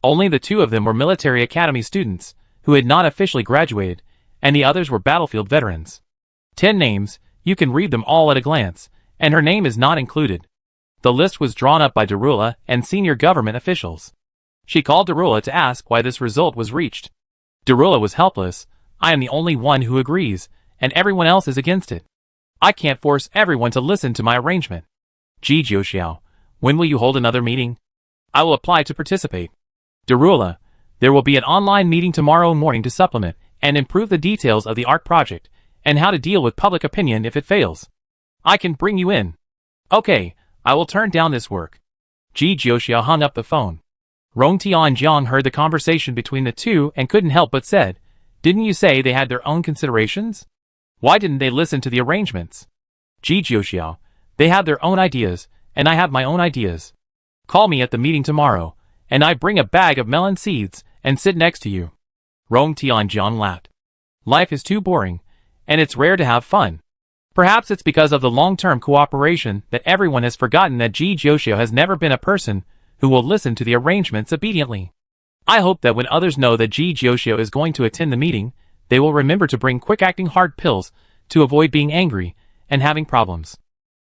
Only the two of them were military academy students, who had not officially graduated, and the others were battlefield veterans. 10 names, you can read them all at a glance, and her name is not included. The list was drawn up by Darula and senior government officials. She called Darula to ask why this result was reached. Darula was helpless. I am the only one who agrees, and everyone else is against it. I can't force everyone to listen to my arrangement. Jijioshu, when will you hold another meeting? I will apply to participate. Darula, there will be an online meeting tomorrow morning to supplement and improve the details of the ARC project, and how to deal with public opinion if it fails. I can bring you in. Okay, I will turn down this work. Jijioshu hung up the phone. Rong Tianjiang heard the conversation between the two and couldn't help but said, didn't you say they had their own considerations? Why didn't they listen to the arrangements? Jijioshu, they have their own ideas, and I have my own ideas. Call me at the meeting tomorrow, and I bring a bag of melon seeds and sit next to you. Rong Tianjiang laughed. Life is too boring, and it's rare to have fun. Perhaps it's because of the long-term cooperation that everyone has forgotten that Jijioshu has never been a person who will listen to the arrangements obediently. I hope that when others know that Jijioshu is going to attend the meeting, they will remember to bring quick-acting hard pills to avoid being angry and having problems.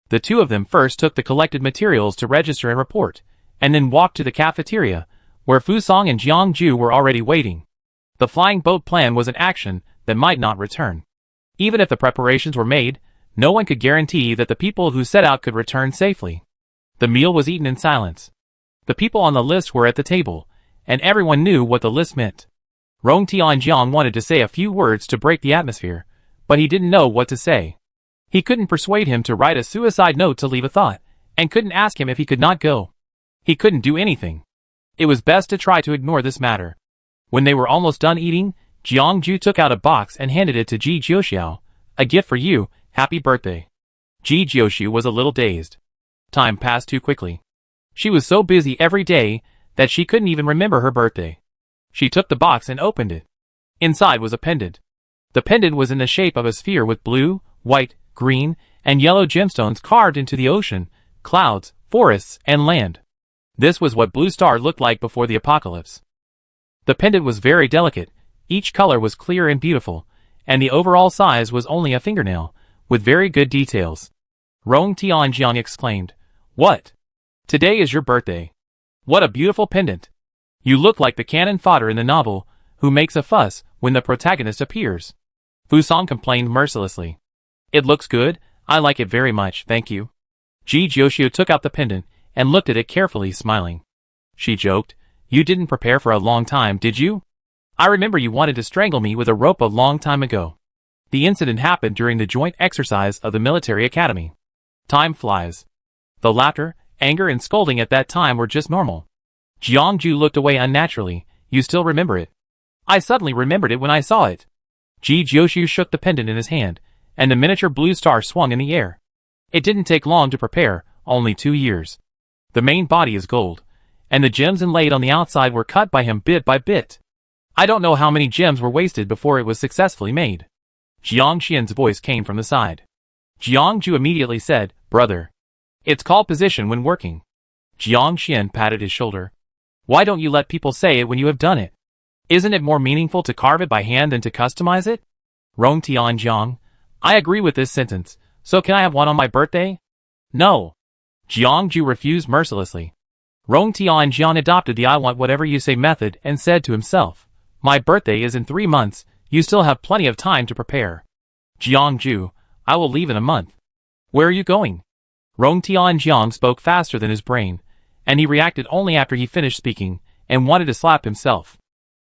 The two of them first took the collected materials to register and report, and then walked to the cafeteria, where Fusong and Jiangju were already waiting. The flying boat plan was an action that might not return. Even if the preparations were made, no one could guarantee that the people who set out could return safely. The meal was eaten in silence. The people on the list were at the table, and everyone knew what the list meant. Rong Tianjiang wanted to say a few words to break the atmosphere, but he didn't know what to say. He couldn't persuade him to write a suicide note to leave a thought, and couldn't ask him if he could not go. He couldn't do anything. It was best to try to ignore this matter. When they were almost done eating, Jiang Ju took out a box and handed it to Ji Jiuxiao. A gift for you, happy birthday. Ji Jiuxiu was a little dazed. Time passed too quickly. She was so busy every day that she couldn't even remember her birthday. She took the box and opened it. Inside was a pendant. The pendant was in the shape of a sphere with blue, white, green, and yellow gemstones carved into the ocean, clouds, forests, and land. This was what Blue Star looked like before the apocalypse. The pendant was very delicate, each color was clear and beautiful, and the overall size was only a fingernail, with very good details. Rong Tianjiang exclaimed, "What? Today is your birthday. What a beautiful pendant. You look like the cannon fodder in the novel, who makes a fuss when the protagonist appears." Fu Song complained mercilessly. "It looks good, I like it very much, thank you." Ji Jiuxiu took out the pendant and looked at it carefully, smiling. She joked, "You didn't prepare for a long time, did you? I remember you wanted to strangle me with a rope a long time ago." The incident happened during the joint exercise of the military academy. Time flies. The laughter, anger, and scolding at that time were just normal. Jiang Ju looked away unnaturally. "You still remember it?" "I suddenly remembered it when I saw it." Ji Jiuxiu shook the pendant in his hand, and the miniature blue star swung in the air. It didn't take long to prepare, only 2 years. The main body is gold, and the gems inlaid on the outside were cut by him bit by bit. I don't know how many gems were wasted before it was successfully made. Jiang Xian's voice came from the side. Jiang Ju immediately said, "Brother. It's called position when working." Jiang Xian patted his shoulder. "Why don't you let people say it when you have done it? Isn't it more meaningful to carve it by hand than to customize it?" Rong Tianjiang, "I agree with this sentence, so can I have one on my birthday?" "No." Jiang Ju refused mercilessly. Rong Tianjiang adopted the "I want whatever you say" method and said to himself, "My birthday is in 3 months, you still have plenty of time to prepare." "Jiang Ju, I will leave in a month." "Where are you going?" Rong Tianjiang spoke faster than his brain, and he reacted only after he finished speaking, and wanted to slap himself.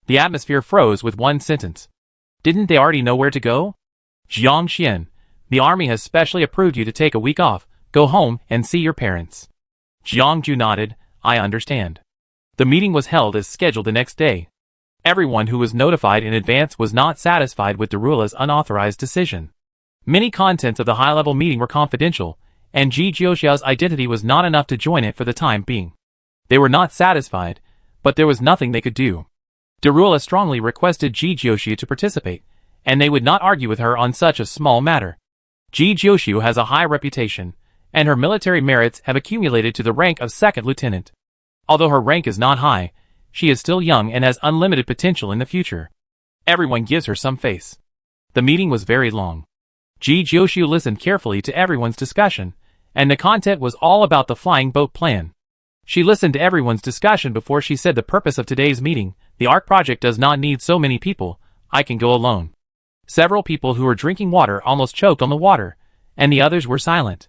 The atmosphere froze with one sentence. Didn't they already know where to go? "Jiang Xian, the army has specially approved you to take a week off, go home and see your parents." Jiang Ju nodded, "I understand." The meeting was held as scheduled the next day. Everyone who was notified in advance was not satisfied with Darula's unauthorized decision. Many contents of the high-level meeting were confidential, and Ji Jiuxiao's identity was not enough to join it for the time being. They were not satisfied, but there was nothing they could do. Darula strongly requested Ji Jiuxiu to participate, and they would not argue with her on such a small matter. Ji Jiuxiu has a high reputation, and her military merits have accumulated to the rank of second lieutenant. Although her rank is not high, she is still young and has unlimited potential in the future. Everyone gives her some face. The meeting was very long. Ji Jiuxiu listened carefully to everyone's discussion, and the content was all about the flying boat plan. She listened to everyone's discussion before she said the purpose of today's meeting: "The ARC project does not need so many people, I can go alone." Several people who were drinking water almost choked on the water, and the others were silent.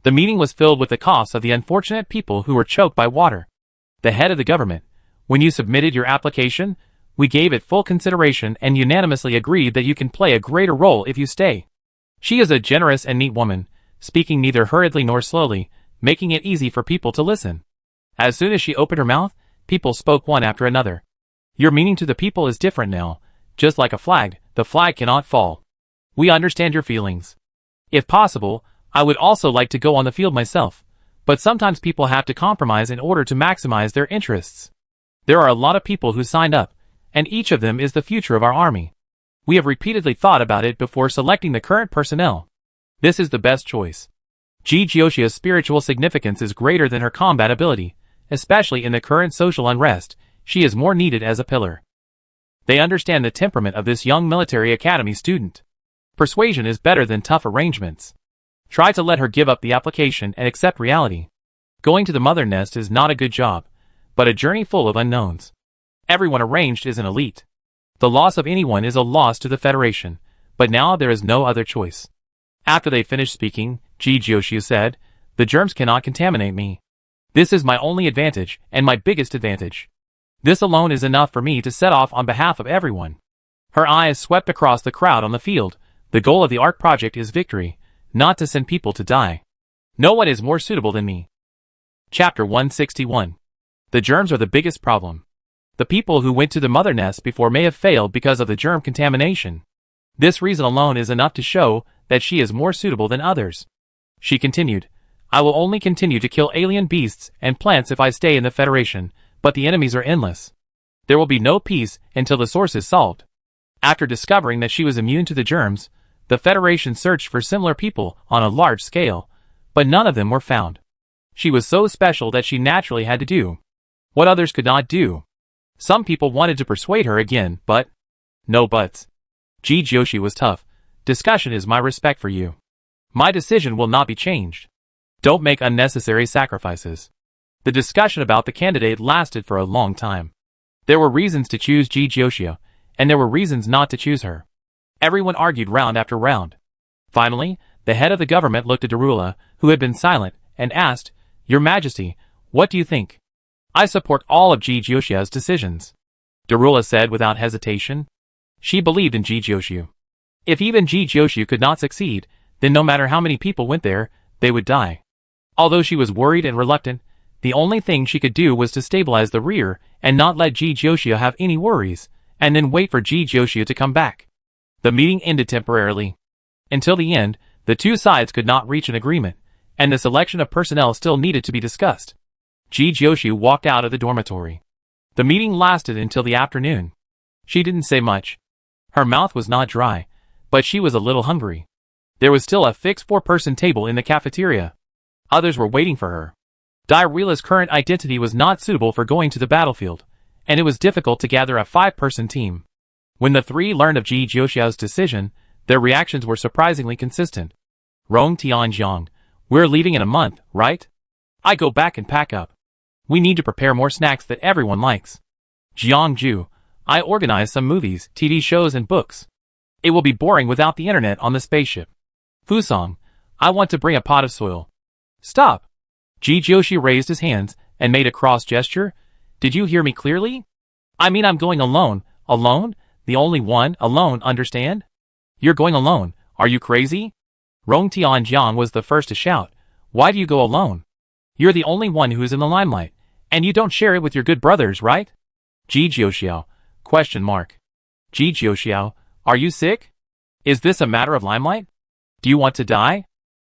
The meeting was filled with the coughs of the unfortunate people who were choked by water. The head of the government, "When you submitted your application, we gave it full consideration and unanimously agreed that you can play a greater role if you stay." She is a generous and neat woman, speaking neither hurriedly nor slowly, making it easy for people to listen. As soon as she opened her mouth, people spoke one after another. "Your meaning to the people is different now. Just like a flag, the flag cannot fall. We understand your feelings. If possible, I would also like to go on the field myself, but sometimes people have to compromise in order to maximize their interests. There are a lot of people who signed up, and each of them is the future of our army. We have repeatedly thought about it before selecting the current personnel. This is the best choice. Ji Jiuxia's spiritual significance is greater than her combat ability, especially in the current social unrest. She is more needed as a pillar." They understand the temperament of this young military academy student. Persuasion is better than tough arrangements. Try to let her give up the application and accept reality. Going to the mother nest is not a good job, but a journey full of unknowns. Everyone arranged is an elite. The loss of anyone is a loss to the Federation, but now there is no other choice. After they finished speaking, Ji Jiuxiu said, "The germs cannot contaminate me. This is my only advantage, and my biggest advantage. This alone is enough for me to set off on behalf of everyone." Her eyes swept across the crowd on the field. The goal of the ARC project is victory, not to send people to die. No one is more suitable than me. Chapter 161. The germs are the biggest problem. The people who went to the mother nest before may have failed because of the germ contamination. This reason alone is enough to show that she is more suitable than others. She continued, "I will only continue to kill alien beasts and plants if I stay in the Federation, but the enemies are endless. There will be no peace until the source is solved." After discovering that she was immune to the germs, the Federation searched for similar people on a large scale, but none of them were found. She was so special that she naturally had to do what others could not do. Some people wanted to persuade her again, but no buts. Joshi was tough. "Discussion is my respect for you. My decision will not be changed. Don't make unnecessary sacrifices." The discussion about the candidate lasted for a long time. There were reasons to choose Joshi, and there were reasons not to choose her. Everyone argued round after round. Finally, the head of the government looked at Darula, who had been silent, and asked, "Your Majesty, what do you think?" "I support all of Joshi's decisions," Darula said without hesitation. She believed in Joshi. If even Joshi could not succeed, then no matter how many people went there, they would die. Although she was worried and reluctant, the only thing she could do was to stabilize the rear and not let Joshi have any worries, and then wait for Joshi to come back. The meeting ended temporarily. Until the end, the two sides could not reach an agreement, and the selection of personnel still needed to be discussed. Joshi walked out of the dormitory. The meeting lasted until the afternoon. She didn't say much. Her mouth was not dry, but she was a little hungry. There was still a fixed 4-person table in the cafeteria. Others were waiting for her. Darula's current identity was not suitable for going to the battlefield, and it was difficult to gather a 5-person team. When the three learned of Joshi's decision, their reactions were surprisingly consistent. "Rong Tianjiang, we're leaving in a month, right? I go back and pack up. We need to prepare more snacks that everyone likes. Jiangju, I organize some movies, TV shows and books. It will be boring without the internet on the spaceship. Fusong, I want to bring a pot of soil." "Stop!" Joshi raised his hands and made a cross gesture. "Did you hear me clearly? I mean I'm going alone. Alone? The only one, alone, understand? You're going alone. Are you crazy?" Rong Tianjiang was the first to shout. "Why do you go alone? You're the only one who is in the limelight, and you don't share it with your good brothers, right?" Joshi, question mark. "Joshi, are you sick? Is this a matter of limelight? Do you want to die?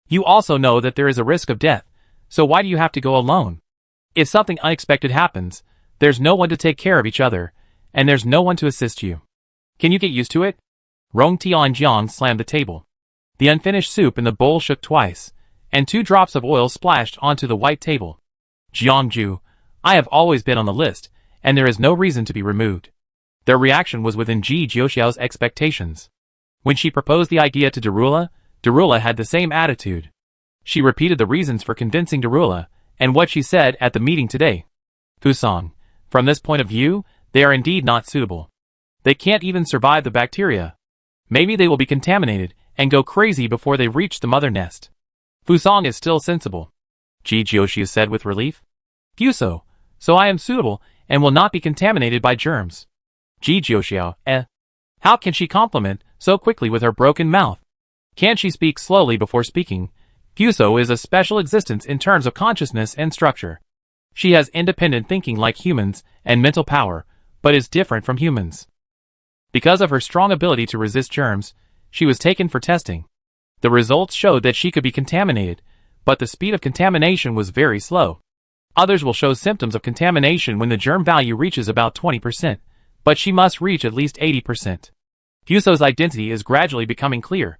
You also know that there is a risk of death, so why do you have to go alone? If something unexpected happens, there's no one to take care of each other, and there's no one to assist you. Can you get used to it?" Rong Tianjiang slammed the table. The unfinished soup in the bowl shook twice, and 2 drops of oil splashed onto the white table. "Jiangju, I have always been on the list, and there is no reason to be removed." Their reaction was within Joshi's expectations. When she proposed the idea to Darula, Darula had the same attitude. She repeated the reasons for convincing Darula, and what she said at the meeting today. "Fusong, from this point of view, they are indeed not suitable. They can't even survive the bacteria. Maybe they will be contaminated and go crazy before they reach the mother nest." "Fusong is still sensible," Joshi said with relief. "Fuso, so I am suitable and will not be contaminated by germs." Joshi, How can she compliment so quickly with her broken mouth? Can she speak slowly before speaking? Fuso is a special existence in terms of consciousness and structure. She has independent thinking like humans and mental power, but is different from humans. Because of her strong ability to resist germs, she was taken for testing. The results showed that she could be contaminated, but the speed of contamination was very slow. Others will show symptoms of contamination when the germ value reaches about 20%, but she must reach at least 80%. Fuso's identity is gradually becoming clear.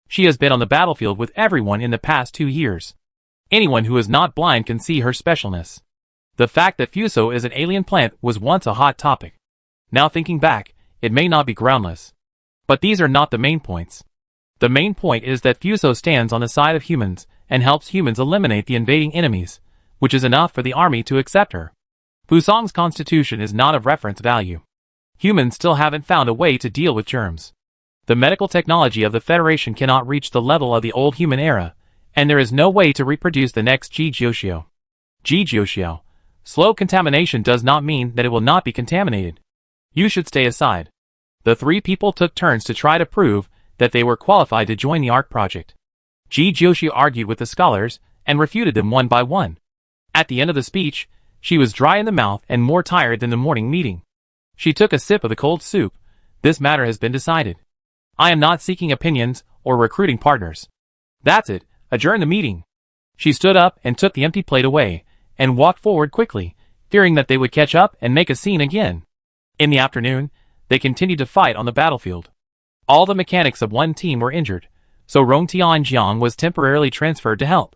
She has been on the battlefield with everyone in the past 2 years. Anyone who is not blind can see her specialness. The fact that Fuso is an alien plant was once a hot topic. Now thinking back, it may not be groundless. But these are not the main points. The main point is that Fuso stands on the side of humans and helps humans eliminate the invading enemies, which is enough for the army to accept her. Fusong's constitution is not of reference value. Humans still haven't found a way to deal with germs. The medical technology of the Federation cannot reach the level of the old human era, and there is no way to reproduce the next Joshi. Ji Jiuxiao, slow contamination does not mean that it will not be contaminated. You should stay aside. The three people took turns to try to prove that they were qualified to join the ARC project. Ji Jiuxiao argued with the scholars and refuted them one by one. At the end of the speech, she was dry in the mouth and more tired than the morning meeting. She took a sip of the cold soup. This matter has been decided. I am not seeking opinions or recruiting partners. That's it, adjourn the meeting. She stood up and took the empty plate away and walked forward quickly, fearing that they would catch up and make a scene again. In the afternoon, they continued to fight on the battlefield. All the mechanics of one team were injured, so Rong Tianjiang was temporarily transferred to help.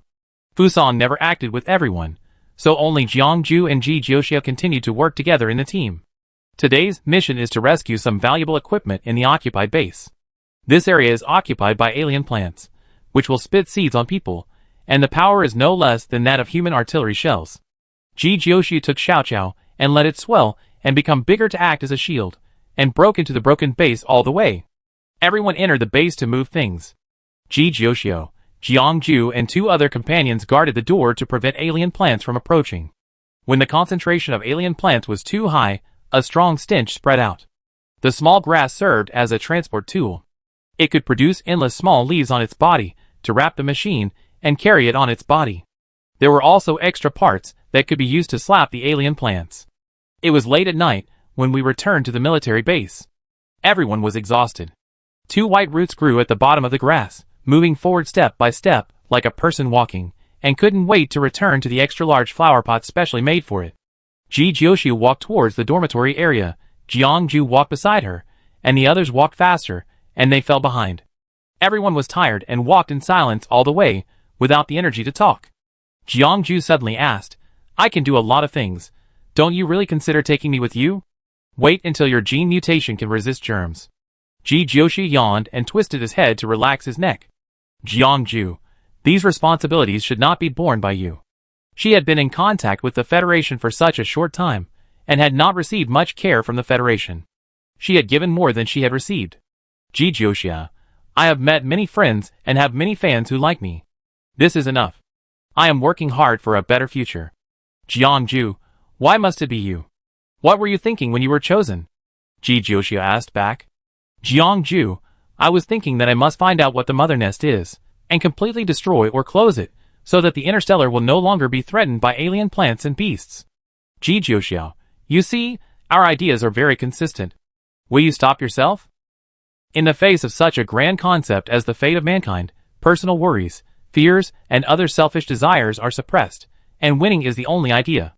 Fusong never acted with everyone, so only Jiangju and Ji Jiuxiao continued to work together in the team. Today's mission is to rescue some valuable equipment in the occupied base. This area is occupied by alien plants, which will spit seeds on people, and the power is no less than that of human artillery shells. Ji Jiuxiao took Xiao Qiao and let it swell and become bigger to act as a shield, and broke into the broken base all the way. Everyone entered the base to move things. Ji Jiuxiao, Jiangju and two other companions guarded the door to prevent alien plants from approaching. When the concentration of alien plants was too high, a strong stench spread out. The small grass served as a transport tool. It could produce endless small leaves on its body to wrap the machine and carry it on its body. There were also extra parts that could be used to slap the alien plants. It was late at night when we returned to the military base. Everyone was exhausted. Two white roots grew at the bottom of the grass, moving forward step by step like a person walking, and couldn't wait to return to the extra-large flower pot specially made for it. Ji Jiuxiao walked towards the dormitory area, Jiangju walked beside her, and the others walked faster, and they fell behind. Everyone was tired and walked in silence all the way, without the energy to talk. Jiangju suddenly asked, I can do a lot of things. Don't you really consider taking me with you? Wait until your gene mutation can resist germs. Ji Jiuxiao yawned and twisted his head to relax his neck. Jiangju, these responsibilities should not be borne by you. She had been in contact with the Federation for such a short time, and had not received much care from the Federation. She had given more than she had received. Ji Jiuxiao, I have met many friends and have many fans who like me. This is enough. I am working hard for a better future. Jiangju, why must it be you? What were you thinking when you were chosen? Ji Jiuxiao asked back. Jiangju, I was thinking that I must find out what the mother nest is, and completely destroy or close it, so that the interstellar will no longer be threatened by alien plants and beasts. Ji Jiuxiao, you see, our ideas are very consistent. Will you stop yourself? In the face of such a grand concept as the fate of mankind, personal worries, fears, and other selfish desires are suppressed, and winning is the only idea.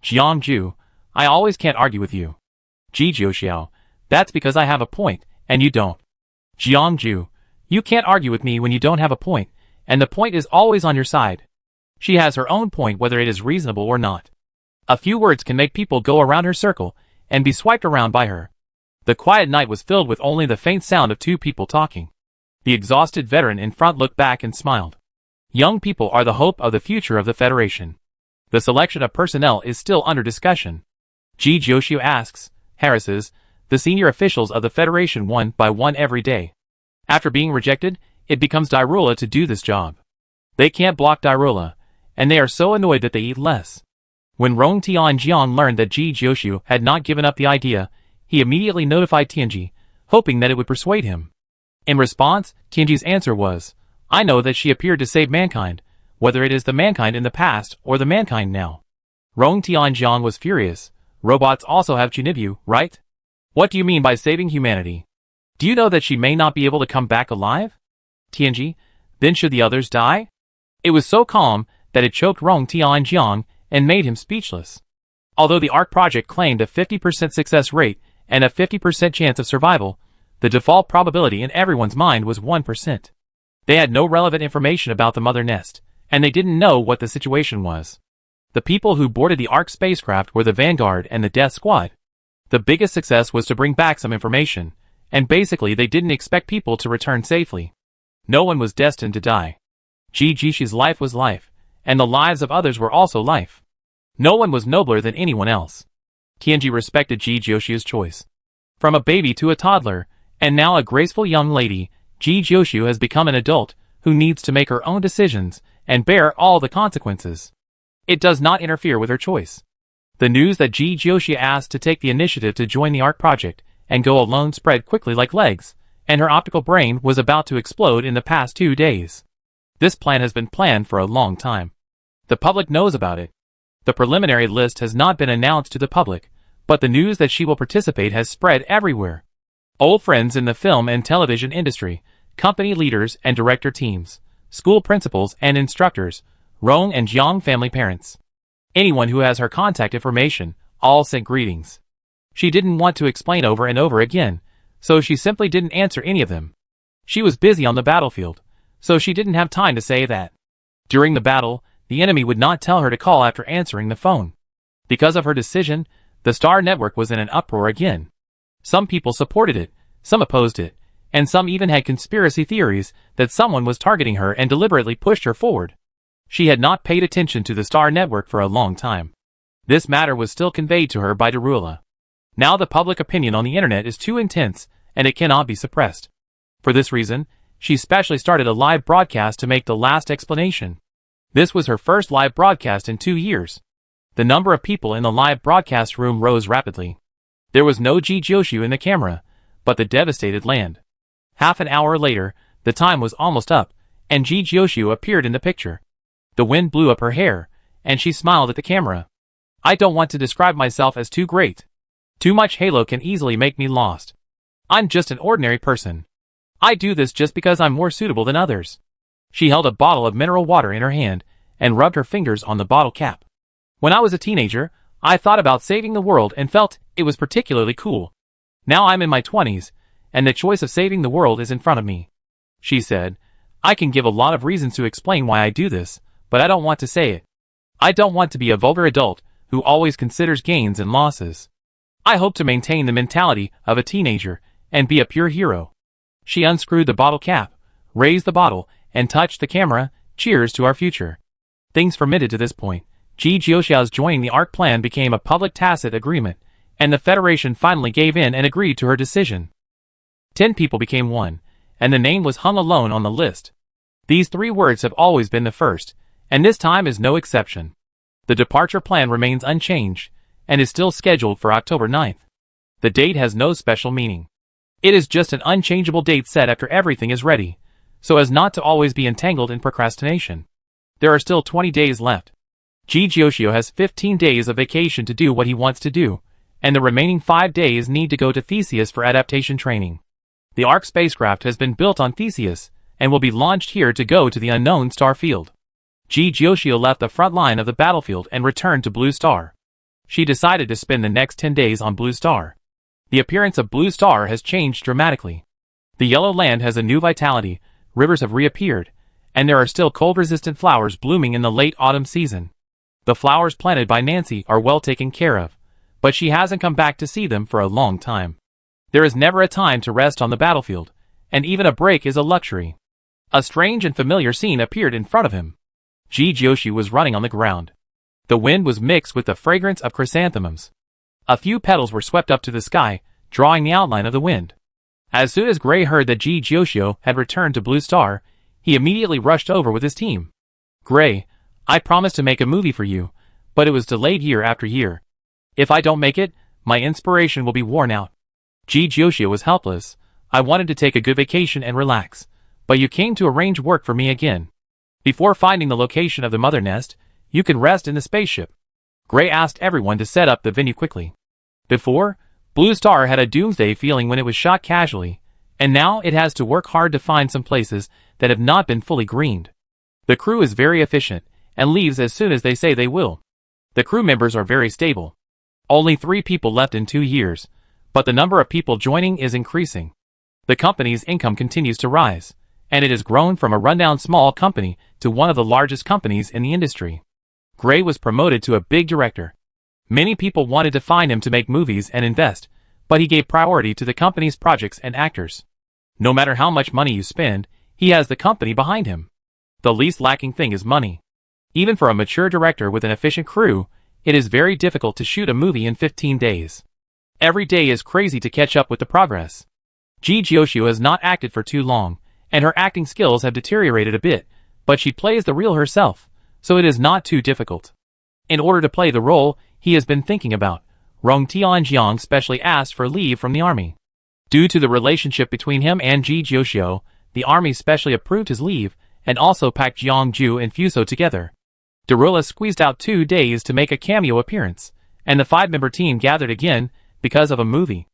Jiangju, I always can't argue with you. Ji Jiuxiao, that's because I have a point, and you don't. Jiangju, you can't argue with me when you don't have a point, and the point is always on your side. She has her own point whether it is reasonable or not. A few words can make people go around her circle, and be swiped around by her. The quiet night was filled with only the faint sound of two people talking. The exhausted veteran in front looked back and smiled. Young people are the hope of the future of the Federation. The selection of personnel is still under discussion. Ji Jiuxiao asks, harasses, the senior officials of the Federation one by one every day. After being rejected, it becomes Dairula to do this job. They can't block Dairula, and they are so annoyed that they eat less. When Rong Tianjiang learned that Ji Jiuxiao had not given up the idea, he immediately notified Tianji, hoping that it would persuade him. In response, Tianji's answer was, I know that she appeared to save mankind, whether it is the mankind in the past or the mankind now. Rong Tianjiang was furious. Robots also have Chinibu, right? What do you mean by saving humanity? Do you know that she may not be able to come back alive? Tianji, then should the others die? It was so calm that it choked Rong Tianjiang and made him speechless. Although the ARC project claimed a 50% success rate and a 50% chance of survival, the default probability in everyone's mind was 1%. They had no relevant information about the mother nest, and they didn't know what the situation was. The people who boarded the ARC spacecraft were the Vanguard and the Death Squad. The biggest success was to bring back some information, and basically they didn't expect people to return safely. No one was destined to die. Ji Jiuxiao's life was life, and the lives of others were also life. No one was nobler than anyone else. Tianji respected Ji Jiuxiao's choice. From a baby to a toddler, and now a graceful young lady, Ji Jiuxiao has become an adult who needs to make her own decisions and bear all the consequences. It does not interfere with her choice. The news that Ji Jioxia asked to take the initiative to join the ARC project and go alone spread quickly like legs, and her optical brain was about to explode in the past 2 days. This plan has been planned for a long time. The public knows about it. The preliminary list has not been announced to the public, but the news that she will participate has spread everywhere. Old friends in the film and television industry, company leaders and director teams, school principals and instructors, Rong and Jiang family parents. Anyone who has her contact information, all sent greetings. She didn't want to explain over and over again, so she simply didn't answer any of them. She was busy on the battlefield, so she didn't have time to say that. During the battle, the enemy would not tell her to call after answering the phone. Because of her decision, the Star Network was in an uproar again. Some people supported it, some opposed it, and some even had conspiracy theories that someone was targeting her and deliberately pushed her forward. She had not paid attention to the Star Network for a long time. This matter was still conveyed to her by Darula. Now the public opinion on the internet is too intense, and it cannot be suppressed. For this reason, she specially started a live broadcast to make the last explanation. This was her first live broadcast in 2 years. The number of people in the live broadcast room rose rapidly. There was no Ji Jioxia in the camera, but the devastated land. Half an hour later, the time was almost up, and Ji Jioxia appeared in the picture. The wind blew up her hair, and she smiled at the camera. I don't want to describe myself as too great. Too much halo can easily make me lost. I'm just an ordinary person. I do this just because I'm more suitable than others. She held a bottle of mineral water in her hand, and rubbed her fingers on the bottle cap. When I was a teenager, I thought about saving the world and felt it was particularly cool. Now I'm in my 20s, and the choice of saving the world is in front of me. She said, I can give a lot of reasons to explain why I do this, but I don't want to say it. I don't want to be a vulgar adult who always considers gains and losses. I hope to maintain the mentality of a teenager and be a pure hero. She unscrewed the bottle cap, raised the bottle, and touched the camera. Cheers to our future. Things fermented to this point. Ji Jioxia's joining the ARC plan became a public tacit agreement, and the Federation finally gave in and agreed to her decision. 10 people became one, and the name was hung alone on the list. These 3 words have always been the first, and this time is no exception. The departure plan remains unchanged, and is still scheduled for October 9th. The date has no special meaning. It is just an unchangeable date set after everything is ready, so as not to always be entangled in procrastination. There are still 20 days left. Ji Jioxia has 15 days of vacation to do what he wants to do, and the remaining 5 days need to go to Theseus for adaptation training. The ARC spacecraft has been built on Theseus, and will be launched here to go to the unknown star field. Ji Jioxia left the front line of the battlefield and returned to Blue Star. She decided to spend the next 10 days on Blue Star. The appearance of Blue Star has changed dramatically. The yellow land has a new vitality, rivers have reappeared, and there are still cold-resistant flowers blooming in the late autumn season. The flowers planted by Nancy are well taken care of, but she hasn't come back to see them for a long time. There is never a time to rest on the battlefield, and even a break is a luxury. A strange and familiar scene appeared in front of him. Ji Jioxia was running on the ground. The wind was mixed with the fragrance of chrysanthemums. A few petals were swept up to the sky, drawing the outline of the wind. As soon as Gray heard that Ji Jioxia had returned to Blue Star, he immediately rushed over with his team. Gray, I promised to make a movie for you, but it was delayed year after year. If I don't make it, my inspiration will be worn out. Ji Jioxia was helpless. I wanted to take a good vacation and relax, but you came to arrange work for me again. Before finding the location of the mother nest, you can rest in the spaceship. Gray asked everyone to set up the venue quickly. Before, Blue Star had a doomsday feeling when it was shot casually, and now it has to work hard to find some places that have not been fully greened. The crew is very efficient, and leaves as soon as they say they will. The crew members are very stable. Only 3 people left in 2 years, but the number of people joining is increasing. The company's income continues to rise, and it has grown from a rundown small company to one of the largest companies in the industry. Gray was promoted to a big director. Many people wanted to find him to make movies and invest, but he gave priority to the company's projects and actors. No matter how much money you spend, he has the company behind him. The least lacking thing is money. Even for a mature director with an efficient crew, it is very difficult to shoot a movie in 15 days. Every day is crazy to catch up with the progress. Ji Jioxia has not acted for too long, and her acting skills have deteriorated a bit, but she plays the real herself, so it is not too difficult. In order to play the role he has been thinking about, Rong Tianjiang specially asked for leave from the army. Due to the relationship between him and Ji Jiuxiu, the army specially approved his leave and also packed Jiang Ju and Fuso together. Darula squeezed out 2 days to make a cameo appearance, and the 5-member team gathered again because of a movie.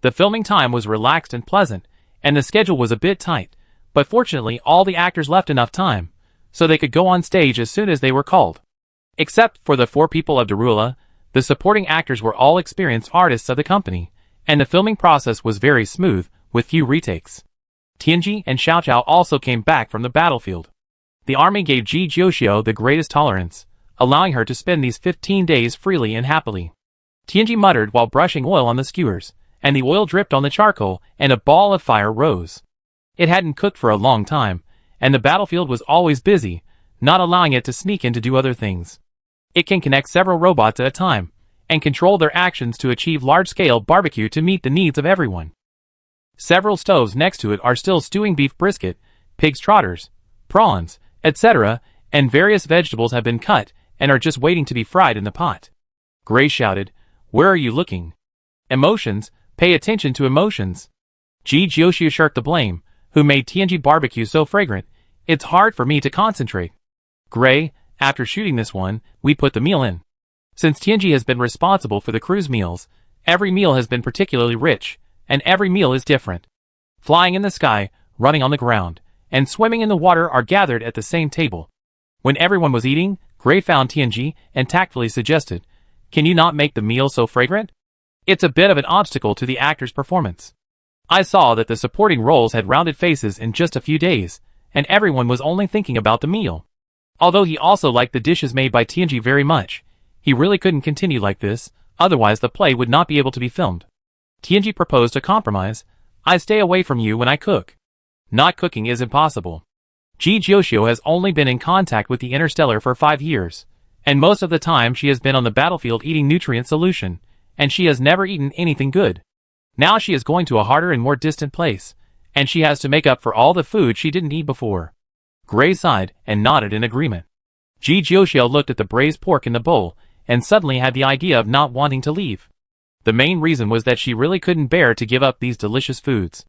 The filming time was relaxed and pleasant, and the schedule was a bit tight, but fortunately all the actors left enough time, so they could go on stage as soon as they were called. Except for the 4 people of Darula, the supporting actors were all experienced artists of the company, and the filming process was very smooth, with few retakes. Tianji and Xiaoqiao also came back from the battlefield. The army gave Ji Jiuxiu the greatest tolerance, allowing her to spend these 15 days freely and happily. Tianji muttered while brushing oil on the skewers, and the oil dripped on the charcoal and a ball of fire rose. It hadn't cooked for a long time, and the battlefield was always busy, not allowing it to sneak in to do other things. It can connect several robots at a time, and control their actions to achieve large-scale barbecue to meet the needs of everyone. Several stoves next to it are still stewing beef brisket, pig's trotters, prawns, etc., and various vegetables have been cut and are just waiting to be fried in the pot. Gray shouted, "Where are you looking? Emotions, pay attention to emotions." Ji Jiuxiu shirked the blame, who made Tianji barbecue so fragrant, "It's hard for me to concentrate." Gray, after shooting this one, we put the meal in. Since Tianji has been responsible for the crew's meals, every meal has been particularly rich, and every meal is different. Flying in the sky, running on the ground, and swimming in the water are gathered at the same table. When everyone was eating, Gray found Tianji and tactfully suggested, "Can you not make the meal so fragrant? It's a bit of an obstacle to the actor's performance." I saw that the supporting roles had rounded faces in just a few days, and everyone was only thinking about the meal. Although he also liked the dishes made by Tianji very much, he really couldn't continue like this, otherwise the play would not be able to be filmed. Tianji proposed a compromise. "I stay away from you when I cook." Not cooking is impossible. Ji Jiuxiu has only been in contact with the Interstellar for 5 years, and most of the time she has been on the battlefield eating nutrient solution, and she has never eaten anything good. Now she is going to a harder and more distant place, and she has to make up for all the food she didn't eat before. Gray sighed and nodded in agreement. Ji Jiuxiu looked at the braised pork in the bowl, and suddenly had the idea of not wanting to leave. The main reason was that she really couldn't bear to give up these delicious foods.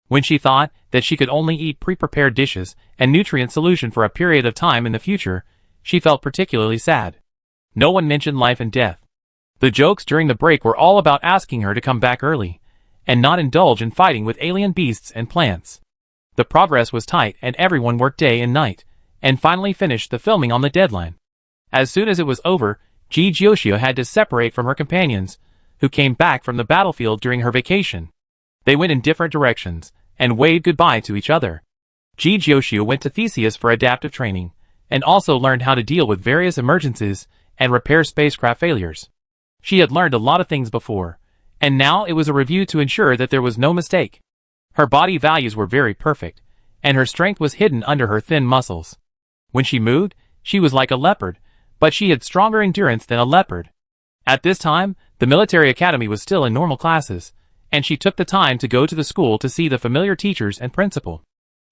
When she thought that she could only eat pre-prepared dishes and nutrient solution for a period of time in the future, she felt particularly sad. No one mentioned life and death. The jokes during the break were all about asking her to come back early, and not indulge in fighting with alien beasts and plants. The progress was tight and everyone worked day and night, and finally finished the filming on the deadline. As soon as it was over, Ji Jiuxiu had to separate from her companions, who came back from the battlefield during her vacation. They went in different directions, and waved goodbye to each other. Ji Jiuxiu went to Theseus for adaptive training, and also learned how to deal with various emergencies and repair spacecraft failures. She had learned a lot of things before, and now it was a review to ensure that there was no mistake. Her body values were very perfect, and her strength was hidden under her thin muscles. When she moved, she was like a leopard, but she had stronger endurance than a leopard. At this time, the military academy was still in normal classes, and she took the time to go to the school to see the familiar teachers and principal.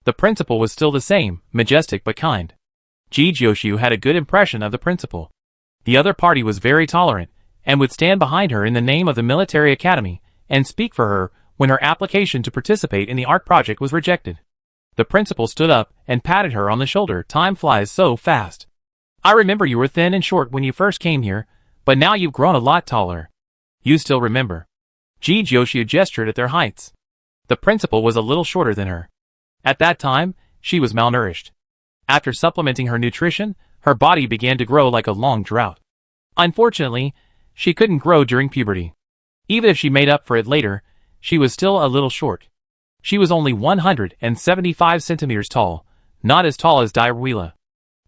The principal was still the same, majestic but kind. Ji Jiuxiu had a good impression of the principal. The other party was very tolerant, and would stand behind her in the name of the military academy, and speak for her when her application to participate in the art project was rejected. The principal stood up and patted her on the shoulder. "Time flies so fast. I remember you were thin and short when you first came here, but now you've grown a lot taller. You still remember." Ji Jiuxiu gestured at their heights. The principal was a little shorter than her. At that time, she was malnourished. After supplementing her nutrition, her body began to grow like a long drought. Unfortunately, she couldn't grow during puberty. Even if she made up for it later, she was still a little short. She was only 175 centimeters tall, not as tall as Diarwheela.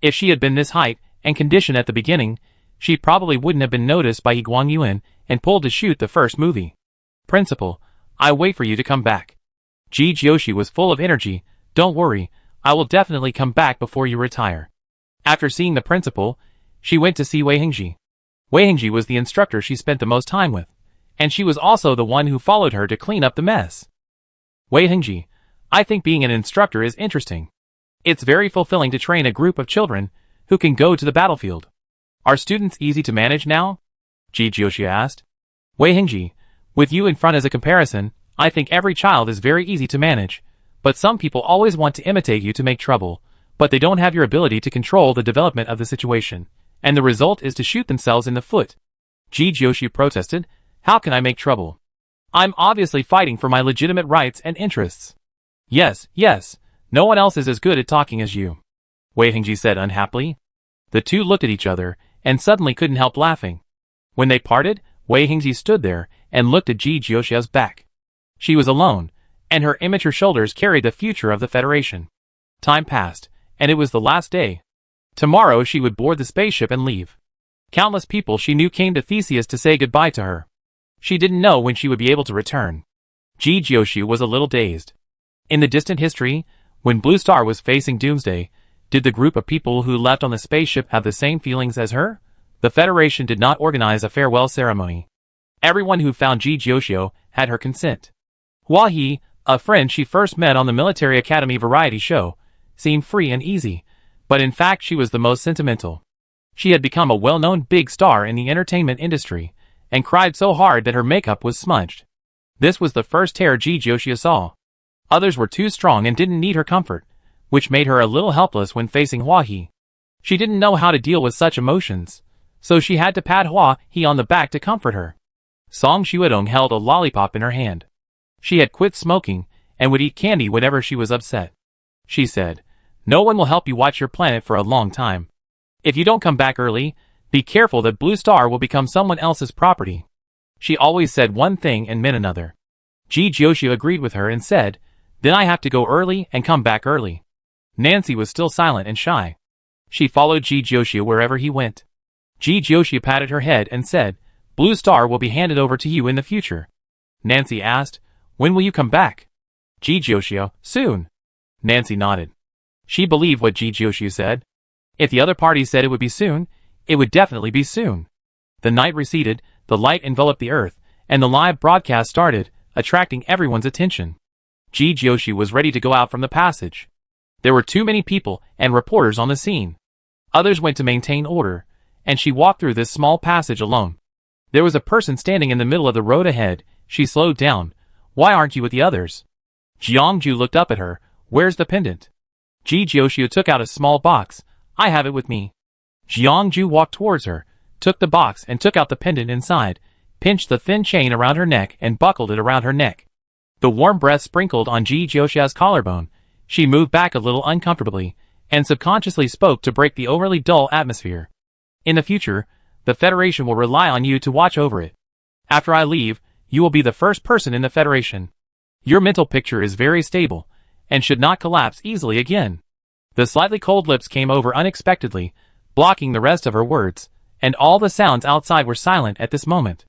If she had been this height and condition at the beginning, she probably wouldn't have been noticed by He Guangyuan and pulled to shoot the first movie. "Principal, I wait for you to come back." Ji Jiuxiu was full of energy. "Don't worry, I will definitely come back before you retire." After seeing the principal, she went to see Wei Hingji. Wei Hingji was the instructor she spent the most time with, and she was also the one who followed her to clean up the mess. "Wei Hingji, I think being an instructor is interesting. It's very fulfilling to train a group of children who can go to the battlefield. Are students easy to manage now? Ji Jiuxia asked. Wei Hingji, with you in front as a comparison, I think every child is very easy to manage. But some people always want to imitate you to make trouble, but they don't have your ability to control the development of the situation, and the result is to shoot themselves in the foot. Ji Jiuxia protested. How can I make trouble? I'm obviously fighting for my legitimate rights and interests. Yes, no one else is as good at talking as you, Wei Hingji said unhappily. The two looked at each other, and suddenly couldn't help laughing. When they parted, Wei Hingji stood there, and looked at Ji Jiuxia's back. She was alone, and her immature shoulders carried the future of the Federation. Time passed, and it was the last day. Tomorrow she would board the spaceship and leave. Countless people she knew came to Theseus to say goodbye to her. She didn't know when she would be able to return. Ji Jiuxia was a little dazed. In the distant history, when Blue Star was facing doomsday, did the group of people who left on the spaceship have the same feelings as her? The Federation did not organize a farewell ceremony. Everyone who found Ji Jiuxia had her consent. Hua He, a friend she first met on the Military Academy variety show, seemed free and easy, but in fact she was the most sentimental. She had become a well-known big star in the entertainment industry, and cried so hard that her makeup was smudged. This was the first tear Ji Jiuxia saw. Others were too strong and didn't need her comfort, which made her a little helpless when facing Hua He. She didn't know how to deal with such emotions, so she had to pat Hua He on the back to comfort her. Song Xuedong held a lollipop in her hand. She had quit smoking, and would eat candy whenever she was upset. She said, "No one will help you watch your planet for a long time. If you don't come back early, be careful that Blue Star will become someone else's property." She always said one thing and meant another. Ji Jiuxia agreed with her and said, "Then I have to go early and come back early." Nancy was still silent and shy. She followed Ji Jiuxia wherever he went. Ji Jiuxia patted her head and said, "Blue Star will be handed over to you in the future." Nancy asked, "When will you come back?" Ji Jiuxia, "Soon." Nancy nodded. She believed what Ji Jiuxia said. If the other party said it would be soon, it would definitely be soon. The night receded, the light enveloped the earth, and the live broadcast started, attracting everyone's attention. Ji Jiuxia was ready to go out from the passage. There were too many people and reporters on the scene. Others went to maintain order, and she walked through this small passage alone. There was a person standing in the middle of the road ahead. She slowed down. "Why aren't you with the others?" Jiangju looked up at her. "Where's the pendant?" Ji Jiuxia took out a small box. "I have it with me." Jiangju walked towards her, took the box and took out the pendant inside, pinched the thin chain around her neck and buckled it around her neck. The warm breath sprinkled on Ji Jiuxia's collarbone. She moved back a little uncomfortably, and subconsciously spoke to break the overly dull atmosphere. "In the future, the Federation will rely on you to watch over it. After I leave, you will be the first person in the Federation. Your mental picture is very stable, and should not collapse easily again." The slightly cold lips came over unexpectedly, blocking the rest of her words, and all the sounds outside were silent at this moment.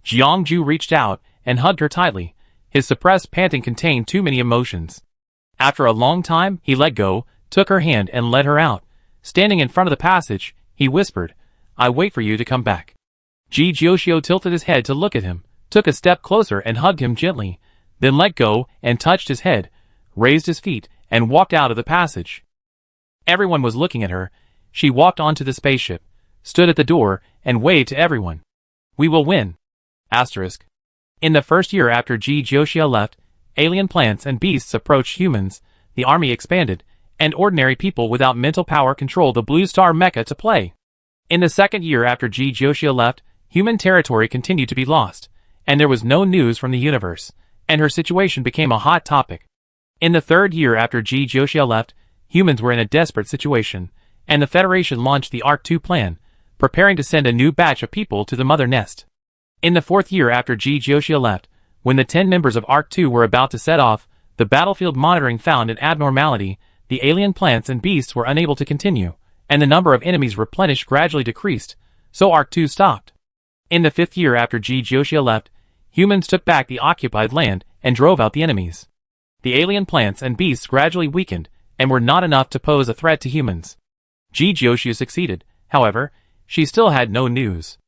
Jiangju reached out and hugged her tightly. His suppressed panting contained too many emotions. After a long time, he let go, took her hand and led her out. Standing in front of the passage, he whispered, "I wait for you to come back." Ji Jiuxia tilted his head to look at him, took a step closer and hugged him gently, then let go and touched his head, raised his feet, and walked out of the passage. Everyone was looking at her. She walked onto the spaceship, stood at the door, and waved to everyone. "We will win." Asterisk. In the first year after Ji Jiuxia left, alien plants and beasts approached humans, the army expanded, and ordinary people without mental power controlled the Blue Star mecha to play. In the second year after Ji Jiuxia left, human territory continued to be lost, and there was no news from the universe, and her situation became a hot topic. In the third year after Ji Jiuxia left, humans were in a desperate situation, and the Federation launched the Arc 2 plan, preparing to send a new batch of people to the Mother Nest. In the fourth year after Ji Jiuxia left, when the 10 members of Arc 2 were about to set off, the battlefield monitoring found an abnormality. The alien plants and beasts were unable to continue, and the number of enemies replenished gradually decreased, so Arc 2 stopped. In the fifth year after Ji Jiuxia left, humans took back the occupied land and drove out the enemies. The alien plants and beasts gradually weakened, and were not enough to pose a threat to humans. Ji Jiuxia succeeded, however, she still had no news.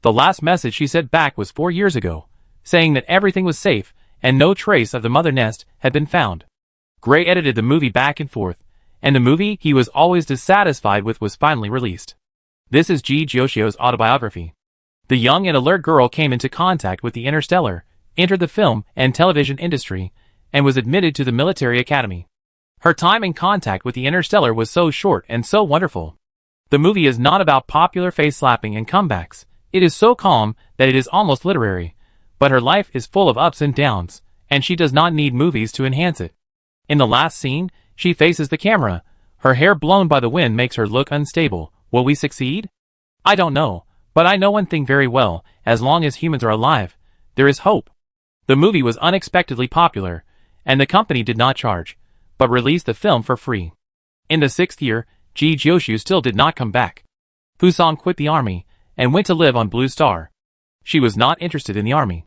The last message she sent back was 4 years ago, saying that everything was safe, and no trace of the Mother Nest had been found. Gray edited the movie back and forth, and the movie he was always dissatisfied with was finally released. This is G. Gioshio's autobiography. The young and alert girl came into contact with the interstellar, entered the film and television industry, and was admitted to the military academy. Her time in contact with the interstellar was so short and so wonderful. The movie is not about popular face-slapping and comebacks. It is so calm that it is almost literary, but her life is full of ups and downs, and she does not need movies to enhance it. In the last scene, she faces the camera. Her hair blown by the wind makes her look unstable. Will we succeed? I don't know, but I know one thing very well: as long as humans are alive, there is hope. The movie was unexpectedly popular, and the company did not charge, but released the film for free. In the 6th year, G. Gioshio still did not come back. Fusong quit the army, and went to live on Blue Star. She was not interested in the army.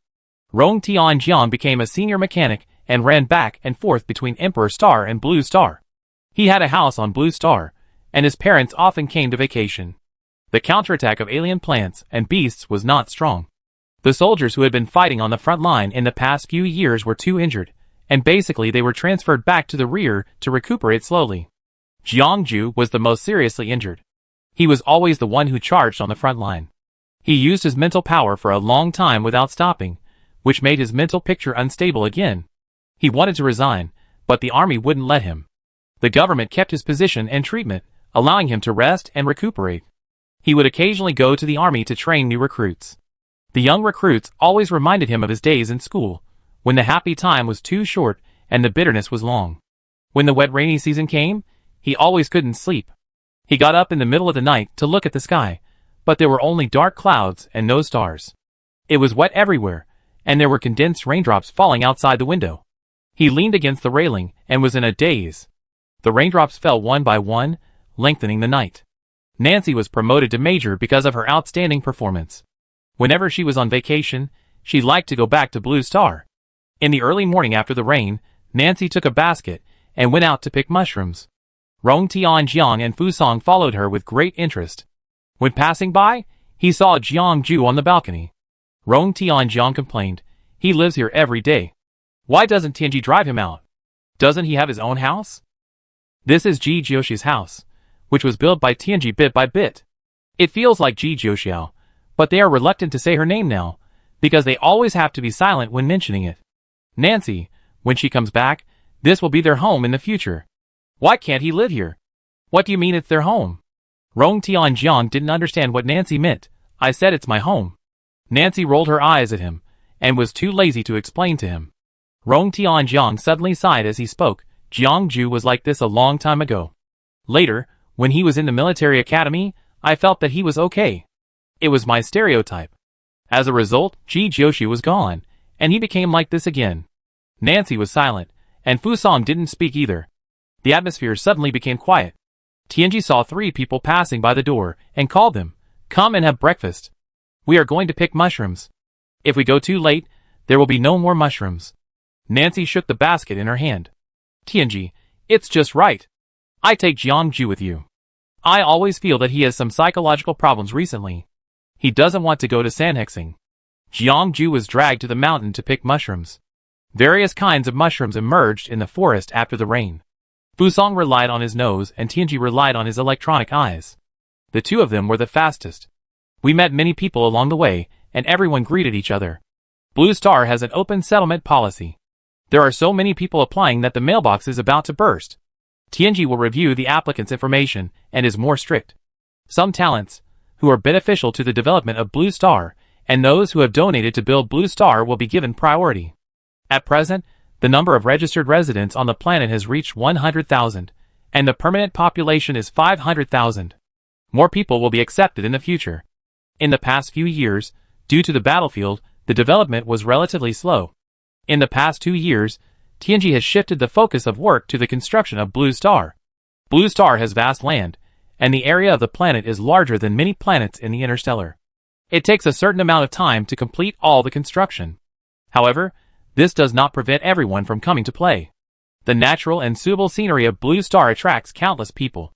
Rong Tianjiang became a senior mechanic and ran back and forth between Emperor Star and Blue Star. He had a house on Blue Star, and his parents often came to vacation. The counterattack of alien plants and beasts was not strong. The soldiers who had been fighting on the front line in the past few years were too injured, and basically they were transferred back to the rear to recuperate slowly. Jiangju was the most seriously injured. He was always the one who charged on the front line. He used his mental power for a long time without stopping, which made his mental picture unstable again. He wanted to resign, but the army wouldn't let him. The government kept his position and treatment, allowing him to rest and recuperate. He would occasionally go to the army to train new recruits. The young recruits always reminded him of his days in school, when the happy time was too short and the bitterness was long. When the wet rainy season came, he always couldn't sleep. He got up in the middle of the night to look at the sky, but there were only dark clouds and no stars. It was wet everywhere, and there were condensed raindrops falling outside the window. He leaned against the railing and was in a daze. The raindrops fell one by one, lengthening the night. Nancy was promoted to major because of her outstanding performance. Whenever she was on vacation, she liked to go back to Blue Star. In the early morning after the rain, Nancy took a basket and went out to pick mushrooms. Rong Tianjiang and Fusong followed her with great interest. When passing by, he saw Jiangju on the balcony. Rong Tianjiang complained, "He lives here every day. Why doesn't Tianji drive him out? Doesn't he have his own house?" This is Ji Jioshi's house, which was built by Tianji bit by bit. It feels like Ji Jioshio, but they are reluctant to say her name now, because they always have to be silent when mentioning it. Nancy, when she comes back, this will be their home in the future. Why can't he live here? What do you mean it's their home? Rong Tianjiang didn't understand what Nancy meant. I said it's my home. Nancy rolled her eyes at him, and was too lazy to explain to him. Rong Tianjiang suddenly sighed as he spoke. Jiangju was like this a long time ago. Later, when he was in the military academy, I felt that he was okay. It was my stereotype. As a result, Ji Jioshi was gone, and he became like this again. Nancy was silent, and Fusong didn't speak either. The atmosphere suddenly became quiet. Tianji saw 3 people passing by the door, and called them, "Come and have breakfast. We are going to pick mushrooms. If we go too late, there will be no more mushrooms." Nancy shook the basket in her hand. "Tianji, it's just right. I take Jiangju with you. I always feel that he has some psychological problems recently. He doesn't want to go to Sanhexing." Jiangju was dragged to the mountain to pick mushrooms. Various kinds of mushrooms emerged in the forest after the rain. Fusong relied on his nose and Tianji relied on his electronic eyes. The two of them were the fastest. We met many people along the way, and everyone greeted each other. Blue Star has an open settlement policy. There are so many people applying that the mailbox is about to burst. Tianji will review the applicant's information and is more strict. Some talents, who are beneficial to the development of Blue Star, and those who have donated to build Blue Star will be given priority. At present, the number of registered residents on the planet has reached 100,000, and the permanent population is 500,000. More people will be accepted in the future. In the past few years, due to the battlefield, the development was relatively slow. In the past 2 years, Tianji has shifted the focus of work to the construction of Blue Star. Blue Star has vast land, and the area of the planet is larger than many planets in the interstellar. It takes a certain amount of time to complete all the construction. However, this does not prevent everyone from coming to play. The natural and suitable scenery of Blue Star attracts countless people.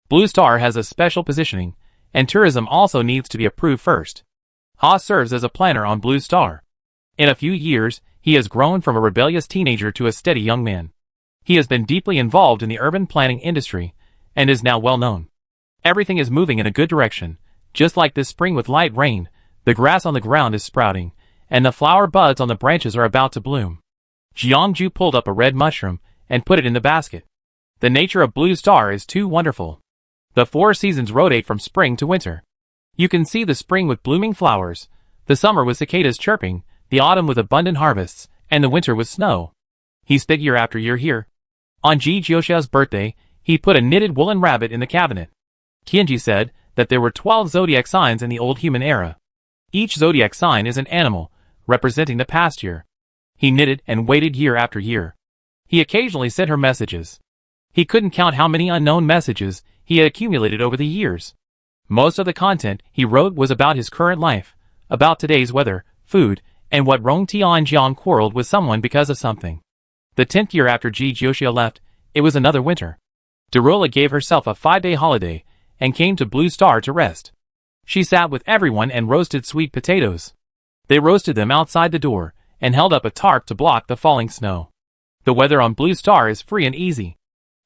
Blue Star has a special positioning, and tourism also needs to be approved first. Ha serves as a planner on Blue Star. In a few years, he has grown from a rebellious teenager to a steady young man. He has been deeply involved in the urban planning industry, and is now well known. Everything is moving in a good direction, Just like this spring with light rain, the grass on the ground is sprouting, and the flower buds on the branches are about to bloom. Jiangju pulled up a red mushroom and put it in the basket. The nature of Blue Star is too wonderful. The 4 seasons rotate from spring to winter. You can see the spring with blooming flowers, the summer with cicadas chirping, the autumn with abundant harvests, and the winter with snow. He spent year after year here. On Ji Jiuxia's birthday, he put a knitted woolen rabbit in the cabinet. Tianji said that there were 12 zodiac signs in the old human era. Each zodiac sign is an animal, representing the past year. He knitted and waited year after year. He occasionally sent her messages. He couldn't count how many unknown messages he had accumulated over the years. Most of the content he wrote was about his current life, about today's weather, food, and what Rong Tianjiang quarreled with someone because of something. The 10th year after Ji Jiuxia left, it was another winter. Darula gave herself a 5-day holiday and came to Blue Star to rest. She sat with everyone and roasted sweet potatoes. They roasted them outside the door and held up a tarp to block the falling snow. The weather on Blue Star is free and easy.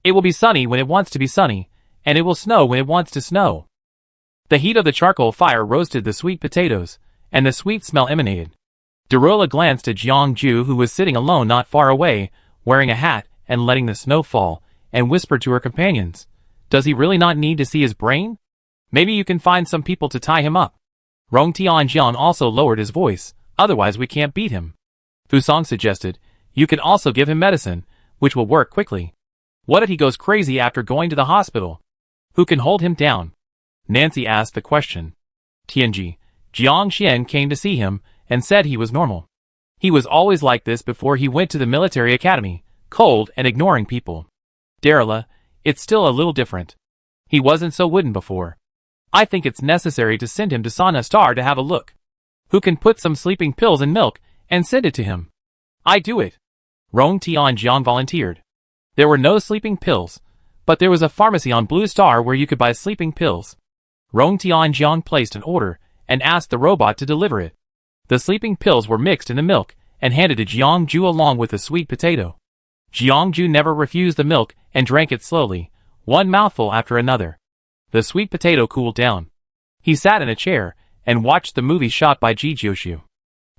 It will be sunny when it wants to be sunny, and it will snow when it wants to snow. The heat of the charcoal fire roasted the sweet potatoes, and the sweet smell emanated. Darula glanced at Jiangju, who was sitting alone not far away, wearing a hat and letting the snow fall, and whispered to her companions, "Does he really not need to see his brain? Maybe you can find some people to tie him up." Rong Tianjiang also lowered his voice, "Otherwise we can't beat him." Fusang suggested, "You can also give him medicine, which will work quickly. What if he goes crazy after going to the hospital? Who can hold him down?" Nancy asked the question. Tianji, Jiangxian came to see him and said he was normal. He was always like this before he went to the military academy, cold and ignoring people. Darula, it's still a little different. He wasn't so wooden before. I think it's necessary to send him to Sana Star to have a look. Who can put some sleeping pills in milk and send it to him? I do it. Rong Tianjiang volunteered. There were no sleeping pills, but there was a pharmacy on Blue Star where you could buy sleeping pills. Rong Tianjiang placed an order and asked the robot to deliver it. The sleeping pills were mixed in the milk and handed to Jiangju along with the sweet potato. Jiangju never refused the milk and drank it slowly, one mouthful after another. The sweet potato cooled down. He sat in a chair and watched the movie shot by Ji Jiuxiu.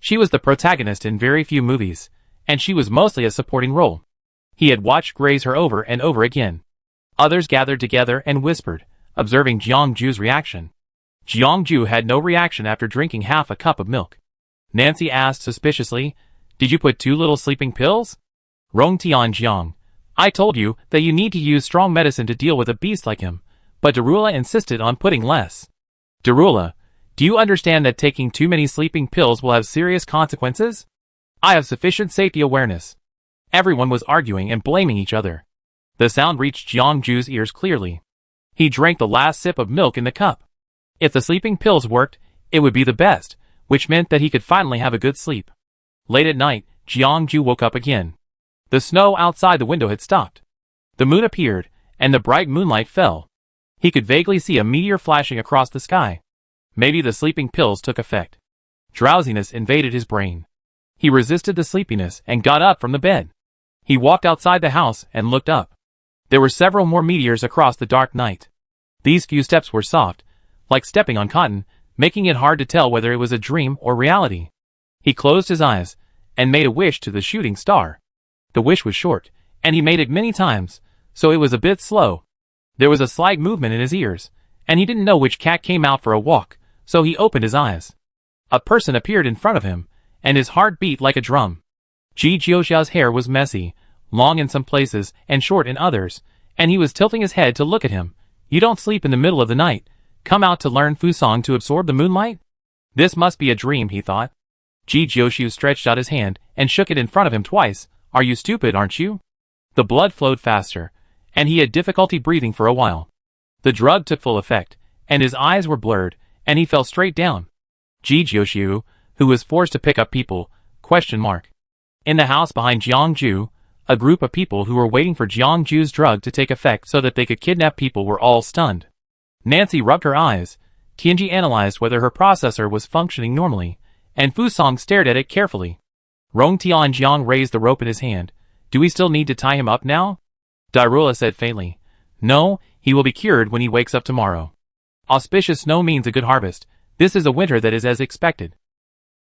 She was the protagonist in very few movies, and she was mostly a supporting role. He had watched graze her over and over again. Others gathered together and whispered, observing Jiangju's reaction. Jiangju had no reaction after drinking half a cup of milk. Nancy asked suspiciously, "Did you put 2 little sleeping pills?" Rong Tianjiang, I told you that you need to use strong medicine to deal with a beast like him, but Darula insisted on putting less. Darula, do you understand that taking too many sleeping pills will have serious consequences? I have sufficient safety awareness. Everyone was arguing and blaming each other. The sound reached Jiangju's ears clearly. He drank the last sip of milk in the cup. If the sleeping pills worked, it would be the best, which meant that he could finally have a good sleep. Late at night, Jiangju woke up again. The snow outside the window had stopped. The moon appeared, and the bright moonlight fell. He could vaguely see a meteor flashing across the sky. Maybe the sleeping pills took effect. Drowsiness invaded his brain. He resisted the sleepiness and got up from the bed. He walked outside the house and looked up. There were several more meteors across the dark night. These few steps were soft, like stepping on cotton, making it hard to tell whether it was a dream or reality. He closed his eyes and made a wish to the shooting star. The wish was short, and he made it many times, so it was a bit slow. There was a slight movement in his ears, and he didn't know which cat came out for a walk, so he opened his eyes. A person appeared in front of him, and his heart beat like a drum. Ji Jiuxia's hair was messy, long in some places and short in others, and he was tilting his head to look at him. You don't sleep in the middle of the night, come out to learn Fusang to absorb the moonlight? This must be a dream, he thought. Ji Jiuxiu stretched out his hand and shook it in front of him twice. Are you stupid, aren't you? The blood flowed faster, and he had difficulty breathing for a while. The drug took full effect, and his eyes were blurred, and he fell straight down. Ji Jiuxiu, who was forced to pick up people, ? In the house behind Jiangju, a group of people who were waiting for Jiangju's drug to take effect so that they could kidnap people were all stunned. Nancy rubbed her eyes. Tianji analyzed whether her processor was functioning normally, and Fusang stared at it carefully. Rong Tianjiang raised the rope in his hand. Do we still need to tie him up now? Darula said faintly. No, he will be cured when he wakes up tomorrow. Auspicious snow means a good harvest. This is a winter that is as expected.